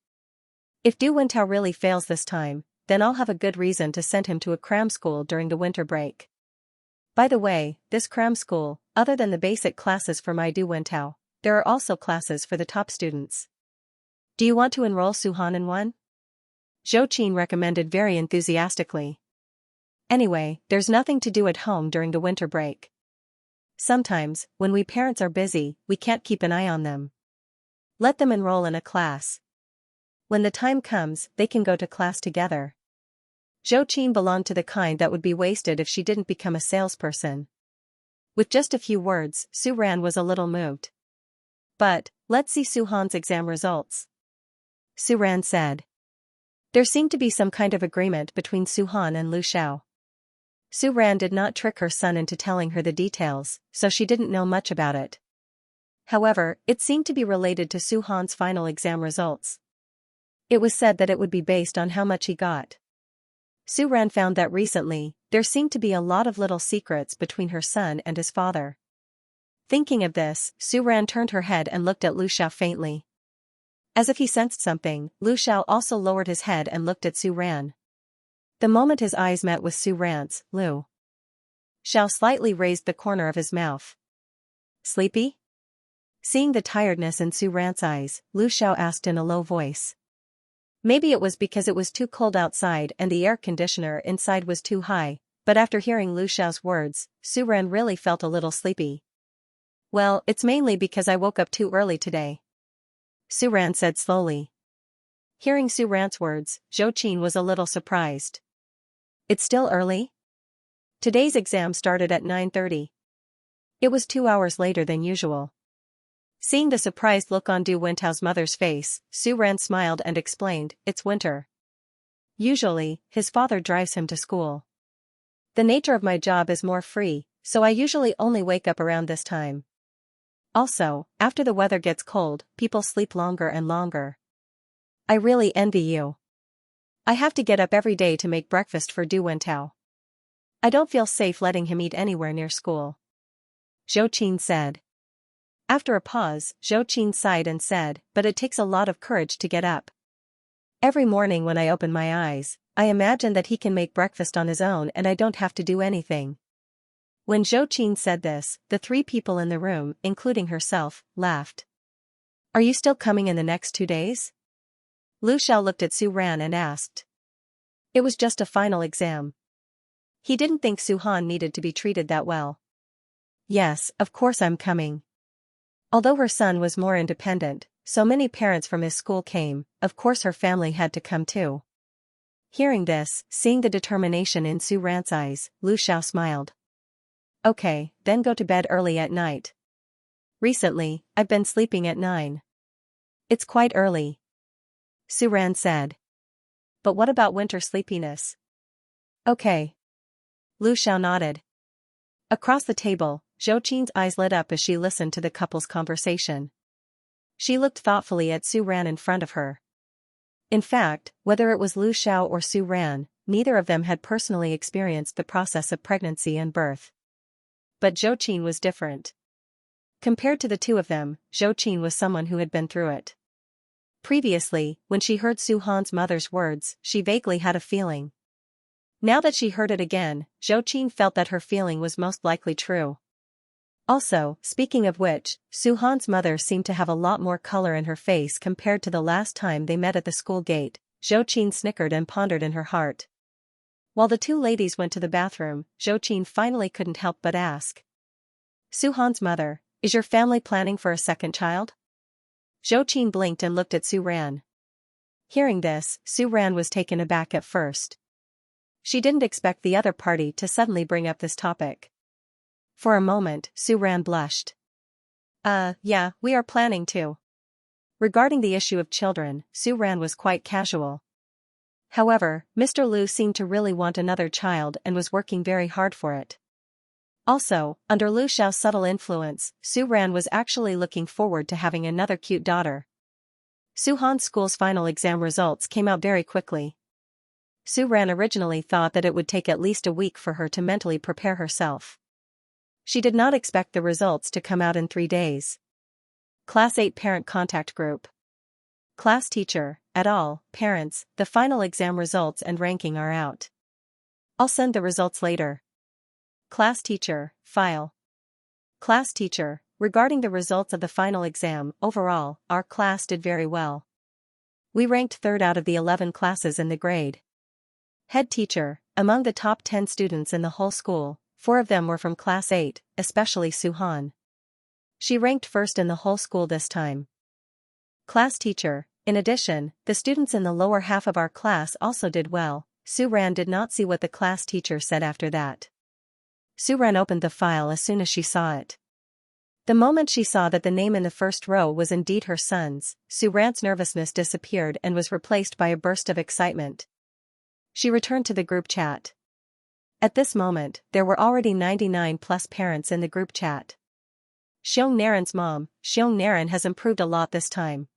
If Du Wentao really fails this time, then I'll have a good reason to send him to a cram school during the winter break. By the way, this cram school, other than the basic classes for my Du Wentao, there are also classes for the top students. Do you want to enroll Su Han in one? Zhou Qin recommended very enthusiastically. Anyway, there's nothing to do at home during the winter break. Sometimes, when we parents are busy, we can't keep an eye on them. Let them enroll in a class. When the time comes, they can go to class together. Zhou Qin belonged to the kind that would be wasted if she didn't become a salesperson. With just a few words, Su Ran was a little moved. But, let's see Su Han's exam results. Su Ran said. There seemed to be some kind of agreement between Su Han and Lu Xiao. Su Ran did not trick her son into telling her the details, so she didn't know much about it. However, it seemed to be related to Su Han's final exam results. It was said that it would be based on how much he got. Su Ran found that recently, there seemed to be a lot of little secrets between her son and his father. Thinking of this, Su Ran turned her head and looked at Lu Xiao faintly. As if he sensed something, Lu Xiao also lowered his head and looked at Su Ran. The moment his eyes met with Su Ran's, Lu Xiao slightly raised the corner of his mouth. Sleepy? Seeing the tiredness in Su Ran's eyes, Lu Xiao asked in a low voice. Maybe it was because it was too cold outside and the air conditioner inside was too high, but after hearing Lu Xiao's words, Su Ran really felt a little sleepy. Well, it's mainly because I woke up too early today. Su Ran said slowly. Hearing Su Ran's words, Zhou Qin was a little surprised. It's still early? Today's exam started at 9:30. It was 2 hours later than usual. Seeing the surprised look on Du Wentao's mother's face, Su Ran smiled and explained, it's winter. Usually, his father drives him to school. The nature of my job is more free, so I usually only wake up around this time. Also, after the weather gets cold, people sleep longer and longer. I really envy you. I have to get up every day to make breakfast for Du Wentao. I don't feel safe letting him eat anywhere near school. Zhou Qin said. After a pause, Zhou Qin sighed and said, but it takes a lot of courage to get up. Every morning when I open my eyes, I imagine that he can make breakfast on his own and I don't have to do anything. When Zhou Qin said this, the 3 people in the room, including herself, laughed. Are you still coming in the next 2 days? Lu Xiao looked at Su Ran and asked. It was just a final exam. He didn't think Su Han needed to be treated that well. Yes, of course I'm coming. Although her son was more independent, so many parents from his school came, of course her family had to come too. Hearing this, seeing the determination in Su Ran's eyes, Lu Xiao smiled. Okay, then go to bed early at night. Recently, I've been sleeping at 9. It's quite early. Su Ran said. But what about winter sleepiness? Okay. Lu Xiao nodded. Across the table, Zhou Qin's eyes lit up as she listened to the couple's conversation. She looked thoughtfully at Su Ran in front of her. In fact, whether it was Lu Xiao or Su Ran, neither of them had personally experienced the process of pregnancy and birth. But Zhou Qin was different. Compared to the two of them, Zhou Qin was someone who had been through it. Previously, when she heard Su Han's mother's words, she vaguely had a feeling. Now that she heard it again, Zhou Qin felt that her feeling was most likely true. Also, speaking of which, Su-han's mother seemed to have a lot more color in her face compared to the last time they met at the school gate. Zhou Qin snickered and pondered in her heart. While the two ladies went to the bathroom, Zhou Qin finally couldn't help but ask. Su-han's mother, is your family planning for a second child? Zhou Qin blinked and looked at Su Ran. Hearing this, Su Ran was taken aback at first. She didn't expect the other party to suddenly bring up this topic. For a moment, Su Ran blushed. Yeah, we are planning to. Regarding the issue of children, Su Ran was quite casual. However, Mr. Liu seemed to really want another child and was working very hard for it. Also, under Liu Xiao's subtle influence, Su Ran was actually looking forward to having another cute daughter. Su-han's school's final exam results came out very quickly. Su Ran originally thought that it would take at least a week for her to mentally prepare herself. She did not expect the results to come out in 3 days. Class 8 Parent Contact Group. Class teacher, et al., parents, the final exam results and ranking are out. I'll send the results later. Class teacher, file. Class teacher, regarding the results of the final exam, overall, our class did very well. We ranked 3rd out of the 11 classes in the grade. Head teacher, among the top 10 students in the whole school, 4 of them were from class 8, especially Su-han. She ranked 1st in the whole school this time. Class teacher, in addition, the students in the lower half of our class also did well. Su Ran did not see what the class teacher said after that. Su Ran opened the file as soon as she saw it. The moment she saw that the name in the first row was indeed her son's, Su Ran's nervousness disappeared and was replaced by a burst of excitement. She returned to the group chat. At this moment, there were already 99 plus parents in the group chat. Xiong Naren's mom, Xiong Naren has improved a lot this time.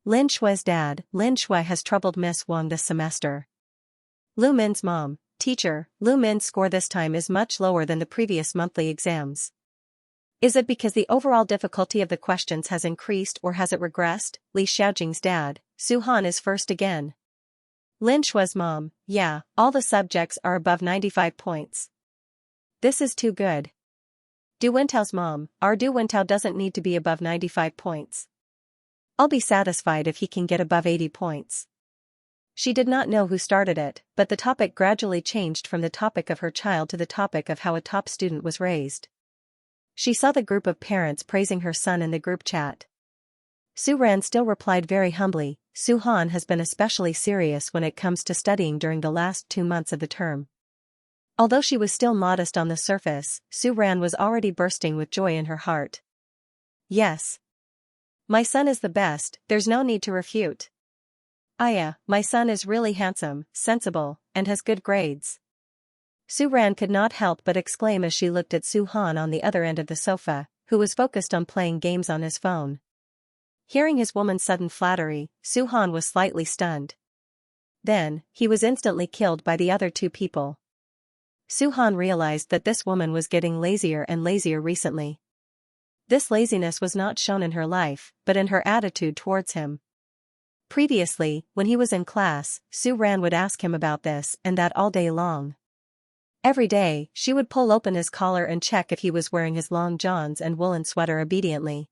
Lin Shui's dad, Lin Shui has troubled Miss Wang this semester. Lu Min's mom, teacher, Lu Min's score this time is much lower than the previous monthly exams. Is it because the overall difficulty of the questions has increased or has it regressed? Li Xiaojing's dad, Su-han is first again. Lin Shui's mom, yeah, all the subjects are above 95 points. This is too good. Du Wentao's mom, our Du Wentao doesn't need to be above 95 points. I'll be satisfied if he can get above 80 points. She did not know who started it, but the topic gradually changed from the topic of her child to the topic of how a top student was raised. She saw the group of parents praising her son in the group chat. Su Ran still replied very humbly, Su-han has been especially serious when it comes to studying during the last 2 months of the term. Although she was still modest on the surface, Su Ran was already bursting with joy in her heart. Yes. My son is the best, there's no need to refute. Yeah, my son is really handsome, sensible, and has good grades. Su Ran could not help but exclaim as she looked at Su-han on the other end of the sofa, who was focused on playing games on his phone. Hearing his woman's sudden flattery, Su-han was slightly stunned. Then, he was instantly killed by the other 2 people. Su-han realized that this woman was getting lazier and lazier recently. This laziness was not shown in her life, but in her attitude towards him. Previously, when he was in class, Su Ran would ask him about this and that all day long. Every day, she would pull open his collar and check if he was wearing his long johns and woolen sweater obediently.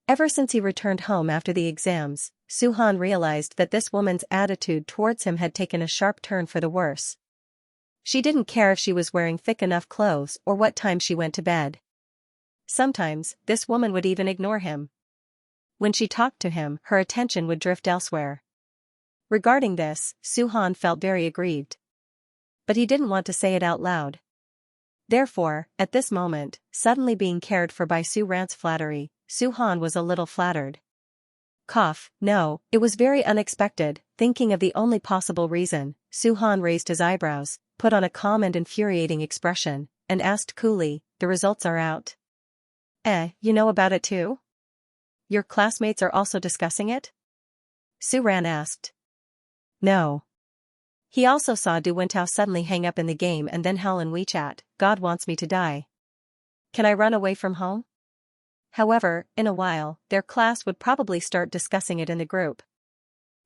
Ever since he returned home after the exams, Su-han realized that this woman's attitude towards him had taken a sharp turn for the worse. She didn't care if she was wearing thick enough clothes or what time she went to bed. Sometimes, this woman would even ignore him. When she talked to him, her attention would drift elsewhere. Regarding this, Su-han felt very aggrieved. But he didn't want to say it out loud. Therefore, at this moment, suddenly being cared for by Su Ran's flattery, Su-han was a little flattered. No, it was very unexpected. Thinking of the only possible reason, Su-han raised his eyebrows, put on a calm and infuriating expression, and asked coolly, the results are out. You know about it too? Your classmates are also discussing it? Su Ran asked. No. He also saw Du Wentao suddenly hang up in the game and then howl in WeChat, God wants me to die. Can I run away from home? However, in a while, their class would probably start discussing it in the group.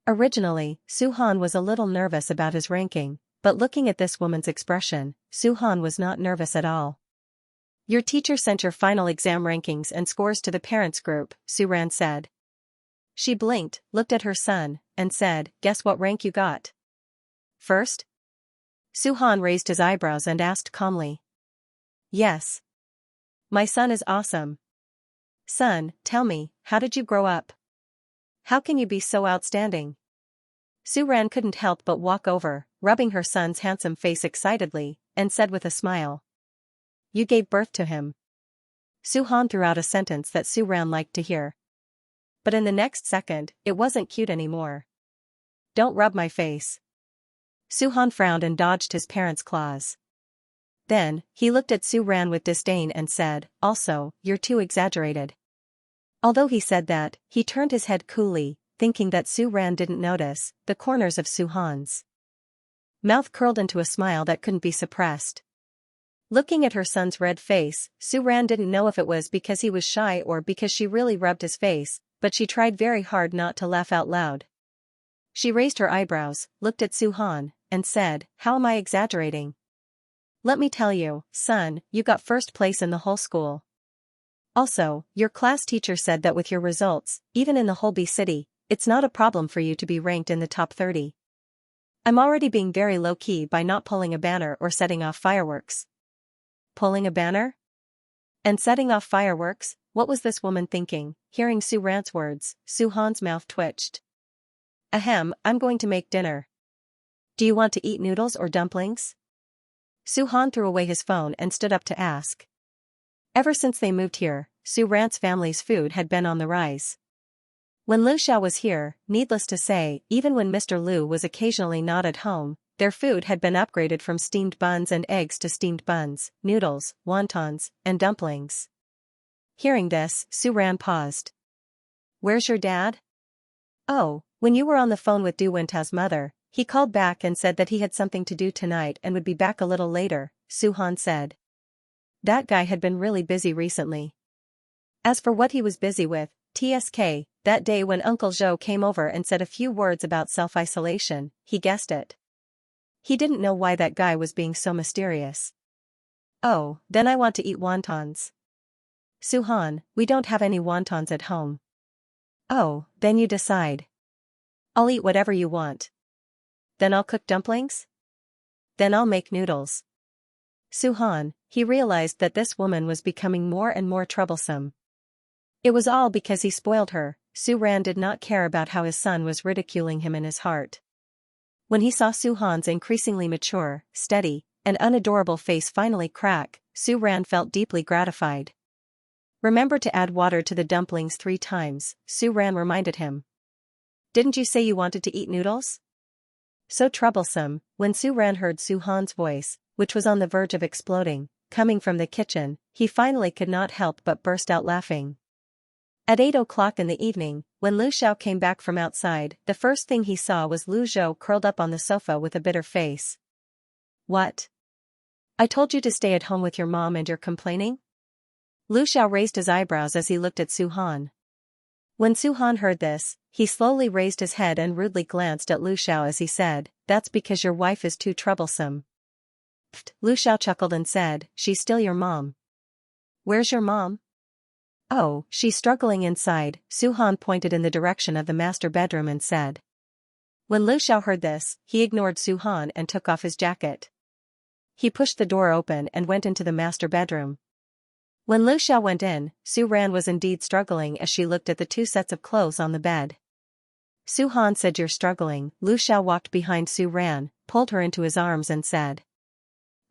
Originally, Su-han was a little nervous about his ranking, but looking at this woman's expression, Su-han was not nervous at all. Your teacher sent your final exam rankings and scores to the parents group, Suran said. She blinked, looked at her son, and said, guess what rank you got? First? Suhan raised his eyebrows and asked calmly. Yes. My son is awesome. Son, tell me, how did you grow up? How can you be so outstanding? Suran couldn't help but walk over, rubbing her son's handsome face excitedly, and said with a smile. You gave birth to him. Suhan threw out a sentence that Suran liked to hear. But in the next second, it wasn't cute anymore. Don't rub my face. Suhan frowned and dodged his parents' claws. Then, he looked at Suran with disdain and said, also, you're too exaggerated. Although he said that, he turned his head coolly, thinking that Suran didn't notice the corners of Suhan's mouth curled into a smile that couldn't be suppressed. Looking at her son's red face, Suran didn't know if it was because he was shy or because she really rubbed his face, but she tried very hard not to laugh out loud. She raised her eyebrows, looked at Suhan, and said, how am I exaggerating? Let me tell you, son, you got first place in the whole school. Also, your class teacher said that with your results, even in the whole B city, it's not a problem for you to be ranked in the top 30. I'm already being very low-key by not pulling a banner or setting off fireworks. Pulling a banner? And setting off fireworks? What was this woman thinking? Hearing Suran's words, Suhan's mouth twitched. Ahem, I'm going to make dinner. Do you want to eat noodles or dumplings? Suhan threw away his phone and stood up to ask. Ever since they moved here, Suran's family's food had been on the rise. When Lu Xiao was here, needless to say, even when Mr. Lu was occasionally not at home, their food had been upgraded from steamed buns and eggs to steamed buns, noodles, wontons, and dumplings. Hearing this, Suran paused. Where's your dad? Oh, when you were on the phone with Du Wentao's mother, he called back and said that he had something to do tonight and would be back a little later, Suhan said. That guy had been really busy recently. As for what he was busy with, TSK, that day when Uncle Zhou came over and said a few words about self-isolation, he guessed it. He didn't know why that guy was being so mysterious. Oh, then I want to eat wontons. Suhan, we don't have any wontons at home. Oh, then you decide. I'll eat whatever you want. Then I'll cook dumplings? Then I'll make noodles. Suhan, he realized that this woman was becoming more and more troublesome. It was all because he spoiled her. Suran did not care about how his son was ridiculing him in his heart. When he saw Suhan's increasingly mature, steady, and unadorable face finally crack, Suran felt deeply gratified. Remember to add water to the dumplings 3 times, Suran reminded him. Didn't you say you wanted to eat noodles? So troublesome, when Suran heard Suhan's voice, which was on the verge of exploding, coming from the kitchen, he finally could not help but burst out laughing. At 8 o'clock in the evening, when Lu Xiao came back from outside, the first thing he saw was Lu Zhou curled up on the sofa with a bitter face. What? I told you to stay at home with your mom and you're complaining? Lu Xiao raised his eyebrows as he looked at Suhan. When Suhan heard this, he slowly raised his head and rudely glanced at Lu Xiao as he said, that's because your wife is too troublesome. Pfft, Lu Xiao chuckled and said, she's still your mom. Where's your mom? Oh, she's struggling inside, Suhan pointed in the direction of the master bedroom and said. When Lu Xiao heard this, he ignored Suhan and took off his jacket. He pushed the door open and went into the master bedroom. When Lu Xiao went in, Suran was indeed struggling as she looked at the 2 sets of clothes on the bed. Suhan said you're struggling. Lu Xiao walked behind Suran, pulled her into his arms and said.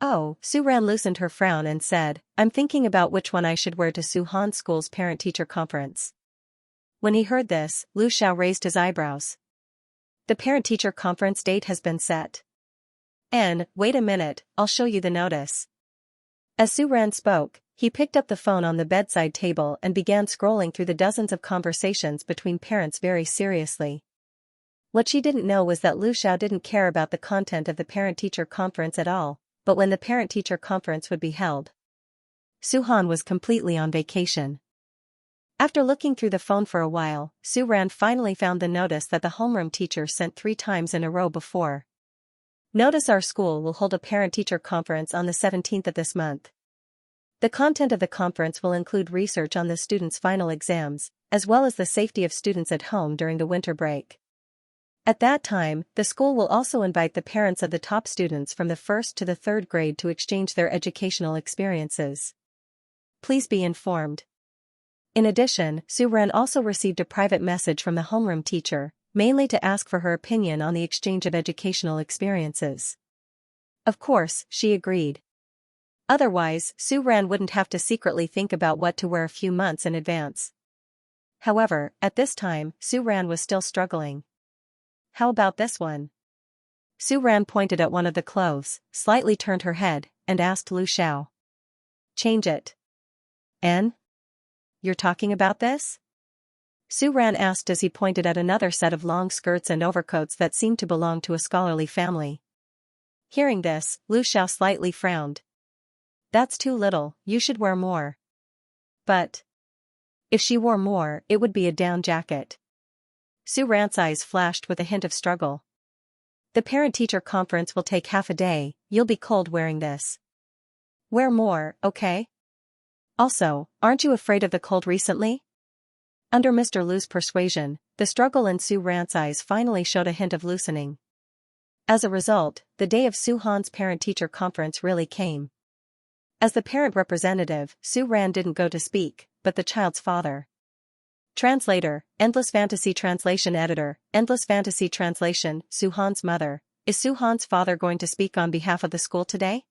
Oh, Suran loosened her frown and said, I'm thinking about which one I should wear to Suhan's school's parent-teacher conference. When he heard this, Lu Xiao raised his eyebrows. The parent-teacher conference date has been set. And, wait a minute, I'll show you the notice. As Suran spoke, he picked up the phone on the bedside table and began scrolling through the dozens of conversations between parents very seriously. What she didn't know was that Lu Xiao didn't care about the content of the parent-teacher conference at all, but when the parent-teacher conference would be held. Suhan was completely on vacation. After looking through the phone for a while, Suran finally found the notice that the homeroom teacher sent 3 times in a row before. Notice our school will hold a parent-teacher conference on the 17th of this month. The content of the conference will include research on the students' final exams, as well as the safety of students at home during the winter break. At that time, the school will also invite the parents of the top students from the first to the third grade to exchange their educational experiences. Please be informed. In addition, Su-ran also received a private message from the homeroom teacher, mainly to ask for her opinion on the exchange of educational experiences. Of course, she agreed. Otherwise, Su-ran wouldn't have to secretly think about what to wear a few months in advance. However, at this time, Su-ran was still struggling. How about this one? Su-ran pointed at one of the clothes, slightly turned her head, and asked Lu Xiao. Change it. N? You're talking about this? Su-ran asked as he pointed at another set of long skirts and overcoats that seemed to belong to a scholarly family. Hearing this, Lu Xiao slightly frowned. That's too little, you should wear more. But if she wore more, it would be a down jacket. Su-ran's eyes flashed with a hint of struggle. The parent-teacher conference will take half a day, you'll be cold wearing this. Wear more, okay? Also, aren't you afraid of the cold recently? Under Mr. Lu's persuasion, the struggle in Su-ran's eyes finally showed a hint of loosening. As a result, the day of Su-han's parent-teacher conference really came. As the parent representative, Su-ran didn't go to speak, but the child's father. Translator, Endless Fantasy Translation Editor, Endless Fantasy Translation, Su-han's mother. Is Su-han's father going to speak on behalf of the school today?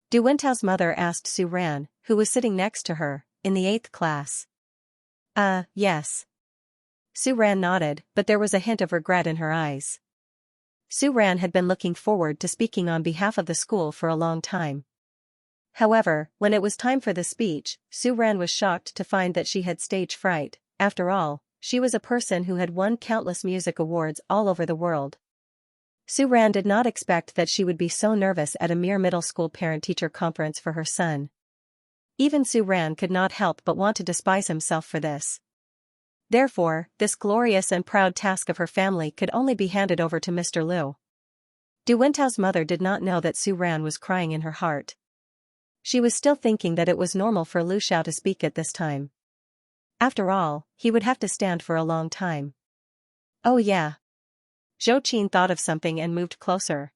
Du Wintao's mother asked Su-ran, who was sitting next to her, in the 8th class. Yes. Su-ran nodded, but there was a hint of regret in her eyes. Su-ran had been looking forward to speaking on behalf of the school for a long time. However, when it was time for the speech, Su-ran was shocked to find that she had stage fright. After all, she was a person who had won countless music awards all over the world. Su-ran did not expect that she would be so nervous at a mere middle school parent-teacher conference for her son. Even Su-ran could not help but want to despise himself for this. Therefore, this glorious and proud task of her family could only be handed over to Mr. Lu. Du Wintao's mother did not know that Su-ran was crying in her heart. She was still thinking that it was normal for Lu Xiao to speak at this time. After all, he would have to stand for a long time. Oh yeah. Zhou Qin thought of something and moved closer.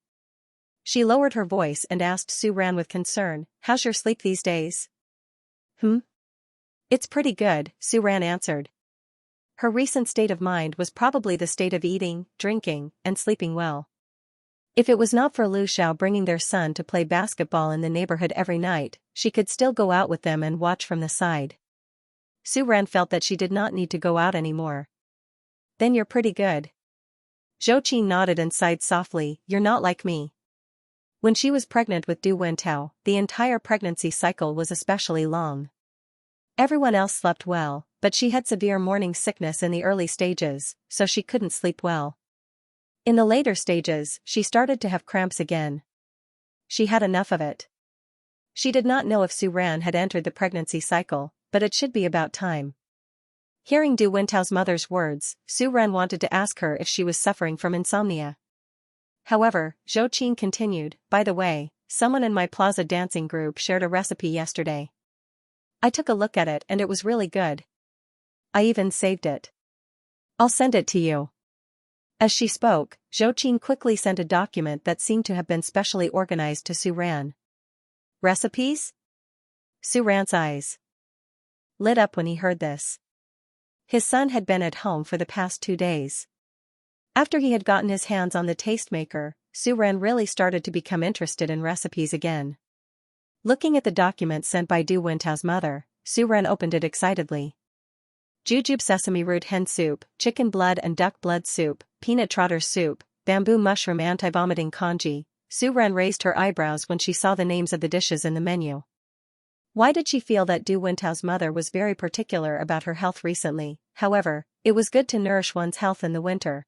She lowered her voice and asked Su-ran with concern, "How's your sleep these days?" It's pretty good, Su-ran answered. Her recent state of mind was probably the state of eating, drinking, and sleeping well. If it was not for Lu Xiao bringing their son to play basketball in the neighborhood every night, she could still go out with them and watch from the side. Su-ran felt that she did not need to go out anymore. Then you're pretty good. Zhou Qin nodded and sighed softly, you're not like me. When she was pregnant with Du Wintao, the entire pregnancy cycle was especially long. Everyone else slept well, but she had severe morning sickness in the early stages, so she couldn't sleep well. In the later stages, she started to have cramps again. She had enough of it. She did not know if Su-ran had entered the pregnancy cycle, but it should be about time. Hearing Du Wintao's mother's words, Su-ran wanted to ask her if she was suffering from insomnia. However, Zhou Qin continued, by the way, someone in my plaza dancing group shared a recipe yesterday. I took a look at it and it was really good. I even saved it. I'll send it to you. As she spoke, Zhou Qin quickly sent a document that seemed to have been specially organized to Su-ran. Recipes? Su-ran's eyes lit up when he heard this. His son had been at home for the past 2 days. After he had gotten his hands on the tastemaker, Su-ran really started to become interested in recipes again. Looking at the document sent by Du Wintao's mother, Su-ran opened it excitedly. Jujube sesame root hen soup, chicken blood and duck blood soup, peanut trotter soup, bamboo mushroom anti-vomiting congee. Su-ran raised her eyebrows when she saw the names of the dishes in the menu. Why did she feel that Du Wintao's mother was very particular about her health recently? However, it was good to nourish one's health in the winter.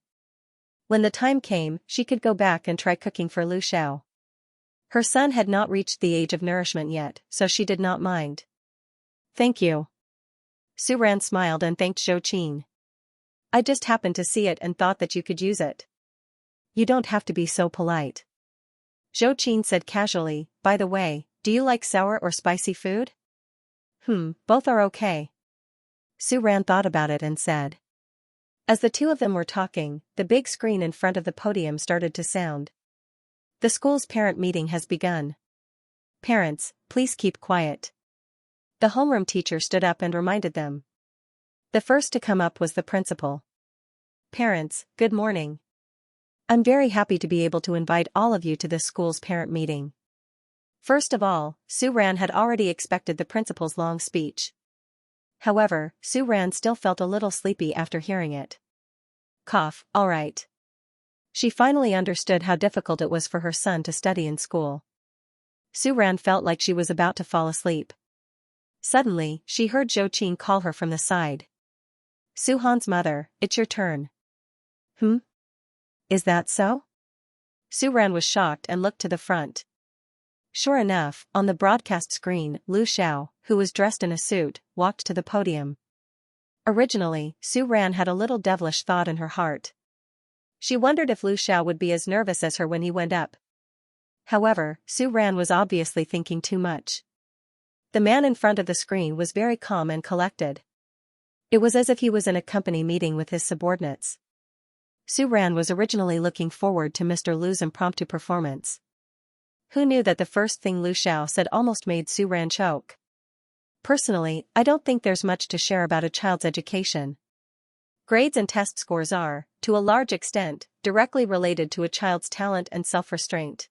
When the time came, she could go back and try cooking for Lu Xiao. Her son had not reached the age of nourishment yet, so she did not mind. Thank you. Su-ran smiled and thanked Zhou Qin. I just happened to see it and thought that you could use it. You don't have to be so polite. Zhou Qin said casually, by the way, do you like sour or spicy food? Both are okay. Su Ran thought about it and said. As the two of them were talking, the big screen in front of the podium started to sound. The school's parent meeting has begun. Parents, please keep quiet. The homeroom teacher stood up and reminded them. The first to come up was the principal. Parents, good morning. I'm very happy to be able to invite all of you to this school's parent meeting. First of all, Su Ran had already expected the principal's long speech. However, Su Ran still felt a little sleepy after hearing it. Cough, all right. She finally understood how difficult it was for her son to study in school. Su Ran felt like she was about to fall asleep. Suddenly, she heard Zhou Qin call her from the side. Su Han's mother, it's your turn. Is that so? Su Ran was shocked and looked to the front. Sure enough, on the broadcast screen, Lu Xiao, who was dressed in a suit, walked to the podium. Originally, Su Ran had a little devilish thought in her heart. She wondered if Lu Xiao would be as nervous as her when he went up. However, Su Ran was obviously thinking too much. The man in front of the screen was very calm and collected. It was as if he was in a company meeting with his subordinates. Su Ran was originally looking forward to Mr. Lu's impromptu performance. Who knew that the first thing Lu Xiao said almost made Su Ran choke? Personally, I don't think there's much to share about a child's education. Grades and test scores are, to a large extent, directly related to a child's talent and self-restraint.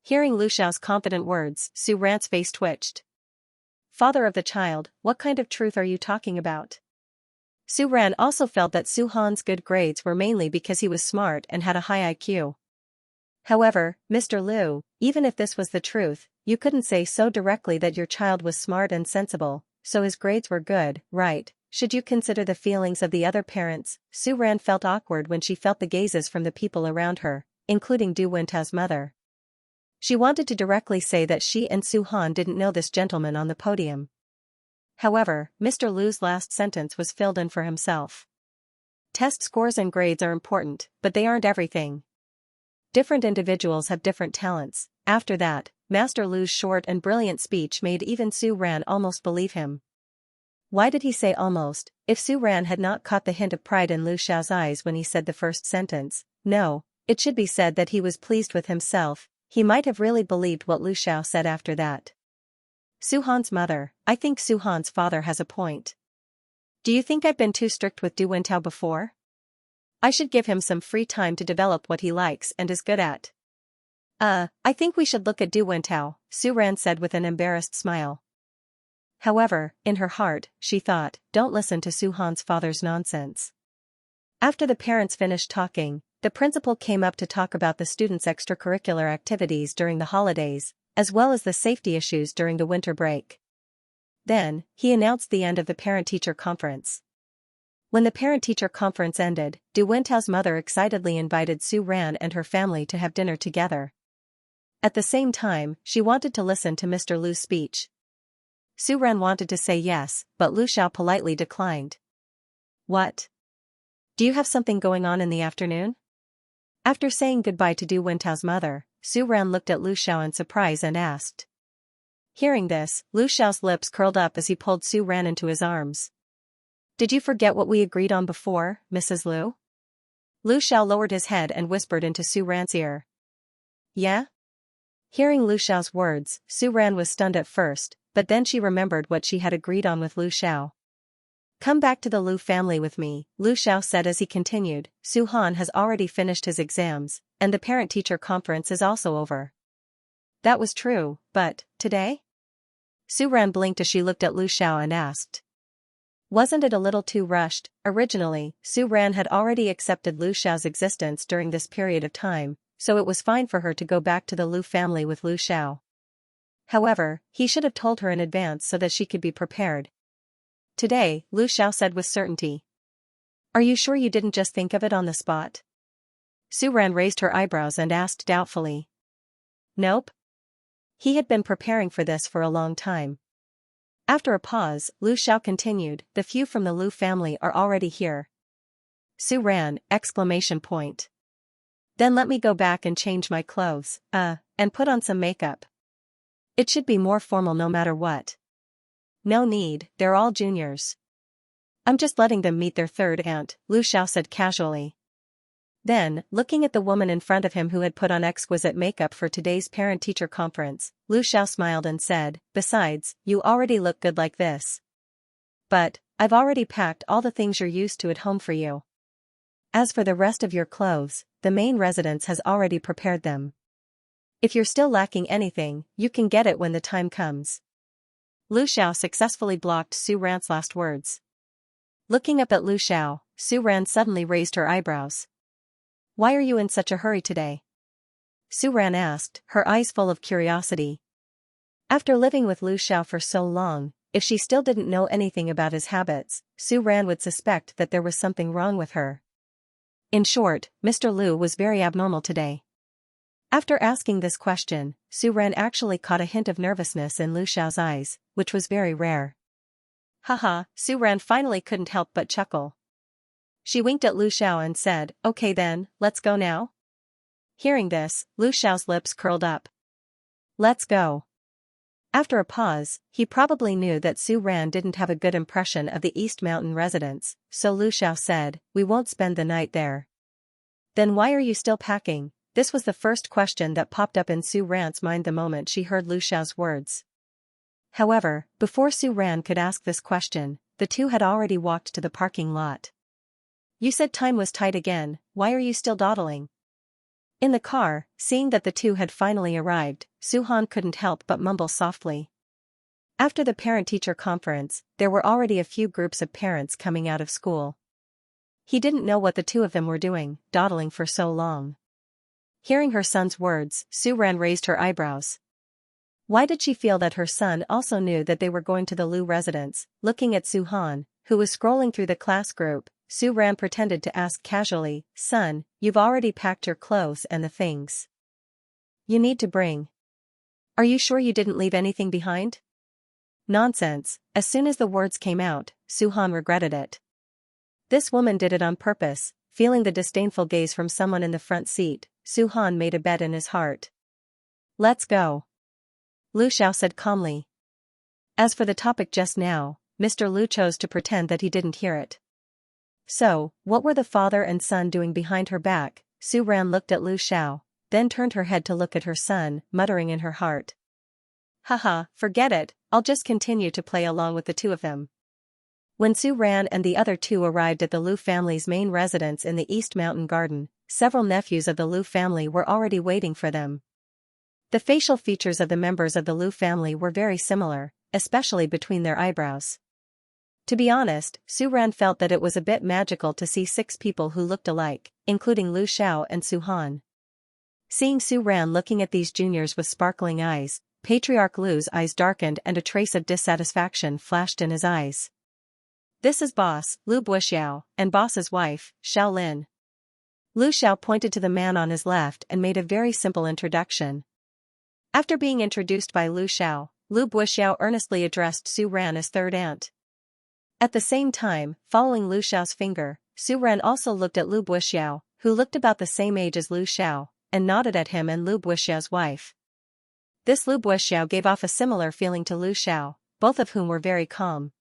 Hearing Lu Xiao's confident words, Su Ran's face twitched. Father of the child, what kind of truth are you talking about? Su Ran also felt that Su Han's good grades were mainly because he was smart and had a high IQ. However, Mr. Lu, even if this was the truth, you couldn't say so directly that your child was smart and sensible, so his grades were good, right? Should you consider the feelings of the other parents? Su Ran felt awkward when she felt the gazes from the people around her, including Du Wentao's mother. She wanted to directly say that she and Su Han didn't know this gentleman on the podium. However, Mr. Lu's last sentence was filled in for himself. Test scores and grades are important, but they aren't everything. Different individuals have different talents. After that, Master Lu's short and brilliant speech made even Su Ran almost believe him. Why did he say almost? If Su Ran had not caught the hint of pride in Lu Xiao's eyes when he said the first sentence, no, it should be said that he was pleased with himself, he might have really believed what Lu Xiao said after that. Su Han's mother, I think Su Han's father has a point. Do you think I've been too strict with Du Wentao before? I should give him some free time to develop what he likes and is good at. I think we should look at Du Wentao, Su Ran said with an embarrassed smile. However, in her heart, she thought, don't listen to Su Han's father's nonsense. After the parents finished talking, the principal came up to talk about the students' extracurricular activities during the holidays, as well as the safety issues during the winter break. Then, he announced the end of the parent-teacher conference. When the parent-teacher conference ended, Du Wentao's mother excitedly invited Su Ran and her family to have dinner together. At the same time, she wanted to listen to Mr. Lu's speech. Su Ran wanted to say yes, but Lu Xiao politely declined. What? Do you have something going on in the afternoon? After saying goodbye to Du Wentao's mother, Su Ran looked at Lu Xiao in surprise and asked. Hearing this, Lu Xiao's lips curled up as he pulled Su Ran into his arms. Did you forget what we agreed on before, Mrs. Lu? Lu Xiao lowered his head and whispered into Su Ran's ear. Yeah? Hearing Lu Xiao's words, Su Ran was stunned at first, but then she remembered what she had agreed on with Lu Xiao. Come back to the Lu family with me, Lu Xiao said as he continued. Su Han has already finished his exams, and the parent-teacher conference is also over. That was true, but, today? Su Ran blinked as she looked at Lu Xiao and asked. Wasn't it a little too rushed? Originally, Su Ran had already accepted Lu Xiao's existence during this period of time, so it was fine for her to go back to the Lu family with Lu Xiao. However, he should have told her in advance so that she could be prepared. Today, Lu Xiao said with certainty. Are you sure you didn't just think of it on the spot? Su Ran raised her eyebrows and asked doubtfully. Nope. He had been preparing for this for a long time. After a pause, Lu Xiao continued, the few from the Lu family are already here. Su Ran, exclamation point. Then let me go back and change my clothes, and put on some makeup. It should be more formal no matter what. No need, they're all juniors. I'm just letting them meet their third aunt, Lu Xiao said casually. Then, looking at the woman in front of him who had put on exquisite makeup for today's parent-teacher conference, Lu Xiao smiled and said, besides, you already look good like this. But, I've already packed all the things you're used to at home for you. As for the rest of your clothes, the main residence has already prepared them. If you're still lacking anything, you can get it when the time comes. Lu Xiao successfully blocked Su Ran's last words. Looking up at Lu Xiao, Su Ran suddenly raised her eyebrows. Why are you in such a hurry today? Su Ran asked, her eyes full of curiosity. After living with Lu Xiao for so long, if she still didn't know anything about his habits, Su Ran would suspect that there was something wrong with her. In short, Mr. Lu was very abnormal today. After asking this question, Su Ran actually caught a hint of nervousness in Lu Xiao's eyes, which was very rare. Haha, Su Ran finally couldn't help but chuckle. She winked at Lu Xiao and said, okay then, let's go now? Hearing this, Lu Xiao's lips curled up. Let's go. After a pause, he probably knew that Su Ran didn't have a good impression of the East Mountain residence, so Lu Xiao said, we won't spend the night there. Then why are you still packing? This was the first question that popped up in Su Ran's mind the moment she heard Lu Xiao's words. However, before Su Ran could ask this question, the two had already walked to the parking lot. You said time was tight again, why are you still dawdling? In the car, seeing that the two had finally arrived, Su-han couldn't help but mumble softly. After the parent-teacher conference, there were already a few groups of parents coming out of school. He didn't know what the two of them were doing, dawdling for so long. Hearing her son's words, Su-ran raised her eyebrows. Why did she feel that her son also knew that they were going to the Lu residence? Looking at Su-han, who was scrolling through the class group, Su-ran pretended to ask casually, son, you've already packed your clothes and the things you need to bring. Are you sure you didn't leave anything behind? Nonsense. As soon as the words came out, Su-han regretted it. This woman did it on purpose. Feeling the disdainful gaze from someone in the front seat, Su-han made a bet in his heart. Let's go. Lu Xiao said calmly. As for the topic just now, Mr. Lu chose to pretend that he didn't hear it. So, what were the father and son doing behind her back? Su Ran looked at Lu Xiao, then turned her head to look at her son, muttering in her heart. Haha, forget it, I'll just continue to play along with the two of them. When Su Ran and the other two arrived at the Lu family's main residence in the East Mountain Garden, several nephews of the Lu family were already waiting for them. The facial features of the members of the Lu family were very similar, especially between their eyebrows. To be honest, Su Ran felt that it was a bit magical to see 6 people who looked alike, including Lu Xiao and Su Han. Seeing Su Ran looking at these juniors with sparkling eyes, Patriarch Lu's eyes darkened and a trace of dissatisfaction flashed in his eyes. This is Boss, Lu Buxiao, and Boss's wife, Xiao Lin. Lu Xiao pointed to the man on his left and made a very simple introduction. After being introduced by Lu Xiao, Lu Buxiao earnestly addressed Su Ran as third aunt. At the same time, following Lu Xiao's finger, Su Ran also looked at Lu Buxiao, who looked about the same age as Lu Xiao, and nodded at him and Lu Buxiao's wife. This Lu Buxiao gave off a similar feeling to Lu Xiao, both of whom were very calm.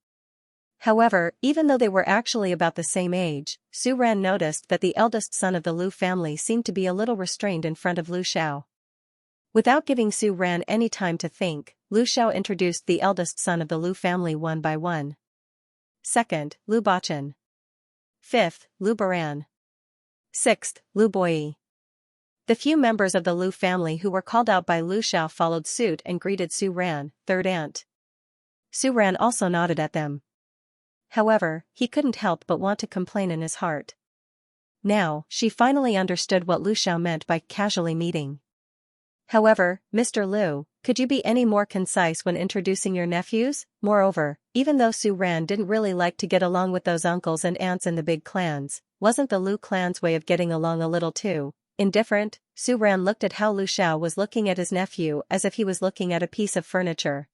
However, even though they were actually about the same age, Su Ran noticed that the eldest son of the Lu family seemed to be a little restrained in front of Lu Xiao. Without giving Su Ran any time to think, Lu Xiao introduced the eldest son of the Lu family one by one. Second, Lu Bachan. Fifth, Lu Baran. Sixth, Lu Boyi. The few members of the Lu family who were called out by Lu Xiao followed suit and greeted Su Ran, third aunt. Su Ran also nodded at them. However, he couldn't help but want to complain in his heart. Now, she finally understood what Lu Xiao meant by casually meeting. However, Mr. Lu, could you be any more concise when introducing your nephews? Moreover, even though Su Ran didn't really like to get along with those uncles and aunts in the big clans, wasn't the Lu clan's way of getting along a little too indifferent? Su Ran looked at how Lu Xiao was looking at his nephew as if he was looking at a piece of furniture.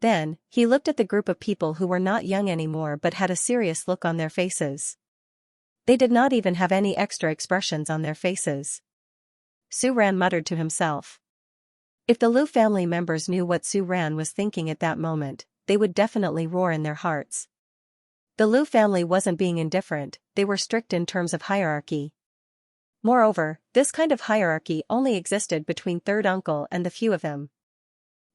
Then, he looked at the group of people who were not young anymore but had a serious look on their faces. They did not even have any extra expressions on their faces. Su Ran muttered to himself. If the Lu family members knew what Su Ran was thinking at that moment, they would definitely roar in their hearts. The Lu family wasn't being indifferent, they were strict in terms of hierarchy. Moreover, this kind of hierarchy only existed between third uncle and the few of them.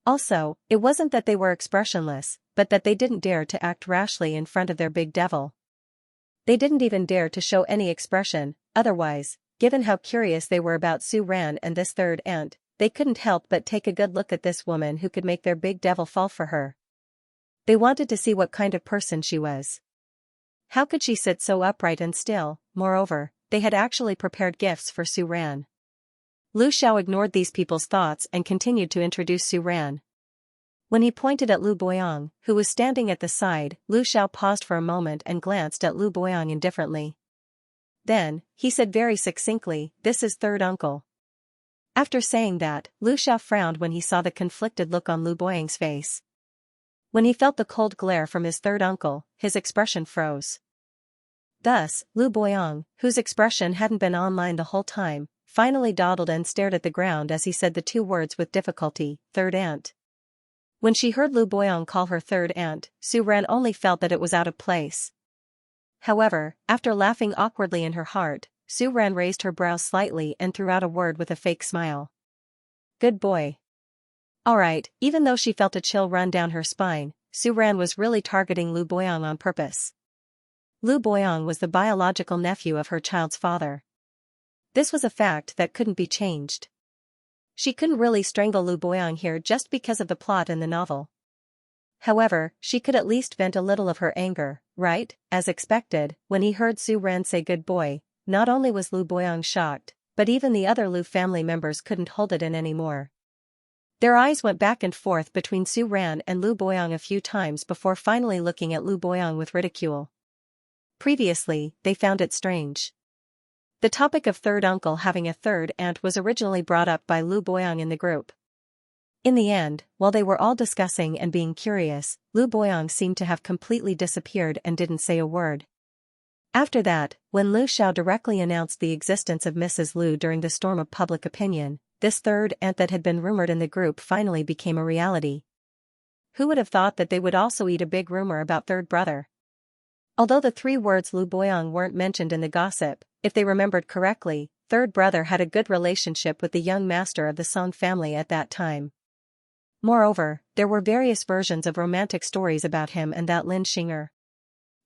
Also, it wasn't that they were expressionless, but that they didn't dare to act rashly in front of their big devil. They didn't even dare to show any expression, otherwise, given how curious they were about Su Ran and this third aunt, they couldn't help but take a good look at this woman who could make their big devil fall for her. They wanted to see what kind of person she was. How could she sit so upright and still? Moreover, they had actually prepared gifts for Su Ran. Lu Xiao ignored these people's thoughts and continued to introduce Su Ran. When he pointed at Lu Boyang, who was standing at the side, Lu Xiao paused for a moment and glanced at Lu Boyang indifferently. Then, he said very succinctly, "This is third uncle." After saying that, Lu Xiao frowned when he saw the conflicted look on Lu Boyang's face. When he felt the cold glare from his third uncle, his expression froze. Thus, Lu Boyang, whose expression hadn't been online the whole time, finally dawdled and stared at the ground as he said the two words with difficulty, "Third aunt." When she heard Lu Boyang call her third aunt, Su Ran only felt that it was out of place. However, after laughing awkwardly in her heart, Su Ran raised her brows slightly and threw out a word with a fake smile. "Good boy." Alright, even though she felt a chill run down her spine, Su Ran was really targeting Lu Boyang on purpose. Lu Boyang was the biological nephew of her child's father. This was a fact that couldn't be changed. She couldn't really strangle Lu Boyang here just because of the plot in the novel. However, she could at least vent a little of her anger, right? As expected, when he heard Su Ran say "good boy," not only was Lu Boyang shocked, but even the other Lu family members couldn't hold it in anymore. Their eyes went back and forth between Su Ran and Lu Boyang a few times before finally looking at Lu Boyang with ridicule. Previously, they found it strange. The topic of third uncle having a third aunt was originally brought up by Lu Boyang in the group. In the end, while they were all discussing and being curious, Lu Boyang seemed to have completely disappeared and didn't say a word. After that, when Lu Xiao directly announced the existence of Mrs. Lu during the storm of public opinion, this third aunt that had been rumored in the group finally became a reality. Who would have thought that they would also eat a big rumor about third brother? Although the three words Lu Boyang weren't mentioned in the gossip, if they remembered correctly, third brother had a good relationship with the young master of the Song family at that time. Moreover, there were various versions of romantic stories about him and that Lin Xing'er.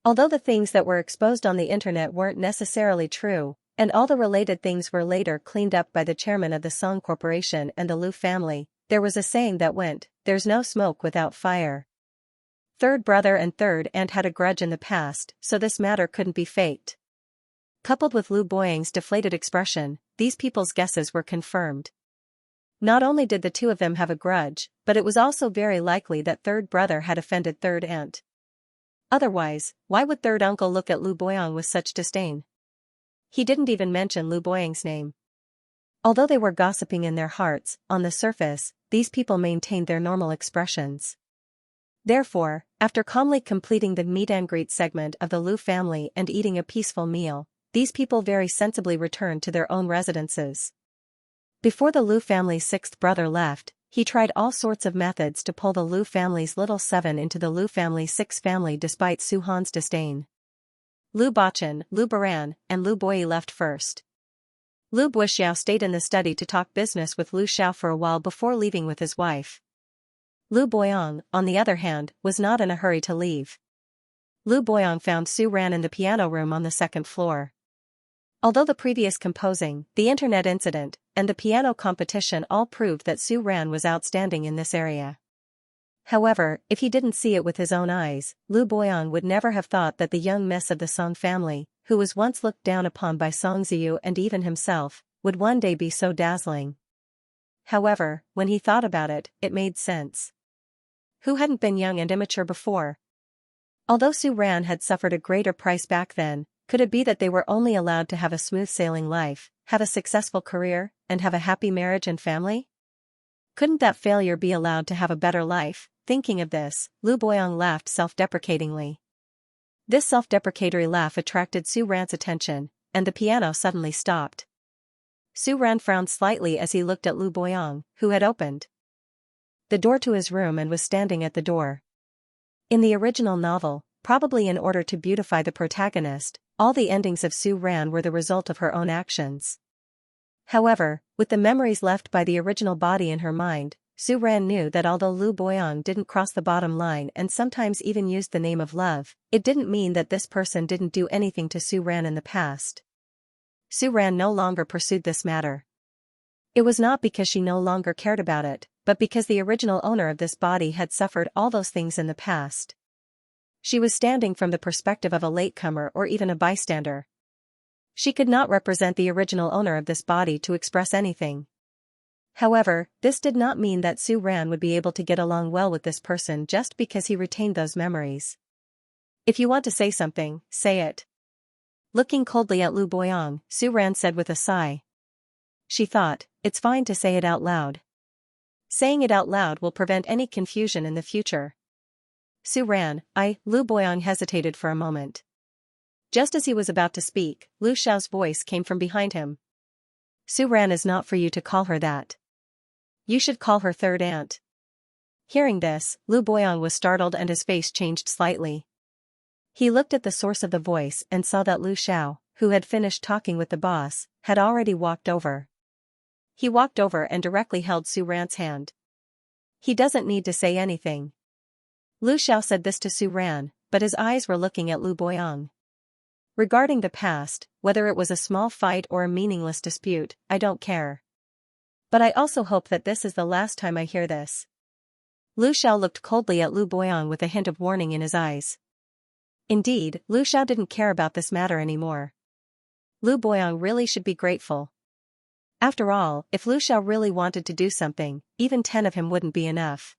Although the things that were exposed on the internet weren't necessarily true, and all the related things were later cleaned up by the chairman of the Song Corporation and the Lu family, there was a saying that went, "There's no smoke without fire." Third brother and third aunt had a grudge in the past, so this matter couldn't be faked. Coupled with Lu Boyang's deflated expression, these people's guesses were confirmed. Not only did the two of them have a grudge, but it was also very likely that third brother had offended third aunt. Otherwise, why would third uncle look at Lu Boyang with such disdain? He didn't even mention Lu Boyang's name. Although they were gossiping in their hearts, on the surface, these people maintained their normal expressions. Therefore, after calmly completing the meet and greet segment of the Lu family and eating a peaceful meal, these people very sensibly returned to their own residences. Before the Lu family's sixth brother left, he tried all sorts of methods to pull the Lu family's little seven into the Lu family's sixth family despite Su Han's disdain. Lu Bachan, Lu Baran, and Lu Boyi left first. Lu Buxiao stayed in the study to talk business with Lu Xiao for a while before leaving with his wife. Lu Boyang, on the other hand, was not in a hurry to leave. Lu Boyang found Su Ran in the piano room on the second floor. Although the previous composing, the internet incident, and the piano competition all proved that Su Ran was outstanding in this area. However, if he didn't see it with his own eyes, Lu Boyang would never have thought that the young miss of the Song family, who was once looked down upon by Song Ziyu and even himself, would one day be so dazzling. However, when he thought about it, it made sense. Who hadn't been young and immature before? Although Su Ran had suffered a greater price back then, could it be that they were only allowed to have a smooth-sailing life, have a successful career, and have a happy marriage and family? Couldn't that failure be allowed to have a better life? Thinking of this, Lu Boyang laughed self-deprecatingly. This self-deprecatory laugh attracted Su Ran's attention, and the piano suddenly stopped. Su Ran frowned slightly as he looked at Lu Boyang, who had opened the door to his room and was standing at the door. In the original novel, probably in order to beautify the protagonist, all the endings of Su Ran were the result of her own actions. However, with the memories left by the original body in her mind, Su Ran knew that although Lu Boyang didn't cross the bottom line and sometimes even used the name of love, it didn't mean that this person didn't do anything to Su Ran in the past. Su Ran no longer pursued this matter. It was not because she no longer cared about it, but because the original owner of this body had suffered all those things in the past. She was standing from the perspective of a latecomer or even a bystander. She could not represent the original owner of this body to express anything. However, this did not mean that Su Ran would be able to get along well with this person just because he retained those memories. If you want to say something, say it. Looking coldly at Lu Boyang, Su Ran said with a sigh. She thought, it's fine to say it out loud. Saying it out loud will prevent any confusion in the future. Su Ran, Lu Boyang hesitated for a moment. Just as he was about to speak, Lu Xiao's voice came from behind him. Su Ran is not for you to call her that. You should call her third aunt. Hearing this, Lu Boyang was startled and his face changed slightly. He looked at the source of the voice and saw that Lu Xiao, who had finished talking with the boss, had already walked over. He walked over and directly held Su Ran's hand. He doesn't need to say anything. Lu Xiao said this to Su Ran, but his eyes were looking at Lu Boyang. Regarding the past, whether it was a small fight or a meaningless dispute, I don't care. But I also hope that this is the last time I hear this. Lu Xiao looked coldly at Lu Boyang with a hint of warning in his eyes. Indeed, Lu Xiao didn't care about this matter anymore. Lu Boyang really should be grateful. After all, if Lu Xiao really wanted to do something, even 10 of him wouldn't be enough.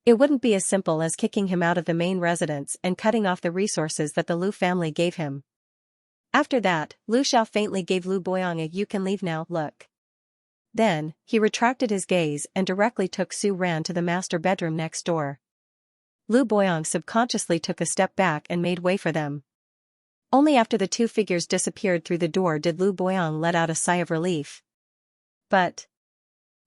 It wouldn't be as simple as kicking him out of the main residence and cutting off the resources that the Lu family gave him. After that, Lu Xiao faintly gave Lu Boyang a "you can leave now" look. Then, he retracted his gaze and directly took Su Ran to the master bedroom next door. Lu Boyang subconsciously took a step back and made way for them. Only after the two figures disappeared through the door did Lu Boyang let out a sigh of relief. But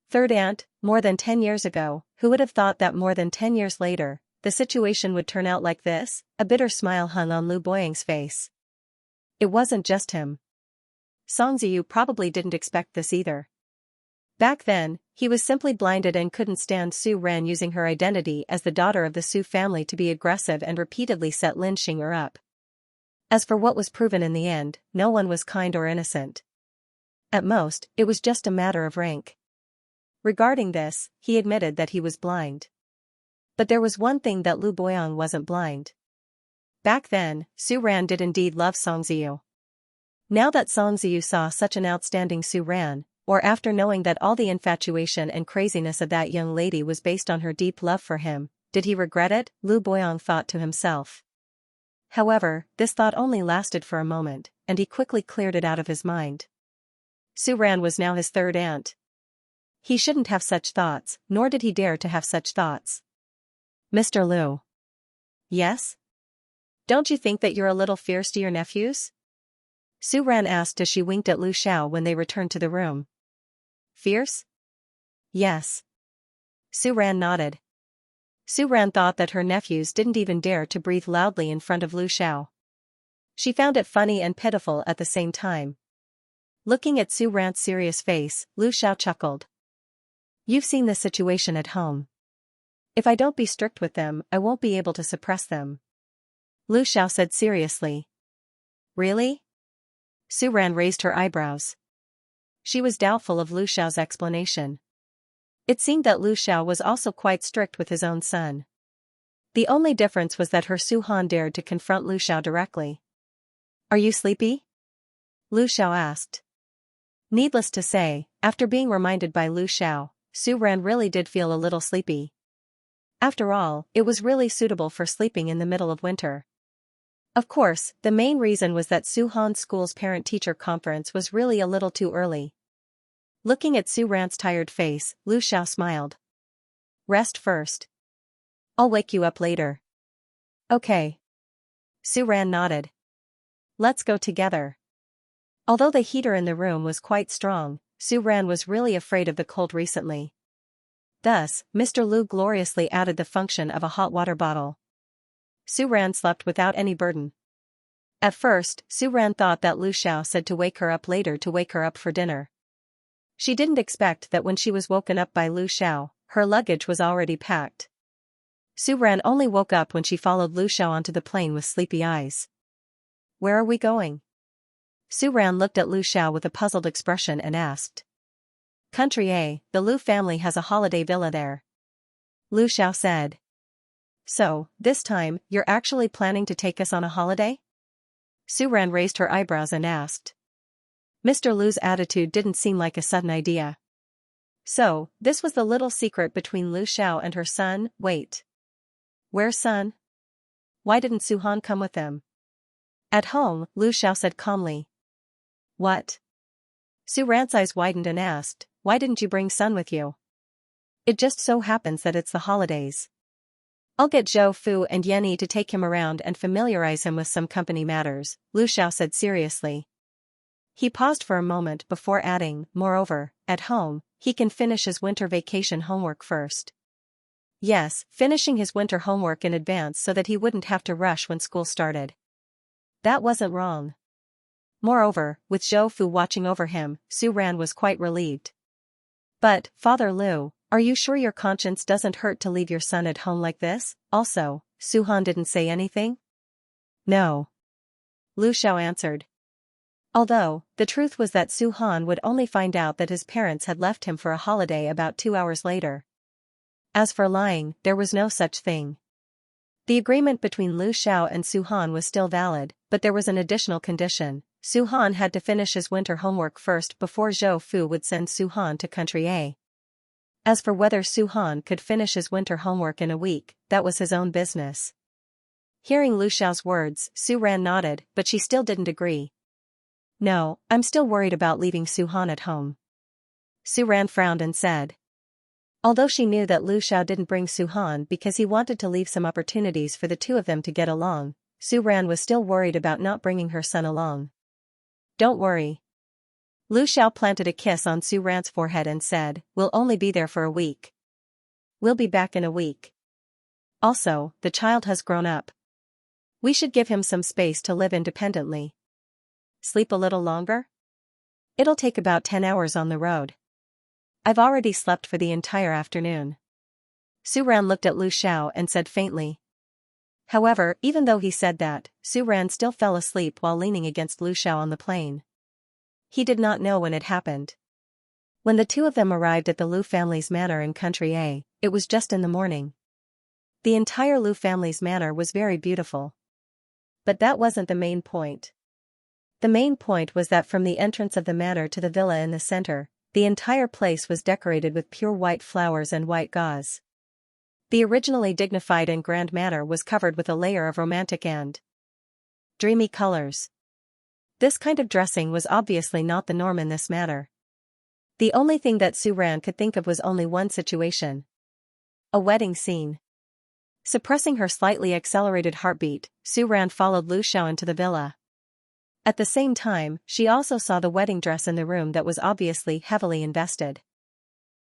third aunt, more than 10 years ago, who would have thought that more than 10 years later, the situation would turn out like this? A bitter smile hung on Lu Boyang's face. It wasn't just him. Song Ziyu probably didn't expect this either. Back then, he was simply blinded and couldn't stand Su Ran using her identity as the daughter of the Su family to be aggressive and repeatedly set Lin Xing'er up. As for what was proven in the end, no one was kind or innocent. At most, it was just a matter of rank. Regarding this, he admitted that he was blind. But there was one thing that Lu Boyang wasn't blind. Back then, Su Ran did indeed love Song Ziyu. Now that Song Ziyu saw such an outstanding Su Ran, or after knowing that all the infatuation and craziness of that young lady was based on her deep love for him, did he regret it? Lu Boyang thought to himself. However, this thought only lasted for a moment, and he quickly cleared it out of his mind. Su Ran was now his third aunt. He shouldn't have such thoughts, nor did he dare to have such thoughts. Mr. Lu. Yes? Don't you think that you're a little fierce to your nephews? Su Ran asked as she winked at Lu Xiao when they returned to the room. Fierce? Yes. Su Ran nodded. Su Ran thought that her nephews didn't even dare to breathe loudly in front of Lu Xiao. She found it funny and pitiful at the same time. Looking at Su Ran's serious face, Lu Xiao chuckled. You've seen the situation at home. If I don't be strict with them, I won't be able to suppress them. Lu Xiao said seriously. Really? Su Ran raised her eyebrows. She was doubtful of Lu Xiao's explanation. It seemed that Lu Xiao was also quite strict with his own son. The only difference was that her Su Han dared to confront Lu Xiao directly. Are you sleepy? Lu Xiao asked. Needless to say, after being reminded by Lu Xiao, Su Ran really did feel a little sleepy. After all, it was really suitable for sleeping in the middle of winter. Of course, the main reason was that Su Han's school's parent-teacher conference was really a little too early. Looking at Su Ran's tired face, Lu Xiao smiled. Rest first. I'll wake you up later. Okay. Su Ran nodded. Let's go together. Although the heater in the room was quite strong, Su Ran was really afraid of the cold recently. Thus, Mr. Lu gloriously added the function of a hot water bottle. Su Ran slept without any burden. At first, Su Ran thought that Lu Xiao said to wake her up later to wake her up for dinner. She didn't expect that when she was woken up by Lu Xiao, her luggage was already packed. Su Ran only woke up when she followed Lu Xiao onto the plane with sleepy eyes. "Where are we going?" Su Ran looked at Lu Xiao with a puzzled expression and asked. "Country A, the Lu family has a holiday villa there," Lu Xiao said. "So, this time, you're actually planning to take us on a holiday?" Su Ran raised her eyebrows and asked. Mr. Lu's attitude didn't seem like a sudden idea. So, this was the little secret between Lu Xiao and her son. Wait. Where's son? Why didn't Su Han come with them? At home, Lu Xiao said calmly. What? Su Ran's eyes widened and asked, why didn't you bring son with you? It just so happens that it's the holidays. I'll get Zhou Fu and Yenny to take him around and familiarize him with some company matters, Lu Xiao said seriously. He paused for a moment before adding, moreover, at home, he can finish his winter vacation homework first. Yes, finishing his winter homework in advance so that he wouldn't have to rush when school started. That wasn't wrong. Moreover, with Zhou Fu watching over him, Su Ran was quite relieved. But, Father Lu, are you sure your conscience doesn't hurt to leave your son at home like this? Also, Su Han didn't say anything? No. Lu Xiao answered. Although, the truth was that Su Han would only find out that his parents had left him for a holiday about 2 hours later. As for lying, there was no such thing. The agreement between Lu Xiao and Su Han was still valid, but there was an additional condition. Su Han had to finish his winter homework first before Zhou Fu would send Su Han to Country A. As for whether Su Han could finish his winter homework in a week, that was his own business. Hearing Lu Xiao's words, Su Ran nodded, but she still didn't agree. No, I'm still worried about leaving Su Han at home. Su Ran frowned and said. Although she knew that Lu Xiao didn't bring Su Han because he wanted to leave some opportunities for the two of them to get along, Su Ran was still worried about not bringing her son along. Don't worry. Lu Xiao planted a kiss on Su Ran's forehead and said, we'll only be there for a week. We'll be back in a week. Also, the child has grown up. We should give him some space to live independently. Sleep a little longer? It'll take about 10 hours on the road. I've already slept for the entire afternoon. Su Ran looked at Lu Xiao and said faintly. However, even though he said that, Su Ran still fell asleep while leaning against Lu Xiao on the plane. He did not know when it happened. When the two of them arrived at the Lu family's manor in Country A, it was just in the morning. The entire Lu family's manor was very beautiful. But that wasn't the main point. The main point was that from the entrance of the manor to the villa in the center, the entire place was decorated with pure white flowers and white gauze. The originally dignified and grand manor was covered with a layer of romantic and dreamy colors. This kind of dressing was obviously not the norm in this manor. The only thing that Su Ran could think of was only one situation. A wedding scene. Suppressing her slightly accelerated heartbeat, Su Ran followed Lu Xiao into the villa. At the same time, she also saw the wedding dress in the room that was obviously heavily invested.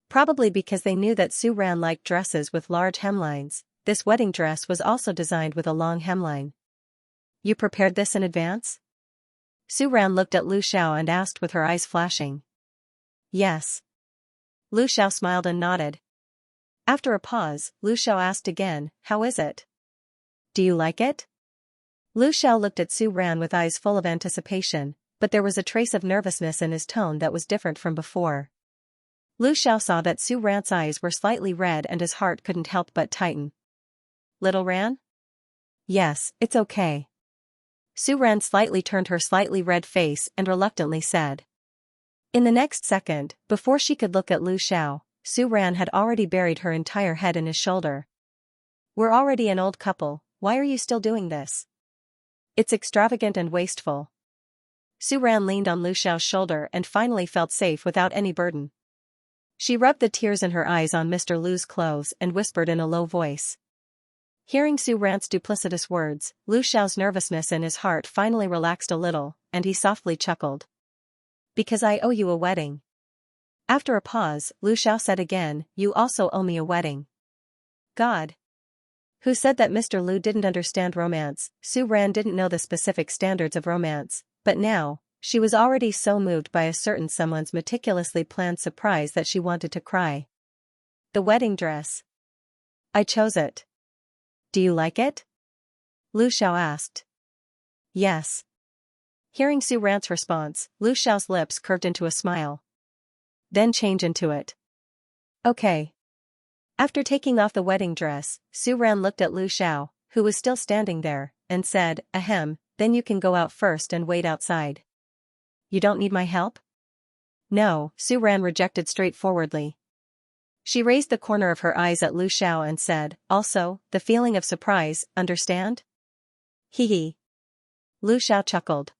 Probably because they knew that Su Ran liked dresses with large hemlines, this wedding dress was also designed with a long hemline. You prepared this in advance? Su Ran looked at Lu Xiao and asked with her eyes flashing. Yes. Lu Xiao smiled and nodded. After a pause, Lu Xiao asked again, how is it? Do you like it? Lu Xiao looked at Su Ran with eyes full of anticipation, but there was a trace of nervousness in his tone that was different from before. Lu Xiao saw that Su Ran's eyes were slightly red and his heart couldn't help but tighten. Little Ran? Yes, it's okay. Su Ran slightly turned her slightly red face and reluctantly said. In the next second, before she could look at Lu Xiao, Su Ran had already buried her entire head in his shoulder. We're already an old couple, why are you still doing this? It's extravagant and wasteful. Su Ran leaned on Lu Xiao's shoulder and finally felt safe without any burden. She rubbed the tears in her eyes on Mr. Lu's clothes and whispered in a low voice. Hearing Su Ran's duplicitous words, Lu Xiao's nervousness in his heart finally relaxed a little, and he softly chuckled. Because I owe you a wedding. After a pause, Lu Xiao said again, you also owe me a wedding. God. Who said that Mr. Liu didn't understand romance? Su Ran didn't know the specific standards of romance, but now, she was already so moved by a certain someone's meticulously planned surprise that she wanted to cry. The wedding dress. I chose it. Do you like it? Lu Xiao asked. Yes. Hearing Su Ran's response, Lu Xiao's lips curved into a smile. Then change into it. Okay. After taking off the wedding dress, Su Ran looked at Lu Xiao, who was still standing there, and said, Ahem, then you can go out first and wait outside. You don't need my help? No, Su Ran rejected straightforwardly. She raised the corner of her eyes at Lu Xiao and said, also, the feeling of surprise, understand? Hee hee. Lu Xiao chuckled.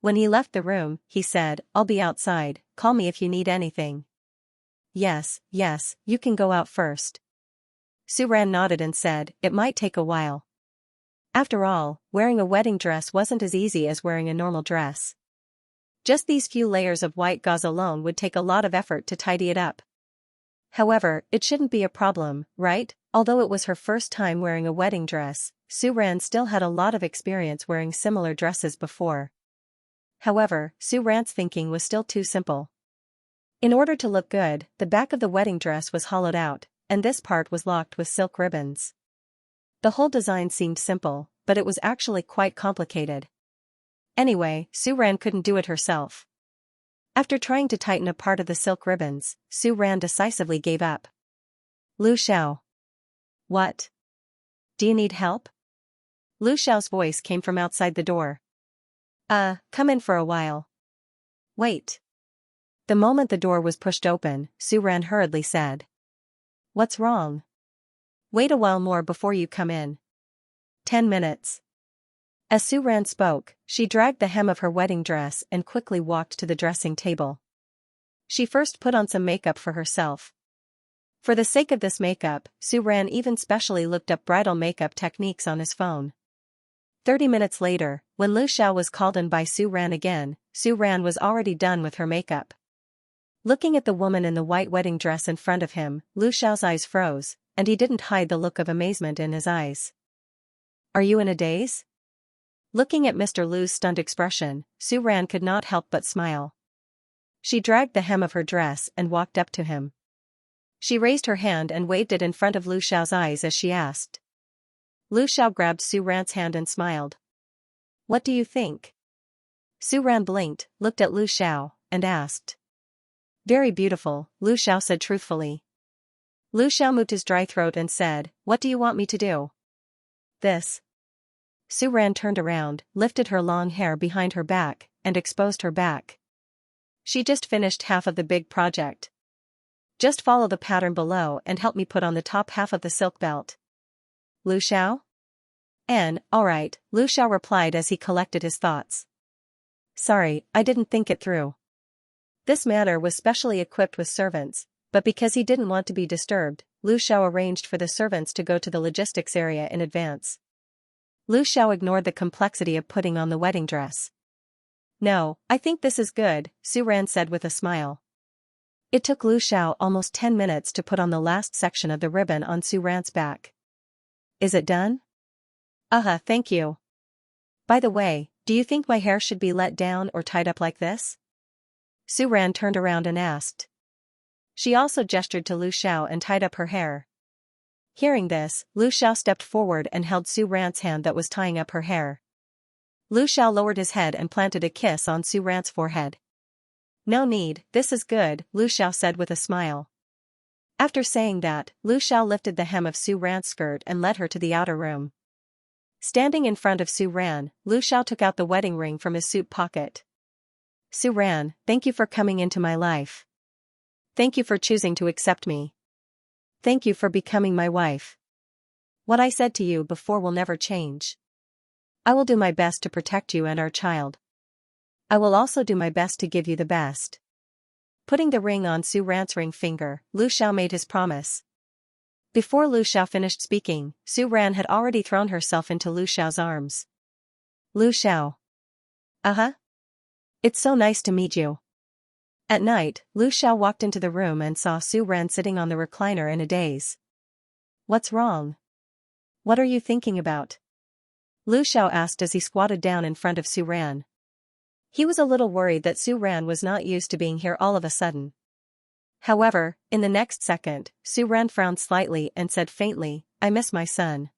When he left the room, he said, I'll be outside, call me if you need anything. Yes, you can go out first. Su Ran nodded and said, it might take a while. After all, wearing a wedding dress wasn't as easy as wearing a normal dress. Just these few layers of white gauze alone would take a lot of effort to tidy it up. However, it shouldn't be a problem, right? Although it was her first time wearing a wedding dress, Su Ran still had a lot of experience wearing similar dresses before. However, Su Ran's thinking was still too simple. In order to look good, the back of the wedding dress was hollowed out, and this part was locked with silk ribbons. The whole design seemed simple, but it was actually quite complicated. Anyway, Su Ran couldn't do it herself. After trying to tighten a part of the silk ribbons, Su Ran decisively gave up. Lu Xiao. What? Do you need help? Lu Xiao's voice came from outside the door. Come in for a while. Wait. The moment the door was pushed open, Su Ran hurriedly said. What's wrong? Wait a while more before you come in. 10 minutes. As Su Ran spoke, she dragged the hem of her wedding dress and quickly walked to the dressing table. She first put on some makeup for herself. For the sake of this makeup, Su Ran even specially looked up bridal makeup techniques on his phone. 30 minutes later, when Lu Xiao was called in by Su Ran again, Su Ran was already done with her makeup. Looking at the woman in the white wedding dress in front of him, Lu Xiao's eyes froze, and he didn't hide the look of amazement in his eyes. Are you in a daze? Looking at Mr. Liu's stunned expression, Su Ran could not help but smile. She dragged the hem of her dress and walked up to him. She raised her hand and waved it in front of Lu Xiao's eyes as she asked. Lu Xiao grabbed Su Ran's hand and smiled. What do you think? Su Ran blinked, looked at Lu Xiao, and asked. Very beautiful, Lu Xiao said truthfully. Lu Xiao moved his dry throat and said, What do you want me to do? This. Su Ran turned around, lifted her long hair behind her back, and exposed her back. She just finished half of the big project. Just follow the pattern below and help me put on the top half of the silk belt. Lu Xiao? Alright, Lu Xiao replied as he collected his thoughts. Sorry, I didn't think it through. This manor was specially equipped with servants, but because he didn't want to be disturbed, Lu Xiao arranged for the servants to go to the logistics area in advance. Lu Xiao ignored the complexity of putting on the wedding dress. No, I think this is good, Su Ran said with a smile. It took Lu Xiao almost 10 minutes to put on the last section of the ribbon on Su Ran's back. Is it done? Thank you. By the way, do you think my hair should be let down or tied up like this? Su Ran turned around and asked. She also gestured to Lu Xiao and tied up her hair. Hearing this, Lu Xiao stepped forward and held Su Ran's hand that was tying up her hair. Lu Xiao lowered his head and planted a kiss on Su Ran's forehead. No need, this is good, Lu Xiao said with a smile. After saying that, Lu Xiao lifted the hem of Su Ran's skirt and led her to the outer room. Standing in front of Su Ran, Lu Xiao took out the wedding ring from his suit pocket. Su Ran, thank you for coming into my life. Thank you for choosing to accept me. Thank you for becoming my wife. What I said to you before will never change. I will do my best to protect you and our child. I will also do my best to give you the best. Putting the ring on Su Ran's ring finger, Lu Xiao made his promise. Before Lu Xiao finished speaking, Su Ran had already thrown herself into Lu Xiao's arms. Lu Xiao. It's so nice to meet you. At night, Lu Xiao walked into the room and saw Su Ran sitting on the recliner in a daze. What's wrong? What are you thinking about? Lu Xiao asked as he squatted down in front of Su Ran. He was a little worried that Su Ran was not used to being here all of a sudden. However, in the next second, Su Ran frowned slightly and said faintly, I miss my son.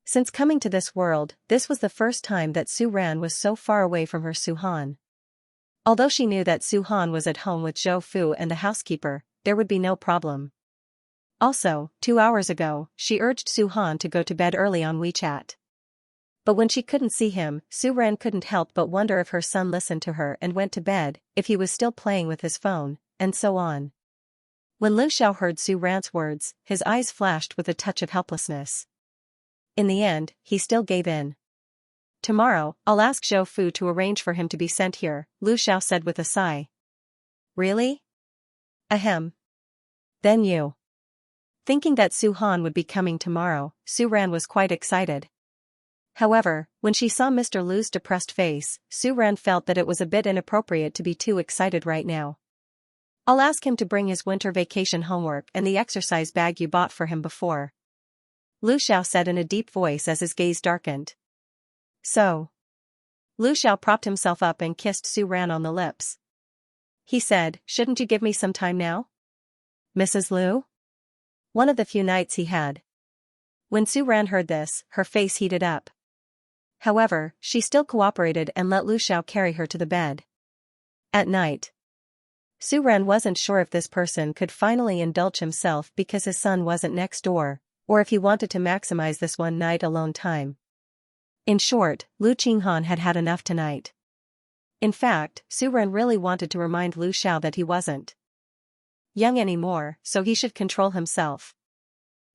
Since coming to this world, this was the first time that Su Ran was so far away from her Su Han. Although she knew that Su Han was at home with Zhou Fu and the housekeeper, there would be no problem. Also, 2 hours ago, she urged Su Han to go to bed early on WeChat. But when she couldn't see him, Su Ran couldn't help but wonder if her son listened to her and went to bed, if he was still playing with his phone, and so on. When Lu Xiao heard Su Ran's words, his eyes flashed with a touch of helplessness. In the end, he still gave in. Tomorrow, I'll ask Zhou Fu to arrange for him to be sent here, Lu Xiao said with a sigh. Really? Ahem. Then you. Thinking that Su Han would be coming tomorrow, Su Ran was quite excited. However, when she saw Mr. Lu's depressed face, Su Ran felt that it was a bit inappropriate to be too excited right now. I'll ask him to bring his winter vacation homework and the exercise bag you bought for him before. Lu Xiao said in a deep voice as his gaze darkened. So. Lu Xiao propped himself up and kissed Su Ran on the lips. He said, shouldn't you give me some time now? Mrs. Lu? One of the few nights he had. When Su Ran heard this, her face heated up. However, she still cooperated and let Lu Xiao carry her to the bed. At night. Su Ran wasn't sure if this person could finally indulge himself because his son wasn't next door, or if he wanted to maximize this one night alone time. In short, Lu Qinghan had had enough tonight. In fact, Su Ran really wanted to remind Lu Xiao that he wasn't young anymore, so he should control himself.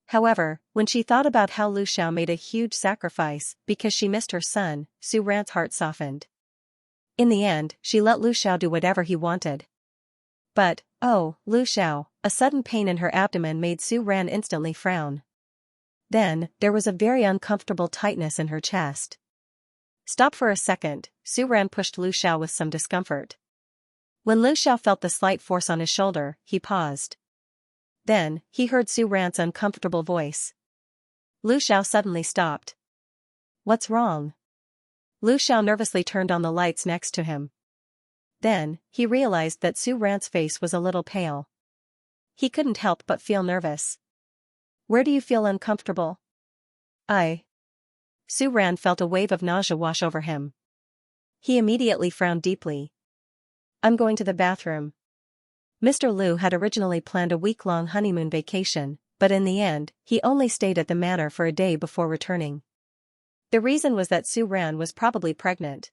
However, when she thought about how Lu Xiao made a huge sacrifice because she missed her son, Su Ran's heart softened. In the end, she let Lu Xiao do whatever he wanted. But, oh, Lu Xiao, a sudden pain in her abdomen made Su Ran instantly frown. Then, there was a very uncomfortable tightness in her chest. Stop for a second, Su Ran pushed Lu Xiao with some discomfort. When Lu Xiao felt the slight force on his shoulder, he paused. Then, he heard Su Ran's uncomfortable voice. Lu Xiao suddenly stopped. What's wrong? Lu Xiao nervously turned on the lights next to him. Then, he realized that Su Ran's face was a little pale. He couldn't help but feel nervous. Where do you feel uncomfortable? Su Ran felt a wave of nausea wash over him. He immediately frowned deeply. I'm going to the bathroom. Mr. Lu had originally planned a week-long honeymoon vacation, but in the end, he only stayed at the manor for a day before returning. The reason was that Su Ran was probably pregnant.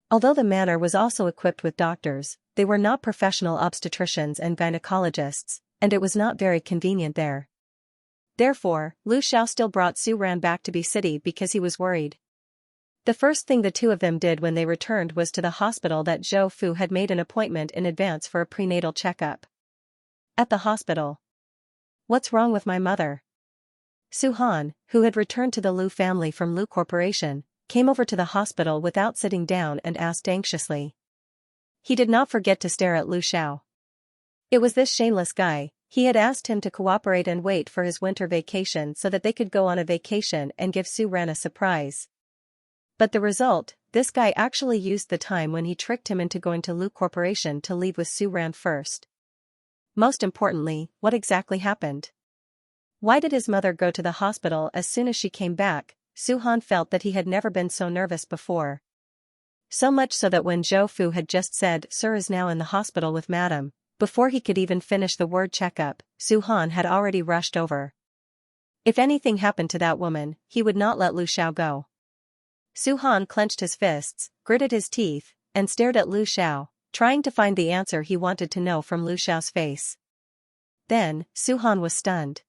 Although the manor was also equipped with doctors, they were not professional obstetricians and gynecologists, and it was not very convenient there. Therefore, Lu Xiao still brought Su Ran back to B City because he was worried. The first thing the two of them did when they returned was to the hospital that Zhou Fu had made an appointment in advance for a prenatal checkup. At the hospital. What's wrong with my mother? Su Han, who had returned to the Lu family from Lu Corporation, came over to the hospital without sitting down and asked anxiously. He did not forget to stare at Lu Xiao. It was this shameless guy. He had asked him to cooperate and wait for his winter vacation so that they could go on a vacation and give Su Ran a surprise. But the result, this guy actually used the time when he tricked him into going to Lu Corporation to leave with Su Ran first. Most importantly, what exactly happened? Why did his mother go to the hospital as soon as she came back? Su Han felt that he had never been so nervous before. So much so that when Zhou Fu had just said Sir is now in the hospital with Madam, before he could even finish the word checkup, Su Han had already rushed over. If anything happened to that woman, he would not let Lu Xiao go. Su Han clenched his fists, gritted his teeth, and stared at Lu Xiao, trying to find the answer he wanted to know from Lu Xiao's face. Then, Su Han was stunned.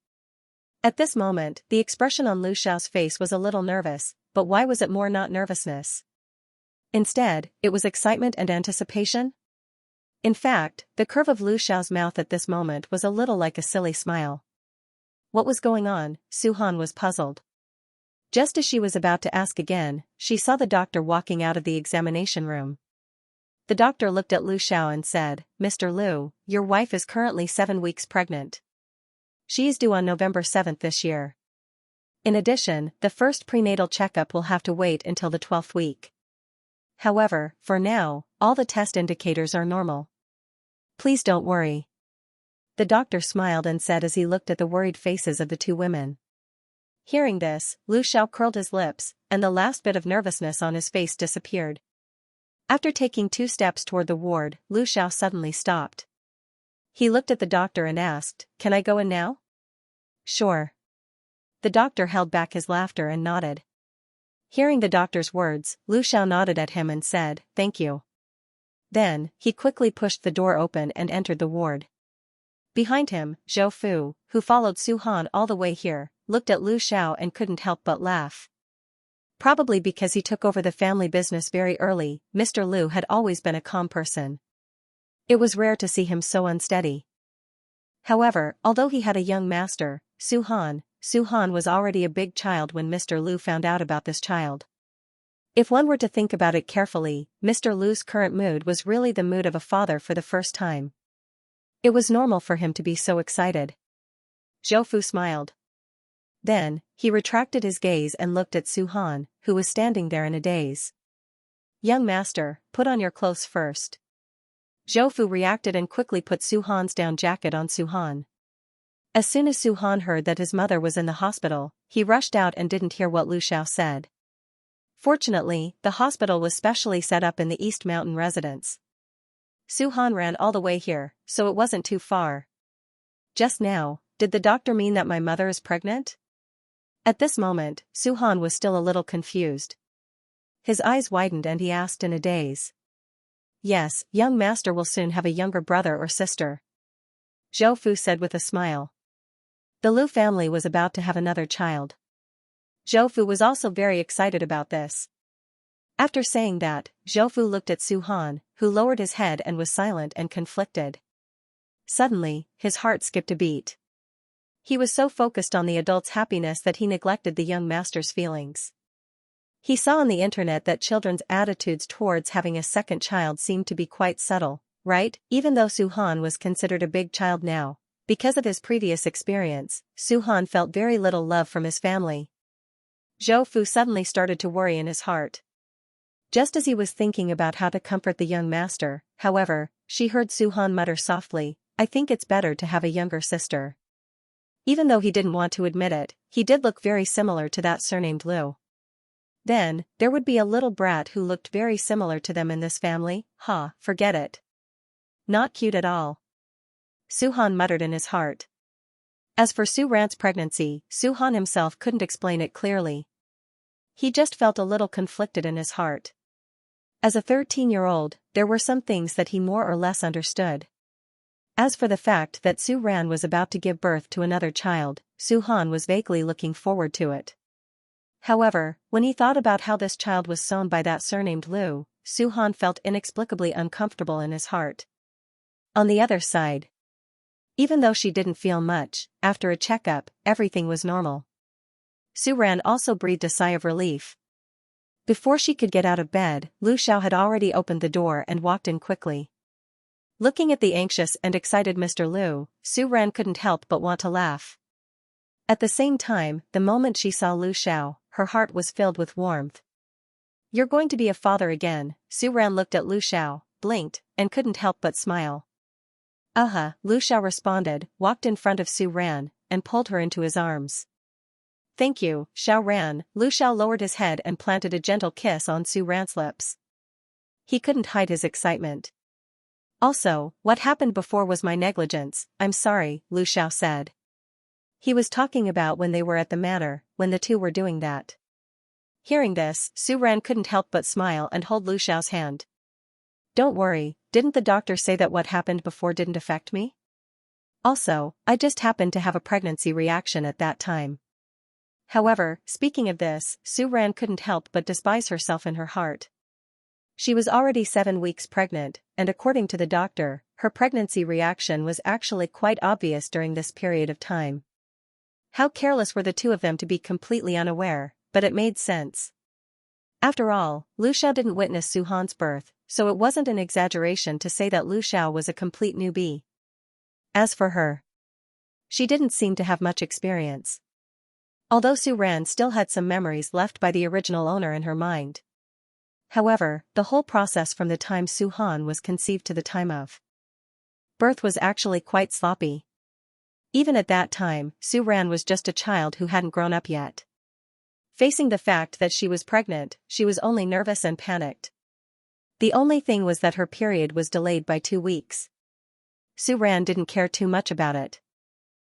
At this moment, the expression on Lu Xiao's face was a little nervous, but why was it more not nervousness? Instead, it was excitement and anticipation? In fact, the curve of Lu Xiao's mouth at this moment was a little like a silly smile. What was going on? Su Han was puzzled. Just as she was about to ask again, she saw the doctor walking out of the examination room. The doctor looked at Lu Xiao and said, Mr. Lu, your wife is currently 7 weeks pregnant. She is due on November 7th this year. In addition, the first prenatal checkup will have to wait until the 12th week. However, for now, all the test indicators are normal. Please don't worry. The doctor smiled and said as he looked at the worried faces of the two women. Hearing this, Lu Xiao curled his lips, and the last bit of nervousness on his face disappeared. After taking 2 steps toward the ward, Lu Xiao suddenly stopped. He looked at the doctor and asked, "Can I go in now?" "Sure." The doctor held back his laughter and nodded. Hearing the doctor's words, Lu Xiao nodded at him and said, "Thank you." Then, he quickly pushed the door open and entered the ward. Behind him, Zhou Fu, who followed Su Han all the way here, looked at Lu Xiao and couldn't help but laugh. Probably because he took over the family business very early, Mr. Lu had always been a calm person. It was rare to see him so unsteady. However, although he had a young master, Su Han was already a big child when Mr. Lu found out about this child. If one were to think about it carefully, Mr. Lu's current mood was really the mood of a father for the first time. It was normal for him to be so excited. Zhou Fu smiled. Then, he retracted his gaze and looked at Su Han, who was standing there in a daze. "Young master, put on your clothes first." Zhou Fu reacted and quickly put Su Han's down jacket on Su Han. As soon as Su Han heard that his mother was in the hospital, he rushed out and didn't hear what Lu Xiao said. Fortunately, the hospital was specially set up in the East Mountain residence. Su Han ran all the way here, so it wasn't too far. Just now, did the doctor mean that my mother is pregnant? At this moment, Su Han was still a little confused. His eyes widened and he asked in a daze. "Yes, young master will soon have a younger brother or sister," Zhou Fu said with a smile. The Lu family was about to have another child. Zhou Fu was also very excited about this. After saying that, Zhou Fu looked at Su Han, who lowered his head and was silent and conflicted. Suddenly, his heart skipped a beat. He was so focused on the adult's happiness that he neglected the young master's feelings. He saw on the internet that children's attitudes towards having a second child seemed to be quite subtle, right? Even though Su Han was considered a big child now, because of his previous experience, Su Han felt very little love from his family. Zhou Fu suddenly started to worry in his heart. Just as he was thinking about how to comfort the young master, however, she heard Su Han mutter softly, "I think it's better to have a younger sister." Even though he didn't want to admit it, he did look very similar to that surnamed Lu. Then, there would be a little brat who looked very similar to them in this family. Forget it. Not cute at all. Su Han muttered in his heart. As for Su Ran's pregnancy, Su Han himself couldn't explain it clearly. He just felt a little conflicted in his heart. As a 13-year-old, there were some things that he more or less understood. As for the fact that Su Ran was about to give birth to another child, Su Han was vaguely looking forward to it. However, when he thought about how this child was sown by that surnamed Lu, Su Han felt inexplicably uncomfortable in his heart. On the other side, even though she didn't feel much, after a checkup, everything was normal. Su Ran also breathed a sigh of relief. Before she could get out of bed, Lu Xiao had already opened the door and walked in quickly. Looking at the anxious and excited Mr. Lu, Su Ran couldn't help but want to laugh. At the same time, the moment she saw Lu Xiao, her heart was filled with warmth. "You're going to be a father again." Su Ran looked at Lu Xiao, blinked, and couldn't help but smile. Lu Xiao responded, walked in front of Su Ran, and pulled her into his arms. "Thank you, Xiao Ran." Lu Xiao lowered his head and planted a gentle kiss on Su Ran's lips. He couldn't hide his excitement. "Also, what happened before was my negligence, I'm sorry," Lu Xiao said. He was talking about when they were at the manor, when the two were doing that. Hearing this, Su Ran couldn't help but smile and hold Lu Xiao's hand. "Don't worry, didn't the doctor say that what happened before didn't affect me? Also, I just happened to have a pregnancy reaction at that time." However, speaking of this, Su Ran couldn't help but despise herself in her heart. She was already 7 weeks pregnant, and according to the doctor, her pregnancy reaction was actually quite obvious during this period of time. How careless were the two of them to be completely unaware, but it made sense. After all, Lu Xiao didn't witness Su Han's birth, so it wasn't an exaggeration to say that Lu Xiao was a complete newbie. As for her, she didn't seem to have much experience. Although Su Ran still had some memories left by the original owner in her mind. However, the whole process from the time Su Han was conceived to the time of birth was actually quite sloppy. Even at that time, Su Ran was just a child who hadn't grown up yet. Facing the fact that she was pregnant, she was only nervous and panicked. The only thing was that her period was delayed by 2 weeks. Su Ran didn't care too much about it.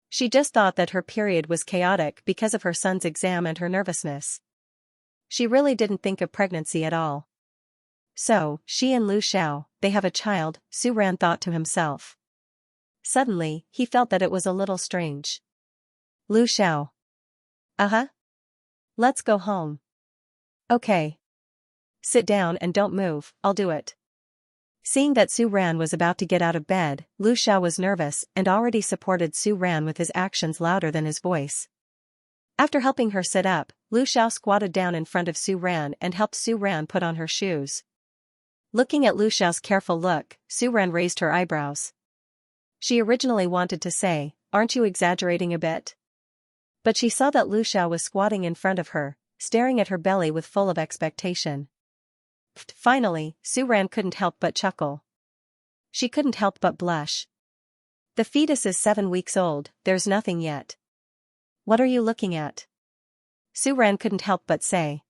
She just thought that her period was chaotic because of her son's exam and her nervousness. She really didn't think of pregnancy at all. So, she and Lu Xiao, they have a child, Su Ran thought to himself. Suddenly, he felt that it was a little strange. Lu Xiao. Let's go home. Okay. Sit down and don't move, I'll do it. Seeing that Su Ran was about to get out of bed, Lu Xiao was nervous and already supported Su Ran with his actions louder than his voice. After helping her sit up, Lu Xiao squatted down in front of Su Ran and helped Su Ran put on her shoes. Looking at Lu Xiao's careful look, Su Ran raised her eyebrows. She originally wanted to say, "Aren't you exaggerating a bit?" But she saw that Lu Xiao was squatting in front of her, staring at her belly with full of expectation. Finally, Su Ran couldn't help but chuckle. She couldn't help but blush. The fetus is 7 weeks old, there's nothing yet. What are you looking at? Su Ran couldn't help but say.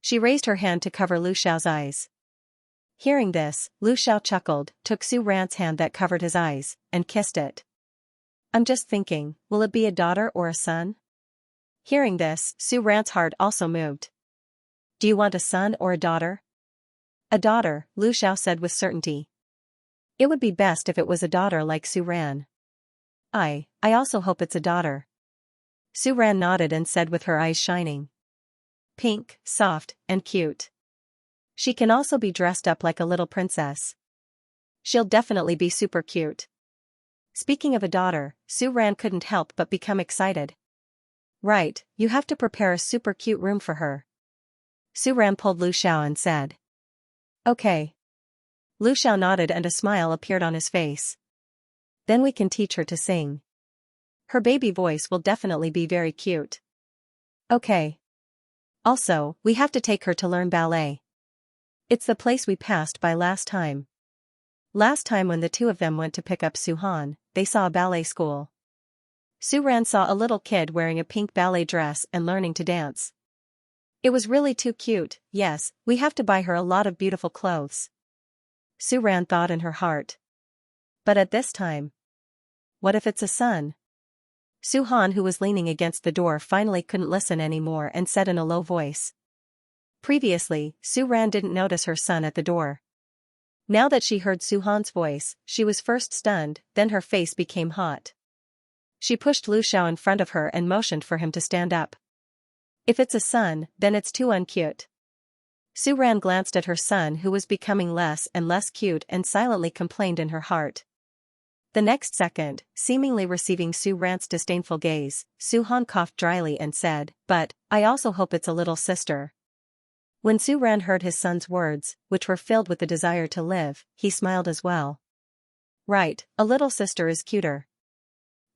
She raised her hand to cover Lu Xiao's eyes. Hearing this, Lu Xiao chuckled, took Su Ran's hand that covered his eyes, and kissed it. I'm just thinking, will it be a daughter or a son? Hearing this, Su Ran's heart also moved. Do you want a son or a daughter? A daughter, Lu Xiao said with certainty. It would be best if it was a daughter like Su Ran. I also hope it's a daughter. Su Ran nodded and said with her eyes shining. Pink, soft, and cute. She can also be dressed up like a little princess. She'll definitely be super cute. Speaking of a daughter, Su Ran couldn't help but become excited. Right, you have to prepare a super cute room for her. Su Ran pulled Lu Xiao and said. Okay. Lu Xiao nodded and a smile appeared on his face. Then we can teach her to sing. Her baby voice will definitely be very cute. Okay. Also, we have to take her to learn ballet. It's the place we passed by last time. Last time when the two of them went to pick up Su Han, they saw a ballet school. Su Ran saw a little kid wearing a pink ballet dress and learning to dance. It was really too cute. Yes, we have to buy her a lot of beautiful clothes. Su Ran thought in her heart. But at this time, what if it's a son? Su Han, who was leaning against the door, finally couldn't listen anymore and said in a low voice. Previously, Su Ran didn't notice her son at the door. Now that she heard Su Han's voice, she was first stunned, then her face became hot. She pushed Lu Xiao in front of her and motioned for him to stand up. If it's a son, then it's too uncute. Su Ran glanced at her son, who was becoming less and less cute, and silently complained in her heart. The next second, seemingly receiving Su Ran's disdainful gaze, Su Han coughed dryly and said, "But, I also hope it's a little sister." When Su Ran heard his son's words, which were filled with the desire to live, he smiled as well. Right, a little sister is cuter.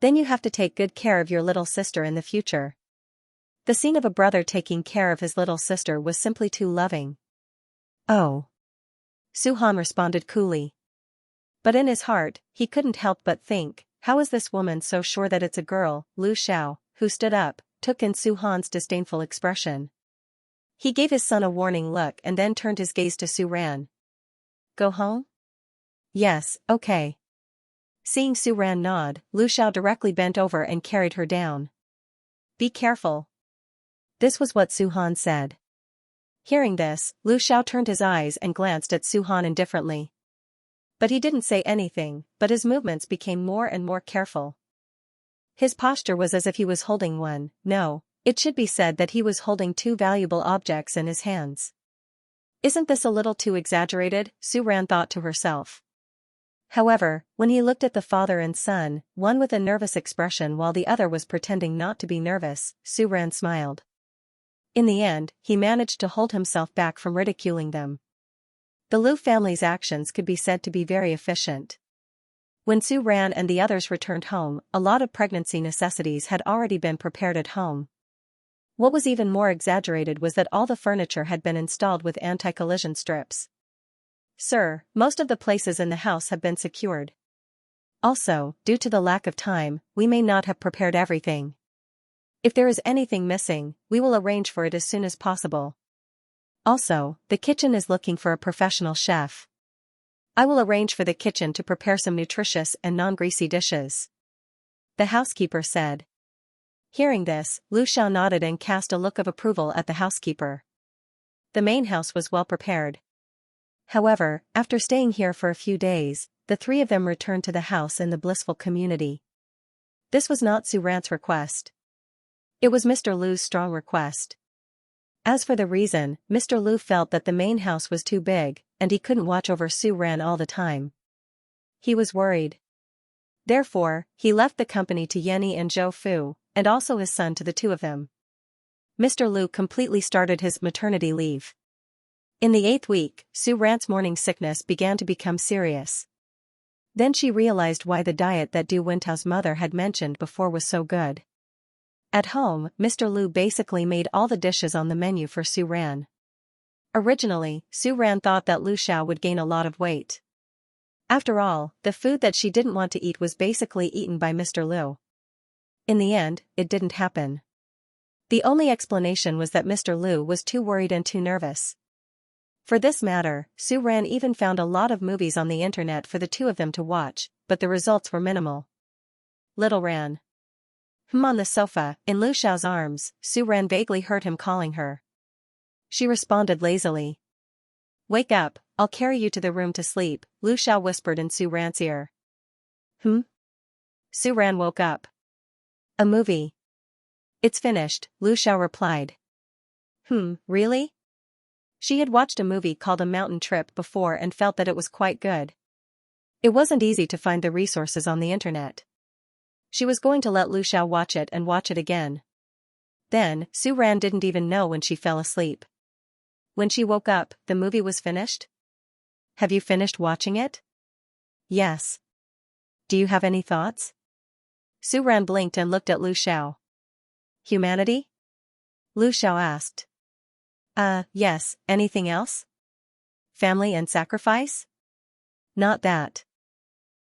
Then you have to take good care of your little sister in the future. The scene of a brother taking care of his little sister was simply too loving. Oh. Su Han responded coolly. But in his heart, he couldn't help but think, how is this woman so sure that it's a girl? Lu Xiao, who stood up, took in Su Han's disdainful expression. He gave his son a warning look and then turned his gaze to Su Ran. Go home? Yes, okay. Seeing Su Ran nod, Lu Xiao directly bent over and carried her down. Be careful. This was what Su Han said. Hearing this, Lu Xiao turned his eyes and glanced at Su Han indifferently. But he didn't say anything, but his movements became more and more careful. His posture was as if he was holding one, no, it should be said that he was holding 2 valuable objects in his hands. Isn't this a little too exaggerated? Su Ran thought to herself. However, when he looked at the father and son, one with a nervous expression while the other was pretending not to be nervous, Su Ran smiled. In the end, he managed to hold himself back from ridiculing them. The Lu family's actions could be said to be very efficient. When Su Ran and the others returned home, a lot of pregnancy necessities had already been prepared at home. What was even more exaggerated was that all the furniture had been installed with anti-collision strips. "Sir, most of the places in the house have been secured. Also, due to the lack of time, we may not have prepared everything. If there is anything missing, we will arrange for it as soon as possible. Also, the kitchen is looking for a professional chef. I will arrange for the kitchen to prepare some nutritious and non-greasy dishes," the housekeeper said. Hearing this, Lu Xiao nodded and cast a look of approval at the housekeeper. The main house was well prepared. However, after staying here for a few days, the three of them returned to the house in the blissful community. This was not Su Ran's request. It was Mr. Lu's strong request. As for the reason, Mr. Lu felt that the main house was too big, and he couldn't watch over Su Ran all the time. He was worried. Therefore, he left the company to Yenny and Zhou Fu, and also his son to the two of them. Mr. Lu completely started his maternity leave. In the 8th week, Su Ran's morning sickness began to become serious. Then she realized why the diet that Du Wintao's mother had mentioned before was so good. At home, Mr. Lu basically made all the dishes on the menu for Su Ran. Originally, Su Ran thought that Lu Xiao would gain a lot of weight. After all, the food that she didn't want to eat was basically eaten by Mr. Lu. In the end, it didn't happen. The only explanation was that Mr. Lu was too worried and too nervous. For this matter, Su Ran even found a lot of movies on the internet for the two of them to watch, but the results were minimal. Little Ran. On the sofa, in Lu Xiao's arms, Su Ran vaguely heard him calling her. She responded lazily. "Wake up, I'll carry you to the room to sleep," Lu Xiao whispered in Su Ran's ear. Su Ran woke up. "A movie." "It's finished," Lu Xiao replied. Really?" She had watched a movie called A Mountain Trip before and felt that it was quite good. It wasn't easy to find the resources on the internet. She was going to let Lu Xiao watch it and watch it again. Then, Su Ran didn't even know when she fell asleep. When she woke up, the movie was finished? "Have you finished watching it?" "Yes." "Do you have any thoughts?" Su Ran blinked and looked at Lu Xiao. "Humanity?" Lu Xiao asked. Yes, anything else?" "Family and sacrifice?" "Not that."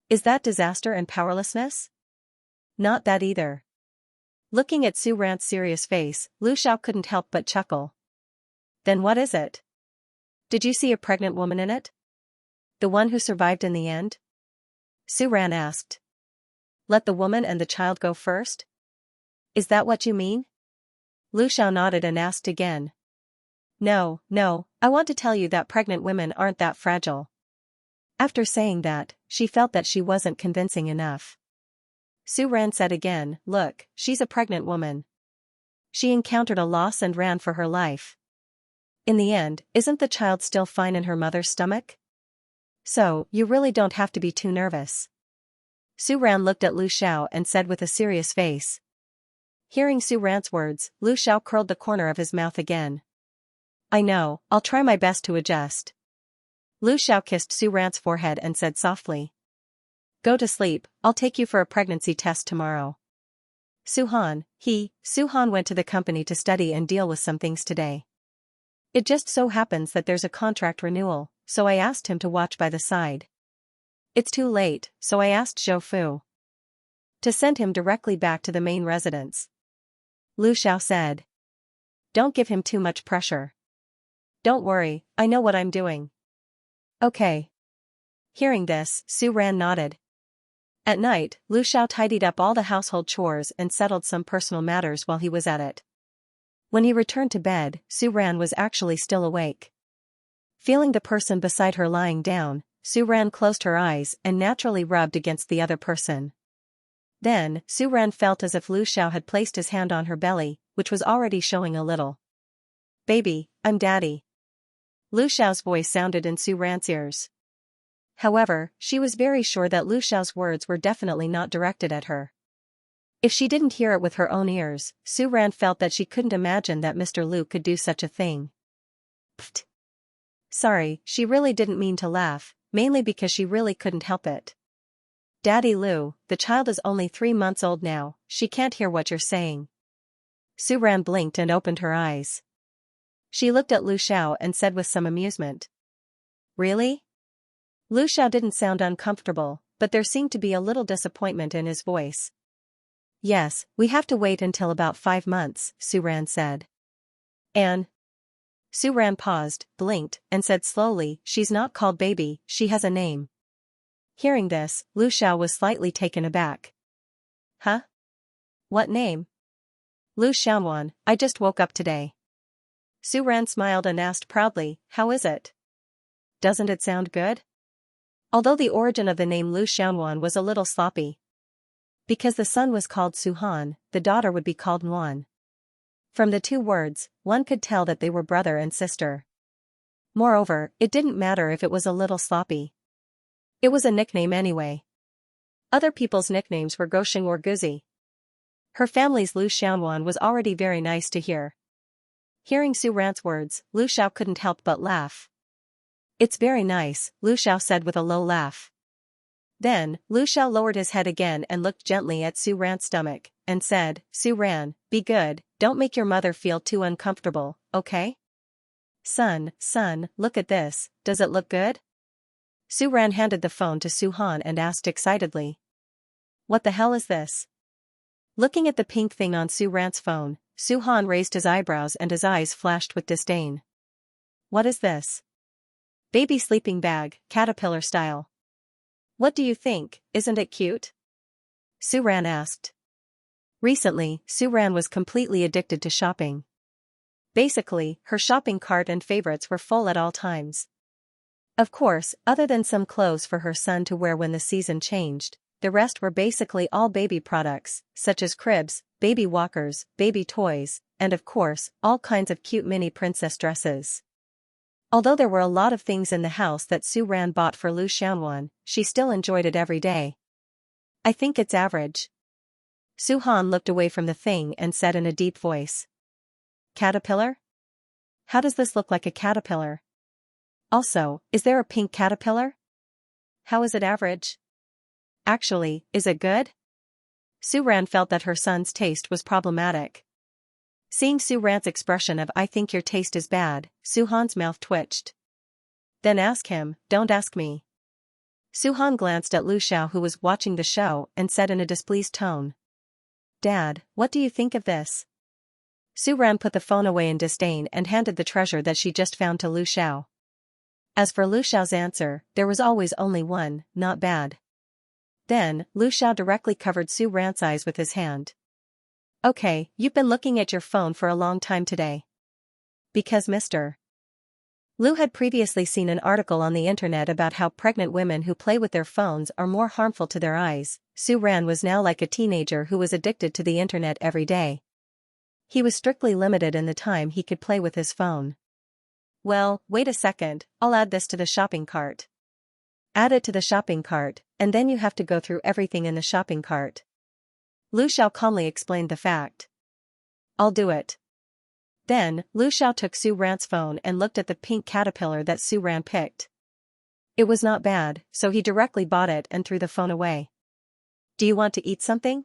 "Is that disaster and powerlessness?" "Not that either." Looking at Su Ran's serious face, Lu Xiao couldn't help but chuckle. "Then what is it? Did you see a pregnant woman in it? The one who survived in the end?" Su Ran asked. "Let the woman and the child go first? Is that what you mean?" Lu Xiao nodded and asked again. No, I want to tell you that pregnant women aren't that fragile." After saying that, she felt that she wasn't convincing enough. Su Ran said again, "Look, she's a pregnant woman. She encountered a loss and ran for her life. In the end, isn't the child still fine in her mother's stomach? So, you really don't have to be too nervous." Su Ran looked at Lu Xiao and said with a serious face. Hearing Su Ran's words, Lu Xiao curled the corner of his mouth again. "I know, I'll try my best to adjust." Lu Xiao kissed Su Ran's forehead and said softly. "Go to sleep, I'll take you for a pregnancy test tomorrow." Su Han went to the company to study and deal with some things today. It just so happens that there's a contract renewal, so I asked him to watch by the side. It's too late, so I asked Zhou Fu to send him directly back to the main residence. Lu Xiao said. "Don't give him too much pressure." "Don't worry, I know what I'm doing." "Okay." Hearing this, Su Ran nodded. At night, Lu Xiao tidied up all the household chores and settled some personal matters while he was at it. When he returned to bed, Su Ran was actually still awake. Feeling the person beside her lying down, Su Ran closed her eyes and naturally rubbed against the other person. Then, Su Ran felt as if Lu Xiao had placed his hand on her belly, which was already showing a little. "Baby, I'm daddy." Lu Xiao's voice sounded in Su Ran's ears. However, she was very sure that Lu Xiao's words were definitely not directed at her. If she didn't hear it with her own ears, Su Ran felt that she couldn't imagine that Mr. Lu could do such a thing. Pfft. Sorry, she really didn't mean to laugh, mainly because she really couldn't help it. "Daddy Lu, the child is only 3 months old now, she can't hear what you're saying." Su Ran blinked and opened her eyes. She looked at Lu Xiao and said with some amusement. Really? Lu Xiao didn't sound uncomfortable, but there seemed to be a little disappointment in his voice. Yes, we have to wait until about 5 months, Su Ran said. And? Su Ran paused, blinked, and said slowly, she's not called baby, she has a name. Hearing this, Lu Xiao was slightly taken aback. Huh? What name? Lu Xiaowan, I just woke up today. Su Ran smiled and asked proudly, how is it? Doesn't it sound good? Although the origin of the name Lu Xiaowan was a little sloppy. Because the son was called Su Han, the daughter would be called Nguan. From the two words, one could tell that they were brother and sister. Moreover, it didn't matter if it was a little sloppy. It was a nickname anyway. Other people's nicknames were Gosheng or Guzi. Her family's Lu Xiaowan was already very nice to hear. Hearing Su Ran's words, Lu Xiao couldn't help but laugh. It's very nice, Lu Xiao said with a low laugh. Then, Lu Xiao lowered his head again and looked gently at Su Ran's stomach, and said, Su Ran, be good, don't make your mother feel too uncomfortable, okay? Son, look at this, does it look good? Su Ran handed the phone to Su Han and asked excitedly. What the hell is this? Looking at the pink thing on Su Ran's phone, Su Han raised his eyebrows and his eyes flashed with disdain. What is this? Baby sleeping bag, caterpillar style. What do you think, isn't it cute? Su Ran asked. Recently, Su Ran was completely addicted to shopping. Basically, her shopping cart and favorites were full at all times. Of course, other than some clothes for her son to wear when the season changed, the rest were basically all baby products, such as cribs, baby walkers, baby toys, and of course, all kinds of cute mini princess dresses. Although there were a lot of things in the house that Su Ran bought for Lu Xiaowan, she still enjoyed it every day. I think it's average. Su Han looked away from the thing and said in a deep voice. Caterpillar? How does this look like a caterpillar? Also, is there a pink caterpillar? How is it average? Actually, is it good? Su Ran felt that her son's taste was problematic. Seeing Su Ran's expression of I think your taste is bad, Su Han's mouth twitched. Then ask him, don't ask me. Su Han glanced at Lu Xiao who was watching the show and said in a displeased tone. Dad, what do you think of this? Su Ran put the phone away in disdain and handed the treasure that she just found to Lu Xiao. As for Lu Xiao's answer, there was always only one, not bad. Then, Lu Xiao directly covered Su Ran's eyes with his hand. Okay, you've been looking at your phone for a long time today. Because Mr. Lu had previously seen an article on the internet about how pregnant women who play with their phones are more harmful to their eyes. Su Ran was now like a teenager who was addicted to the internet every day. He was strictly limited in the time he could play with his phone. Well, wait a second, I'll add this to the shopping cart. Add it to the shopping cart, and then you have to go through everything in the shopping cart. Lu Xiao calmly explained the fact. I'll do it. Then, Lu Xiao took Su Ran's phone and looked at the pink caterpillar that Su Ran picked. It was not bad, so he directly bought it and threw the phone away. Do you want to eat something?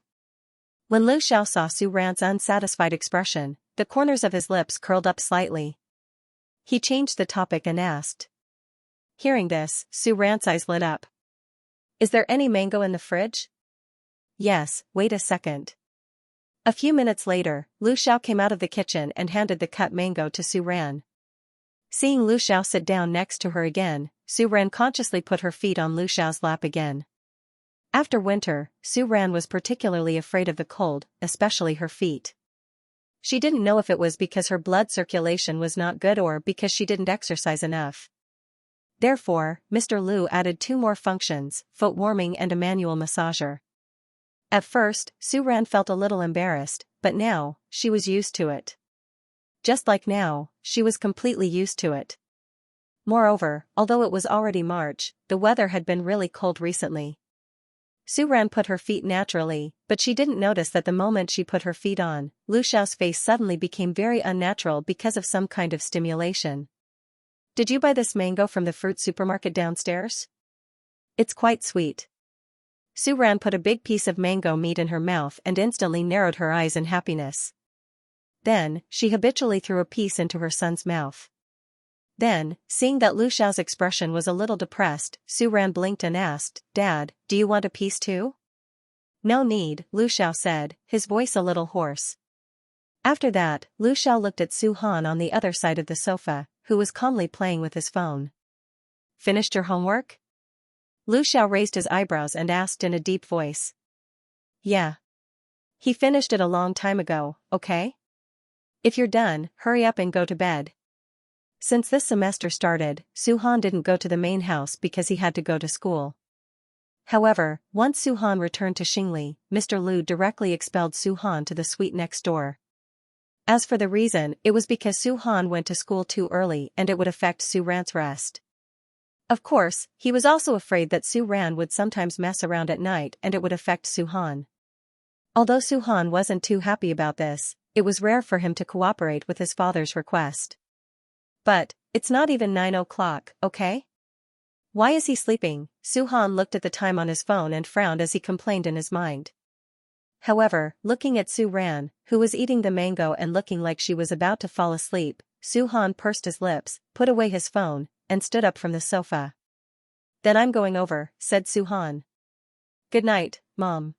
When Lu Xiao saw Su Ran's unsatisfied expression, the corners of his lips curled up slightly. He changed the topic and asked. Hearing this, Su Ran's eyes lit up. Is there any mango in the fridge? Yes, wait a second. A few minutes later, Lu Xiao came out of the kitchen and handed the cut mango to Su Ran. Seeing Lu Xiao sit down next to her again, Su Ran consciously put her feet on Lu Xiao's lap again. After winter, Su Ran was particularly afraid of the cold, especially her feet. She didn't know if it was because her blood circulation was not good or because she didn't exercise enough. Therefore, Mr. Lu added 2 more functions, foot warming and a manual massager. At first, Su Ran felt a little embarrassed, but now, she was used to it. Just like now, she was completely used to it. Moreover, although it was already March, the weather had been really cold recently. Su Ran put her feet naturally, but she didn't notice that the moment she put her feet on, Lu Xiao's face suddenly became very unnatural because of some kind of stimulation. Did you buy this mango from the fruit supermarket downstairs? It's quite sweet. Su Ran put a big piece of mango meat in her mouth and instantly narrowed her eyes in happiness. Then, she habitually threw a piece into her son's mouth. Then, seeing that Lu Xiao's expression was a little depressed, Su Ran blinked and asked, "Dad, do you want a piece too?" "No need," Lu Xiao said, his voice a little hoarse. After that, Lu Xiao looked at Su Han on the other side of the sofa, who was calmly playing with his phone. "Finished your homework?" Lu Xiao raised his eyebrows and asked in a deep voice. "Yeah. He finished it a long time ago, okay? If you're done, hurry up and go to bed." Since this semester started, Su Han didn't go to the main house because he had to go to school. However, once Su Han returned to Xingli, Mr. Lu directly expelled Su Han to the suite next door. As for the reason, it was because Su Han went to school too early and it would affect Su Ran's rest. Of course, he was also afraid that Su Ran would sometimes mess around at night and it would affect Su Han. Although Su Han wasn't too happy about this, it was rare for him to cooperate with his father's request. "But, it's not even 9 o'clock, okay? Why is he sleeping?" Su Han looked at the time on his phone and frowned as he complained in his mind. However, looking at Su Ran, who was eating the mango and looking like she was about to fall asleep, Su Han pursed his lips, put away his phone, and stood up from the sofa. "Then I'm going over," said Su Han. "Good night, Mom."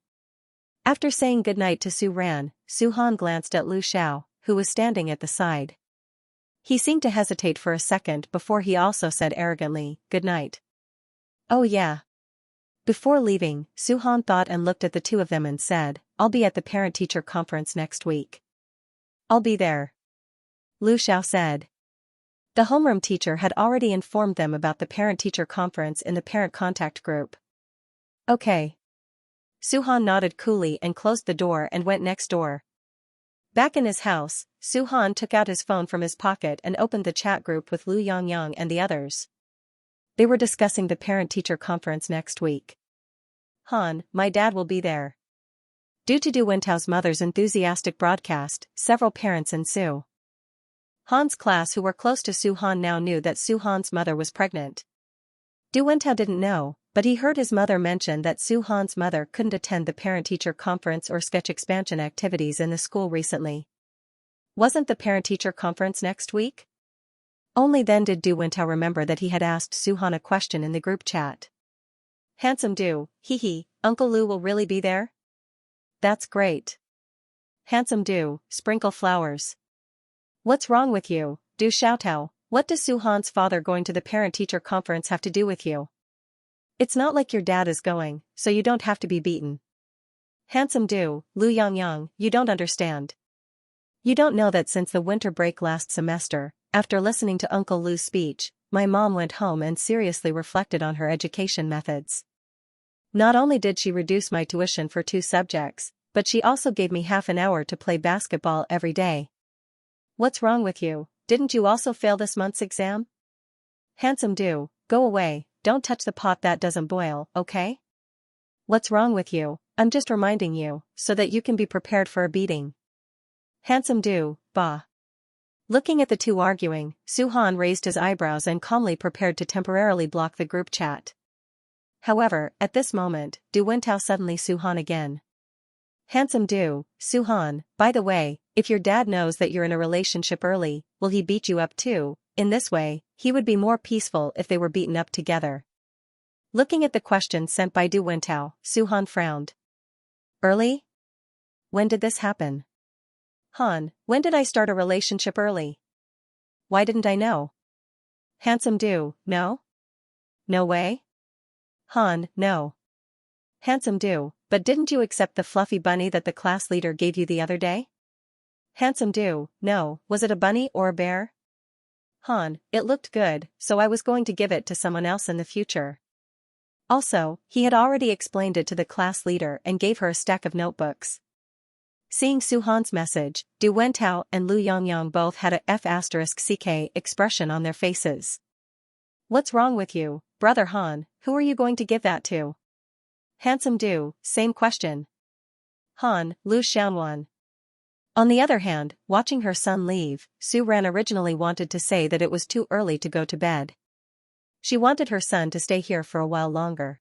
After saying good night to Su Ran, Su Han glanced at Lu Xiao, who was standing at the side. He seemed to hesitate for a second before he also said arrogantly, "Good night." "Oh yeah." Before leaving, Su Han thought and looked at the two of them and said, "I'll be at the parent-teacher conference next week." "I'll be there," Lu Xiao said. The homeroom teacher had already informed them about the parent-teacher conference in the parent contact group. "Okay." Su Han nodded coolly and closed the door and went next door. Back in his house, Su Han took out his phone from his pocket and opened the chat group with Lu Yongyang and the others. They were discussing the parent-teacher conference next week. "Han, my dad will be there." Due to Du Wentao's mother's enthusiastic broadcast, several parents and Su Han's class who were close to Su Han now knew that Su Han's mother was pregnant. Du Wentao didn't know, but he heard his mother mention that Su Han's mother couldn't attend the parent-teacher conference or sketch expansion activities in the school recently. Wasn't the parent-teacher conference next week? Only then did Du Wentao remember that he had asked Su Han a question in the group chat. "Handsome Du, hee, Uncle Lu will really be there?" "That's great." "Handsome Du, sprinkle flowers." "What's wrong with you, Du Xiaotao? What does Su Han's father going to the parent-teacher conference have to do with you? It's not like your dad is going, so you don't have to be beaten." "Handsome Du, Lu Yongyang, you don't understand. You don't know that since the winter break last semester, after listening to Uncle Lu's speech, my mom went home and seriously reflected on her education methods. Not only did she reduce my tuition for 2 subjects, but she also gave me half an hour to play basketball every day." "What's wrong with you? Didn't you also fail this month's exam?" "Handsome Du, go away, don't touch the pot that doesn't boil, okay? What's wrong with you? I'm just reminding you, so that you can be prepared for a beating." "Handsome Du, bah." Looking at the two arguing, Su Han raised his eyebrows and calmly prepared to temporarily block the group chat. However, at this moment, Du Wentao suddenly Su Han again. "Handsome Du, Su Han, by the way, if your dad knows that you're in a relationship early, will he beat you up too? In this way, he would be more peaceful if they were beaten up together." Looking at the question sent by Du Wentao, Su Han frowned. "Early? When did this happen?" "Han, when did I start a relationship early? Why didn't I know?" "Handsome Du, no? No way?" "Han, no." "Handsome Du, but didn't you accept the fluffy bunny that the class leader gave you the other day?" "Handsome Du, no, was it a bunny or a bear?" "Han, it looked good, so I was going to give it to someone else in the future." Also, he had already explained it to the class leader and gave her a stack of notebooks. Seeing Su Han's message, Du Wentao and Lu Yongyang both had a F***ck expression on their faces. "What's wrong with you, brother Han, who are you going to give that to?" "Handsome Du, same question." "Han, Lu Xianwan." On the other hand, watching her son leave, Su Ran originally wanted to say that it was too early to go to bed. She wanted her son to stay here for a while longer.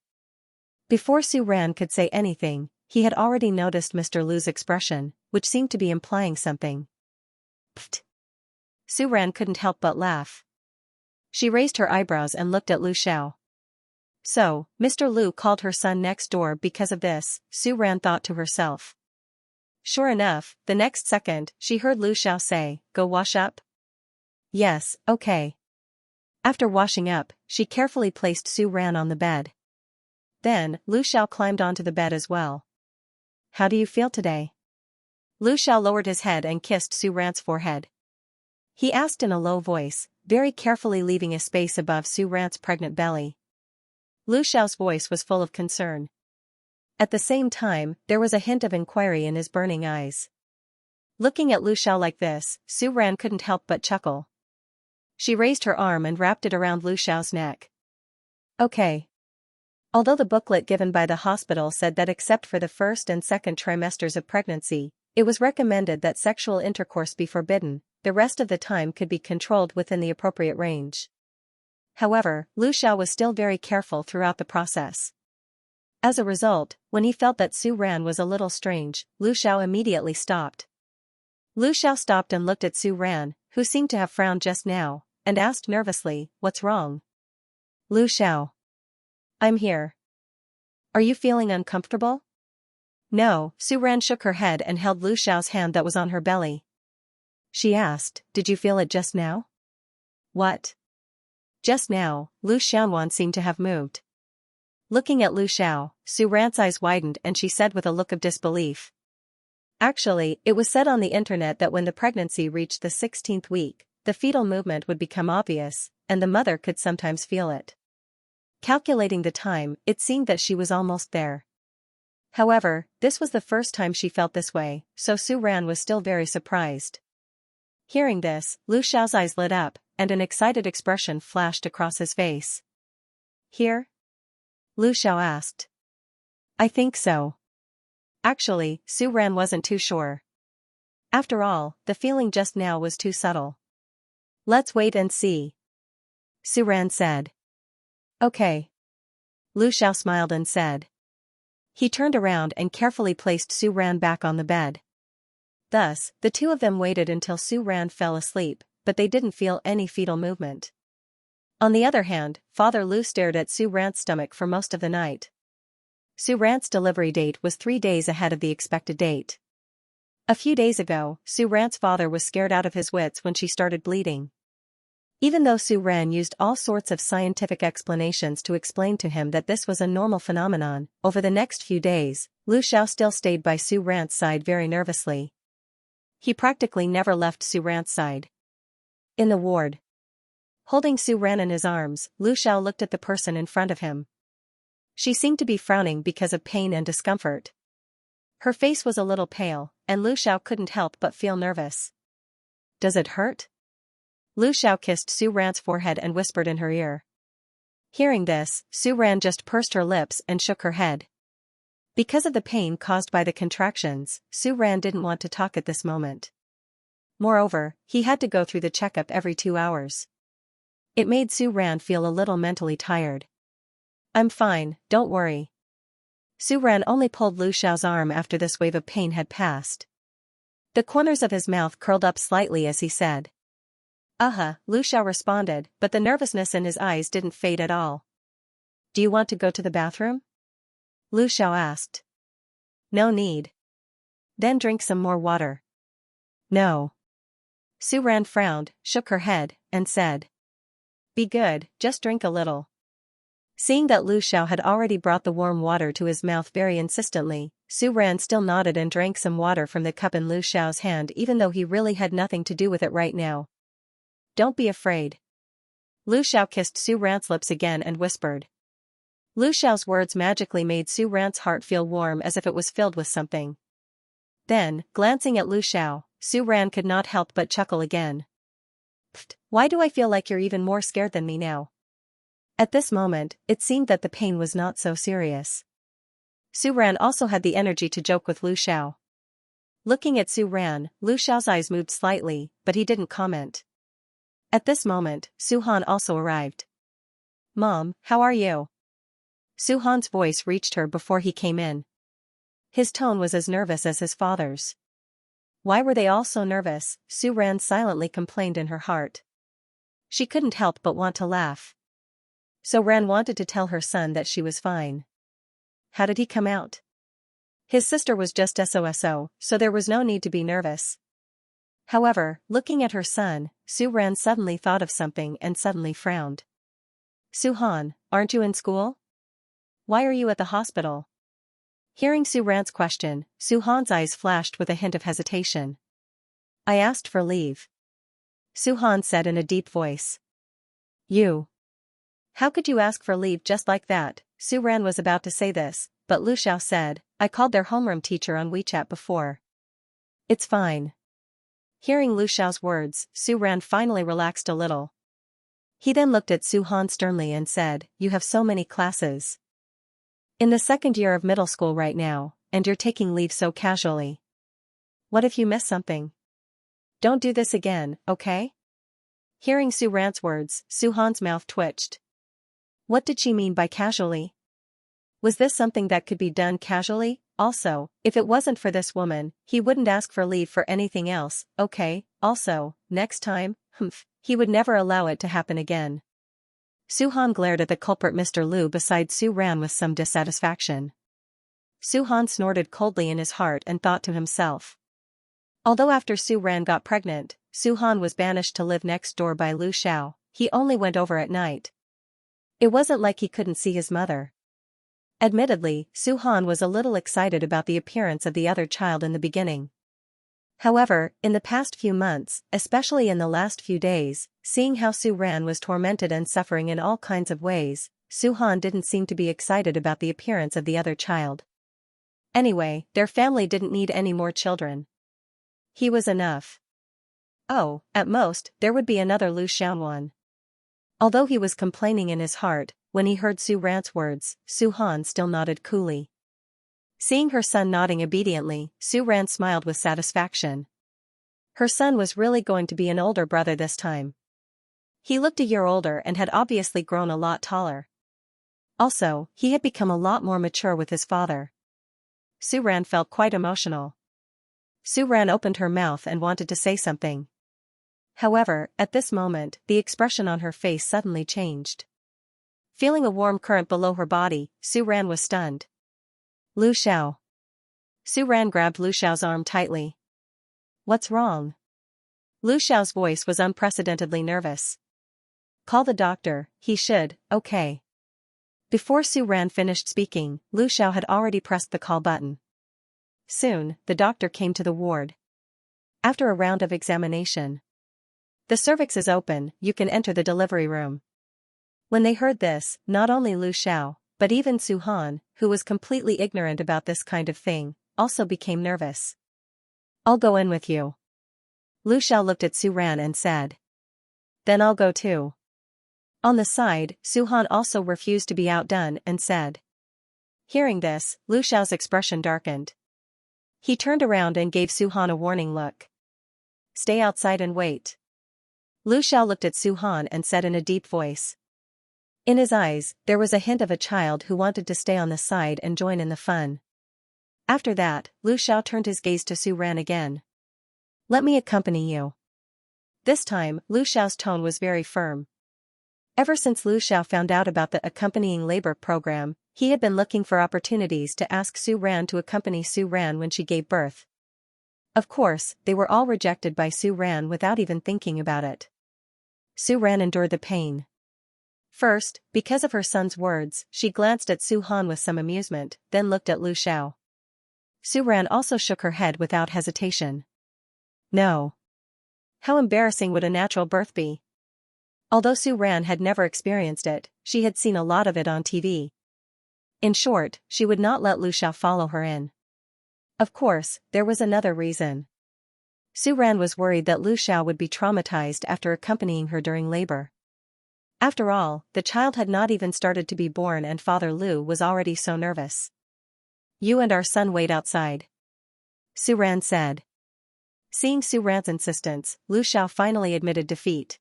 Before Su Ran could say anything, he had already noticed Mr. Lu's expression, which seemed to be implying something. Pfft. Su Ran couldn't help but laugh. She raised her eyebrows and looked at Lu Xiao. So, Mr. Lu called her son next door because of this, Su Ran thought to herself. Sure enough, the next second, she heard Lu Xiao say, "Go wash up?" Yes, okay. After washing up, she carefully placed Su Ran on the bed. Then, Lu Xiao climbed onto the bed as well. How do you feel today? Lu Xiao lowered his head and kissed Su Ran's forehead. He asked in a low voice, very carefully leaving a space above Su Ran's pregnant belly. Lu Xiao's voice was full of concern. At the same time, there was a hint of inquiry in his burning eyes. Looking at Lu Xiao like this, Su Ran couldn't help but chuckle. She raised her arm and wrapped it around Lu Xiao's neck. Okay. Although the booklet given by the hospital said that except for the first and second trimesters of pregnancy, it was recommended that sexual intercourse be forbidden, the rest of the time could be controlled within the appropriate range. However, Lu Xiao was still very careful throughout the process. As a result, when he felt that Su Ran was a little strange, Lu Xiao immediately stopped. Lu Xiao stopped and looked at Su Ran, who seemed to have frowned just now, and asked nervously, "What's wrong?" Lu Xiao. I'm here. Are you feeling uncomfortable? No, Su Ran shook her head and held Lu Xiao's hand that was on her belly. She asked, "Did you feel it just now?" What? Just now, Lu Xianwan seemed to have moved. Looking at Lu Xiao, Su Ran's eyes widened and she said with a look of disbelief. Actually, it was said on the internet that when the pregnancy reached the 16th week, the fetal movement would become obvious, and the mother could sometimes feel it. Calculating the time, it seemed that she was almost there. However, this was the first time she felt this way, so Su Ran was still very surprised. Hearing this, Lu Xiao's eyes lit up, and an excited expression flashed across his face. Here? Lu Xiao asked. I think so. Actually, Su Ran wasn't too sure. After all, the feeling just now was too subtle. Let's wait and see. Su Ran said. Okay. Lu Xiao smiled and said. He turned around and carefully placed Su Ran back on the bed. Thus, the two of them waited until Su Ran fell asleep, but they didn't feel any fetal movement. On the other hand, Father Lu stared at Su Ran's stomach for most of the night. Su Ran's delivery date was 3 days ahead of the expected date. A few days ago, Su Ran's father was scared out of his wits when she started bleeding. Even though Su Ran used all sorts of scientific explanations to explain to him that this was a normal phenomenon, over the next few days, Lu Xiao still stayed by Su Ran's side very nervously. He practically never left Su Ran's side. In the ward. Holding Su Ran in his arms, Lu Xiao looked at the person in front of him. She seemed to be frowning because of pain and discomfort. Her face was a little pale, and Lu Xiao couldn't help but feel nervous. Does it hurt? Lu Xiao kissed Su Ran's forehead and whispered in her ear. Hearing this, Su Ran just pursed her lips and shook her head. Because of the pain caused by the contractions, Su Ran didn't want to talk at this moment. Moreover, he had to go through the checkup every 2 hours. It made Su Ran feel a little mentally tired. I'm fine, don't worry. Su Ran only pulled Lu Xiao's arm after this wave of pain had passed. The corners of his mouth curled up slightly as he said. Lu Xiao responded, but the nervousness in his eyes didn't fade at all. Do you want to go to the bathroom? Lu Xiao asked. No need. Then drink some more water. No. Su Ran frowned, shook her head, and said. Be good, just drink a little. Seeing that Lu Xiao had already brought the warm water to his mouth very insistently, Su Ran still nodded and drank some water from the cup in Lu Xiao's hand even though he really had nothing to do with it right now. Don't be afraid. Lu Xiao kissed Su Ran's lips again and whispered. Lu Xiao's words magically made Su Ran's heart feel warm as if it was filled with something. Then, glancing at Lu Xiao, Su Ran could not help but chuckle again. Pfft, why do I feel like you're even more scared than me now? At this moment, it seemed that the pain was not so serious. Su Ran also had the energy to joke with Lu Xiao. Looking at Su Ran, Lu Xiao's eyes moved slightly, but he didn't comment. At this moment, Su Han also arrived. Mom, how are you? Su Han's voice reached her before he came in. His tone was as nervous as his father's. Why were they all so nervous? Su Ran silently complained in her heart. She couldn't help but want to laugh. So Ran wanted to tell her son that she was fine. How did he come out? His sister was just SOSO, so there was no need to be nervous. However, looking at her son, Su Ran suddenly thought of something and suddenly frowned. Su-han, aren't you in school? Why are you at the hospital? Hearing Su Ran's question, Su-han's eyes flashed with a hint of hesitation. I asked for leave. Su-han said in a deep voice. You. How could you ask for leave just like that? Su Ran was about to say this, but Lu Xiao said, I called their homeroom teacher on WeChat before. It's fine. Hearing Lu Xiao's words, Su Ran finally relaxed a little. He then looked at Su-han sternly and said, you have so many classes. In the second year of middle school right now, and you're taking leave so casually. What if you miss something? Don't do this again, okay? Hearing Su Ran's words, Su-han's mouth twitched. What did she mean by casually? Was this something that could be done casually? Also, if it wasn't for this woman, he wouldn't ask for leave for anything else, okay? Also, next time, he would never allow it to happen again. Su-han glared at the culprit Mr. Lu beside Su Ran with some dissatisfaction. Su-han snorted coldly in his heart and thought to himself. Although after Su Ran got pregnant, Su-han was banished to live next door by Lu Xiao, he only went over at night. It wasn't like he couldn't see his mother. Admittedly, Su-han was a little excited about the appearance of the other child in the beginning. However, in the past few months, especially in the last few days, seeing how Su Ran was tormented and suffering in all kinds of ways, Su-han didn't seem to be excited about the appearance of the other child. Anyway, their family didn't need any more children. He was enough. Oh, at most, there would be another Lu Xiaowan. Although he was complaining in his heart, when he heard Su Ran's words, Su-han still nodded coolly. Seeing her son nodding obediently, Su Ran smiled with satisfaction. Her son was really going to be an older brother this time. He looked a year older and had obviously grown a lot taller. Also, he had become a lot more mature with his father. Su Ran felt quite emotional. Su Ran opened her mouth and wanted to say something. However, at this moment, the expression on her face suddenly changed. Feeling a warm current below her body, Su Ran was stunned. Lu Xiao. Su Ran grabbed Lu Xiao's arm tightly. What's wrong? Lu Xiao's voice was unprecedentedly nervous. Call the doctor, he should, okay. Before Su Ran finished speaking, Lu Xiao had already pressed the call button. Soon, the doctor came to the ward. After a round of examination. The cervix is open, you can enter the delivery room. When they heard this, not only Lu Xiao, but even Su-han, who was completely ignorant about this kind of thing, also became nervous. I'll go in with you. Lu Xiao looked at Su Ran and said. Then I'll go too. On the side, Su-han also refused to be outdone and said. Hearing this, Lu Xiao's expression darkened. He turned around and gave Su-han a warning look. Stay outside and wait. Lu Xiao looked at Su-han and said in a deep voice. In his eyes, there was a hint of a child who wanted to stay on the side and join in the fun. After that, Lu Xiao turned his gaze to Su Ran again. Let me accompany you. This time, Lu Xiao's tone was very firm. Ever since Lu Xiao found out about the accompanying labor program, he had been looking for opportunities to ask Su Ran to accompany Su Ran when she gave birth. Of course, they were all rejected by Su Ran without even thinking about it. Su Ran endured the pain. First, because of her son's words, she glanced at Su-han with some amusement, then looked at Lu Xiao. Su Ran also shook her head without hesitation. No. How embarrassing would a natural birth be? Although Su Ran had never experienced it, she had seen a lot of it on TV. In short, she would not let Lu Xiao follow her in. Of course, there was another reason. Su Ran was worried that Lu Xiao would be traumatized after accompanying her during labor. After all, the child had not even started to be born and Father Lu was already so nervous. You and our son wait outside. Su Ran said. Seeing Su Ran's insistence, Lu Xiao finally admitted defeat.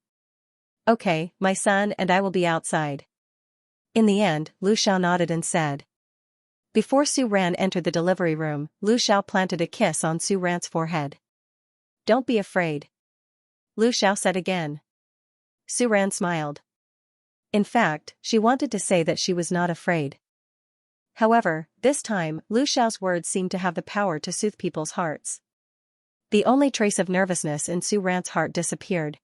Okay, my son and I will be outside. In the end, Lu Xiao nodded and said. Before Su Ran entered the delivery room, Lu Xiao planted a kiss on Su Ran's forehead. Don't be afraid. Lu Xiao said again. Su Ran smiled. In fact, she wanted to say that she was not afraid. However, this time, Lu Xiao's words seemed to have the power to soothe people's hearts. The only trace of nervousness in Su Ran's heart disappeared.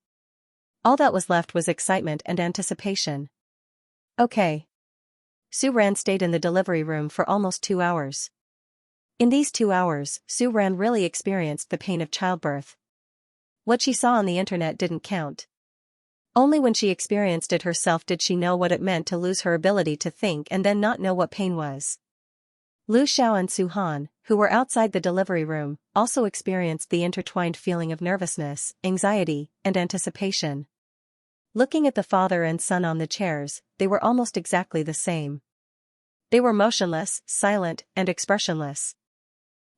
All that was left was excitement and anticipation. Okay. Su Ran stayed in the delivery room for almost 2 hours. In these 2 hours, Su Ran really experienced the pain of childbirth. What she saw on the internet didn't count. Only when she experienced it herself did she know what it meant to lose her ability to think and then not know what pain was. Lu Xiao and Su Han, who were outside the delivery room, also experienced the intertwined feeling of nervousness, anxiety, and anticipation. Looking at the father and son on the chairs, they were almost exactly the same. They were motionless, silent, and expressionless.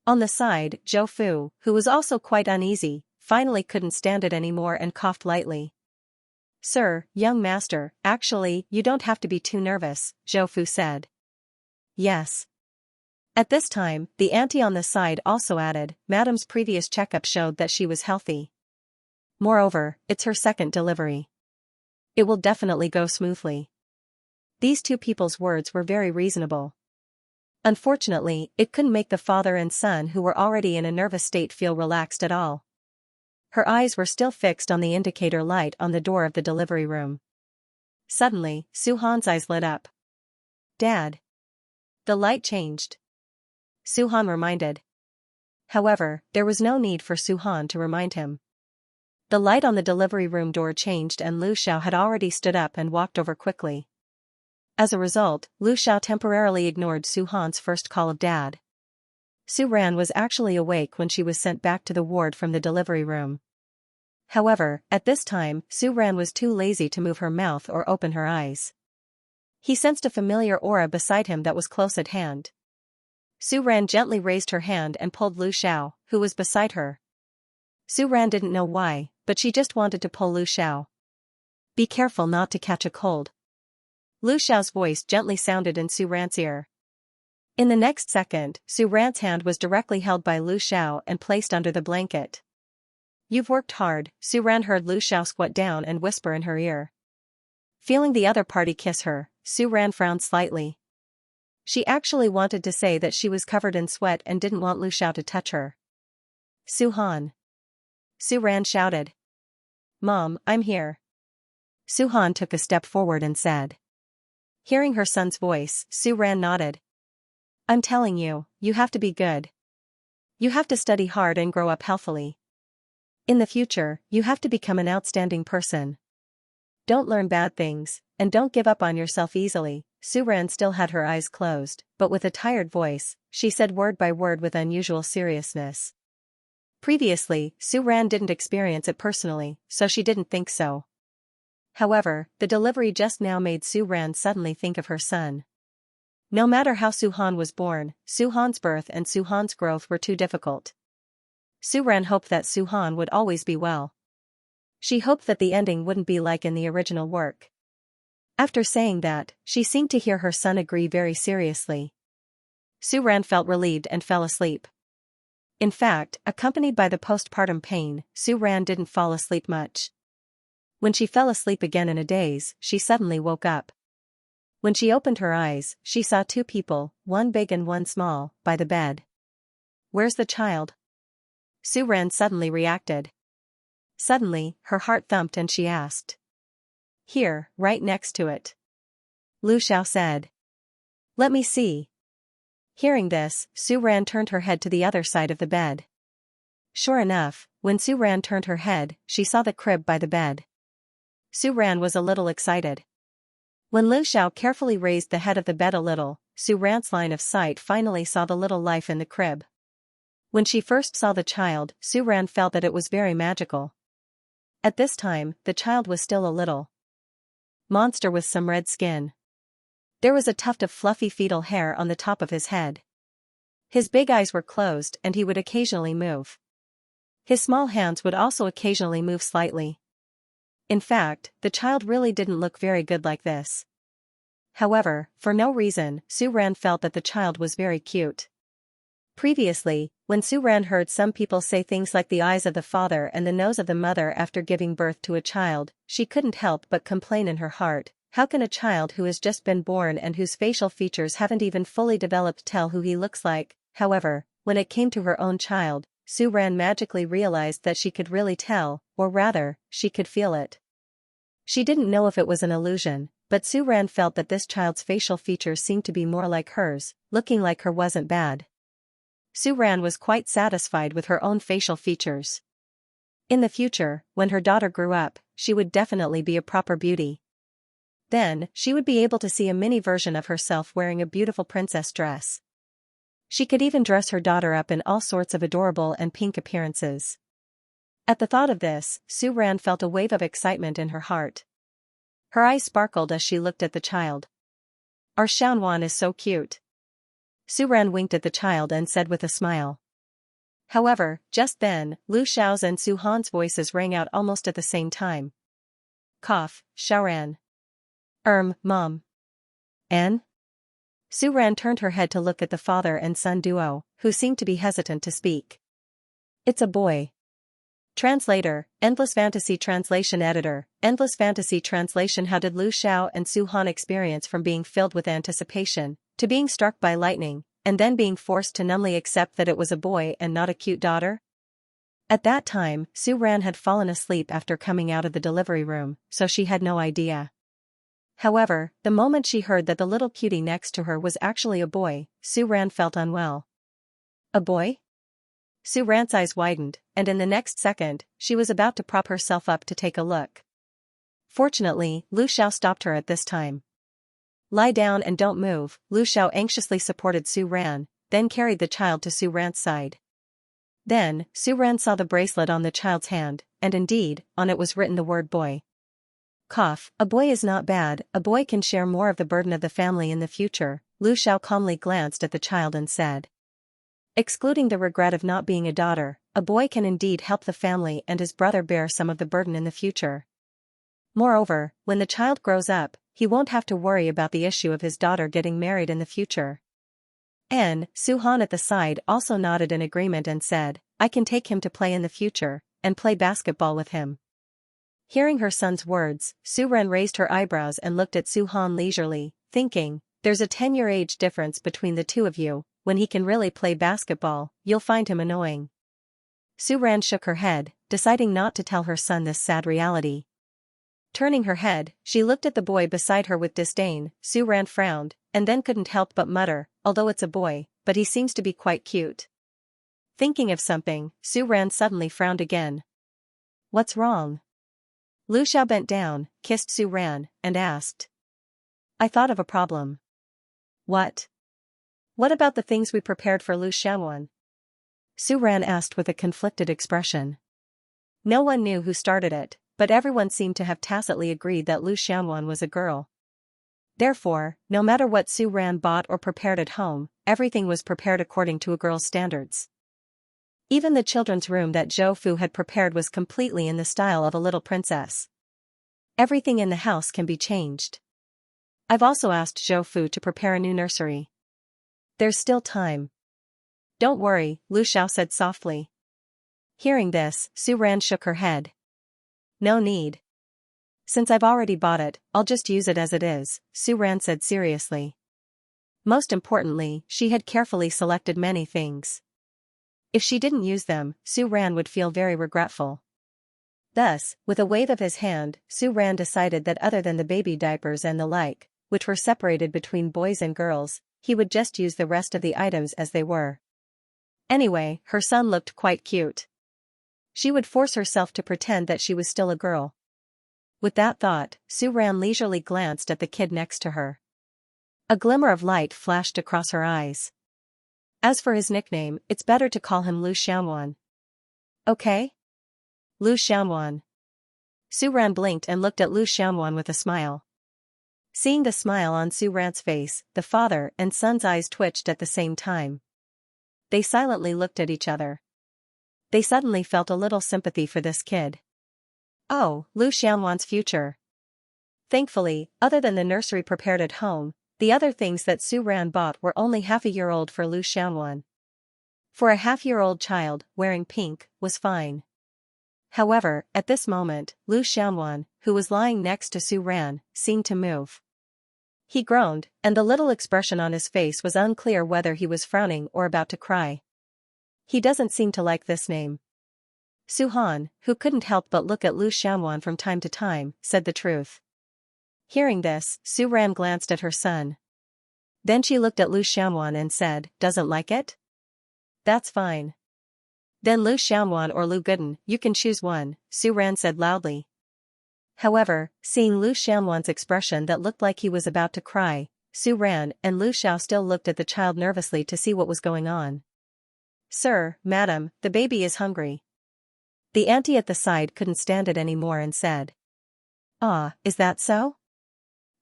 On the side, Zhou Fu, who was also quite uneasy, finally couldn't stand it anymore and coughed lightly. Sir, young master, actually, you don't have to be too nervous, Zhou Fu said. Yes. At this time, the auntie on the side also added, Madam's previous checkup showed that she was healthy. Moreover, it's her second delivery. It will definitely go smoothly. These two people's words were very reasonable. Unfortunately, it couldn't make the father and son who were already in a nervous state feel relaxed at all. Her eyes were still fixed on the indicator light on the door of the delivery room. Suddenly, Su Han's eyes lit up. Dad. The light changed. Su Han reminded. However, there was no need for Su Han to remind him. The light on the delivery room door changed and Lu Xiao had already stood up and walked over quickly. As a result, Lu Xiao temporarily ignored Su Han's first call of Dad. Su Ran was actually awake when she was sent back to the ward from the delivery room. However, at this time, Su Ran was too lazy to move her mouth or open her eyes. He sensed a familiar aura beside him that was close at hand. Su Ran gently raised her hand and pulled Lu Xiao, who was beside her. Su Ran didn't know why, but she just wanted to pull Lu Xiao. Be careful not to catch a cold. Lu Xiao's voice gently sounded in Su Ran's ear. In the next second, Su Ran's hand was directly held by Lu Xiao and placed under the blanket. You've worked hard, Su Ran heard Lu Xiao squat down and whisper in her ear. Feeling the other party kiss her, Su Ran frowned slightly. She actually wanted to say that she was covered in sweat and didn't want Lu Xiao to touch her. Su Han. Su Ran shouted. Mom, I'm here. Su Han took a step forward and said. Hearing her son's voice, Su Ran nodded. I'm telling you, you have to be good. You have to study hard and grow up healthily. In the future, you have to become an outstanding person. Don't learn bad things, and don't give up on yourself easily. Su Ran still had her eyes closed, but with a tired voice, she said word by word with unusual seriousness. Previously, Su Ran didn't experience it personally, so she didn't think so. However, the delivery just now made Su Ran suddenly think of her son. No matter how Su Han was born, Su Han's birth and Su Han's growth were too difficult. Su Ran hoped that Su Han would always be well. She hoped that the ending wouldn't be like in the original work. After saying that, she seemed to hear her son agree very seriously. Su Ran felt relieved and fell asleep. In fact, accompanied by the postpartum pain, Su Ran didn't fall asleep much. When she fell asleep again in a daze, she suddenly woke up. When she opened her eyes, she saw two people, one big and one small, by the bed. Where's the child? Su Ran suddenly reacted. Suddenly, her heart thumped and she asked. Here, right next to it. Lu Xiao said. Let me see. Hearing this, Su Ran turned her head to the other side of the bed. Sure enough, when Su Ran turned her head, she saw the crib by the bed. Su Ran was a little excited. When Lu Xiao carefully raised the head of the bed a little, Su Ran's line of sight finally saw the little life in the crib. When she first saw the child, Su Ran felt that it was very magical. At this time, the child was still a little monster with some red skin. There was a tuft of fluffy fetal hair on the top of his head. His big eyes were closed and he would occasionally move. His small hands would also occasionally move slightly. In fact, the child really didn't look very good like this. However, for no reason, Su Ran felt that the child was very cute. Previously, When Su Ran heard some people say things like the eyes of the father and the nose of the mother after giving birth to a child, she couldn't help but complain in her heart, how can a child who has just been born and whose facial features haven't even fully developed tell who he looks like? However, when it came to her own child, Su Ran magically realized that she could really tell, or rather, she could feel it. She didn't know if it was an illusion, but Su Ran felt that this child's facial features seemed to be more like hers, looking like her wasn't bad. Su Ran was quite satisfied with her own facial features. In the future, when her daughter grew up, she would definitely be a proper beauty. Then, she would be able to see a mini version of herself wearing a beautiful princess dress. She could even dress her daughter up in all sorts of adorable and pink appearances. At the thought of this, Su Ran felt a wave of excitement in her heart. Her eyes sparkled as she looked at the child. Our Xianwan is so cute. Su Ran winked at the child and said with a smile. However, just then, Lu Xiao's and Su Han's voices rang out almost at the same time. Cough, Xiaoran. Mom. An? Su Ran turned her head to look at the father and son duo, who seemed to be hesitant to speak. It's a boy. Translator, Endless Fantasy Translation Editor, Endless Fantasy Translation. How did Lu Xiao and Su Han experience from being filled with anticipation, to being struck by lightning, and then being forced to numbly accept that it was a boy and not a cute daughter? At that time, Su Ran had fallen asleep after coming out of the delivery room, so she had no idea. However, the moment she heard that the little cutie next to her was actually a boy, Su Ran felt unwell. A boy? Su Ran's eyes widened, and in the next second, she was about to prop herself up to take a look. Fortunately, Lu Xiao stopped her at this time. Lie down and don't move, Lu Xiao anxiously supported Su Ran, then carried the child to Su Ran's side. Then, Su Ran saw the bracelet on the child's hand, and indeed, on it was written the word boy. Cough, a boy is not bad, a boy can share more of the burden of the family in the future, Lu Xiao calmly glanced at the child and said. Excluding the regret of not being a daughter, a boy can indeed help the family and his brother bear some of the burden in the future. Moreover, when the child grows up, he won't have to worry about the issue of his daughter getting married in the future. Su Han at the side also nodded in agreement and said, I can take him to play in the future, and play basketball with him. Hearing her son's words, Su Ran raised her eyebrows and looked at Su Han leisurely, thinking, there's a 10-year age difference between the two of you, when he can really play basketball, you'll find him annoying. Su Ran shook her head, deciding not to tell her son this sad reality. Turning her head, she looked at the boy beside her with disdain. Su Ran frowned, and then couldn't help but mutter, although it's a boy, but he seems to be quite cute. Thinking of something, Su Ran suddenly frowned again. What's wrong? Lu Xiao bent down, kissed Su Ran, and asked. I thought of a problem. What? What about the things we prepared for Lu Xiaowan? Su Ran asked with a conflicted expression. No one knew who started it, but everyone seemed to have tacitly agreed that Lu Xiaowan was a girl. Therefore, no matter what Su Ran bought or prepared at home, everything was prepared according to a girl's standards. Even the children's room that Zhou Fu had prepared was completely in the style of a little princess. Everything in the house can be changed. I've also asked Zhou Fu to prepare a new nursery. There's still time. Don't worry, Lu Xiao said softly. Hearing this, Su Ran shook her head. No need. Since I've already bought it, I'll just use it as it is, Su Ran said seriously. Most importantly, she had carefully selected many things. If she didn't use them, Su Ran would feel very regretful. Thus, with a wave of his hand, Su Ran decided that other than the baby diapers and the like, which were separated between boys and girls, he would just use the rest of the items as they were. Anyway, her son looked quite cute. She would force herself to pretend that she was still a girl. With that thought, Su Ran leisurely glanced at the kid next to her. A glimmer of light flashed across her eyes. As for his nickname, it's better to call him Lu Xiaowan. Okay? Lu Xiaowan. Su Ran blinked and looked at Lu Xiaowan with a smile. Seeing the smile on Su Ran's face, the father and son's eyes twitched at the same time. They silently looked at each other. They suddenly felt a little sympathy for this kid. Oh, Lu Xiaowan's future. Thankfully, other than the nursery prepared at home, the other things that Su Ran bought were only half a year old for Lu Xiaowan. For a half-year-old child, wearing pink was fine. However, at this moment, Lu Xianwan, who was lying next to Su Ran, seemed to move. He groaned, and the little expression on his face was unclear whether he was frowning or about to cry. He doesn't seem to like this name. Su Han, who couldn't help but look at Lu Xianwan from time to time, said the truth. Hearing this, Su Ran glanced at her son. Then she looked at Lu Xianwan and said, "Doesn't like it? That's fine. Then Lu Xianwan or Lu Gooden, you can choose one," Su Ran said loudly. However, seeing Lu Xianwan's expression that looked like he was about to cry, Su Ran and Lu Xiao still looked at the child nervously to see what was going on. "Sir, madam, the baby is hungry." The auntie at the side couldn't stand it anymore and said, "Ah, is that so?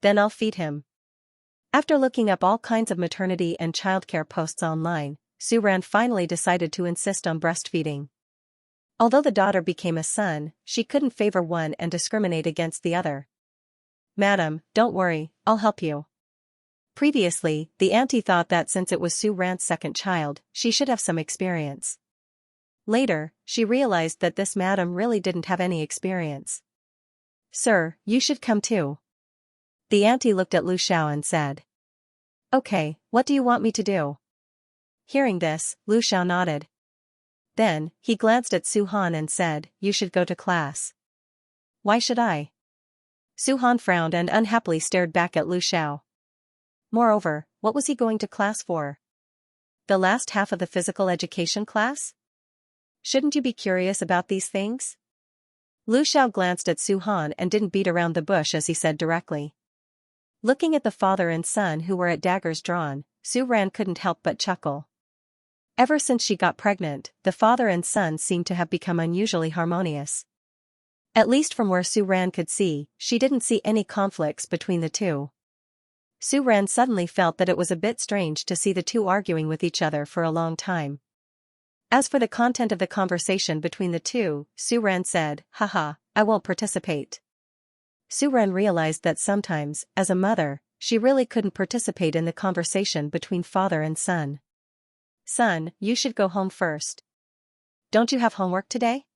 Then I'll feed him." After looking up all kinds of maternity and childcare posts online, Su Ran finally decided to insist on breastfeeding. Although the daughter became a son, she couldn't favor one and discriminate against the other. "Madam, don't worry, I'll help you." Previously, the auntie thought that since it was Su Ran's second child, she should have some experience. Later, she realized that this madam really didn't have any experience. "Sir, you should come too." The auntie looked at Lu Xiao and said, "Okay, what do you want me to do?" Hearing this, Lu Xiao nodded. Then, he glanced at Su Han and said, "You should go to class." "Why should I?" Su Han frowned and unhappily stared back at Lu Xiao. Moreover, what was he going to class for? The last half of the physical education class? Shouldn't you be curious about these things? Lu Xiao glanced at Su Han and didn't beat around the bush as he said directly. Looking at the father and son who were at daggers drawn, Su Ran couldn't help but chuckle. Ever since she got pregnant, the father and son seemed to have become unusually harmonious. At least from where Su Ran could see, she didn't see any conflicts between the two. Su Ran suddenly felt that it was a bit strange to see the two arguing with each other for a long time. As for the content of the conversation between the two, Su Ran said, "Haha, I won't participate." Su Ran realized that sometimes, as a mother, she really couldn't participate in the conversation between father and son. "Son, you should go home first. Don't you have homework today?"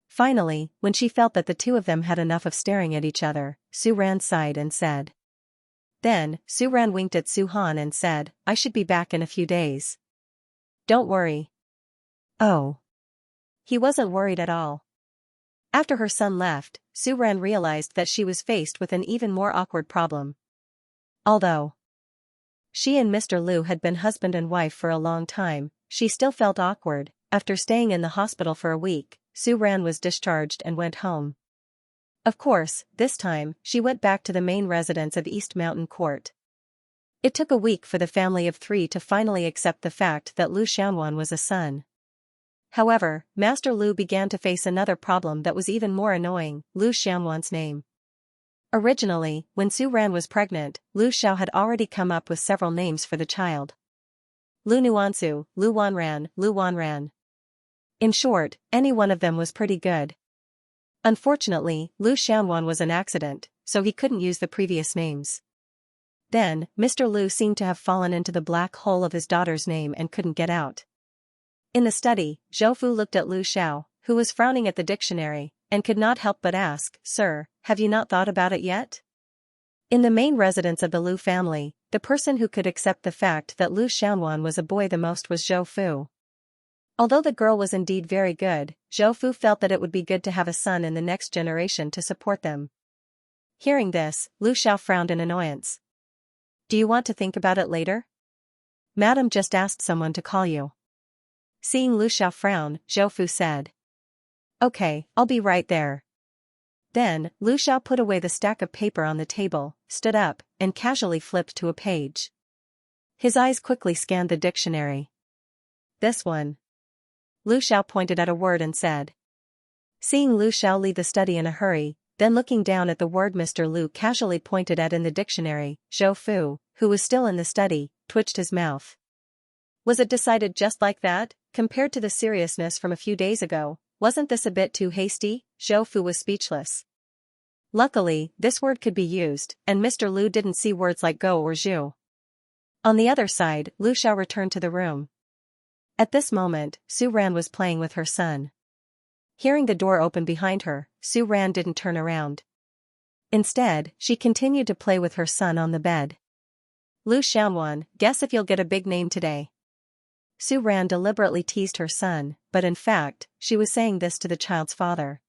Finally, when she felt that the two of them had enough of staring at each other, Su Ran sighed and said. Then, Su Ran winked at Su Han and said, "I should be back in a few days. Don't worry." Oh. He wasn't worried at all. After her son left, Su Ran realized that she was faced with an even more awkward problem. Although she and Mr. Liu had been husband and wife for a long time, she still felt awkward. After staying in the hospital for a week, Su Ran was discharged and went home. Of course, this time, she went back to the main residence of East Mountain Court. It took a week for the family of three to finally accept the fact that Lu Xianwan was a son. However, Master Lu began to face another problem that was even more annoying: Lu Xianwan's name. Originally, when Su Ran was pregnant, Lu Xiao had already come up with several names for the child. Lu Nuansu, Lu Wanran, Lu Wanran. In short, any one of them was pretty good. Unfortunately, Lu Xianwan was an accident, so he couldn't use the previous names. Then, Mr. Lu seemed to have fallen into the black hole of his daughter's name and couldn't get out. In the study, Zhou Fu looked at Lu Xiao, who was frowning at the dictionary, and could not help but ask, "Sir, have you not thought about it yet?" In the main residence of the Lu family, the person who could accept the fact that Lu Xianwan was a boy the most was Zhou Fu. Although the girl was indeed very good, Zhou Fu felt that it would be good to have a son in the next generation to support them. Hearing this, Lu Xiao frowned in annoyance. "Do you want to think about it later? Madam just asked someone to call you." Seeing Lu Xiao frown, Zhou Fu said, "Okay, I'll be right there." Then, Lu Xiao put away the stack of paper on the table, stood up, and casually flipped to a page. His eyes quickly scanned the dictionary. "This one." Lu Xiao pointed at a word and said. Seeing Lu Xiao leave the study in a hurry, then looking down at the word Mr. Lu casually pointed at in the dictionary, Zhou Fu, who was still in the study, twitched his mouth. Was it decided just like that? Compared to the seriousness from a few days ago, wasn't this a bit too hasty? Zhou Fu was speechless. Luckily, this word could be used, and Mr. Lu didn't see words like go or zhu. On the other side, Lu Xiao returned to the room. At this moment, Su Ran was playing with her son. Hearing the door open behind her, Su Ran didn't turn around. Instead, she continued to play with her son on the bed. Lu Xianwan, guess if you'll get a big name today. Su Ran deliberately teased her son, but in fact, she was saying this to the child's father.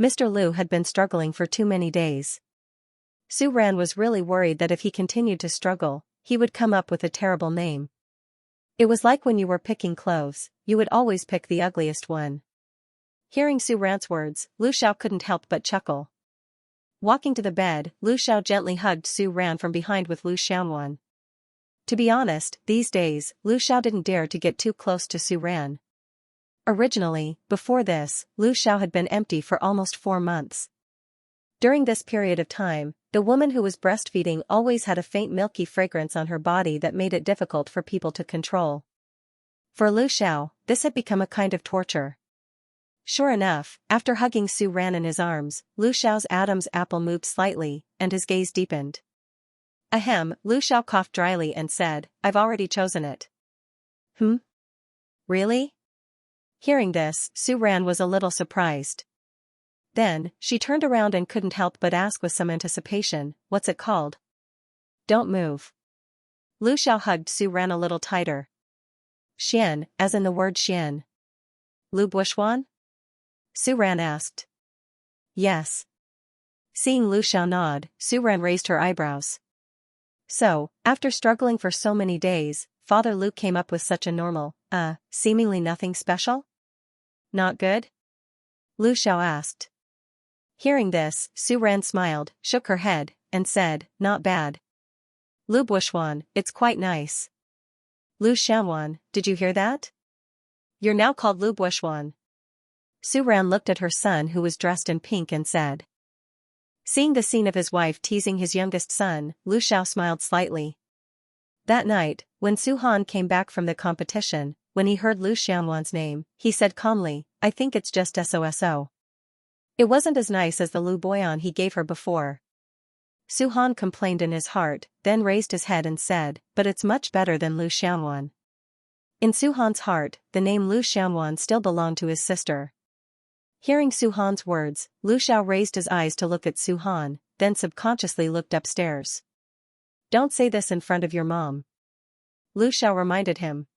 Mr. Lu had been struggling for too many days. Su Ran was really worried that if he continued to struggle, he would come up with a terrible name. It was like when you were picking clothes, you would always pick the ugliest one. Hearing Su Ran's words, Lu Xiao couldn't help but chuckle. Walking to the bed, Lu Xiao gently hugged Su Ran from behind with Lu Xianwan. To be honest, these days, Lu Xiao didn't dare to get too close to Su Ran. Originally, before this, Lu Xiao had been empty for almost 4 months. During this period of time, the woman who was breastfeeding always had a faint milky fragrance on her body that made it difficult for people to control. For Lu Xiao, this had become a kind of torture. Sure enough, after hugging Su Ran in his arms, Lu Xiao's Adam's apple moved slightly, and his gaze deepened. Ahem, Lu Xiao coughed dryly and said, I've already chosen it. Really? Hearing this, Su Ran was a little surprised. Then, she turned around and couldn't help but ask with some anticipation, what's it called? Don't move. Lu Xiao hugged Su Ran a little tighter. Xian, as in the word Xian. Lu Buishuan? Su Ran asked. Yes. Seeing Lu Xiao nod, Su Ran raised her eyebrows. So, after struggling for so many days, Father Lu came up with such a normal, seemingly nothing special? Not good? Lu Xiao asked. Hearing this, Su Ran smiled, shook her head, and said, not bad. Lu Buishuan, it's quite nice. Lu Xianwan, did you hear that? You're now called Lu Buishuan. Su Ran looked at her son who was dressed in pink and said. Seeing the scene of his wife teasing his youngest son, Lu Xiao smiled slightly. That night, when Su Han came back from the competition, when he heard Lu Xianwan's name, he said calmly, I think it's just SOSO. It wasn't as nice as the Lu Boyan he gave her before. Su Han complained in his heart, then raised his head and said, but it's much better than Lu Xianwan. In Su Han's heart, the name Lu Xianwan still belonged to his sister. Hearing Su Han's words, Lu Xiao raised his eyes to look at Su Han, then subconsciously looked upstairs. Don't say this in front of your mom. Lu Xiao reminded him.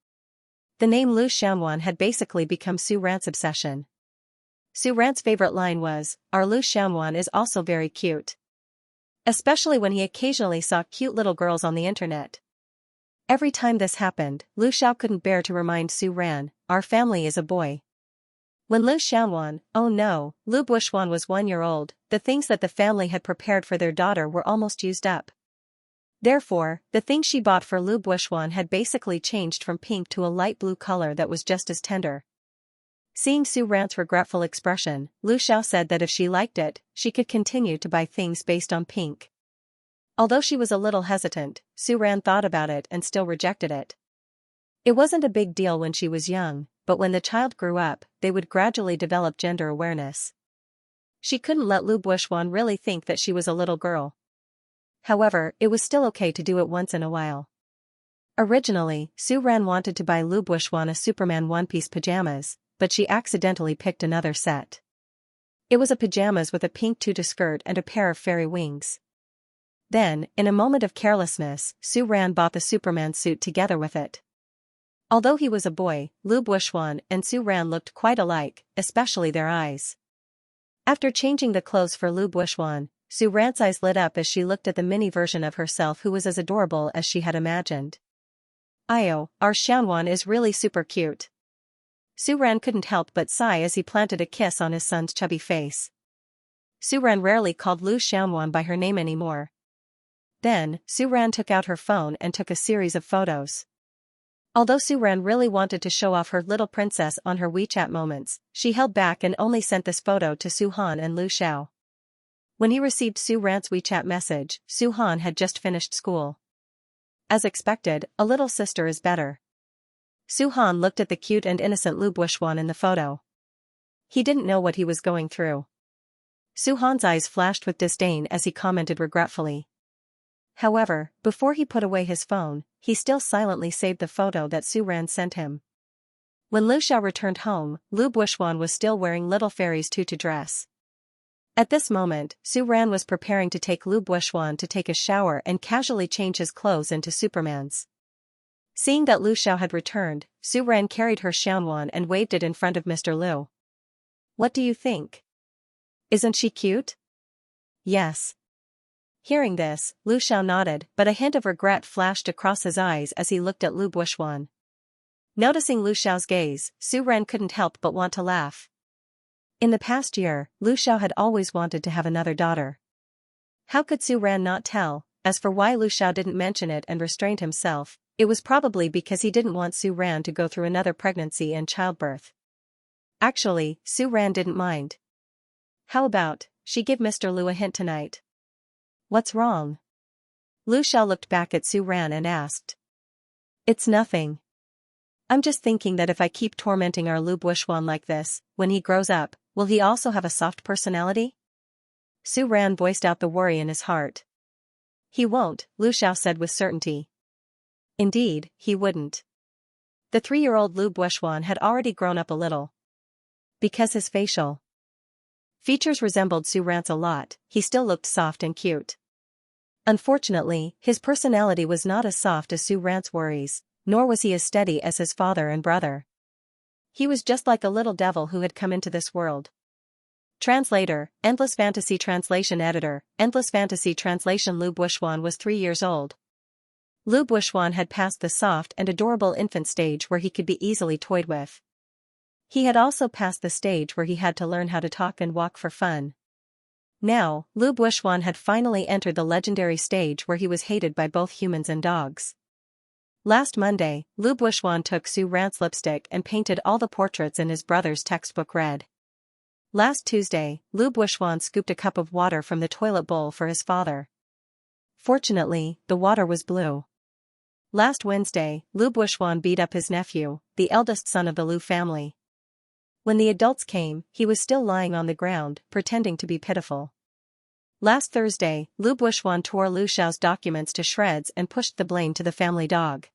The name Lu Xianwan had basically become Su Ran's obsession. Su Ran's favorite line was, our Lu Xianwan is also very cute. Especially when he occasionally saw cute little girls on the internet. Every time this happened, Lu Xiao couldn't bear to remind Su Ran, our family is a boy. When Lu Xianwan, oh no, Lu Buishuan was 1 year old, the things that the family had prepared for their daughter were almost used up. Therefore, the things she bought for Lu Buishuan had basically changed from pink to a light blue color that was just as tender. Seeing Su Ran's regretful expression, Lu Xiao said that if she liked it, she could continue to buy things based on pink. Although she was a little hesitant, Su Ran thought about it and still rejected it. It wasn't a big deal when she was young, but when the child grew up, they would gradually develop gender awareness. She couldn't let Lu Buishuan really think that she was a little girl. However, it was still okay to do it once in a while. Originally, Su Ran wanted to buy Lu Buishuan a Superman one-piece pajamas, but she accidentally picked another set. It was a pajamas with a pink tutu skirt and a pair of fairy wings. Then, in a moment of carelessness, Su Ran bought the Superman suit together with it. Although he was a boy, Lu Buishuan and Su Ran looked quite alike, especially their eyes. After changing the clothes for Lu Buishuan, Su Ran's eyes lit up as she looked at the mini version of herself who was as adorable as she had imagined. Ayo, our Xianwan is really super cute. Su Ran couldn't help but sigh as he planted a kiss on his son's chubby face. Su Ran rarely called Lu Xianwan by her name anymore. Then, Su Ran took out her phone and took a series of photos. Although Su Ran really wanted to show off her little princess on her WeChat moments, she held back and only sent this photo to Su Han and Lu Xiao. When he received Su Ran's WeChat message, Su Han had just finished school. As expected, a little sister is better. Su Han looked at the cute and innocent Lu Buishuan in the photo. He didn't know what he was going through. Su Han's eyes flashed with disdain as he commented regretfully. However, before he put away his phone, he still silently saved the photo that Su Ran sent him. When Lu Xiao returned home, Lu Buishuan was still wearing little fairy's tutu dress. At this moment, Su Ran was preparing to take Lu Buishuan to take a shower and casually change his clothes into Superman's. Seeing that Lu Xiao had returned, Su Ran carried her Xianwan and waved it in front of Mr. Lu. "What do you think? Isn't she cute?" "Yes." Hearing this, Lu Xiao nodded, but a hint of regret flashed across his eyes as he looked at Lu Buishuan. Noticing Lu Xiao's gaze, Su Ran couldn't help but want to laugh. In the past year, Lu Xiao had always wanted to have another daughter. How could Su Ran not tell? As for why Lu Xiao didn't mention it and restrained himself, it was probably because he didn't want Su Ran to go through another pregnancy and childbirth. Actually, Su Ran didn't mind. How about, she give Mr. Lu a hint tonight? What's wrong? Lu Xiao looked back at Su Ran and asked. It's nothing. I'm just thinking that if I keep tormenting our Lu Buishuan like this, when he grows up, will he also have a soft personality? Su Ran voiced out the worry in his heart. He won't, Lu Xiao said with certainty. Indeed, he wouldn't. The 3-year-old Lu Buishuan had already grown up a little. Because his facial features resembled Su Ran's a lot, he still looked soft and cute. Unfortunately, his personality was not as soft as Su Ran's worries, nor was he as steady as his father and brother. He was just like a little devil who had come into this world. Translator, Endless Fantasy Translation Editor, Endless Fantasy Translation. Lu Buishuan was 3 years old. Lu Buishuan had passed the soft and adorable infant stage where he could be easily toyed with. He had also passed the stage where he had to learn how to talk and walk for fun. Now, Lu Buishuan had finally entered the legendary stage where he was hated by both humans and dogs. Last Monday, Lu Buishuan took Su Ran's lipstick and painted all the portraits in his brother's textbook red. Last Tuesday, Lu Buishuan scooped a cup of water from the toilet bowl for his father. Fortunately, the water was blue. Last Wednesday, Lu Buishuan beat up his nephew, the eldest son of the Lu family. When the adults came, he was still lying on the ground, pretending to be pitiful. Last Thursday, Lu Buishuan tore Lu Xiao's documents to shreds and pushed the blame to the family dog.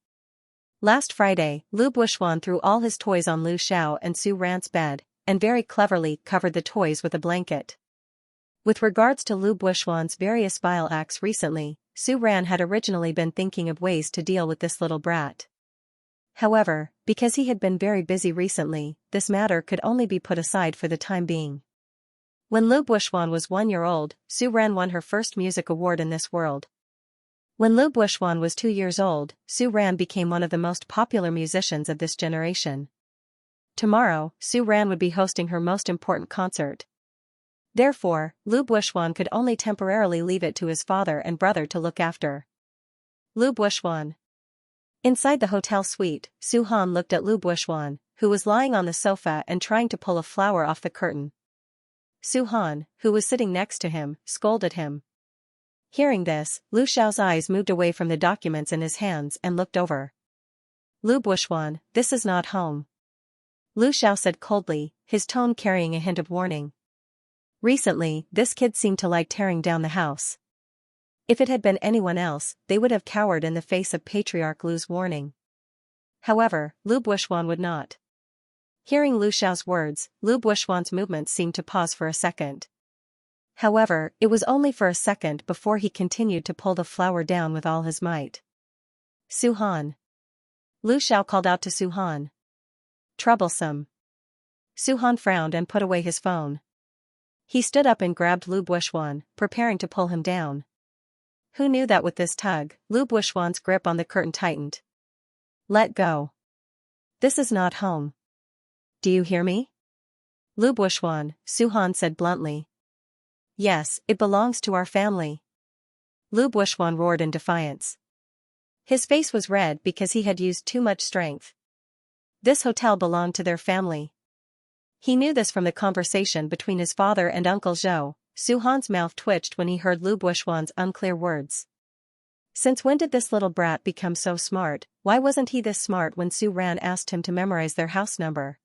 Last Friday, Lu Buishuan threw all his toys on Lu Xiao and Su Ran's bed, and very cleverly covered the toys with a blanket. With regards to Lu Buishuan's various vile acts recently, Su Ran had originally been thinking of ways to deal with this little brat. However, because he had been very busy recently, this matter could only be put aside for the time being. When Lu Buishuan was 1 year old, Su Ran won her first music award in this world. When Lu Buishuan was 2 years old, Su Ran became one of the most popular musicians of this generation. Tomorrow, Su Ran would be hosting her most important concert. Therefore, Lu Buishuan could only temporarily leave it to his father and brother to look after. Lu Buishuan. Inside the hotel suite, Su Han looked at Lu Buishuan, who was lying on the sofa and trying to pull a flower off the curtain. Su Han, who was sitting next to him, scolded him. Hearing this, Lu Xiao's eyes moved away from the documents in his hands and looked over. Lu Buishuan, this is not home. Lu Xiao said coldly, his tone carrying a hint of warning. Recently, this kid seemed to like tearing down the house. If it had been anyone else, they would have cowered in the face of Patriarch Lu's warning. However, Lu Buishuan would not. Hearing Lu Xiao's words, Lu Buishuan's movements seemed to pause for a second. However, it was only for a second before he continued to pull the flower down with all his might. Su Han. Lu Xiao called out to Su Han. Troublesome. Su Han frowned and put away his phone. He stood up and grabbed Lu Buishuan, preparing to pull him down. Who knew that with this tug, Lu Buishuan's grip on the curtain tightened. Let go. This is not home. Do you hear me? Lu Buishuan, Su Han said bluntly. Yes, it belongs to our family. Lu Buishuan roared in defiance. His face was red because he had used too much strength. This hotel belonged to their family. He knew this from the conversation between his father and Uncle Zhou. Su Han's mouth twitched when he heard Lu Buishuan's unclear words. Since when did this little brat become so smart? Why wasn't he this smart when Su Ran asked him to memorize their house number?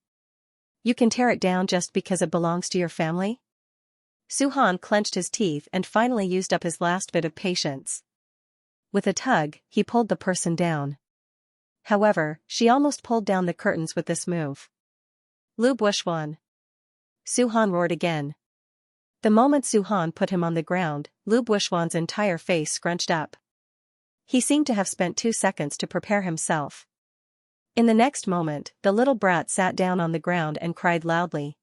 You can tear it down just because it belongs to your family? Su Han clenched his teeth and finally used up his last bit of patience. With a tug, he pulled the person down. However, she almost pulled down the curtains with this move. Lu Buishuan. Su Han roared again. The moment Su Han put him on the ground, Lu Buishuan's entire face scrunched up. He seemed to have spent 2 seconds to prepare himself. In the next moment, the little brat sat down on the ground and cried loudly.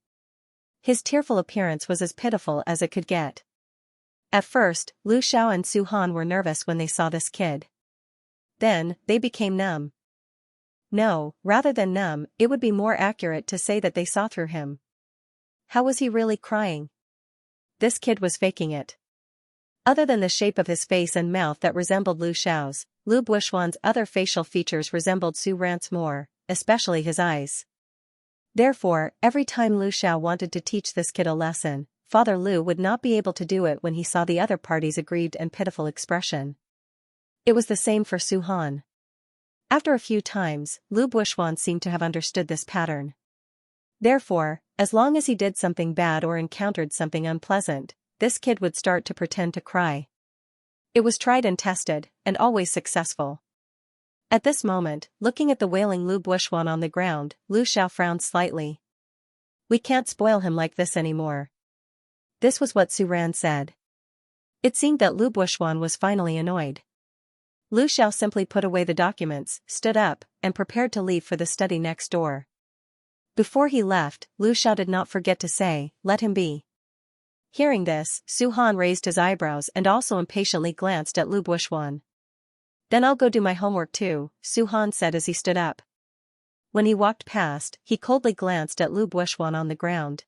His tearful appearance was as pitiful as it could get. At first, Lu Xiao and Su Han were nervous when they saw this kid. Then, they became numb. No, rather than numb, it would be more accurate to say that they saw through him. How was he really crying? This kid was faking it. Other than the shape of his face and mouth that resembled Lu Xiao's, Lu Buishuan's other facial features resembled Su Ran's more, especially his eyes. Therefore, every time Lu Xiao wanted to teach this kid a lesson, Father Lu would not be able to do it when he saw the other party's aggrieved and pitiful expression. It was the same for Su Han. After a few times, Lu Buishuan seemed to have understood this pattern. Therefore, as long as he did something bad or encountered something unpleasant, this kid would start to pretend to cry. It was tried and tested, and always successful. At this moment, looking at the wailing Lu Buishuan on the ground, Lu Xiao frowned slightly. We can't spoil him like this anymore. This was what Su Ran said. It seemed that Lu Buishuan was finally annoyed. Lu Xiao simply put away the documents, stood up, and prepared to leave for the study next door. Before he left, Lu Xiao did not forget to say, "Let him be." Hearing this, Su Han raised his eyebrows and also impatiently glanced at Lu Buishuan. Then I'll go do my homework too, Su Han said as he stood up. When he walked past, he coldly glanced at Lu Buishuan on the ground.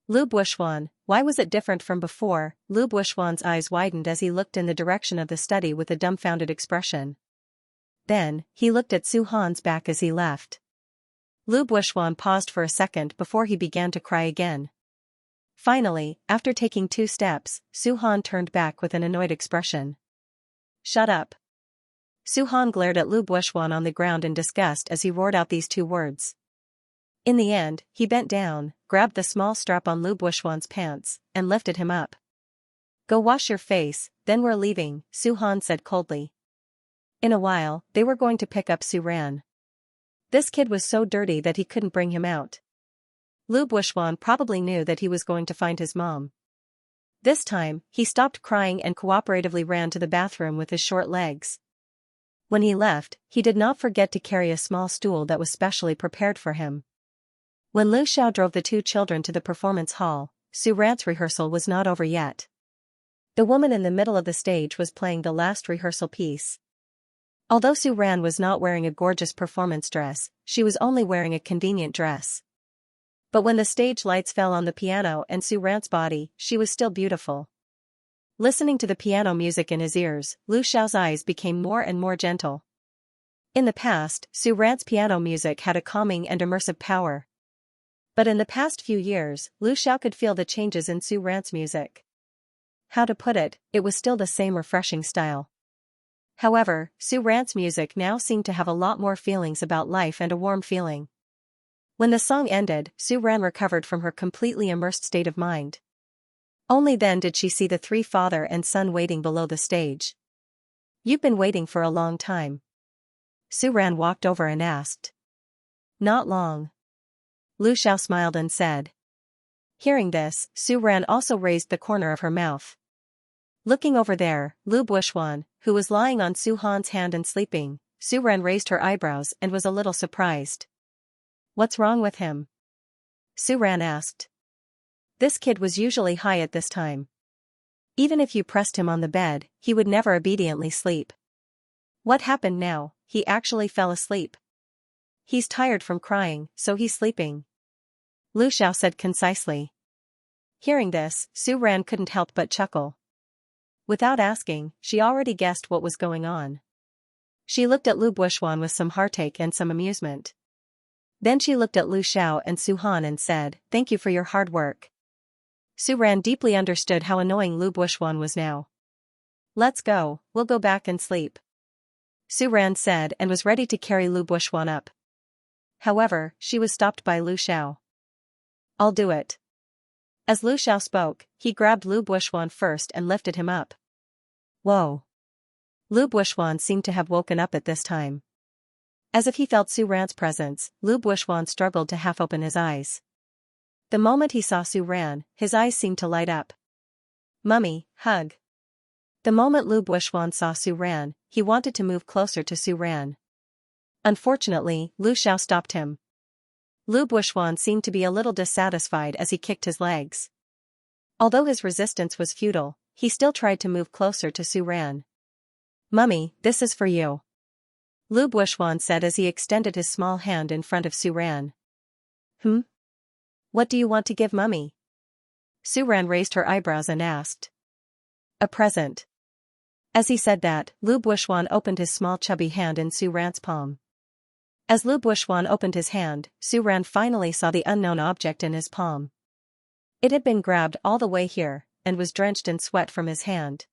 Lu Buishuan, why was it different from before? Lu Buishuan's eyes widened as he looked in the direction of the study with a dumbfounded expression. Then, he looked at Su Han's back as he left. Lu Buishuan paused for a second before he began to cry again. Finally, after taking 2 steps, Su Han turned back with an annoyed expression. Shut up. Su Han glared at Lu Buishuan on the ground in disgust as he roared out these 2 words. In the end, he bent down, grabbed the small strap on Lu Buishuan's pants, and lifted him up. Go wash your face, then we're leaving, Su Han said coldly. In a while, they were going to pick up Su Ran. This kid was so dirty that he couldn't bring him out. Lu Buishuan probably knew that he was going to find his mom. This time, he stopped crying and cooperatively ran to the bathroom with his short legs. When he left, he did not forget to carry a small stool that was specially prepared for him. When Lu Xiao drove the 2 children to the performance hall, Su Ran's rehearsal was not over yet. The woman in the middle of the stage was playing the last rehearsal piece. Although Su Ran was not wearing a gorgeous performance dress, she was only wearing a convenient dress. But when the stage lights fell on the piano and Su Ran's body, she was still beautiful. Listening to the piano music in his ears, Lu Xiao's eyes became more and more gentle. In the past, Su Ran's piano music had a calming and immersive power. But in the past few years, Lu Xiao could feel the changes in Su Ran's music. How to put it, it was still the same refreshing style. However, Su Ran's music now seemed to have a lot more feelings about life and a warm feeling. When the song ended, Su Ran recovered from her completely immersed state of mind. Only then did she see the 3 father and son waiting below the stage. You've been waiting for a long time. Su Ran walked over and asked. Not long. Lu Xiao smiled and said. Hearing this, Su Ran also raised the corner of her mouth. Looking over there, Lu Buishuan, who was lying on Su Han's hand and sleeping, Su Ran raised her eyebrows and was a little surprised. What's wrong with him? Su Ran asked. This kid was usually high at this time. Even if you pressed him on the bed, he would never obediently sleep. What happened now? He actually fell asleep. He's tired from crying, so he's sleeping. Lu Xiao said concisely. Hearing this, Su Ran couldn't help but chuckle. Without asking, she already guessed what was going on. She looked at Lu Buishuan with some heartache and some amusement. Then she looked at Lu Xiao and Su Han and said, Thank you for your hard work. Su Ran deeply understood how annoying Lu Buishuan was now. Let's go, we'll go back and sleep. Su Ran said and was ready to carry Lu Buishuan up. However, she was stopped by Lu Xiao. I'll do it. As Lu Xiao spoke, he grabbed Lu Buishuan first and lifted him up. Whoa. Lu Buishuan seemed to have woken up at this time. As if he felt Su Ran's presence, Lu Buishuan struggled to half open his eyes. The moment he saw Su Ran, his eyes seemed to light up. "Mummy, hug." The moment Lu Buishuan saw Su Ran, he wanted to move closer to Su Ran. Unfortunately, Lu Xiao stopped him. Lu Buishuan seemed to be a little dissatisfied as he kicked his legs. Although his resistance was futile, he still tried to move closer to Su Ran. "Mummy, this is for you," Lu Buishuan said as he extended his small hand in front of Su Ran. What do you want to give Mummy?" Su Ran raised her eyebrows and asked. "A present." As he said that, Lu Buishuan opened his small chubby hand in Su Ran's palm. As Lu Buishuan opened his hand, Su Ran finally saw the unknown object in his palm. It had been grabbed all the way here, and was drenched in sweat from his hand.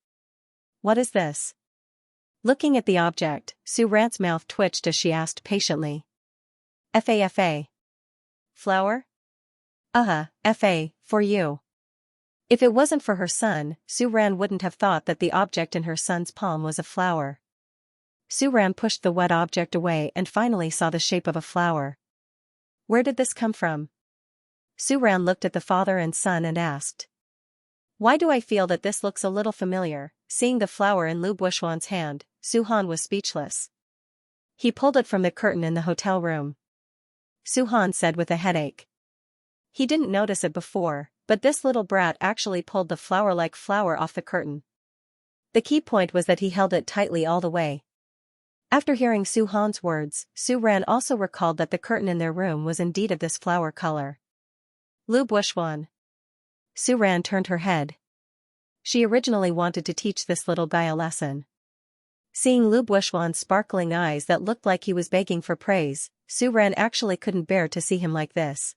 "What is this?" Looking at the object, Su Ran's mouth twitched as she asked patiently. "Fa. Flower?" Fa, for you." If it wasn't for her son, Su Ran wouldn't have thought that the object in her son's palm was a flower. Su Ran pushed the wet object away and finally saw the shape of a flower. "Where did this come from?" Su Ran looked at the father and son and asked. "Why do I feel that this looks a little familiar?" Seeing the flower in Lu Buishuan's hand, Su Han was speechless. "He pulled it from the curtain in the hotel room," Su Han said with a headache. He didn't notice it before, but this little brat actually pulled the flower-like flower off the curtain. The key point was that he held it tightly all the way. After hearing Su Han's words, Su Ran also recalled that the curtain in their room was indeed of this flower color. "Lu Buishuan." Su Ran turned her head. She originally wanted to teach this little guy a lesson. Seeing Lu Buishuan's sparkling eyes that looked like he was begging for praise, Su Ran actually couldn't bear to see him like this.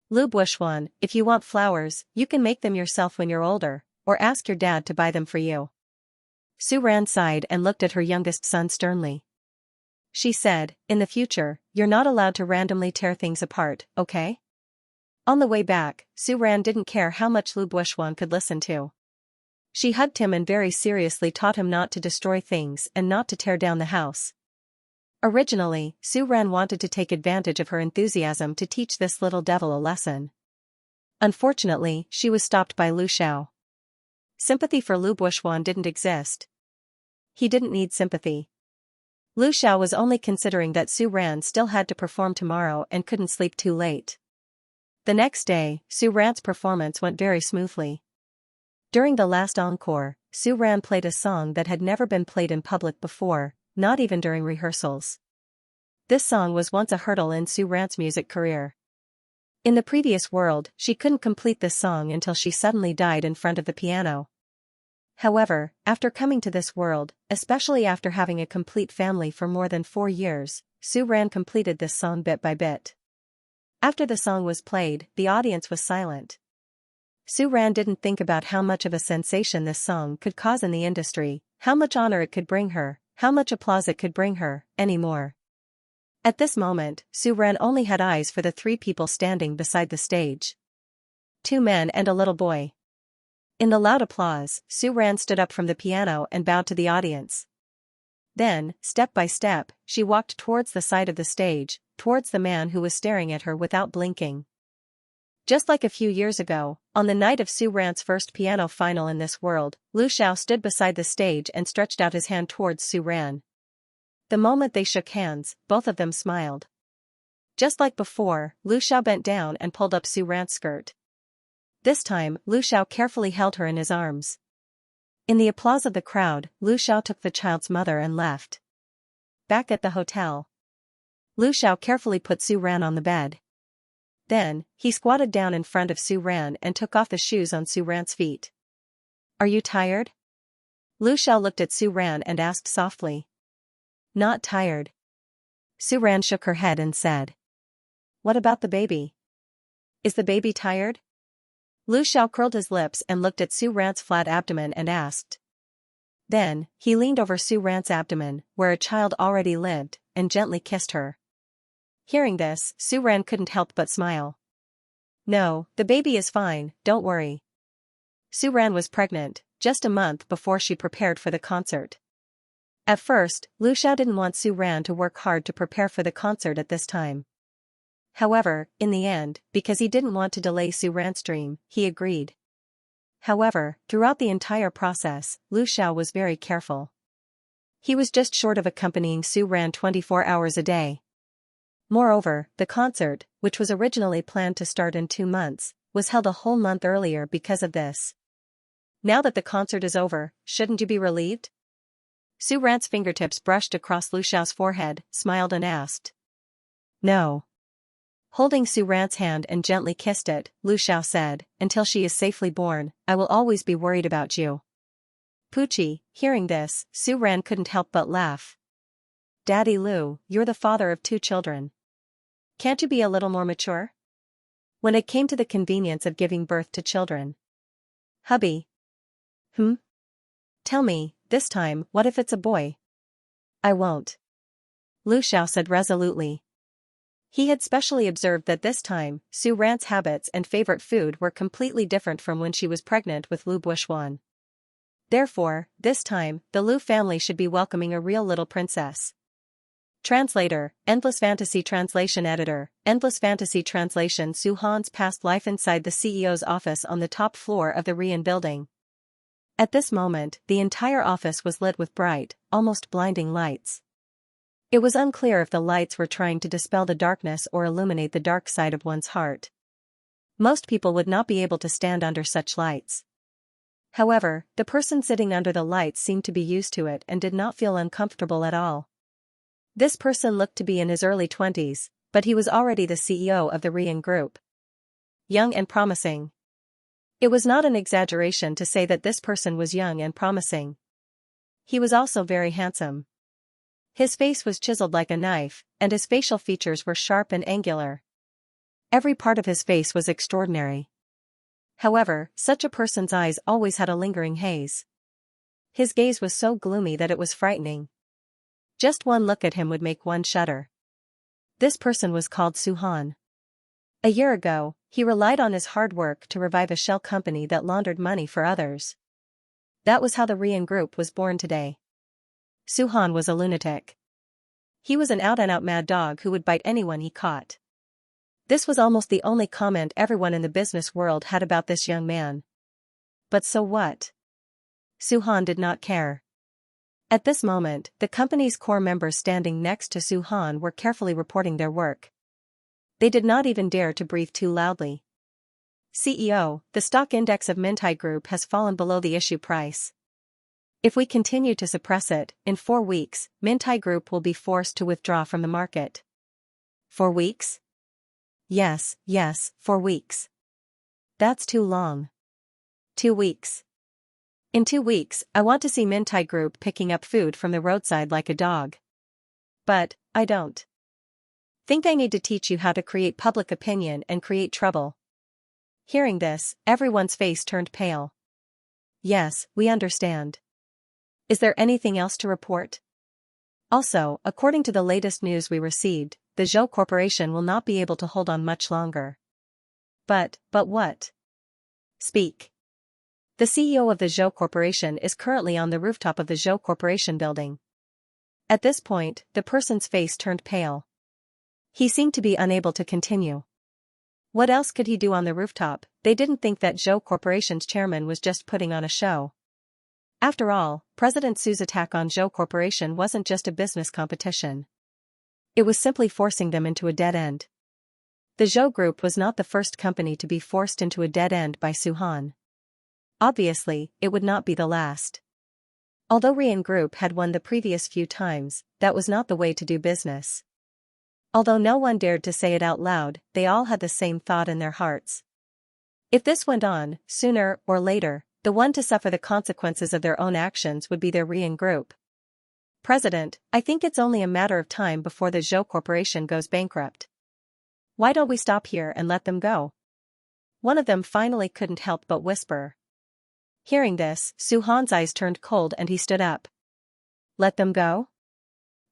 "Lu Buishuan, if you want flowers, you can make them yourself when you're older, or ask your dad to buy them for you." Su Ran sighed and looked at her youngest son sternly. She said, "In the future, you're not allowed to randomly tear things apart, okay?" On the way back, Su Ran didn't care how much Lu Buishuan could listen to. She hugged him and very seriously taught him not to destroy things and not to tear down the house. Originally, Su Ran wanted to take advantage of her enthusiasm to teach this little devil a lesson. Unfortunately, she was stopped by Lu Xiao. Sympathy for Lu Buishuan didn't exist. He didn't need sympathy. Lu Xiao was only considering that Su Ran still had to perform tomorrow and couldn't sleep too late. The next day, Su Ran's performance went very smoothly. During the last encore, Su Ran played a song that had never been played in public before, not even during rehearsals. This song was once a hurdle in Su Ran's music career. In the previous world, she couldn't complete this song until she suddenly died in front of the piano. However, after coming to this world, especially after having a complete family for more than 4 years, Su Ran completed this song bit by bit. After the song was played, the audience was silent. Su Ran didn't think about how much of a sensation this song could cause in the industry, how much honor it could bring her, how much applause it could bring her, anymore. At this moment, Su Ran only had eyes for the 3 people standing beside the stage. 2 men and a little boy. In the loud applause, Su Ran stood up from the piano and bowed to the audience. Then, step by step, she walked towards the side of the stage, towards the man who was staring at her without blinking. Just like a few years ago, on the night of Su Ran's first piano final in this world, Lu Xiao stood beside the stage and stretched out his hand towards Su Ran. The moment they shook hands, both of them smiled. Just like before, Lu Xiao bent down and pulled up Su Ran's skirt. This time, Lu Xiao carefully held her in his arms. In the applause of the crowd, Lu Xiao took the child's mother and left. Back at the hotel, Lu Xiao carefully put Su Ran on the bed. Then, he squatted down in front of Su Ran and took off the shoes on Su Ran's feet. "Are you tired?" Lu Xiao looked at Su Ran and asked softly. "Not tired." Su Ran shook her head and said. "What about the baby? Is the baby tired?" Lu Xiao curled his lips and looked at Su Ran's flat abdomen and asked. Then, he leaned over Su Ran's abdomen, where a child already lived, and gently kissed her. Hearing this, Su Ran couldn't help but smile. "No, the baby is fine, don't worry." Su Ran was pregnant, just a month before she prepared for the concert. At first, Lu Xiao didn't want Su Ran to work hard to prepare for the concert at this time. However, in the end, because he didn't want to delay Su Ran's dream, he agreed. However, throughout the entire process, Lu Xiao was very careful. He was just short of accompanying Su Ran 24 hours a day. Moreover, the concert, which was originally planned to start in 2 months, was held a whole month earlier because of this. Now that the concert is over, shouldn't you be relieved? Su Ran's fingertips brushed across Lu Xiao's forehead, smiled and asked. No. Holding Su Ran's hand and gently kissed it, Lu Xiao said, until she is safely born, I will always be worried about you. Pucci, hearing this, Su Ran couldn't help but laugh. Daddy Lu, you're the father of 2 children. Can't you be a little more mature? When it came to the convenience of giving birth to children. Hubby. Tell me, this time, what if it's a boy? I won't. Lu Xiao said resolutely. He had specially observed that this time, Su Ran's habits and favorite food were completely different from when she was pregnant with Lu Buishuan. Therefore, this time, the Lu family should be welcoming a real little princess. Translator, Endless Fantasy Translation Editor, Endless Fantasy Translation. Su Han's past life inside the CEO's office on the top floor of the Rian building. At this moment, the entire office was lit with bright, almost blinding lights. It was unclear if the lights were trying to dispel the darkness or illuminate the dark side of one's heart. Most people would not be able to stand under such lights. However, the person sitting under the lights seemed to be used to it and did not feel uncomfortable at all. This person looked to be in his early 20s, but he was already the CEO of the Rian Group. Young and promising. It was not an exaggeration to say that this person was young and promising. He was also very handsome. His face was chiseled like a knife, and his facial features were sharp and angular. Every part of his face was extraordinary. However, such a person's eyes always had a lingering haze. His gaze was so gloomy that it was frightening. Just one look at him would make one shudder. This person was called Su Han. A year ago, he relied on his hard work to revive a shell company that laundered money for others. That was how the Rian Group was born today. Su Han was a lunatic. He was an out-and-out mad dog who would bite anyone he caught. This was almost the only comment everyone in the business world had about this young man. But so what? Su Han did not care. At this moment, the company's core members standing next to Su Han were carefully reporting their work. They did not even dare to breathe too loudly. CEO, the stock index of Mintai Group has fallen below the issue price. If we continue to suppress it, in 4 weeks, Mintai Group will be forced to withdraw from the market. 4 weeks? Yes, 4 weeks. That's too long. 2 weeks. In 2 weeks, I want to see Mintai Group picking up food from the roadside like a dog. But, I don't think I need to teach you how to create public opinion and create trouble. Hearing this, everyone's face turned pale. Yes, we understand. Is there anything else to report? Also, according to the latest news we received, the Zhou Corporation will not be able to hold on much longer. But what? Speak. The CEO of the Zhou Corporation is currently on the rooftop of the Zhou Corporation building. At this point, the person's face turned pale. He seemed to be unable to continue. What else could he do on the rooftop? They didn't think that Zhou Corporation's chairman was just putting on a show. After all, President Su's attack on Zhou Corporation wasn't just a business competition. It was simply forcing them into a dead end. The Zhou Group was not the first company to be forced into a dead end by Su Han. Obviously, it would not be the last. Although Rian Group had won the previous few times, that was not the way to do business. Although no one dared to say it out loud, they all had the same thought in their hearts. If this went on, sooner or later, the one to suffer the consequences of their own actions would be their Rian Group. President, I think it's only a matter of time before the Zhou Corporation goes bankrupt. Why don't we stop here and let them go? One of them finally couldn't help but whisper. Hearing this, Su Han's eyes turned cold and he stood up. Let them go?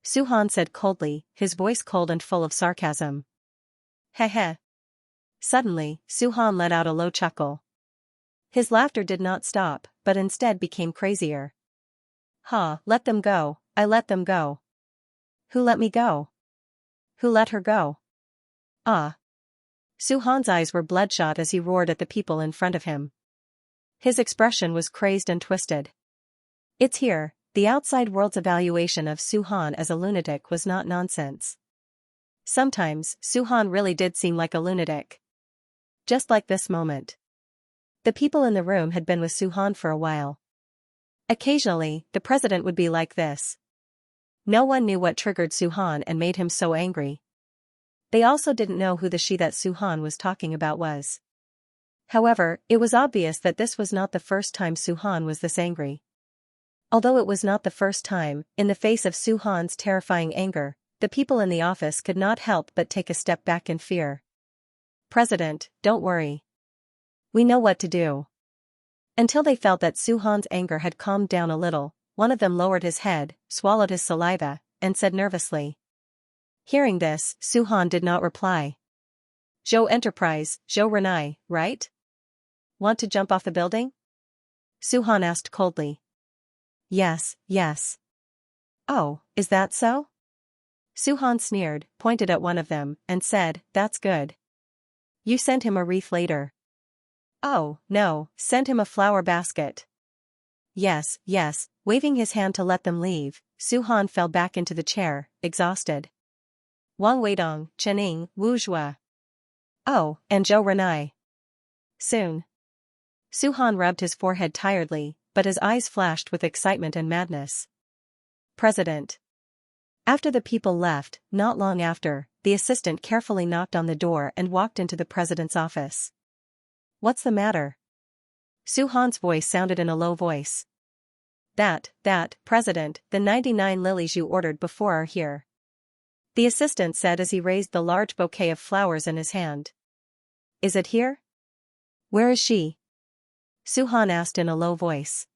Su Han said coldly, his voice cold and full of sarcasm. Heh. Suddenly, Su Han let out a low chuckle. His laughter did not stop, but instead became crazier. Let them go, I let them go. Who let me go? Who let her go? Ah. Su-han's eyes were bloodshot as he roared at the people in front of him. His expression was crazed and twisted. It's here, the outside world's evaluation of Su-han as a lunatic was not nonsense. Sometimes, Su-han really did seem like a lunatic. Just like this moment. The people in the room had been with Su-han for a while. Occasionally, the president would be like this. No one knew what triggered Su-han and made him so angry. They also didn't know who the she that Su-han was talking about was. However, it was obvious that this was not the first time Su-han was this angry. Although it was not the first time, in the face of Su-han's terrifying anger, the people in the office could not help but take a step back in fear. President, don't worry. We know what to do. Until they felt that Su-han's anger had calmed down a little, one of them lowered his head, swallowed his saliva, and said nervously. Hearing this, Su-han did not reply. Zhou Enterprise, Zhou Renai, right? Want to jump off the building? Su-han asked coldly. Yes, yes. Oh, is that so? Su-han sneered, pointed at one of them, and said, that's good. You send him a wreath later. Oh, no, send him a flower basket. Yes, yes, waving his hand to let them leave, Su-han fell back into the chair, exhausted. Wang Weidong, Chening, Wu Zhua. Oh, and Zhou Renai. Soon. Su-han rubbed his forehead tiredly, but his eyes flashed with excitement and madness. President. After the people left, not long after, the assistant carefully knocked on the door and walked into the president's office. What's the matter? Su-han's voice sounded in a low voice. That, President, the 99 lilies you ordered before are here. The assistant said as he raised the large bouquet of flowers in his hand. Is it here? Where is she? Su-han asked in a low voice.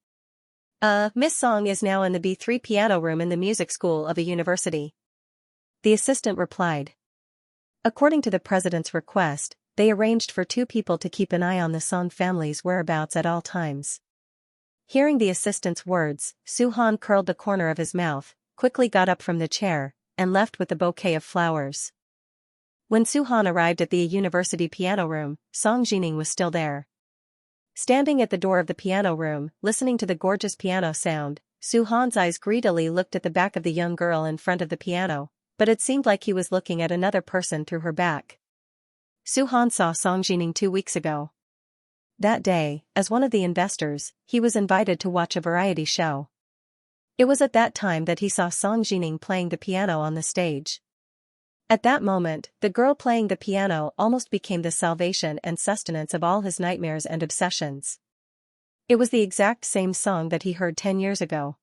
Miss Song is now in the B3 piano room in the music school of a university. The assistant replied. According to the president's request, they arranged for 2 people to keep an eye on the Song family's whereabouts at all times. Hearing the assistant's words, Su-han curled the corner of his mouth, quickly got up from the chair, and left with the bouquet of flowers. When Su-han arrived at the university piano room, Song Jining was still there. Standing at the door of the piano room, listening to the gorgeous piano sound, Su-han's eyes greedily looked at the back of the young girl in front of the piano, but it seemed like he was looking at another person through her back. Su-han saw Song Jining 2 weeks ago. That day, as one of the investors, he was invited to watch a variety show. It was at that time that he saw Song Jining playing the piano on the stage. At that moment, the girl playing the piano almost became the salvation and sustenance of all his nightmares and obsessions. It was the exact same song that he heard 10 years ago.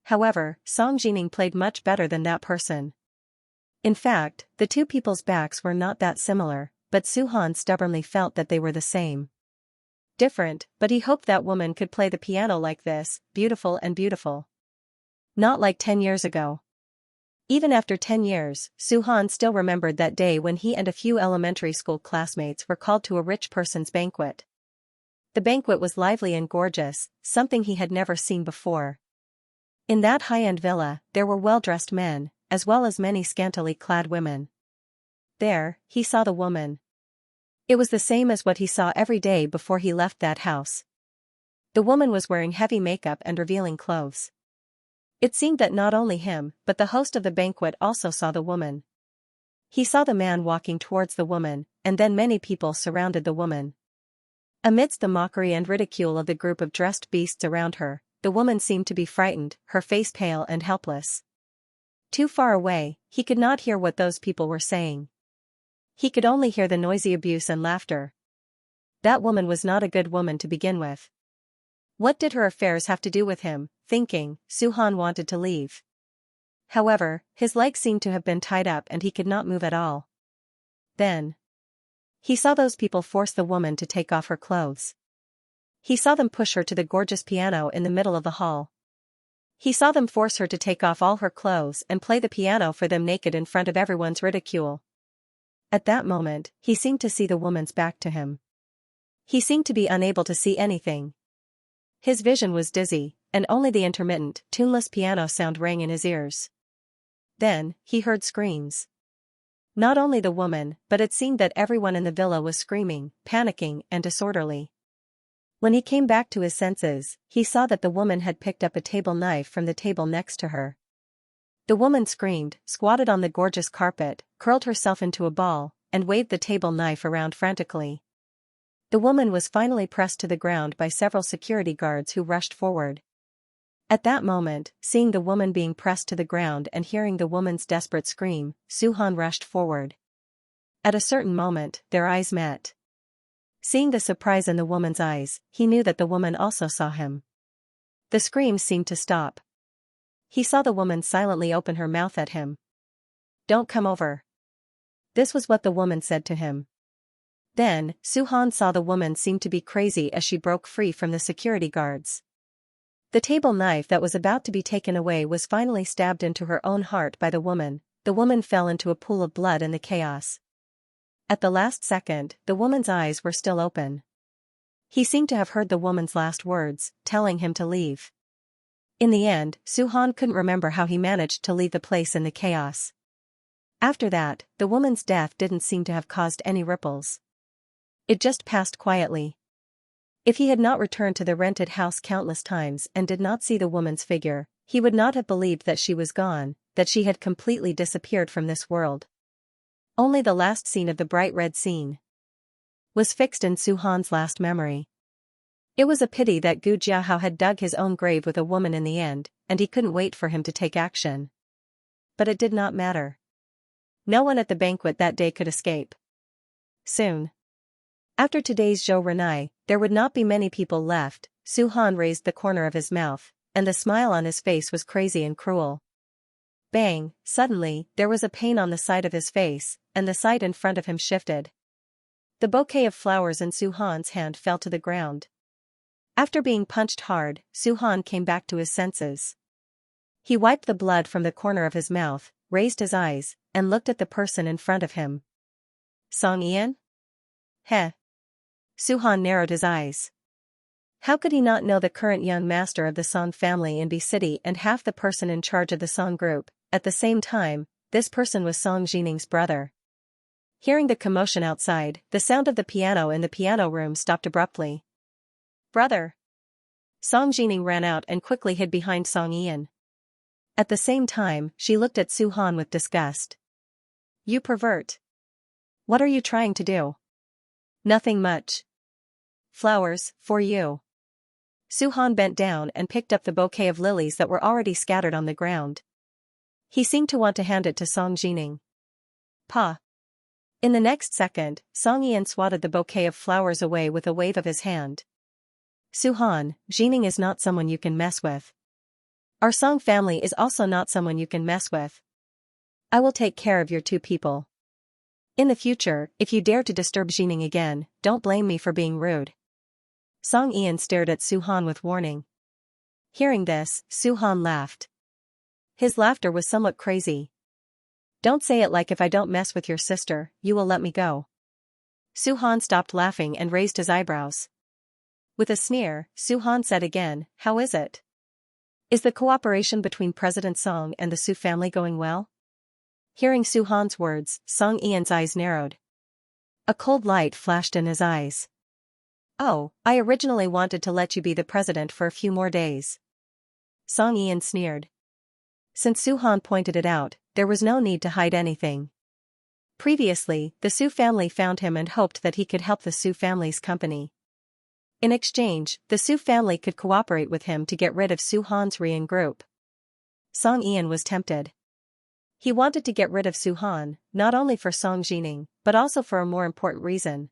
However, Song Jining played much better than that person. In fact, the 2 people's backs were not that similar, but Su-han stubbornly felt that they were the same. Different, but he hoped that woman could play the piano like this, beautiful and beautiful. Not like 10 years ago. Even after 10 years, Su-han still remembered that day when he and a few elementary school classmates were called to a rich person's banquet. The banquet was lively and gorgeous, something he had never seen before. In that high-end villa, there were well-dressed men, as well as many scantily clad women. There, he saw the woman. It was the same as what he saw every day before he left that house. The woman was wearing heavy makeup and revealing clothes. It seemed that not only him, but the host of the banquet also saw the woman. He saw the man walking towards the woman, and then many people surrounded the woman. Amidst the mockery and ridicule of the group of dressed beasts around her, the woman seemed to be frightened, her face pale and helpless. Too far away, he could not hear what those people were saying. He could only hear the noisy abuse and laughter. That woman was not a good woman to begin with. What did her affairs have to do with him? Thinking, Su-han wanted to leave. However, his legs seemed to have been tied up and he could not move at all. Then he saw those people force the woman to take off her clothes. He saw them push her to the gorgeous piano in the middle of the hall. He saw them force her to take off all her clothes and play the piano for them naked in front of everyone's ridicule. At that moment, he seemed to see the woman's back to him. He seemed to be unable to see anything. His vision was dizzy, and only the intermittent, tuneless piano sound rang in his ears. Then, he heard screams. Not only the woman, but it seemed that everyone in the villa was screaming, panicking, and disorderly. When he came back to his senses, he saw that the woman had picked up a table knife from the table next to her. The woman screamed, squatted on the gorgeous carpet, curled herself into a ball, and waved the table knife around frantically. The woman was finally pressed to the ground by several security guards who rushed forward. At that moment, seeing the woman being pressed to the ground and hearing the woman's desperate scream, Su-han rushed forward. At a certain moment, their eyes met. Seeing the surprise in the woman's eyes, he knew that the woman also saw him. The screams seemed to stop. He saw the woman silently open her mouth at him. "Don't come over." This was what the woman said to him. Then, Su-han saw the woman seemed to be crazy as she broke free from the security guards. The table knife that was about to be taken away was finally stabbed into her own heart by the woman. The woman fell into a pool of blood in the chaos. At the last second, the woman's eyes were still open. He seemed to have heard the woman's last words, telling him to leave. In the end, Su-han couldn't remember how he managed to leave the place in the chaos. After that, the woman's death didn't seem to have caused any ripples. It just passed quietly. If he had not returned to the rented house countless times and did not see the woman's figure, he would not have believed that she was gone, that she had completely disappeared from this world. Only the last scene of the bright red scene was fixed in Su-han's last memory. It was a pity that Gu Jiahao had dug his own grave with a woman in the end, and he couldn't wait for him to take action. But it did not matter. No one at the banquet that day could escape. Soon after today's Zhou Renai, there would not be many people left. Su-han raised the corner of his mouth, and the smile on his face was crazy and cruel. Bang! Suddenly, there was a pain on the side of his face, and the side in front of him shifted. The bouquet of flowers in Su-han's hand fell to the ground. After being punched hard, Su-han came back to his senses. He wiped the blood from the corner of his mouth, raised his eyes, and looked at the person in front of him. Song Ian? Heh. Su-han narrowed his eyes. How could he not know the current young master of the Song family in B City and half the person in charge of the Song group? At the same time, this person was Song Jining's brother. Hearing the commotion outside, the sound of the piano in the piano room stopped abruptly. "Brother!" Song Jining ran out and quickly hid behind Song Ian. At the same time, she looked at Su-han with disgust. "You pervert! What are you trying to do?" "Nothing much. Flowers, for you." Su-han bent down and picked up the bouquet of lilies that were already scattered on the ground. He seemed to want to hand it to Song Jining. "Pa." In the next second, Song Ian swatted the bouquet of flowers away with a wave of his hand. "Su-han, Jining is not someone you can mess with. Our Song family is also not someone you can mess with. I will take care of your two people. In the future, if you dare to disturb Jining again, don't blame me for being rude." Song Ian stared at Su-han with warning. Hearing this, Su-han laughed. His laughter was somewhat crazy. "Don't say it like if I don't mess with your sister, you will let me go." Su-han stopped laughing and raised his eyebrows. With a sneer, Su-han said again, "How is it? Is the cooperation between President Song and the Su family going well?" Hearing Su-han's words, Song Ian's eyes narrowed. A cold light flashed in his eyes. "Oh, I originally wanted to let you be the president for a few more days." Song Ian sneered. Since Su-han pointed it out, there was no need to hide anything. Previously, the Su family found him and hoped that he could help the Su family's company. In exchange, the Su family could cooperate with him to get rid of Su-han's Rian group. Song Ian was tempted. He wanted to get rid of Su-han, not only for Song Jining, but also for a more important reason.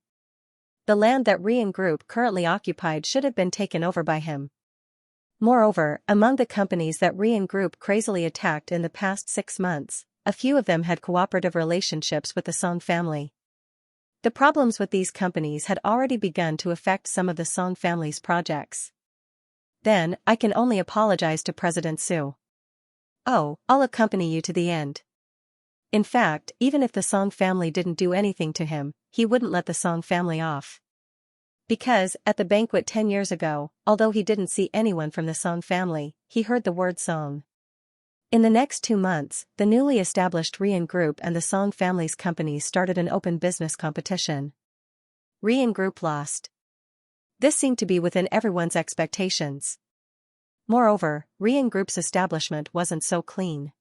The land that Rian group currently occupied should have been taken over by him. Moreover, among the companies that Rian group crazily attacked in the past 6 months, a few of them had cooperative relationships with the Song family. The problems with these companies had already begun to affect some of the Song family's projects. Then, I can only apologize to President Su. Oh, I'll accompany you to the end. In fact, even if the Song family didn't do anything to him, he wouldn't let the Song family off. Because, at the banquet 10 years ago, although he didn't see anyone from the Song family, he heard the word Song. In the next 2 months, the newly established Rian Group and the Song family's companies started an open business competition. Rian Group lost. This seemed to be within everyone's expectations. Moreover, Rian Group's establishment wasn't so clean.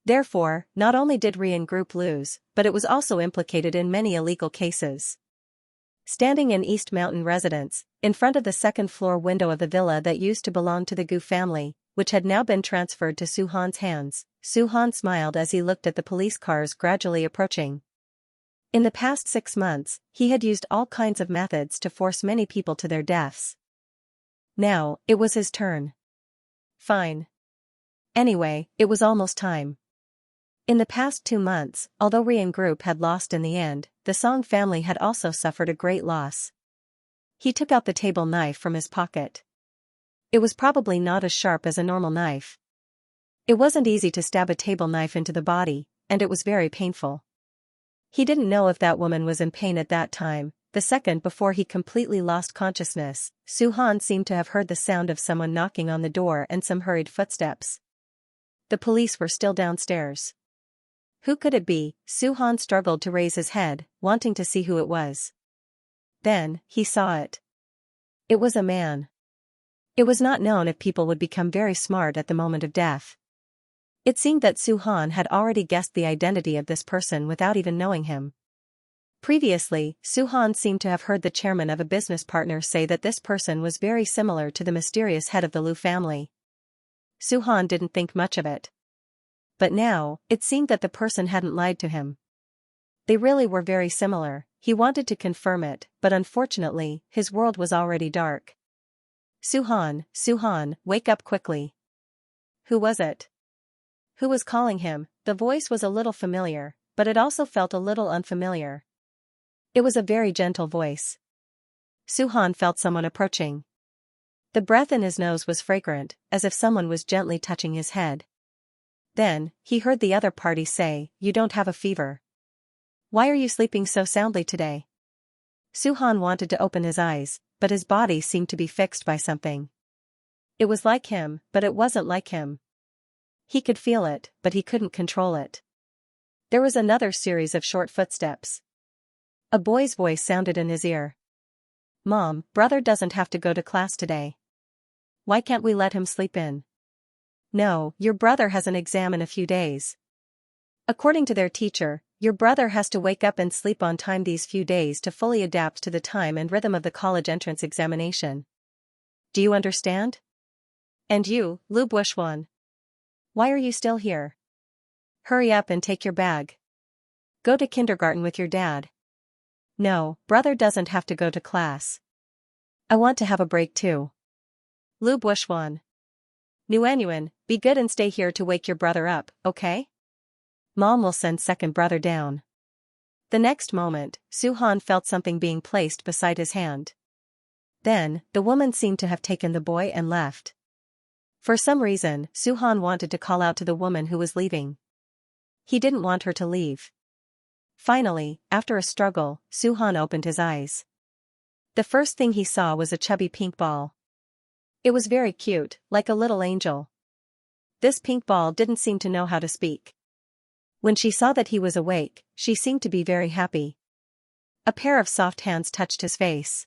Therefore, not only did Rian Group lose, but it was also implicated in many illegal cases. Standing in East Mountain residence, in front of the second-floor window of the villa that used to belong to the Gu family, which had now been transferred to Su-han's hands, Su-han smiled as he looked at the police cars gradually approaching. In the past 6 months, he had used all kinds of methods to force many people to their deaths. Now, it was his turn. Fine. Anyway, it was almost time. In the past 2 months, although Rian Group had lost in the end, the Song family had also suffered a great loss. He took out the table knife from his pocket. It was probably not as sharp as a normal knife. It wasn't easy to stab a table knife into the body, and it was very painful. He didn't know if that woman was in pain at that time. The second before he completely lost consciousness, Su-han seemed to have heard the sound of someone knocking on the door and some hurried footsteps. The police were still downstairs. Who could it be? Su-han struggled to raise his head, wanting to see who it was. Then, he saw it. It was a man. It was not known if people would become very smart at the moment of death. It seemed that Su-han had already guessed the identity of this person without even knowing him. Previously, Su-han seemed to have heard the chairman of a business partner say that this person was very similar to the mysterious head of the Liu family. Su-han didn't think much of it. But now, it seemed that the person hadn't lied to him. They really were very similar. He wanted to confirm it, but unfortunately, his world was already dark. Su-han, wake up quickly. Who was it? Who was calling him? The voice was a little familiar, but it also felt a little unfamiliar. It was a very gentle voice. Su-han felt someone approaching. The breath in his nose was fragrant, as if someone was gently touching his head. Then, he heard the other party say, "You don't have a fever. Why are you sleeping so soundly today?" Su-han wanted to open his eyes, but his body seemed to be fixed by something. It was like him, but it wasn't like him. He could feel it, but he couldn't control it. There was another series of short footsteps. A boy's voice sounded in his ear. "Mom, brother doesn't have to go to class today. Why can't we let him sleep in?" "No, your brother has an exam in a few days. According to their teacher, your brother has to wake up and sleep on time these few days to fully adapt to the time and rhythm of the college entrance examination. Do you understand? And you, Lu Bushwan? Why are you still here? Hurry up and take your bag. Go to kindergarten with your dad." "No, brother doesn't have to go to class. I want to have a break too." "Lu Bushwan. Nuanyuan, be good and stay here to wake your brother up, okay? Mom will send second brother down." The next moment, Su-han felt something being placed beside his hand. Then, the woman seemed to have taken the boy and left. For some reason, Su-han wanted to call out to the woman who was leaving. He didn't want her to leave. Finally, after a struggle, Su-han opened his eyes. The first thing he saw was a chubby pink ball. It was very cute, like a little angel. This pink ball didn't seem to know how to speak. When she saw that he was awake, she seemed to be very happy. A pair of soft hands touched his face.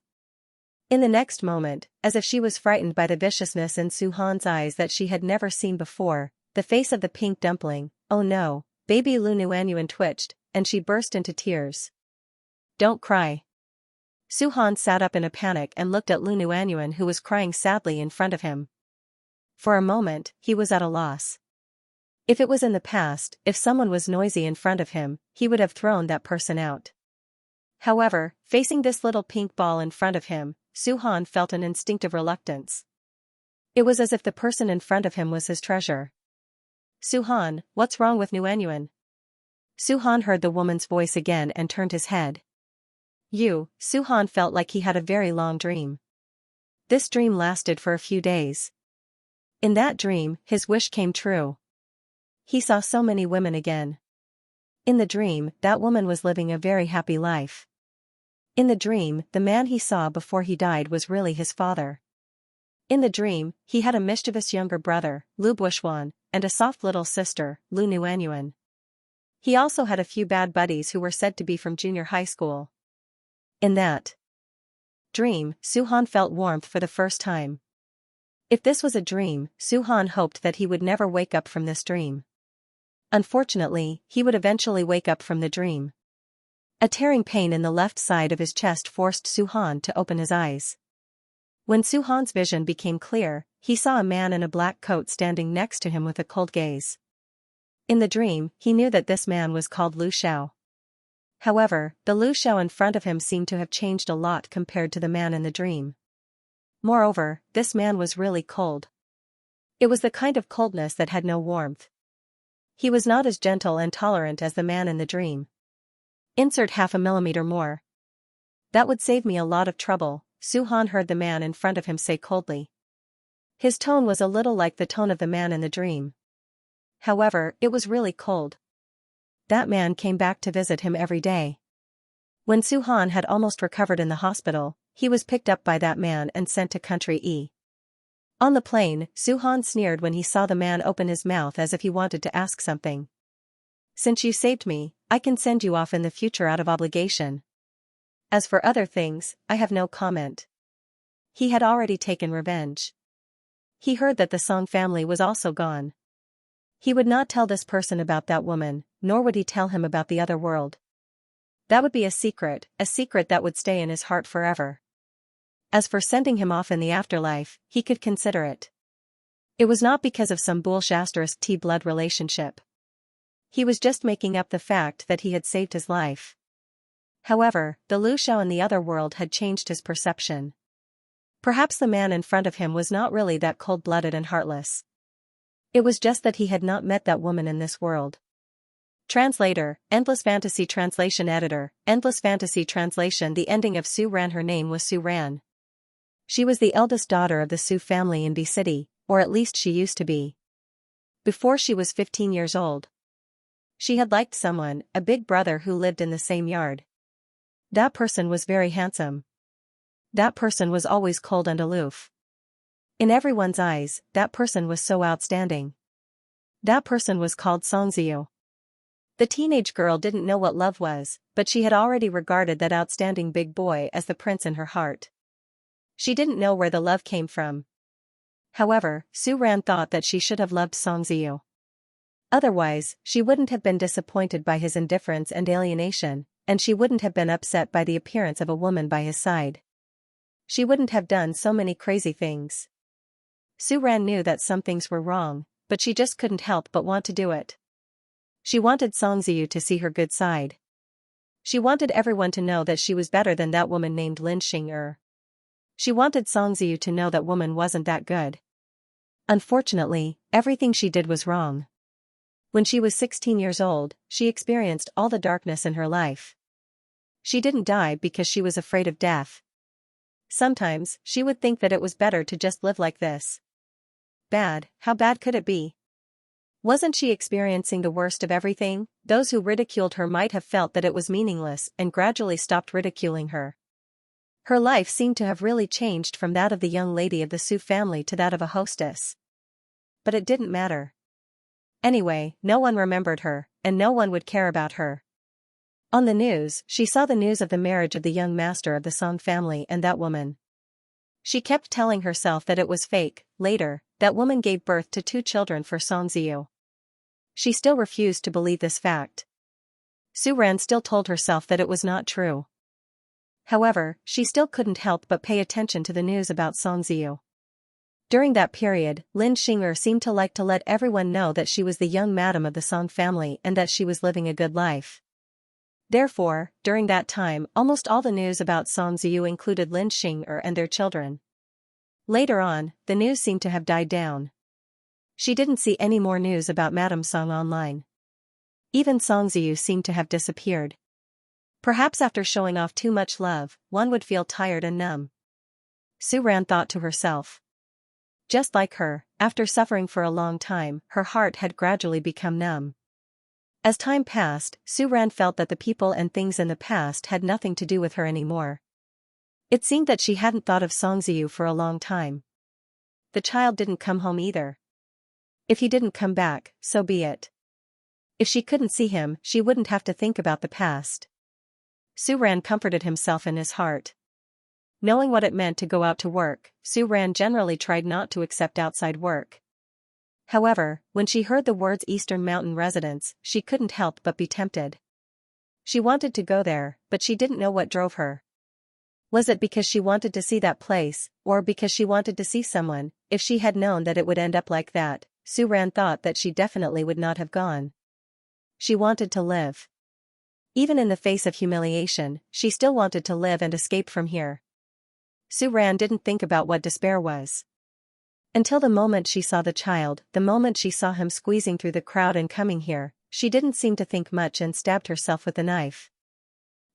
In the next moment, as if she was frightened by the viciousness in Su-han's eyes that she had never seen before, the face of the pink dumpling, "Oh no," baby Lu Nuanyuan twitched, and she burst into tears. "Don't cry." Su-han sat up in a panic and looked at Lu Nuanyuan, who was crying sadly in front of him. For a moment, he was at a loss. If it was in the past, if someone was noisy in front of him, he would have thrown that person out. However, facing this little pink ball in front of him, Su-han felt an instinctive reluctance. It was as if the person in front of him was his treasure. "Su-han, what's wrong with Nuanyuan?" Su-han heard the woman's voice again and turned his head. Su-han felt like he had a very long dream. This dream lasted for a few days. In that dream, his wish came true. He saw so many women again. In the dream, that woman was living a very happy life. In the dream, the man he saw before he died was really his father. In the dream, he had a mischievous younger brother, Lu Buishuan, and a soft little sister, Lu Nuanyuan. He also had a few bad buddies who were said to be from junior high school. In that dream, Su-han felt warmth for the first time. If this was a dream, Su-han hoped that he would never wake up from this dream. Unfortunately, he would eventually wake up from the dream. A tearing pain in the left side of his chest forced Su-han to open his eyes. When Su-han's vision became clear, he saw a man in a black coat standing next to him with a cold gaze. In the dream, he knew that this man was called Lu Xiao. However, the Lu Xiao in front of him seemed to have changed a lot compared to the man in the dream. Moreover, this man was really cold. It was the kind of coldness that had no warmth. He was not as gentle and tolerant as the man in the dream. Insert half a millimeter more. That would save me a lot of trouble, Su-han heard the man in front of him say coldly. His tone was a little like the tone of the man in the dream. However, it was really cold. That man came back to visit him every day. When Su-han had almost recovered in the hospital, he was picked up by that man and sent to Country E. On the plane, Su-han sneered when he saw the man open his mouth as if he wanted to ask something. Since you saved me, I can send you off in the future out of obligation. As for other things, I have no comment. He had already taken revenge. He heard that the Song family was also gone. He would not tell this person about that woman, nor would he tell him about the other world. That would be a secret that would stay in his heart forever. As for sending him off in the afterlife, he could consider it. It was not because of some bullshit blood relationship. He was just making up the fact that he had saved his life. However, the Lu Xiao in the other world had changed his perception. Perhaps the man in front of him was not really that cold-blooded and heartless. It was just that he had not met that woman in this world. Translator, Endless Fantasy Translation Editor, Endless Fantasy Translation. The ending of Su Ran. Her name was Su Ran. She was the eldest daughter of the Su family in B City, or at least she used to be. Before she was 15 years old. She had liked someone, a big brother who lived in the same yard. That person was very handsome. That person was always cold and aloof. In everyone's eyes, that person was so outstanding. That person was called Xianxia. The teenage girl didn't know what love was, but she had already regarded that outstanding big boy as the prince in her heart. She didn't know where the love came from. However, Su Ran thought that she should have loved Xianxia. Otherwise, she wouldn't have been disappointed by his indifference and alienation, and she wouldn't have been upset by the appearance of a woman by his side. She wouldn't have done so many crazy things. Su Ran knew that some things were wrong, but she just couldn't help but want to do it. She wanted Xianxia to see her good side. She wanted everyone to know that she was better than that woman named Lin Xing'er. She wanted Xianxia to know that woman wasn't that good. Unfortunately, everything she did was wrong. When she was 16 years old, she experienced all the darkness in her life. She didn't die because she was afraid of death. Sometimes, she would think that it was better to just live like this. Bad, how bad could it be? Wasn't she experiencing the worst of everything? Those who ridiculed her might have felt that it was meaningless and gradually stopped ridiculing her. Her life seemed to have really changed from that of the young lady of the Su family to that of a hostess. But it didn't matter. Anyway, no one remembered her, and no one would care about her. On the news, she saw the news of the marriage of the young master of the Song family and that woman. She kept telling herself that it was fake. Later, that woman gave birth to 2 children for Xianxia. She still refused to believe this fact. Su Ran still told herself that it was not true. However, she still couldn't help but pay attention to the news about Xianxia. During that period, Lin Xing'er seemed to like to let everyone know that she was the young madam of the Song family and that she was living a good life. Therefore, during that time, almost all the news about Xianxia included Lin Xing'er and their children. Later on, the news seemed to have died down. She didn't see any more news about Madame Song online. Even Xianxia seemed to have disappeared. Perhaps after showing off too much love, one would feel tired and numb. Su Ran thought to herself. Just like her, after suffering for a long time, her heart had gradually become numb. As time passed, Su Ran felt that the people and things in the past had nothing to do with her anymore. It seemed that she hadn't thought of Xianxia for a long time. The child didn't come home either. If he didn't come back, so be it. If she couldn't see him, she wouldn't have to think about the past. Su Ran comforted himself in his heart. Knowing what it meant to go out to work, Su Ran generally tried not to accept outside work. However, when she heard the words Eastern Mountain residence, she couldn't help but be tempted. She wanted to go there, but she didn't know what drove her. Was it because she wanted to see that place, or because she wanted to see someone? If she had known that it would end up like that, Su Ran thought that she definitely would not have gone. She wanted to live. Even in the face of humiliation, she still wanted to live and escape from here. Su Ran didn't think about what despair was. Until the moment she saw the child, the moment she saw him squeezing through the crowd and coming here, she didn't seem to think much and stabbed herself with a knife.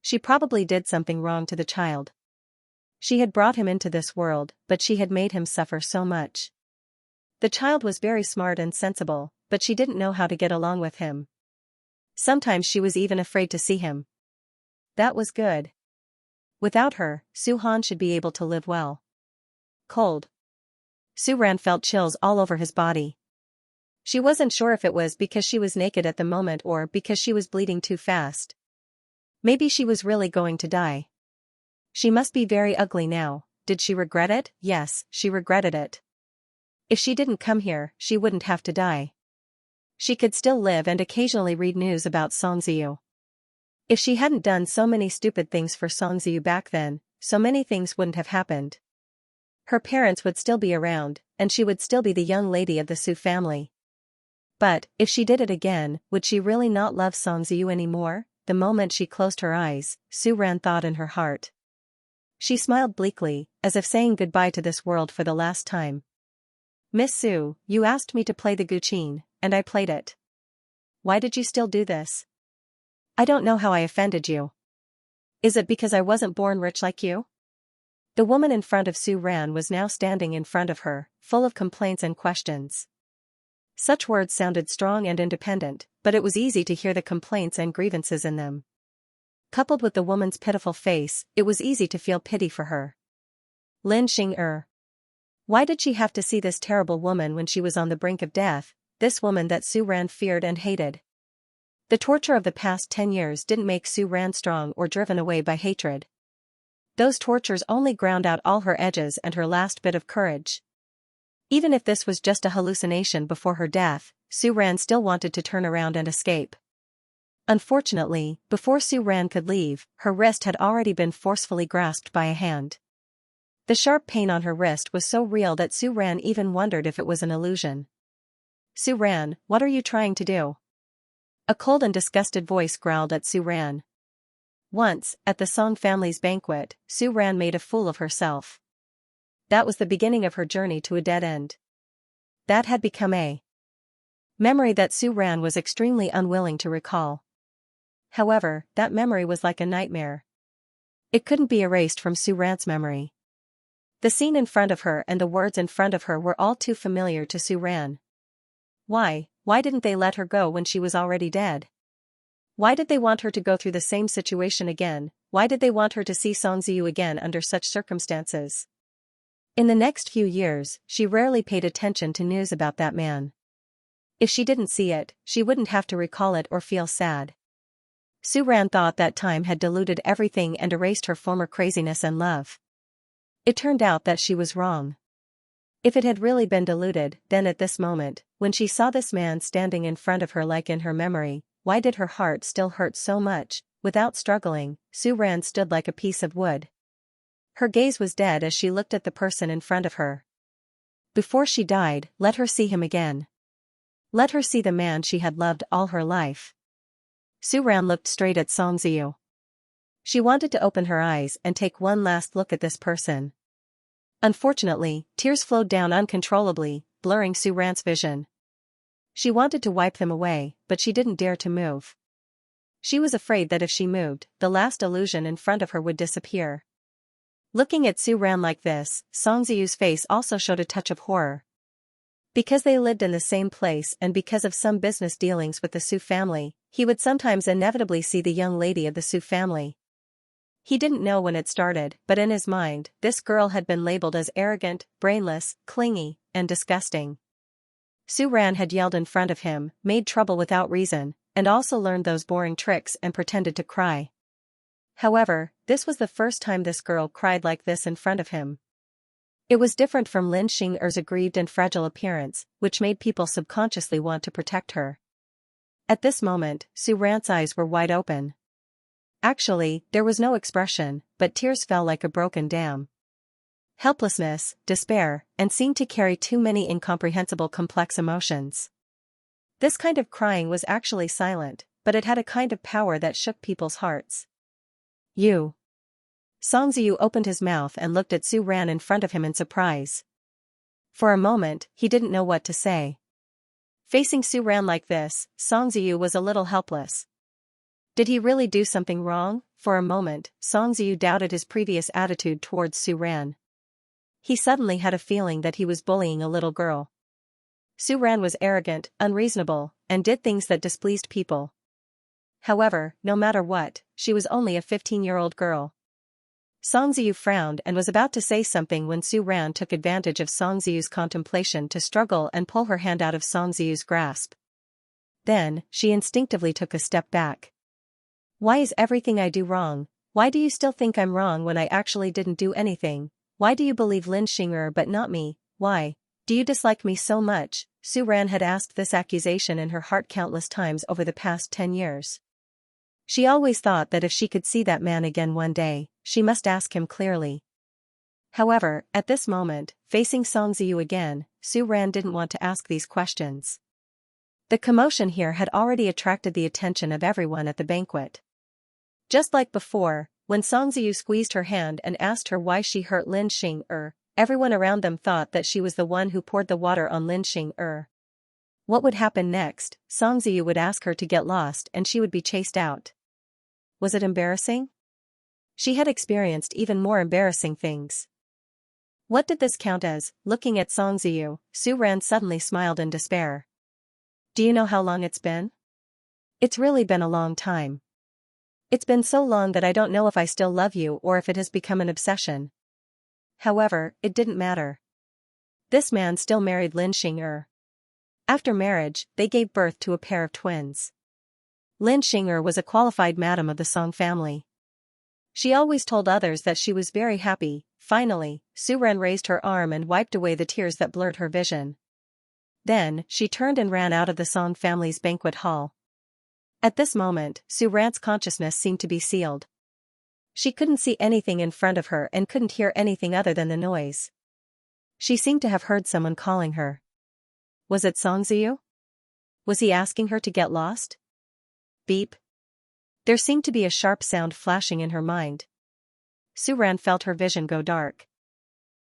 She probably did something wrong to the child. She had brought him into this world, but she had made him suffer so much. The child was very smart and sensible, but she didn't know how to get along with him. Sometimes she was even afraid to see him. That was good. Without her, Su Han should be able to live well. Cold. Su Ran felt chills all over his body. She wasn't sure if it was because she was naked at the moment or because she was bleeding too fast. Maybe she was really going to die. She must be very ugly now. Did she regret it? Yes, she regretted it. If she didn't come here, she wouldn't have to die. She could still live and occasionally read news about Xianxia. If she hadn't done so many stupid things for Xianxia back then, so many things wouldn't have happened. Her parents would still be around, and she would still be the young lady of the Su family. But, if she did it again, would she really not love Xianxia anymore? The moment she closed her eyes, Su Ran thought in her heart. She smiled bleakly, as if saying goodbye to this world for the last time. Miss Su, you asked me to play the guqin, and I played it. Why did you still do this? I don't know how I offended you. Is it because I wasn't born rich like you? The woman in front of Su Ran was now standing in front of her, full of complaints and questions. Such words sounded strong and independent, but it was easy to hear the complaints and grievances in them. Coupled with the woman's pitiful face, it was easy to feel pity for her. Lin Xing. Why did she have to see this terrible woman when she was on the brink of death, this woman that Su Ran feared and hated? The torture of the past 10 years didn't make Su Ran strong or driven away by hatred. Those tortures only ground out all her edges and her last bit of courage. Even if this was just a hallucination before her death, Su Ran still wanted to turn around and escape. Unfortunately, before Su Ran could leave, her wrist had already been forcefully grasped by a hand. The sharp pain on her wrist was so real that Su Ran even wondered if it was an illusion. Su Ran, what are you trying to do? A cold and disgusted voice growled at Su Ran. Once, at the Song family's banquet, Su Ran made a fool of herself. That was the beginning of her journey to a dead end. That had become a memory that Su Ran was extremely unwilling to recall. However, that memory was like a nightmare. It couldn't be erased from Su Ran's memory. The scene in front of her and the words in front of her were all too familiar to Su Ran. Why didn't they let her go when she was already dead? Why did they want her to go through the same situation again? Why did they want her to see Xianxia again under such circumstances? In the next few years, she rarely paid attention to news about that man. If she didn't see it, she wouldn't have to recall it or feel sad. Su Ran thought that time had diluted everything and erased her former craziness and love. It turned out that she was wrong. If it had really been diluted, then at this moment, when she saw this man standing in front of her like in her memory, why did her heart still hurt so much? Without struggling, Su Ran stood like a piece of wood. Her gaze was dead as she looked at the person in front of her. Before she died, let her see him again. Let her see the man she had loved all her life. Su Ran looked straight at Xianxia. She wanted to open her eyes and take one last look at this person. Unfortunately, tears flowed down uncontrollably, blurring Su Ran's vision. She wanted to wipe them away, but she didn't dare to move. She was afraid that if she moved, the last illusion in front of her would disappear. Looking at Su Ran like this, Xianxia's face also showed a touch of horror. Because they lived in the same place and because of some business dealings with the Su family, he would sometimes inevitably see the young lady of the Su family. He didn't know when it started, but in his mind, this girl had been labeled as arrogant, brainless, clingy, and disgusting. Su Ran had yelled in front of him, made trouble without reason, and also learned those boring tricks and pretended to cry. However, this was the first time this girl cried like this in front of him. It was different from Lin Xing'er's aggrieved and fragile appearance, which made people subconsciously want to protect her. At this moment, Su Ran's eyes were wide open. Actually, there was no expression, but tears fell like a broken dam. Helplessness, despair, and seemed to carry too many incomprehensible complex emotions. This kind of crying was actually silent, but it had a kind of power that shook people's hearts. You. Song Ziyu opened his mouth and looked at Su Ran in front of him in surprise. For a moment, he didn't know what to say. Facing Su Ran like this, Song Ziyu was a little helpless. Did he really do something wrong? For a moment, Song Ziyu doubted his previous attitude towards Su Ran. He suddenly had a feeling that he was bullying a little girl. Su Ran was arrogant, unreasonable, and did things that displeased people. However, no matter what, she was only a 15-year-old girl. Song Ziyu frowned and was about to say something when Su Ran took advantage of Song Ziyu's contemplation to struggle and pull her hand out of Song Ziyu's grasp. Then, she instinctively took a step back. Why is everything I do wrong? Why do you still think I'm wrong when I actually didn't do anything? Why do you believe Lin Xing'er but not me? Why? Do you dislike me so much? Su Ran had asked this accusation in her heart countless times over the past 10 years. She always thought that if she could see that man again one day, she must ask him clearly. However, at this moment, facing Song Ziyu again, Su Ran didn't want to ask these questions. The commotion here had already attracted the attention of everyone at the banquet. Just like before, when Song Ziyu squeezed her hand and asked her why she hurt Lin Xing'er, everyone around them thought that she was the one who poured the water on Lin Xing'er. What would happen next? Song Ziyu would ask her to get lost and she would be chased out. Was it embarrassing? She had experienced even more embarrassing things. What did this count as? Looking at Song Ziyu, Su Ran suddenly smiled in despair. Do you know how long it's been? It's really been a long time. It's been so long that I don't know if I still love you or if it has become an obsession. However, it didn't matter. This man still married Lin Xing'er. After marriage, they gave birth to a pair of twins. Lin Xing'er was a qualified madam of the Song family. She always told others that she was very happy. Finally, Su Ran raised her arm and wiped away the tears that blurred her vision. Then, she turned and ran out of the Song family's banquet hall. At this moment, Su Ran's consciousness seemed to be sealed. She couldn't see anything in front of her and couldn't hear anything other than the noise. She seemed to have heard someone calling her. Was it Song Ziyu? Was he asking her to get lost? Beep. There seemed to be a sharp sound flashing in her mind. Su Ran felt her vision go dark.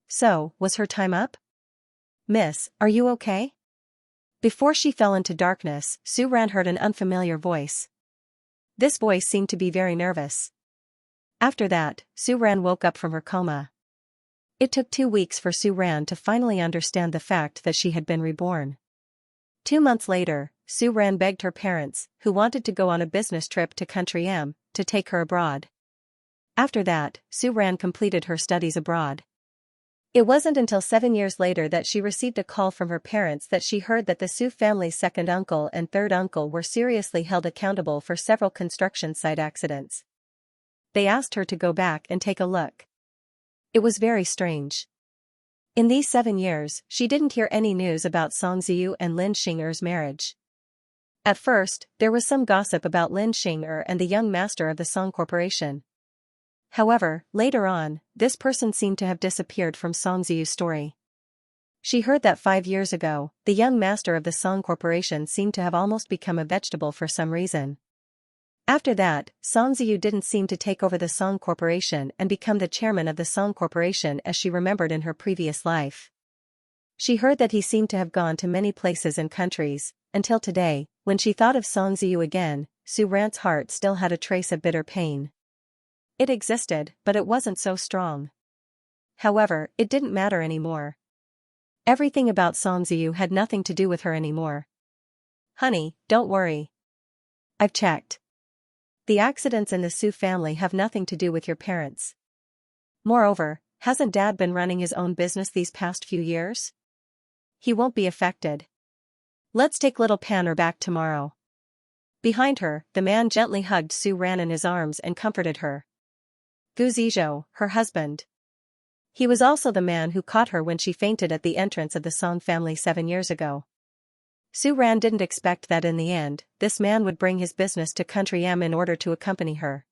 So, was her time up? Miss, are you okay? Before she fell into darkness, Su Ran heard an unfamiliar voice. This voice seemed to be very nervous. After that, Su Ran woke up from her coma. It took 2 weeks for Su Ran to finally understand the fact that she had been reborn. 2 months later, Su Ran begged her parents, who wanted to go on a business trip to Country M, to take her abroad. After that, Su Ran completed her studies abroad. It wasn't until 7 years later that she received a call from her parents that she heard that the Su family's second uncle and third uncle were seriously held accountable for several construction site accidents. They asked her to go back and take a look. It was very strange. In these 7 years, she didn't hear any news about Song Ziyu and Lin Xing'er's marriage. At first, there was some gossip about Lin Xing'er and the young master of the Song Corporation. However, later on, this person seemed to have disappeared from Song Ziyu's story. She heard that 5 years ago, the young master of the Song Corporation seemed to have almost become a vegetable for some reason. After that, Song Ziyu didn't seem to take over the Song Corporation and become the chairman of the Song Corporation as she remembered in her previous life. She heard that he seemed to have gone to many places and countries, until today, when she thought of Song Ziyu again, Su Ran's heart still had a trace of bitter pain. It existed, but it wasn't so strong. However, it didn't matter anymore. Everything about Xianxia had nothing to do with her anymore. Honey, don't worry. I've checked. The accidents in the Su family have nothing to do with your parents. Moreover, hasn't Dad been running his own business these past few years? He won't be affected. Let's take little Panner back tomorrow. Behind her, the man gently hugged Su Ran in his arms and comforted her. Gu Zizhou, her husband. He was also the man who caught her when she fainted at the entrance of the Song family 7 years ago. Su Ran didn't expect that in the end, this man would bring his business to Country M in order to accompany her.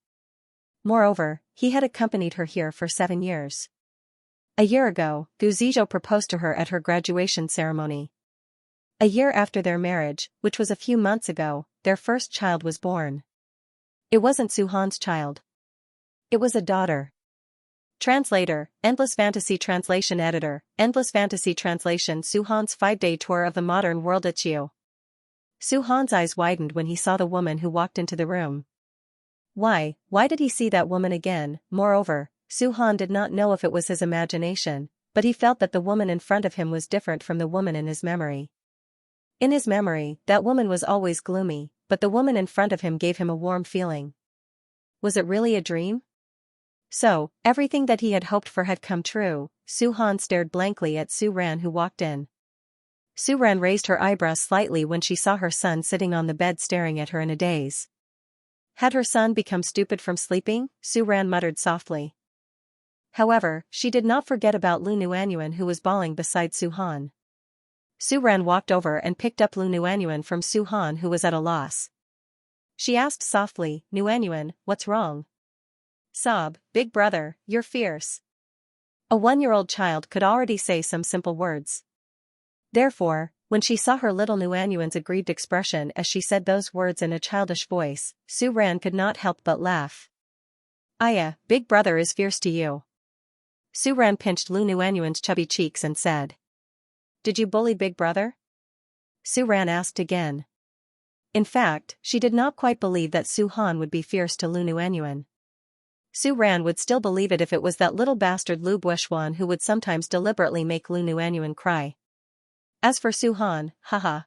Moreover, he had accompanied her here for 7 years. A year ago, Gu Zizhou proposed to her at her graduation ceremony. A year after their marriage, which was a few months ago, their first child was born. It wasn't Su Han's child. It was a daughter. Translator, Endless Fantasy Translation Editor, Endless Fantasy Translation. Su Han's 5-day tour of the modern world. Ichio. Su Han's eyes widened when he saw the woman who walked into the room. Why did he see that woman again? Moreover, Su Han did not know if it was his imagination, but he felt that the woman in front of him was different from the woman in his memory. In his memory, that woman was always gloomy, but the woman in front of him gave him a warm feeling. Was it really a dream? So, everything that he had hoped for had come true. Su Han stared blankly at Su Ran who walked in. Su Ran raised her eyebrows slightly when she saw her son sitting on the bed staring at her in a daze. Had her son become stupid from sleeping? Su Ran muttered softly. However, she did not forget about Lu Nuanyuan who was bawling beside Su Han. Su Ran walked over and picked up Lu Nuanyuan from Su Han who was at a loss. She asked softly, Nuanyuan, what's wrong? Sob, big brother, you're fierce. A 1-year-old child could already say some simple words. Therefore, when she saw her little Nuanyuan's aggrieved expression as she said those words in a childish voice, Su Ran could not help but laugh. Aya, big brother is fierce to you. Su Ran pinched Lu Nuanyuan's chubby cheeks and said. Did you bully big brother? Su Ran asked again. In fact, she did not quite believe that Su Han would be fierce to Lu Nuanyuan. Su Ran would still believe it if it was that little bastard Lu Buishuan who would sometimes deliberately make Lu Nuanyuan cry. As for Su Han, haha.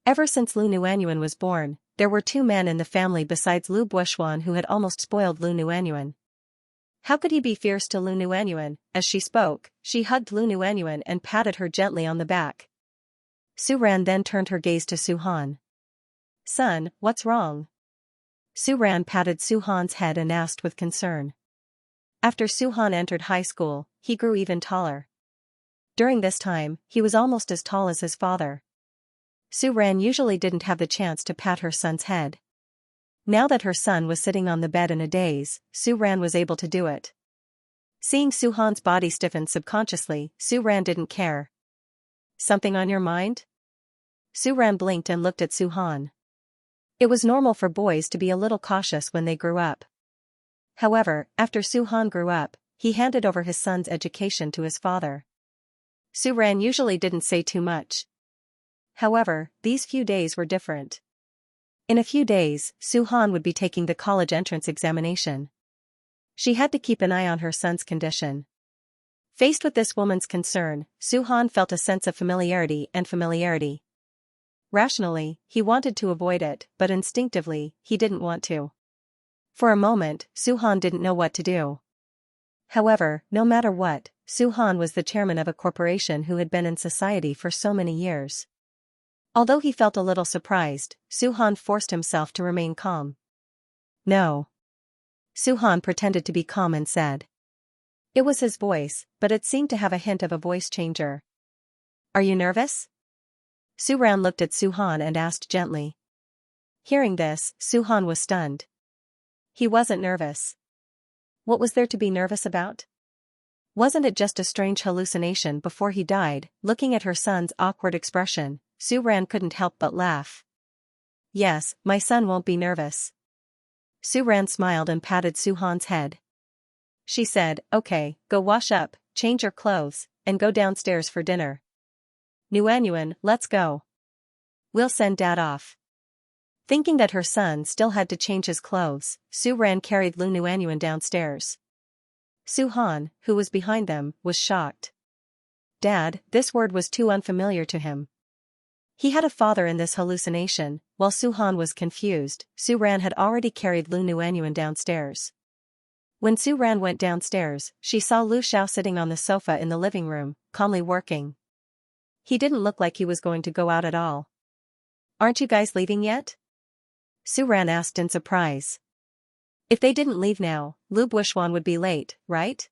Ever since Lu Nuanyuan was born, there were 2 men in the family besides Lu Buishuan who had almost spoiled Lu Nuanyuan. How could he be fierce to Lu Nuanyuan? As she spoke, she hugged Lu Nuanyuan and patted her gently on the back. Su Ran then turned her gaze to Su Han. Son, what's wrong? Su Ran patted Su Han's head and asked with concern. After Su Han entered high school, he grew even taller. During this time, he was almost as tall as his father. Su Ran usually didn't have the chance to pat her son's head. Now that her son was sitting on the bed in a daze, Su Ran was able to do it. Seeing Su Han's body stiffen subconsciously, Su Ran didn't care. Something on your mind? Su Ran blinked and looked at Su Han. It was normal for boys to be a little cautious when they grew up. However, after Su Han grew up, he handed over his son's education to his father. Su Ran usually didn't say too much. However, these few days were different. In a few days, Su Han would be taking the college entrance examination. She had to keep an eye on her son's condition. Faced with this woman's concern, Su Han felt a sense of familiarity. Rationally, he wanted to avoid it, but instinctively, he didn't want to. For a moment, Su Han didn't know what to do. However, no matter what, Su Han was the chairman of a corporation who had been in society for so many years. Although he felt a little surprised, Su Han forced himself to remain calm. No. Su Han pretended to be calm and said. It was his voice, but it seemed to have a hint of a voice changer. Are you nervous? Su Ran looked at Su Han and asked gently. Hearing this, Su Han was stunned. He wasn't nervous. What was there to be nervous about? Wasn't it just a strange hallucination before he died? Looking at her son's awkward expression, Su Ran couldn't help but laugh. Yes, my son won't be nervous. Su Ran smiled and patted Su Han's head. She said, okay, go wash up, change your clothes, and go downstairs for dinner. Nuanyuan, let's go. We'll send Dad off. Thinking that her son still had to change his clothes, Su Ran carried Lu Nuanyuan downstairs. Su Han, who was behind them, was shocked. Dad, this word was too unfamiliar to him. He had a father in this hallucination. While Su-han was confused, Su-ran had already carried Lu Nuanyuan downstairs. When Su-ran went downstairs, she saw Lu Xiao sitting on the sofa in the living room, calmly working. He didn't look like he was going to go out at all. Aren't you guys leaving yet? Su-ran asked in surprise. If they didn't leave now, Lu Buishuan would be late, right?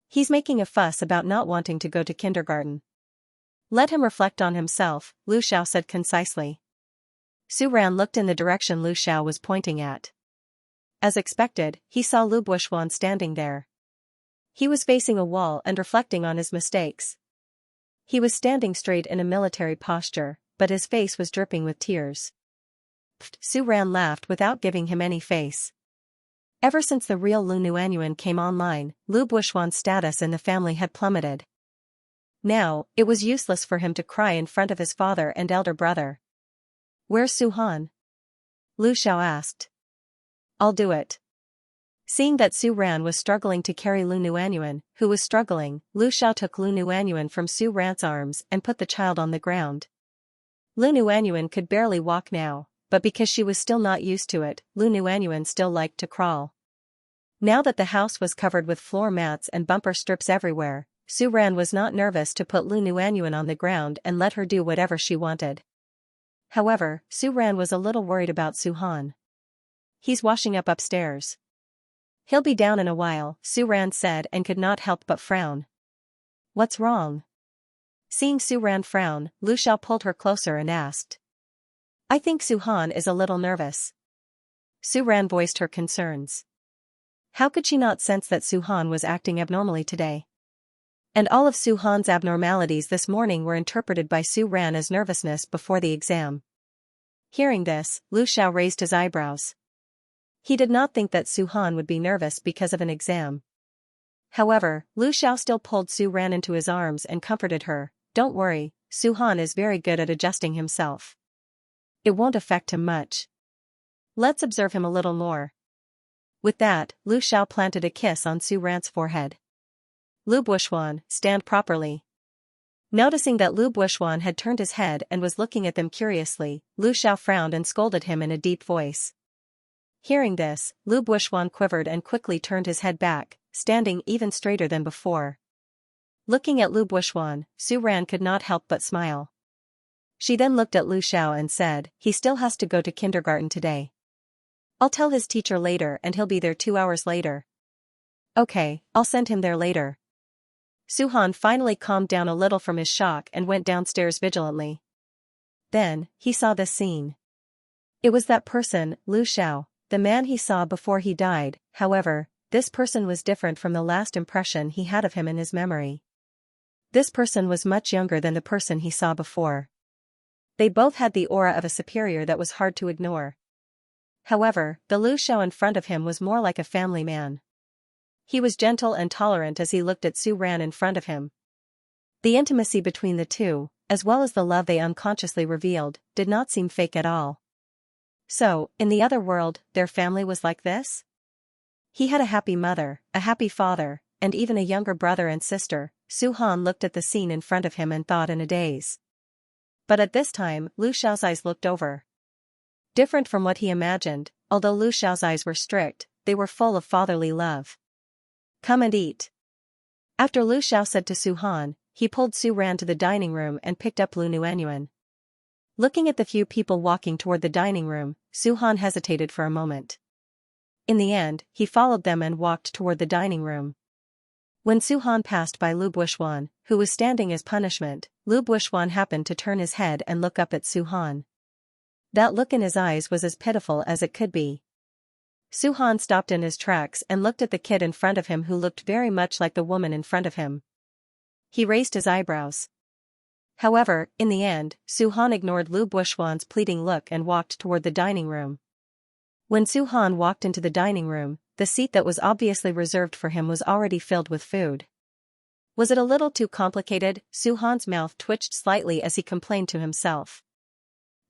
He's making a fuss about not wanting to go to kindergarten. Let him reflect on himself, Lu Xiao said concisely. Su-ran looked in the direction Lu Xiao was pointing at. As expected, he saw Lu Buishuan standing there. He was facing a wall and reflecting on his mistakes. He was standing straight in a military posture, but his face was dripping with tears. Su-ran laughed without giving him any face. Ever since the real Lu Nuanyuan came online, Lu Buishuan's status in the family had plummeted. Now, it was useless for him to cry in front of his father and elder brother. Where's Su-han? Lu Xiao asked. I'll do it. Seeing that Su-ran was struggling to carry Lu Nuanyuan, who was struggling, Lu Xiao took Lu Nuanyuan from Su-ran's arms and put the child on the ground. Lu Nuanyuan could barely walk now, but because she was still not used to it, Lu Nuanyuan still liked to crawl. Now that the house was covered with floor mats and bumper strips everywhere, Su-ran was not nervous to put Lu Nuanyuan on the ground and let her do whatever she wanted. However, Su-ran was a little worried about Su-han. He's washing up upstairs. He'll be down in a while, Su-ran said and could not help but frown. What's wrong? Seeing Su-ran frown, Lu Xiao pulled her closer and asked. I think Su-han is a little nervous. Su-ran voiced her concerns. How could she not sense that Su-han was acting abnormally today? And all of Su-han's abnormalities this morning were interpreted by Su-ran as nervousness before the exam. Hearing this, Lu Xiao raised his eyebrows. He did not think that Su-han would be nervous because of an exam. However, Lu Xiao still pulled Su-ran into his arms and comforted her. Don't worry, Su-han is very good at adjusting himself. It won't affect him much. Let's observe him a little more. With that, Lu Xiao planted a kiss on Su-ran's forehead. Lu Buishuan, stand properly. Noticing that Lu Buishuan had turned his head and was looking at them curiously, Lu Xiao frowned and scolded him in a deep voice. Hearing this, Lu Buishuan quivered and quickly turned his head back, standing even straighter than before. Looking at Lu Buishuan, Su-ran could not help but smile. She then looked at Lu Xiao and said, he still has to go to kindergarten today. I'll tell his teacher later and he'll be there 2 hours later. Okay, I'll send him there later. Su-han finally calmed down a little from his shock and went downstairs vigilantly. Then, he saw this scene. It was that person, Lu Xiao, the man he saw before he died. However, this person was different from the last impression he had of him in his memory. This person was much younger than the person he saw before. They both had the aura of a superior that was hard to ignore. However, the Lu Xiao in front of him was more like a family man. He was gentle and tolerant as he looked at Su-ran in front of him. The intimacy between the two, as well as the love they unconsciously revealed, did not seem fake at all. So, in the other world, their family was like this? He had a happy mother, a happy father, and even a younger brother and sister. Su-han looked at the scene in front of him and thought in a daze. But at this time, Lu Xiao's eyes looked over. Different from what he imagined, although Lu Xiao's eyes were strict, they were full of fatherly love. Come and eat. After Lu Xiao said to Su-han, he pulled Su-ran to the dining room and picked up Lu Nuanyuan. Looking at the few people walking toward the dining room, Su-han hesitated for a moment. In the end, he followed them and walked toward the dining room. When Su-han passed by Lu Buishuan, who was standing as punishment, Lu Buishuan happened to turn his head and look up at Su-han. That look in his eyes was as pitiful as it could be. Su-han stopped in his tracks and looked at the kid in front of him who looked very much like the woman in front of him. He raised his eyebrows. However, in the end, Su-han ignored Lu Buishuan's pleading look and walked toward the dining room. When Su-han walked into the dining room, the seat that was obviously reserved for him was already filled with food. Was it a little too complicated? Su-han's mouth twitched slightly as he complained to himself.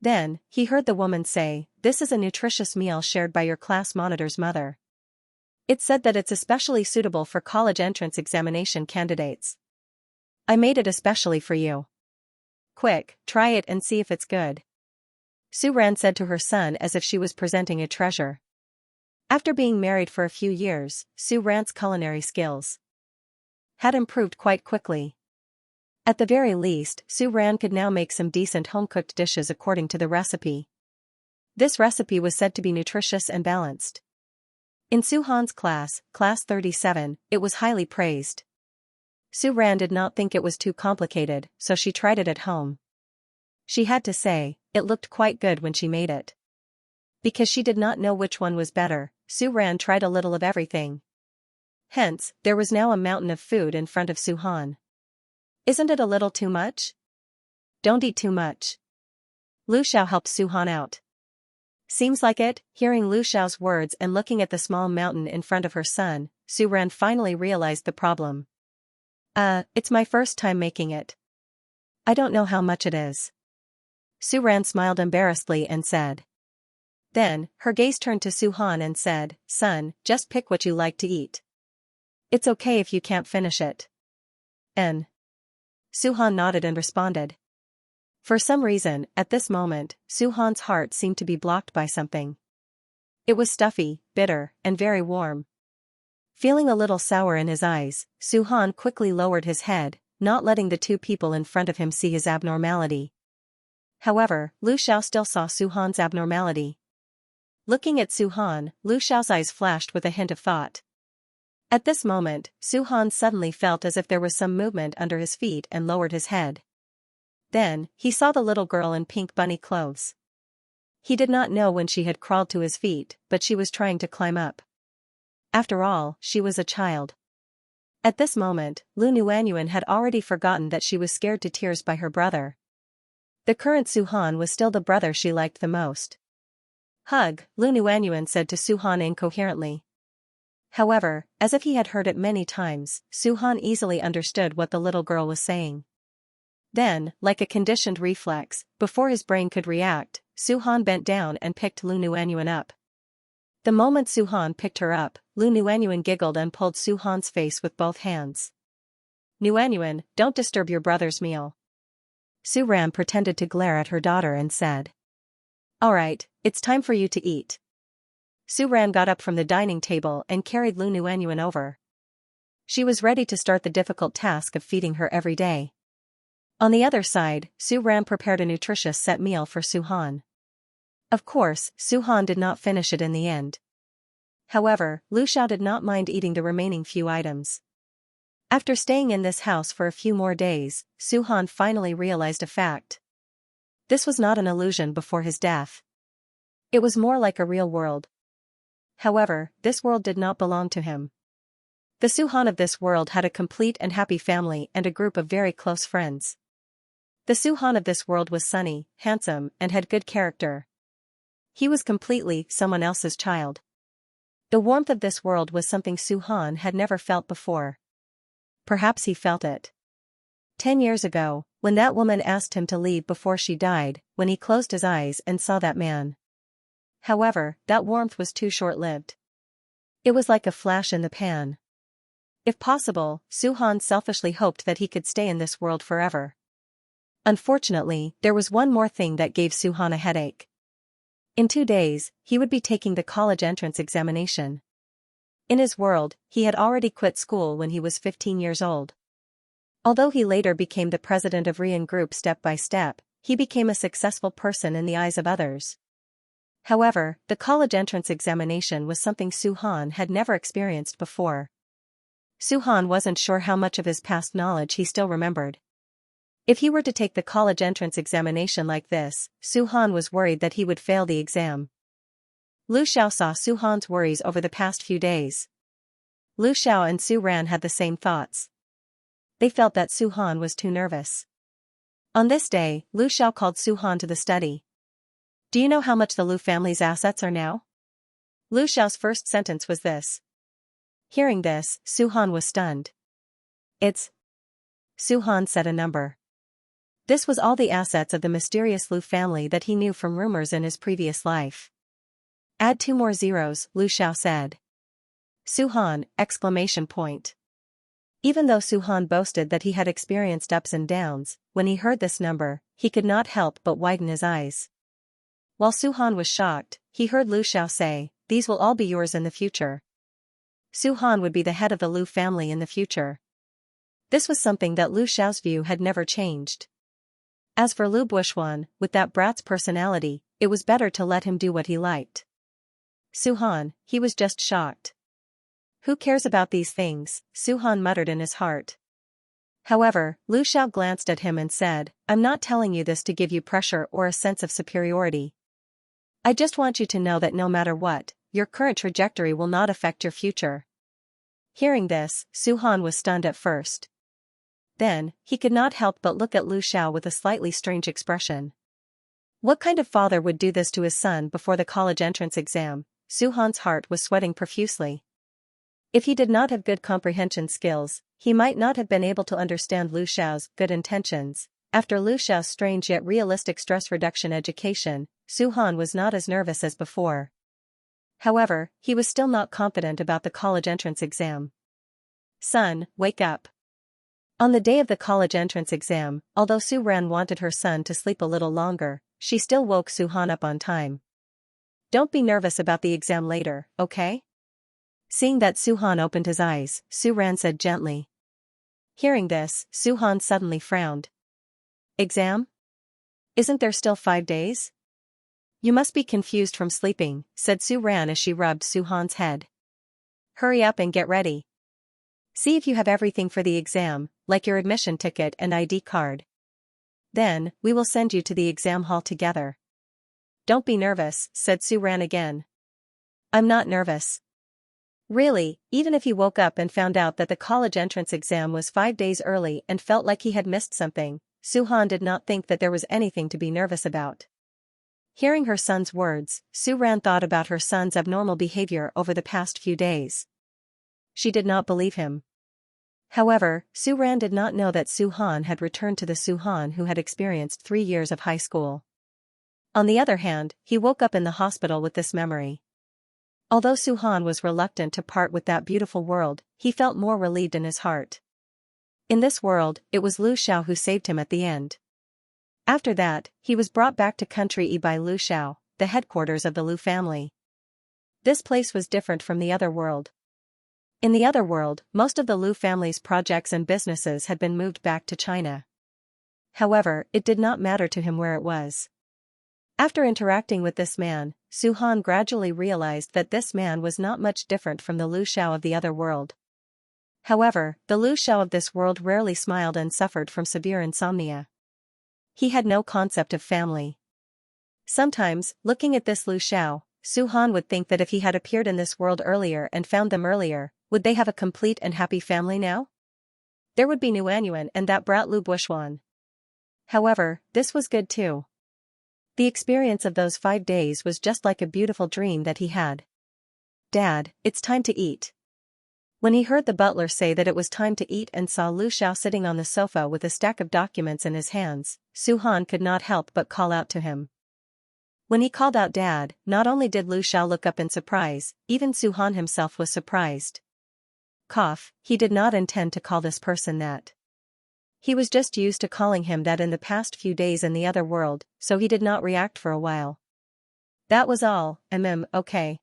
Then, he heard the woman say, "This is a nutritious meal shared by your class monitor's mother. It said that it's especially suitable for college entrance examination candidates." I made it especially for you. Quick, try it and see if it's good. Su Ran said to her son as if she was presenting a treasure. After being married for a few years, Su Ran's culinary skills had improved quite quickly. At the very least, Su Ran could now make some decent home-cooked dishes according to the recipe. This recipe was said to be nutritious and balanced. In Su Han's class, Class 37, it was highly praised. Su Ran did not think it was too complicated, so she tried it at home. She had to say, it looked quite good when she made it. Because she did not know which one was better, Su Ran tried a little of everything. Hence, there was now a mountain of food in front of Su Han. Isn't it a little too much? Don't eat too much. Lu Xiao helped Su Han out. Seems like it. Hearing Lu Xiao's words and looking at the small mountain in front of her son, Su Ran finally realized the problem. It's my first time making it. I don't know how much it is. Su Ran smiled embarrassedly and said. Then, her gaze turned to Su Han and said, Son, just pick what you like to eat. It's okay if you can't finish it. Su Han nodded and responded. For some reason, at this moment, Su Han's heart seemed to be blocked by something. It was stuffy, bitter, and very warm. Feeling a little sour in his eyes, Su Han quickly lowered his head, not letting the two people in front of him see his abnormality. However, Lu Xiao still saw Su Han's abnormality. Looking at Su Han, Lu Xiao's eyes flashed with a hint of thought. At this moment, Su Han suddenly felt as if there was some movement under his feet and lowered his head. Then, he saw the little girl in pink bunny clothes. He did not know when she had crawled to his feet, but she was trying to climb up. After all, she was a child. At this moment, Lu Nuanyuan had already forgotten that she was scared to tears by her brother. The current Su Han was still the brother she liked the most. Hug, Lu Nuanyuan said to Su Han incoherently. However, as if he had heard it many times, Su Han easily understood what the little girl was saying. Then, like a conditioned reflex, before his brain could react, Su Han bent down and picked Lu Nuanyuan up. The moment Su Han picked her up, Lu Nuanyuan giggled and pulled Su Han's face with both hands. Nuanyuan, don't disturb your brother's meal. Su Ran pretended to glare at her daughter and said. Alright, it's time for you to eat. Su Ran got up from the dining table and carried Lu Nuanyuan over. She was ready to start the difficult task of feeding her every day. On the other side, Su Ran prepared a nutritious set meal for Su Han. Of course, Su Han did not finish it in the end. However, Lu Xiao did not mind eating the remaining few items. After staying in this house for a few more days, Su Han finally realized a fact. This was not an illusion before his death. It was more like a real world. However, this world did not belong to him. The Su Han of this world had a complete and happy family and a group of very close friends. The Su Han of this world was sunny, handsome, and had good character. He was completely someone else's child. The warmth of this world was something Su Han had never felt before. Perhaps he felt it 10 years ago, when that woman asked him to leave before she died, when he closed his eyes and saw that man. However, that warmth was too short-lived. It was like a flash in the pan. If possible, Su Han selfishly hoped that he could stay in this world forever. Unfortunately, there was one more thing that gave Su Han a headache. In 2 days, he would be taking the college entrance examination. In his world, he had already quit school when he was 15 years old. Although he later became the president of Rian Group step by step, he became a successful person in the eyes of others. However, the college entrance examination was something Su Han had never experienced before. Su Han wasn't sure how much of his past knowledge he still remembered. If he were to take the college entrance examination like this, Su Han was worried that he would fail the exam. Lu Xiao saw Su Han's worries over the past few days. Lu Xiao and Su Ran had the same thoughts. They felt that Su Han was too nervous. On this day, Lu Xiao called Su Han to the study. Do you know how much the Lu family's assets are now? Lu Xiao's first sentence was this. Hearing this, Su Han was stunned. It's... Su Han said a number. This was all the assets of the mysterious Lu family that he knew from rumors in his previous life. Add 2 more zeros, Lu Xiao said. Su Han, exclamation point. Even though Su-han boasted that he had experienced ups and downs, when he heard this number, he could not help but widen his eyes. While Su-han was shocked, he heard Lu Xiao say, "These will all be yours in the future." Su-han would be the head of the Lu family in the future. This was something that Lu Xiao's view had never changed. As for Lu Buishuan, with that brat's personality, it was better to let him do what he liked. Su-han, he was just shocked. Who cares about these things, Su-han muttered in his heart. However, Lu Xiao glanced at him and said, "I'm not telling you this to give you pressure or a sense of superiority. I just want you to know that no matter what, your current trajectory will not affect your future." Hearing this, Su-han was stunned at first. Then, he could not help but look at Lu Xiao with a slightly strange expression. What kind of father would do this to his son before the college entrance exam? Su-han's heart was sweating profusely. If he did not have good comprehension skills, he might not have been able to understand Lu Xiao's good intentions. After Lu Xiao's strange yet realistic stress reduction education, Su-han was not as nervous as before. However, he was still not confident about the college entrance exam. "Son, wake up." On the day of the college entrance exam, although Su-ran wanted her son to sleep a little longer, she still woke Su-han up on time. "Don't be nervous about the exam later, okay?" Seeing that Su-han opened his eyes, Su-ran said gently. Hearing this, Su-han suddenly frowned. "Exam? Isn't there still 5 days?" "You must be confused from sleeping," said Su-ran as she rubbed Su-han's head. "Hurry up and get ready. See if you have everything for the exam, like your admission ticket and ID card. Then, we will send you to the exam hall together." "Don't be nervous," said Su-ran again. "I'm not nervous." Really, even if he woke up and found out that the college entrance exam was 5 days early and felt like he had missed something, Su-han did not think that there was anything to be nervous about. Hearing her son's words, Su-ran thought about her son's abnormal behavior over the past few days. She did not believe him. However, Su-ran did not know that Su-han had returned to the Su-han who had experienced 3 years of high school. On the other hand, he woke up in the hospital with this memory. Although Su-han was reluctant to part with that beautiful world, he felt more relieved in his heart. In this world, it was Lu Xiao who saved him at the end. After that, he was brought back to Country E by Lu Xiao, the headquarters of the Lu family. This place was different from the other world. In the other world, most of the Lu family's projects and businesses had been moved back to China. However, it did not matter to him where it was. After interacting with this man, Su-han gradually realized that this man was not much different from the Lu Xiao of the other world. However, the Lu Xiao of this world rarely smiled and suffered from severe insomnia. He had no concept of family. Sometimes, looking at this Lu Xiao, Su-han would think that if he had appeared in this world earlier and found them earlier, would they have a complete and happy family now? There would be Nuanyuan and that brat Lu Buishuan. However, this was good too. The experience of those 5 days was just like a beautiful dream that he had. "Dad, it's time to eat." When he heard the butler say that it was time to eat and saw Lu Xiao sitting on the sofa with a stack of documents in his hands, Su-han could not help but call out to him. When he called out Dad, not only did Lu Xiao look up in surprise, even Su-han himself was surprised. He did not intend to call this person that. He was just used to calling him that in the past few days in the other world, so he did not react for a while. That was all, okay.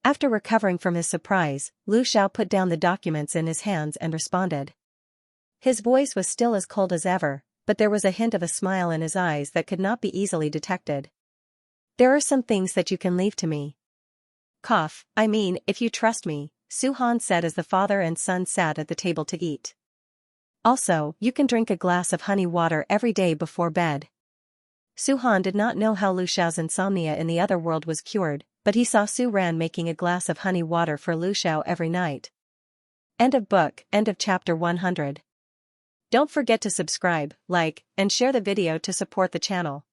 After recovering from his surprise, Lu Xiao put down the documents in his hands and responded. His voice was still as cold as ever, but there was a hint of a smile in his eyes that could not be easily detected. "There are some things that you can leave to me. If you trust me," Su-han said as the father and son sat at the table to eat. "Also, you can drink a glass of honey water every day before bed." Su-han did not know how Lu Xiao's insomnia in the other world was cured, but he saw Su-ran making a glass of honey water for Lu Xiao every night. End of book. End of chapter 100. Don't forget to subscribe, like, and share the video to support the channel.